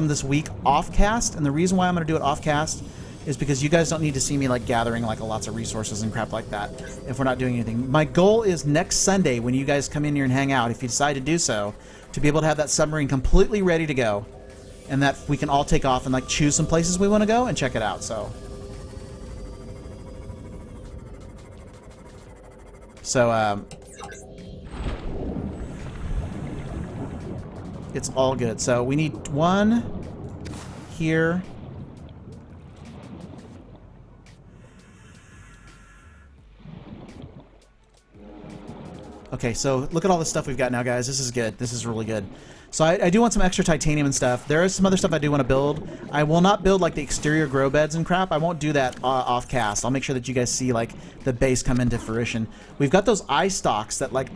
this week off cast. And the reason why I'm going to do it off cast is because you guys don't need to see me like gathering like lots of resources and crap like that if we're not doing anything. My goal is next Sunday when you guys come in here and hang out, if you decide to do so, to be able to have that submarine completely ready to go, and that we can all take off and like choose some places we want to go and check it out. So it's all good. So we need one here. Okay, so look at all the stuff we've got now, guys. This is good. This is really good. So I do want some extra titanium and stuff. There is some other stuff I do want to build. I will not build like the exterior grow beds and crap. I won't do that off cast. I'll make sure that you guys see like the base come into fruition. We've got those eye stalks that like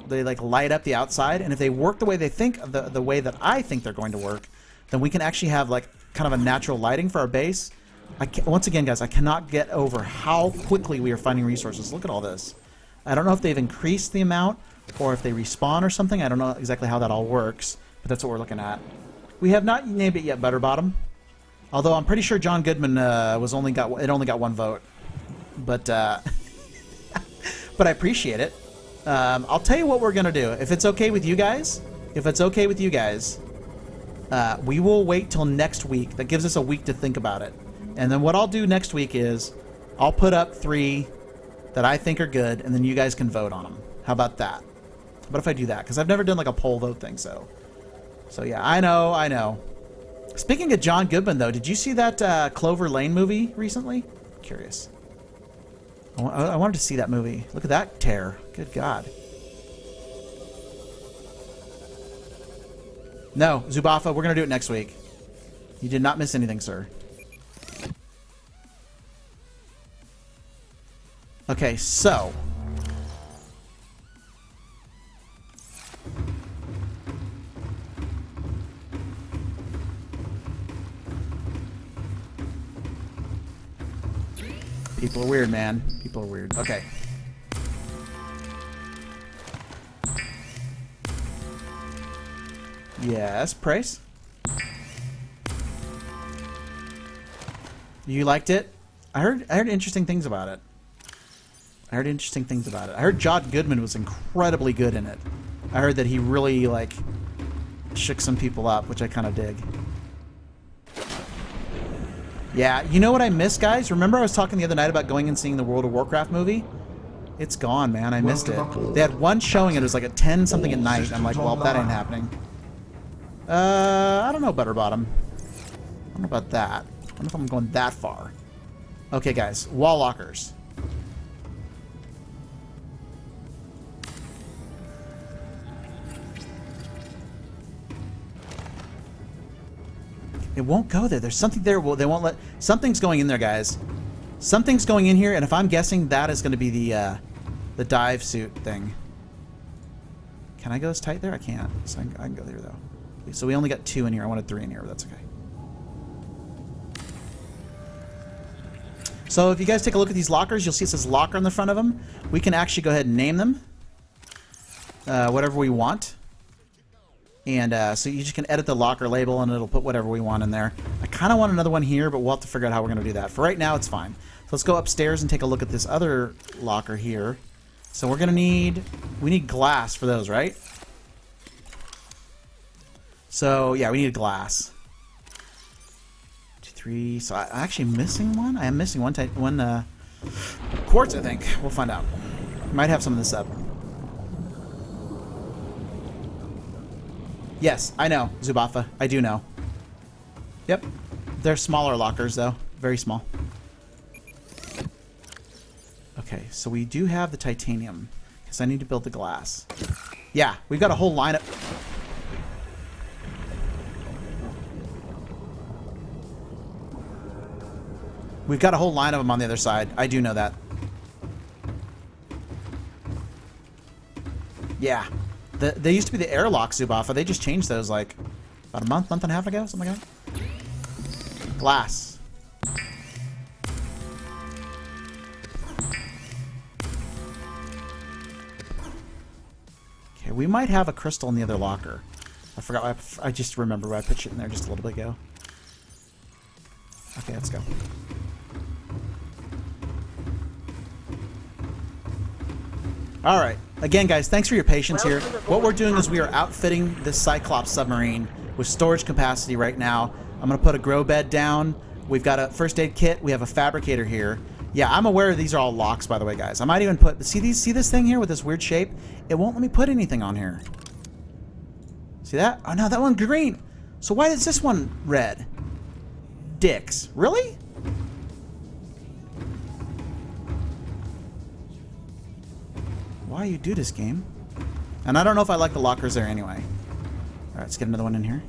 they light up the outside, and if they work the way they think, the way that I think they're going to work, then we can actually have like kind of a natural lighting for our base. Once again, guys, I cannot get over how quickly we are finding resources. Look at all this. I don't know if they've increased the amount or if they respawn or something. I don't know exactly how that all works, but that's what we're looking at. We have not named it yet Butterbottom, although I'm pretty sure John Goodman only got one vote. But but I appreciate it. I'll tell you what we're gonna do. If it's okay with you guys, we will wait till next week. That gives us a week to think about it. And then what I'll do next week is I'll put up 3 that I think are good, and then you guys can vote on them. How about that? What if I do that? Because I've never done like a poll vote thing, so yeah, I know. Speaking of John Goodman, though, did you see that Clover Lane movie recently? Curious. I wanted to see that movie. Look at that tear. Good God. No, Zubafa, we're going to do it next week. You did not miss anything, sir. Okay, so people are weird, man. People are weird. Okay. Yes, Price? You liked it? I heard interesting things about it. I heard John Goodman was incredibly good in it. I heard that he really, like, shook some people up, which I kind of dig. Yeah, you know what I missed, guys? Remember I was talking the other night about going and seeing the World of Warcraft movie? It's gone, man. I missed it. They had one showing, and it was like at 10-something at night. I'm like, well, that ain't happening. I don't know, Butterbottom. I don't know about that. I don't know if I'm going that far. Okay, guys. Wall lockers. It won't go there. There's something there. Well, they won't let... Something's going in there, guys. Something's going in here, and if I'm guessing, that is going to be the dive suit thing. Can I go this tight there? I can't. So I can go there, though. So we only got 2 in here. I wanted 3 in here, but that's okay. So if you guys take a look at these lockers, you'll see it says locker on the front of them. We can actually go ahead and name them. Whatever we want. And so you just can edit the locker label and it'll put whatever we want in there. I kind of want another one here, but we'll have to figure out how we're going to do that. For right now, it's fine. So let's go upstairs and take a look at this other locker here. So we're going to need... We need glass for those, right? So, yeah, we need glass. 2, 3... So I'm actually missing one? I am missing one quartz, I think. We'll find out. Might have some of this up. Yes, I know, Zubafa. I do know. Yep. They're smaller lockers, though. Very small. Okay, so we do have the titanium. Because I need to build the glass. Yeah, we've got a whole lineup. We've got a whole line of them on the other side. I do know that. Yeah. They used to be the airlock, Zubafa. They just changed those, like, About a month and a half ago, something like that. Glass. Okay, we might have a crystal in the other locker. I forgot. I just remember why I put it in there just a little bit ago. Okay, let's go. All right. Again, guys, thanks for your patience here. What we're doing is we are outfitting this Cyclops submarine with storage capacity right now. I'm going to put a grow bed down. We've got a first aid kit. We have a fabricator here. Yeah, I'm aware these are all locks, by the way, guys. I might even put... See this thing here with this weird shape? It won't let me put anything on here. See that? Oh, no, that one's green. So why is this one red? Dicks. Really? Why you do this, game? And I don't know if I like the lockers there anyway. All right, let's get another one in here.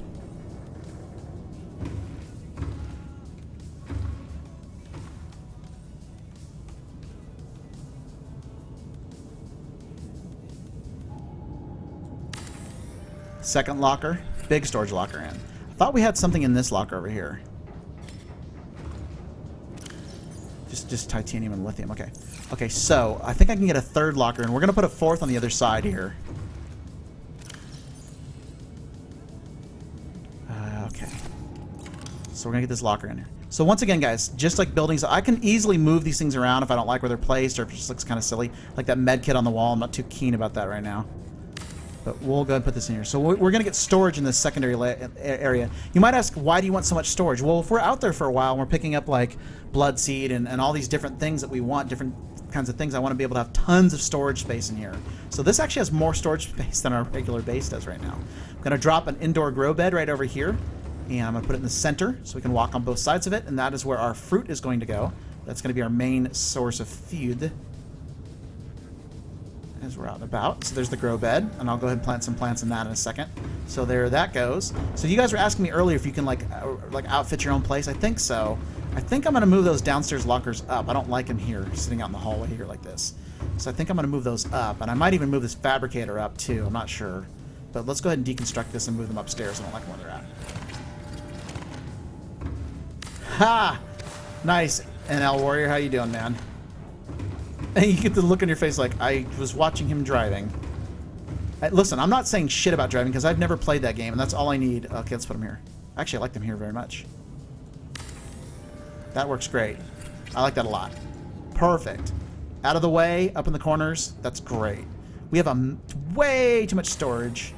Second locker. Big storage locker in. I thought we had something in this locker over here. Just titanium and lithium. Okay. Okay, so I think I can get a third locker, and we're going to put a fourth on the other side here. Okay. So we're going to get this locker in here. So once again, guys, just like buildings, I can easily move these things around if I don't like where they're placed or if it just looks kind of silly. Like that med kit on the wall. I'm not too keen about that right now. But we'll go ahead and put this in here. So we're going to get storage in this secondary area. You might ask, why do you want so much storage? Well, if we're out there for a while and we're picking up like blood seed and all these different things that we want, different kinds of things, I want to be able to have tons of storage space in here. So this actually has more storage space than our regular base does right now. I'm going to drop an indoor grow bed right over here. And I'm going to put it in the center so we can walk on both sides of it. And that is where our fruit is going to go. That's going to be our main source of food as we're out and about. So there's the grow bed, and I'll go ahead and plant some plants in that in a second. So there that goes. So you guys were asking me earlier if you can like outfit your own place. I think so. I think I'm going to move those downstairs lockers up. I don't like them here, sitting out in the hallway here like this. So I think I'm going to move those up, and I might even move this fabricator up too. I'm not sure. But let's go ahead and deconstruct this and move them upstairs. I don't like them where they're at. Ha! Nice. NL Warrior, how you doing, man? And you get the look on your face like, I was watching him driving. Listen, I'm not saying shit about driving because I've never played that game, and that's all I need. Okay, let's put him here. Actually, I like them here very much. That works great. I like that a lot. Perfect. Out of the way, up in the corners. That's great. We have way too much storage.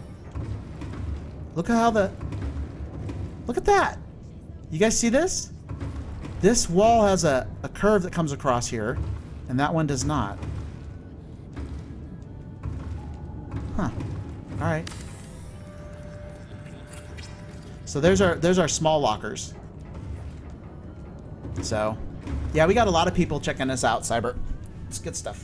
Look at how look at that. You guys see this? This wall has a curve that comes across here, and that one does not. Huh. All right. So there's our small lockers. So, yeah, we got a lot of people checking us out, Cyber. It's good stuff.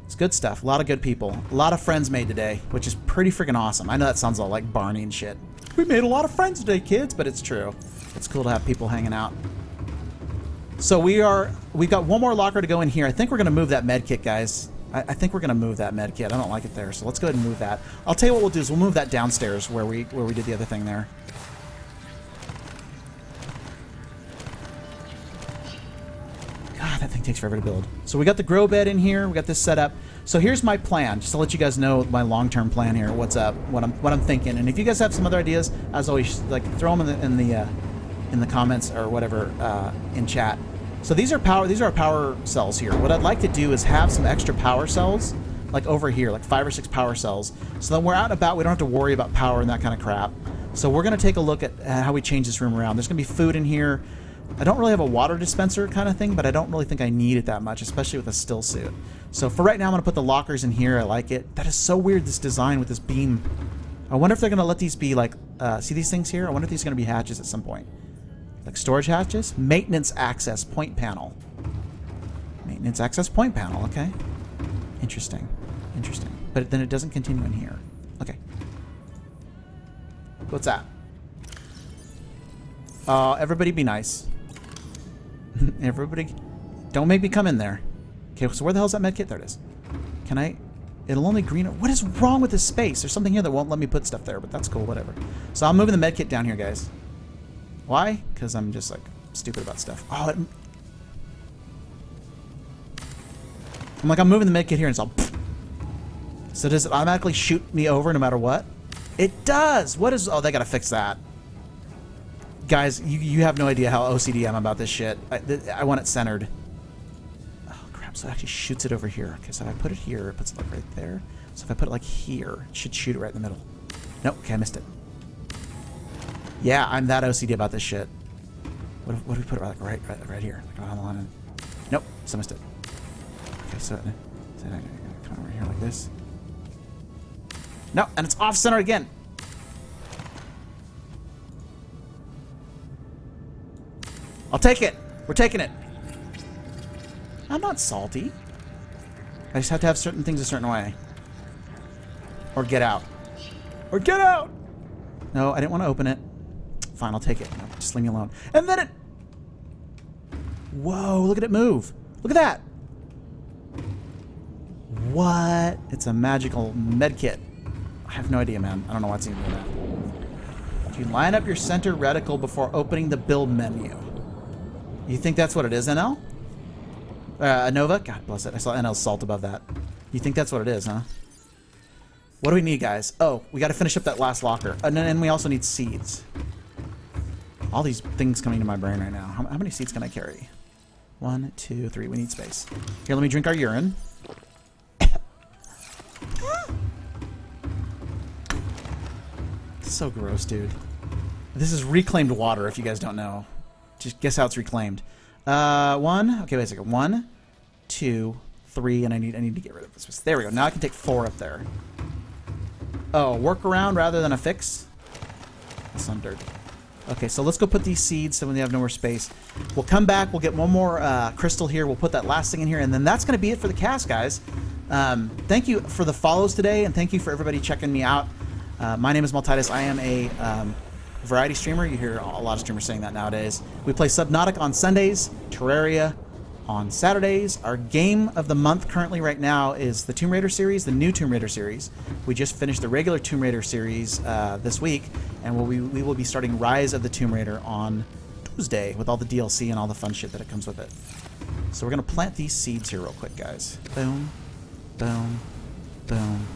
It's good stuff. A lot of good people. A lot of friends made today, which is pretty freaking awesome. I know that sounds all like Barney and shit. We made a lot of friends today, kids, but it's true. It's cool to have people hanging out. So we've got one more locker to go in here. I think we're going to move that med kit, guys. I think we're going to move that med kit. I don't like it there, so let's go ahead and move that. I'll tell you what we'll do is we'll move that downstairs where we did the other thing there. God, that thing takes forever to build. So we got the grow bed in here. We got this set up. So here's my plan, just to let you guys know my long-term plan here. What's up? What I'm thinking. And if you guys have some other ideas, as always, like throw them in the comments or whatever in chat. So these are our power cells here. What I'd like to do is have some extra power cells, like over here, like 5 or 6 power cells. So then we're out and about. We don't have to worry about power and that kind of crap. So we're going to take a look at how we change this room around. There's going to be food in here. I don't really have a water dispenser kind of thing, but I don't really think I need it that much, especially with a still suit. So for right now, I'm going to put the lockers in here. I like it. That is so weird, this design with this beam. I wonder if they're going to let these be like, see these things here? I wonder if these are going to be hatches at some point. Like storage hatches? Maintenance access point panel. Maintenance access point panel, okay. Interesting. Interesting. But then it doesn't continue in here. Okay. What's that? Everybody be nice. Everybody, don't make me come in there. Okay, so where the hell's that med kit? There it is. Can I? It'll only green... What is wrong with this space? There's something here that won't let me put stuff there, but that's cool, whatever. So I'm moving the med kit down here, guys. Why? Because I'm just, like, stupid about stuff. Oh, I'm moving the med kit here and it's all... So does it automatically shoot me over no matter what? It does! What is... Oh, they gotta fix that. Guys, you have no idea how OCD I am about this shit. I want it centered. Oh, crap. So it actually shoots it over here. Okay, so if I put it here, it puts it like right there. So if I put it like here, it should shoot it right in the middle. Nope. Okay, I missed it. Yeah, I'm that OCD about this shit. What if we put it like right here? Like on the line. Nope. So I missed it. Okay, so I come over here like this. No, and it's off center again. I'll take it. We're taking it. I'm not salty. I just have to have certain things a certain way. Or get out. Or get out! No, I didn't want to open it. Fine, I'll take it. No, just leave me alone. And then it... Whoa, look at it move. Look at that. What? It's a magical med kit. I have no idea, man. I don't know why it's even doing that. Do you line up your center reticle before opening the build menu? You think that's what it is, NL? Nova? God bless it. I saw NL's salt above that. You think that's what it is, huh? What do we need, guys? Oh, we got to finish up that last locker. And then we also need seeds. All these things coming to my brain right now. How many seeds can I carry? 1, 2, 3. We need space. Here, let me drink our urine. So gross, dude. This is reclaimed water, if you guys don't know. Just guess how it's reclaimed. 1. Okay, wait a second. 1, 2, 3, and I need to get rid of this. There we go. Now I can take 4 up there. Oh, workaround rather than a fix? That's some dirt. Okay, so let's go put these seeds so when they have no more space. We'll come back. We'll get one more crystal here. We'll put that last thing in here, and then that's going to be it for the cast, guys. Thank you for the follows today, and thank you for everybody checking me out. My name is Maltitus. I am a variety streamer. You hear a lot of streamers saying that nowadays. We play Subnautica on Sundays, Terraria on Saturdays. Our game of the month currently right now is the Tomb Raider series, the new Tomb Raider series. We just finished the regular Tomb Raider series this week, and we will be starting Rise of the Tomb Raider on Tuesday with all the DLC and all the fun shit that it comes with it. So we're going to plant these seeds here real quick, guys. Boom, boom, boom,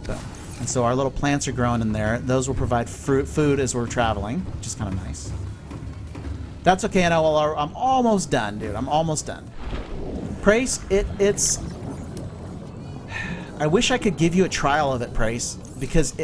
boom. And so our little plants are growing in there. Those will provide food as we're traveling, which is kind of nice. That's okay, and I'm almost done, dude. I'm almost done. Praise, it's... I wish I could give you a trial of it, Praise, because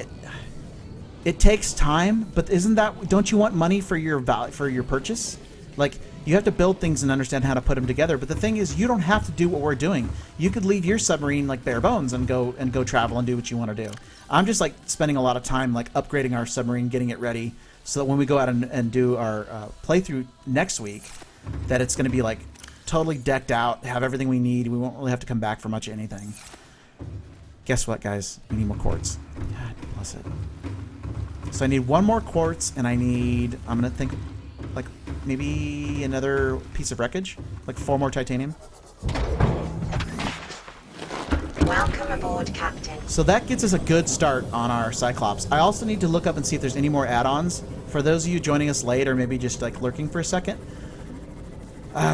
it takes time, but isn't that... Don't you want money for your purchase? Like, you have to build things and understand how to put them together, but the thing is, you don't have to do what we're doing. You could leave your submarine, like, bare bones and go travel and do what you want to do. I'm just, like, spending a lot of time, like, upgrading our submarine, getting it ready, so that when we go out and do our playthrough next week, that it's going to be, like, totally decked out, have everything we need. We won't really have to come back for much of anything. Guess what, guys? We need more quartz. God bless it. So I need 1 more quartz, and I need... I'm going to think, like, maybe another piece of wreckage? Like 4 more titanium? Welcome aboard, Captain. So that gets us a good start on our Cyclops. I also need to look up and see if there's any more add-ons. For those of you joining us late or maybe just like lurking for a second,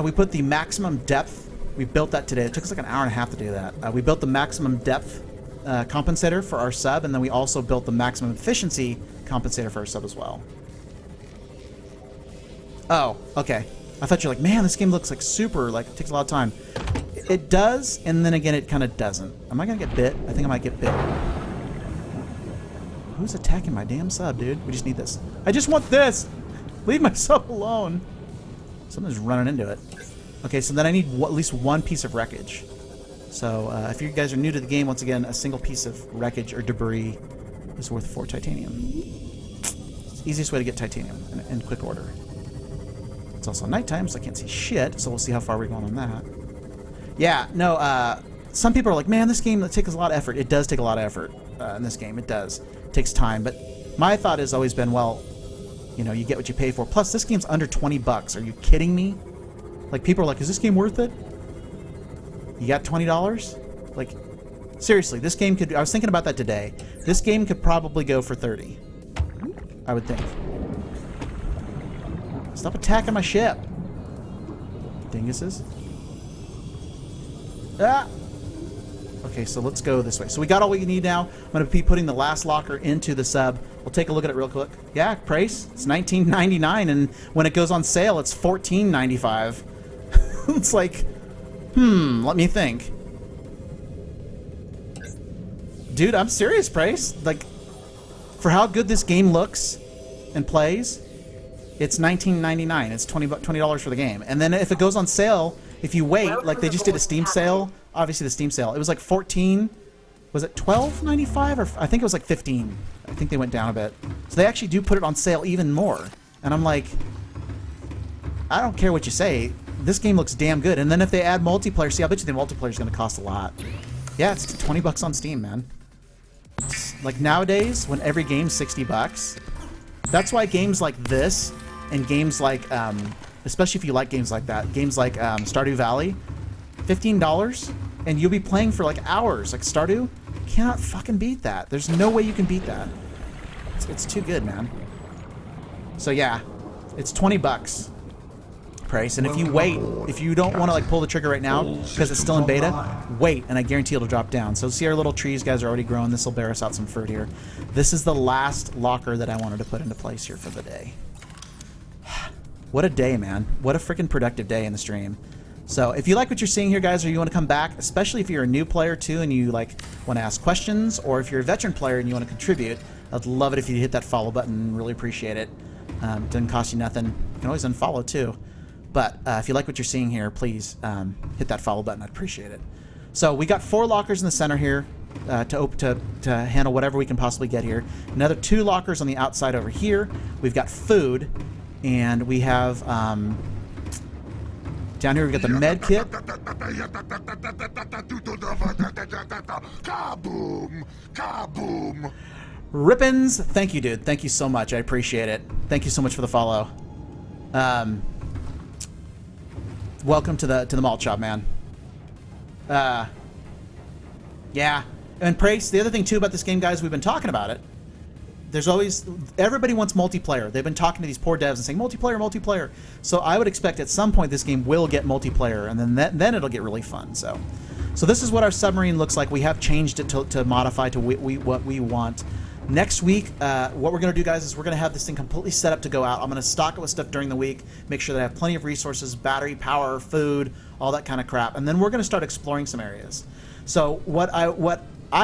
we put the maximum depth. We built that today. It took us like an hour and a half to do that. We built the maximum depth compensator for our sub, and then we also built the maximum efficiency compensator for our sub as well. Oh, okay. I thought you're like, man, this game looks like super, like it takes a lot of time. It does, and then again, it kind of doesn't. Am I going to get bit? I think I might get bit. Who's attacking my damn sub, dude? We just need this. I just want this! Leave my sub alone. Something's running into it. Okay, so then I need at least 1 piece of wreckage. So, if you guys are new to the game, once again, a single piece of wreckage or debris is worth 4 titanium. It's the easiest way to get titanium in quick order. It's also nighttime, so I can't see shit, so we'll see how far we're going on that. Yeah, no, some people are like, man, this game takes a lot of effort. It does take a lot of effort in this game. It does. It takes time. But my thought has always been, well, you know, you get what you pay for. Plus, this game's under 20 bucks. Are you kidding me? Like, people are like, is this game worth it? You got $20? Like, Seriously, this game could... I was thinking about that today. This game could probably go for 30. I would think. Stop attacking my ship. Dinguses. Ah! Okay, so let's go this way. So we got all we need now. I'm going to be putting the last locker into the sub. We'll take a look at it real quick. Yeah, price. It's $19.99, and when it goes on sale, it's $14.95. It's like, let me think. Dude, I'm serious, price. Like, for how good this game looks and plays, it's $19.99. It's $20 for the game. And then if it goes on sale, if you wait, like they just did a Steam sale, obviously the Steam sale, it was like 14, was it $12.95 or I think it was like 15. I think they went down a bit. So they actually do put it on sale even more. And I'm like, I don't care what you say. This game looks damn good. And then if they add multiplayer, see, I bet you the multiplayer is going to cost a lot. Yeah, it's $20 on Steam, man. Like nowadays, when every game's $60, that's why games like this and games like, especially if you like games like that, games like Stardew Valley, $15, and you'll be playing for like hours. Like Stardew, cannot fucking beat that. There's no way you can beat that. It's too good, man. So yeah, it's $20 price, and if you wait, if you don't want to like pull the trigger right now because it's still in beta, wait, and I guarantee it'll drop down. So see, our little trees guys are already growing. This will bear us out some fruit here. This is the last locker that I wanted to put into place here for the day. What a day, man. What a freaking productive day in the stream. So if you like what you're seeing here, guys, or you want to come back, especially if you're a new player too and you like want to ask questions, or if you're a veteran player and you want to contribute, I'd love it if you hit that follow button. Really appreciate it. Doesn't cost you nothing. You can always unfollow too. But if you like what you're seeing here, please hit that follow button. I'd appreciate it. So we got 4 lockers in the center here to handle whatever we can possibly get here. Another 2 lockers on the outside over here. We've got food, and we have down here we've got the med kit. Kaboom! Kaboom! Rippins, thank you, dude. Thank you so much. I appreciate it. Thank you so much for the follow. Welcome to the malt shop, man. Yeah. And Praise, the other thing too about this game, guys, we've been talking about it. There's always, everybody wants multiplayer. They've been talking to these poor devs and saying multiplayer, multiplayer. So I would expect at some point this game will get multiplayer, and then it'll get really fun. So this is what our submarine looks like. We have changed it to modify to what we want. Next week, what we're going to do, guys, is we're going to have this thing completely set up to go out. I'm going to stock it with stuff during the week, make sure that I have plenty of resources, battery, power, food, all that kind of crap. And then we're going to start exploring some areas. So what I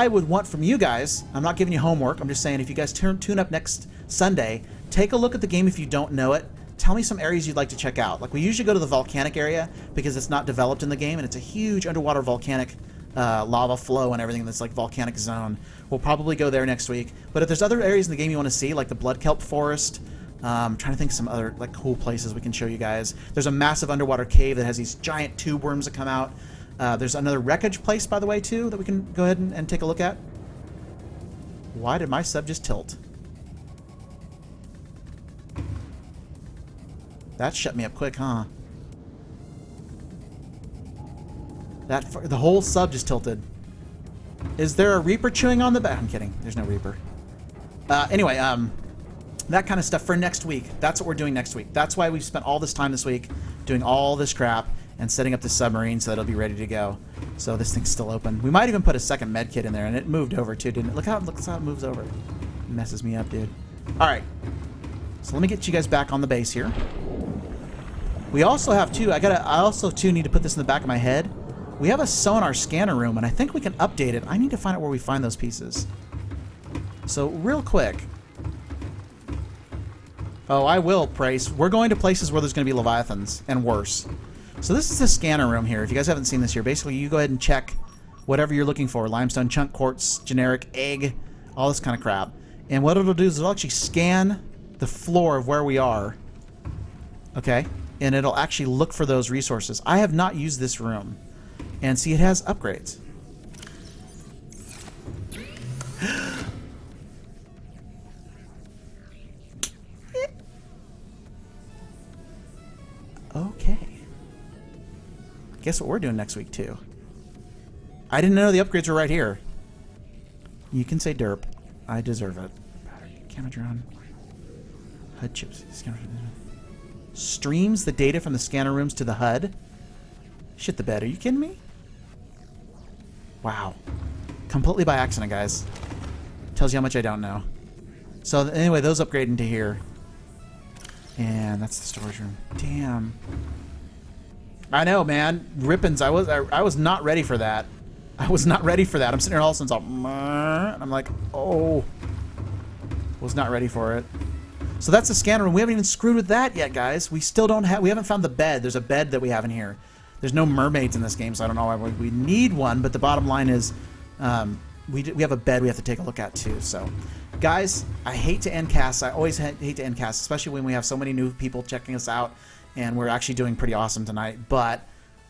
would want from you guys, I'm not giving you homework, I'm just saying if you guys tune up next Sunday, take a look at the game if you don't know it. Tell me some areas you'd like to check out. Like we usually go to the volcanic area because it's not developed in the game, and it's a huge underwater volcanic lava flow and everything that's like volcanic zone. We'll probably go there next week. But if there's other areas in the game you want to see, like the blood kelp forest, I'm trying to think of some other like cool places we can show you guys. There's a massive underwater cave that has these giant tube worms that come out. There's another wreckage place, by the way, too, that we can go ahead and take a look at. Why did my sub just tilt? That shut me up quick, huh? The whole sub just tilted. Is there a Reaper chewing on the back? I'm kidding. There's no Reaper. Anyway, that kind of stuff for next week. That's what we're doing next week. That's why we've spent all this time this week doing all this crap and setting up the submarine so that it'll be ready to go. So this thing's still open. We might even put a second med kit in there, and it moved over too, didn't it? Look how it moves over. It messes me up, dude. All right. So let me get you guys back on the base here. We also have I also need to put this in the back of my head. We have a sonar scanner room, and I think we can update it. I need to find out where we find those pieces. So real quick. Oh, I will, Praise. We're going to places where there's going to be Leviathans, and worse. So this is the scanner room here. If you guys haven't seen this here, basically you go ahead and check whatever you're looking for. Limestone, chunk, quartz, generic, egg, all this kind of crap. And what it'll do is it'll actually scan the floor of where we are. Okay? And it'll actually look for those resources. I have not used this room. And see, it has upgrades. Okay. Guess what we're doing next week, too? I didn't know the upgrades were right here. You can say derp. I deserve it. Camera drone. HUD chips. Streams the data from the scanner rooms to the HUD? Shit the bed. Are you kidding me? Wow. Completely by accident, guys. Tells you how much I don't know. So anyway, those upgrade into here. And that's the storage room. Damn. I know, man. Rippins. I was not ready for that. I was not ready for that. I'm sitting here all of a sudden, and I'm like, oh. Was not ready for it. So that's the scanner room. We haven't even screwed with that yet, guys. We still don't have. We haven't found the bed. There's a bed that we have in here. There's no mermaids in this game, so I don't know why we need one. But the bottom line is, we have a bed we have to take a look at too. So, guys, I hate to end casts. I always hate to end casts, especially when we have so many new people checking us out, and we're actually doing pretty awesome tonight. But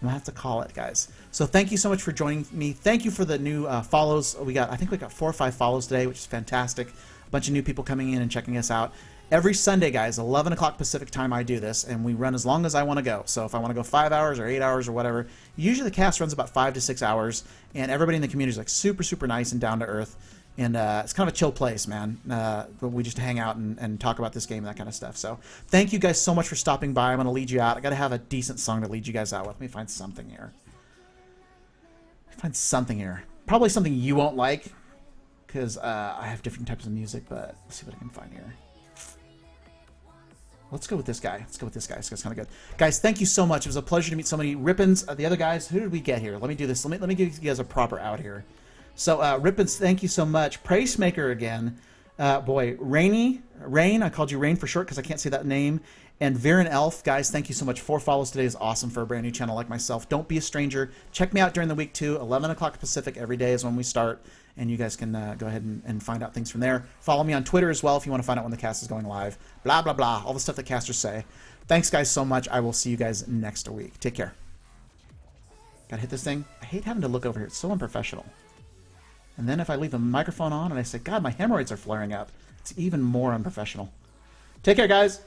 I'm gonna have to call it, guys. So thank you so much for joining me. Thank you for the new follows. I think we got 4 or 5 follows today, which is fantastic. A bunch of new people coming in and checking us out. Every Sunday, guys, 11 o'clock Pacific time, I do this, and we run as long as I want to go. So if I want to go 5 hours or 8 hours or whatever, usually the cast runs about 5 to 6 hours, and everybody in the community is like super, super nice and down to earth. And it's kind of a chill place, man. But we just hang out and talk about this game and that kind of stuff. So thank you guys so much for stopping by. I'm going to lead you out. I got to have a decent song to lead you guys out with. Let me find something here. Probably something you won't like, because I have different types of music, but let's see what I can find here. Let's go with this guy. It's kind of good. Guys, thank you so much. It was a pleasure to meet so many Rippins. The other guys, who did we get here? Let me do this. Let me give you guys a proper out here. So, Rippins, thank you so much. Pracemaker again. Boy, Rain, I called you Rain for short because I can't say that name. And Viren Elf, guys, thank you so much. 4 follows today is awesome for a brand new channel like myself. Don't be a stranger. Check me out during the week too. 11 o'clock Pacific every day is when we start. And you guys can go ahead and find out things from there. Follow me on Twitter as well if you want to find out when the cast is going live. Blah, blah, blah. All the stuff that casters say. Thanks, guys, so much. I will see you guys next week. Take care. Gotta hit this thing. I hate having to look over here. It's so unprofessional. And then if I leave the microphone on and I say, God, my hemorrhoids are flaring up, it's even more unprofessional. Take care, guys.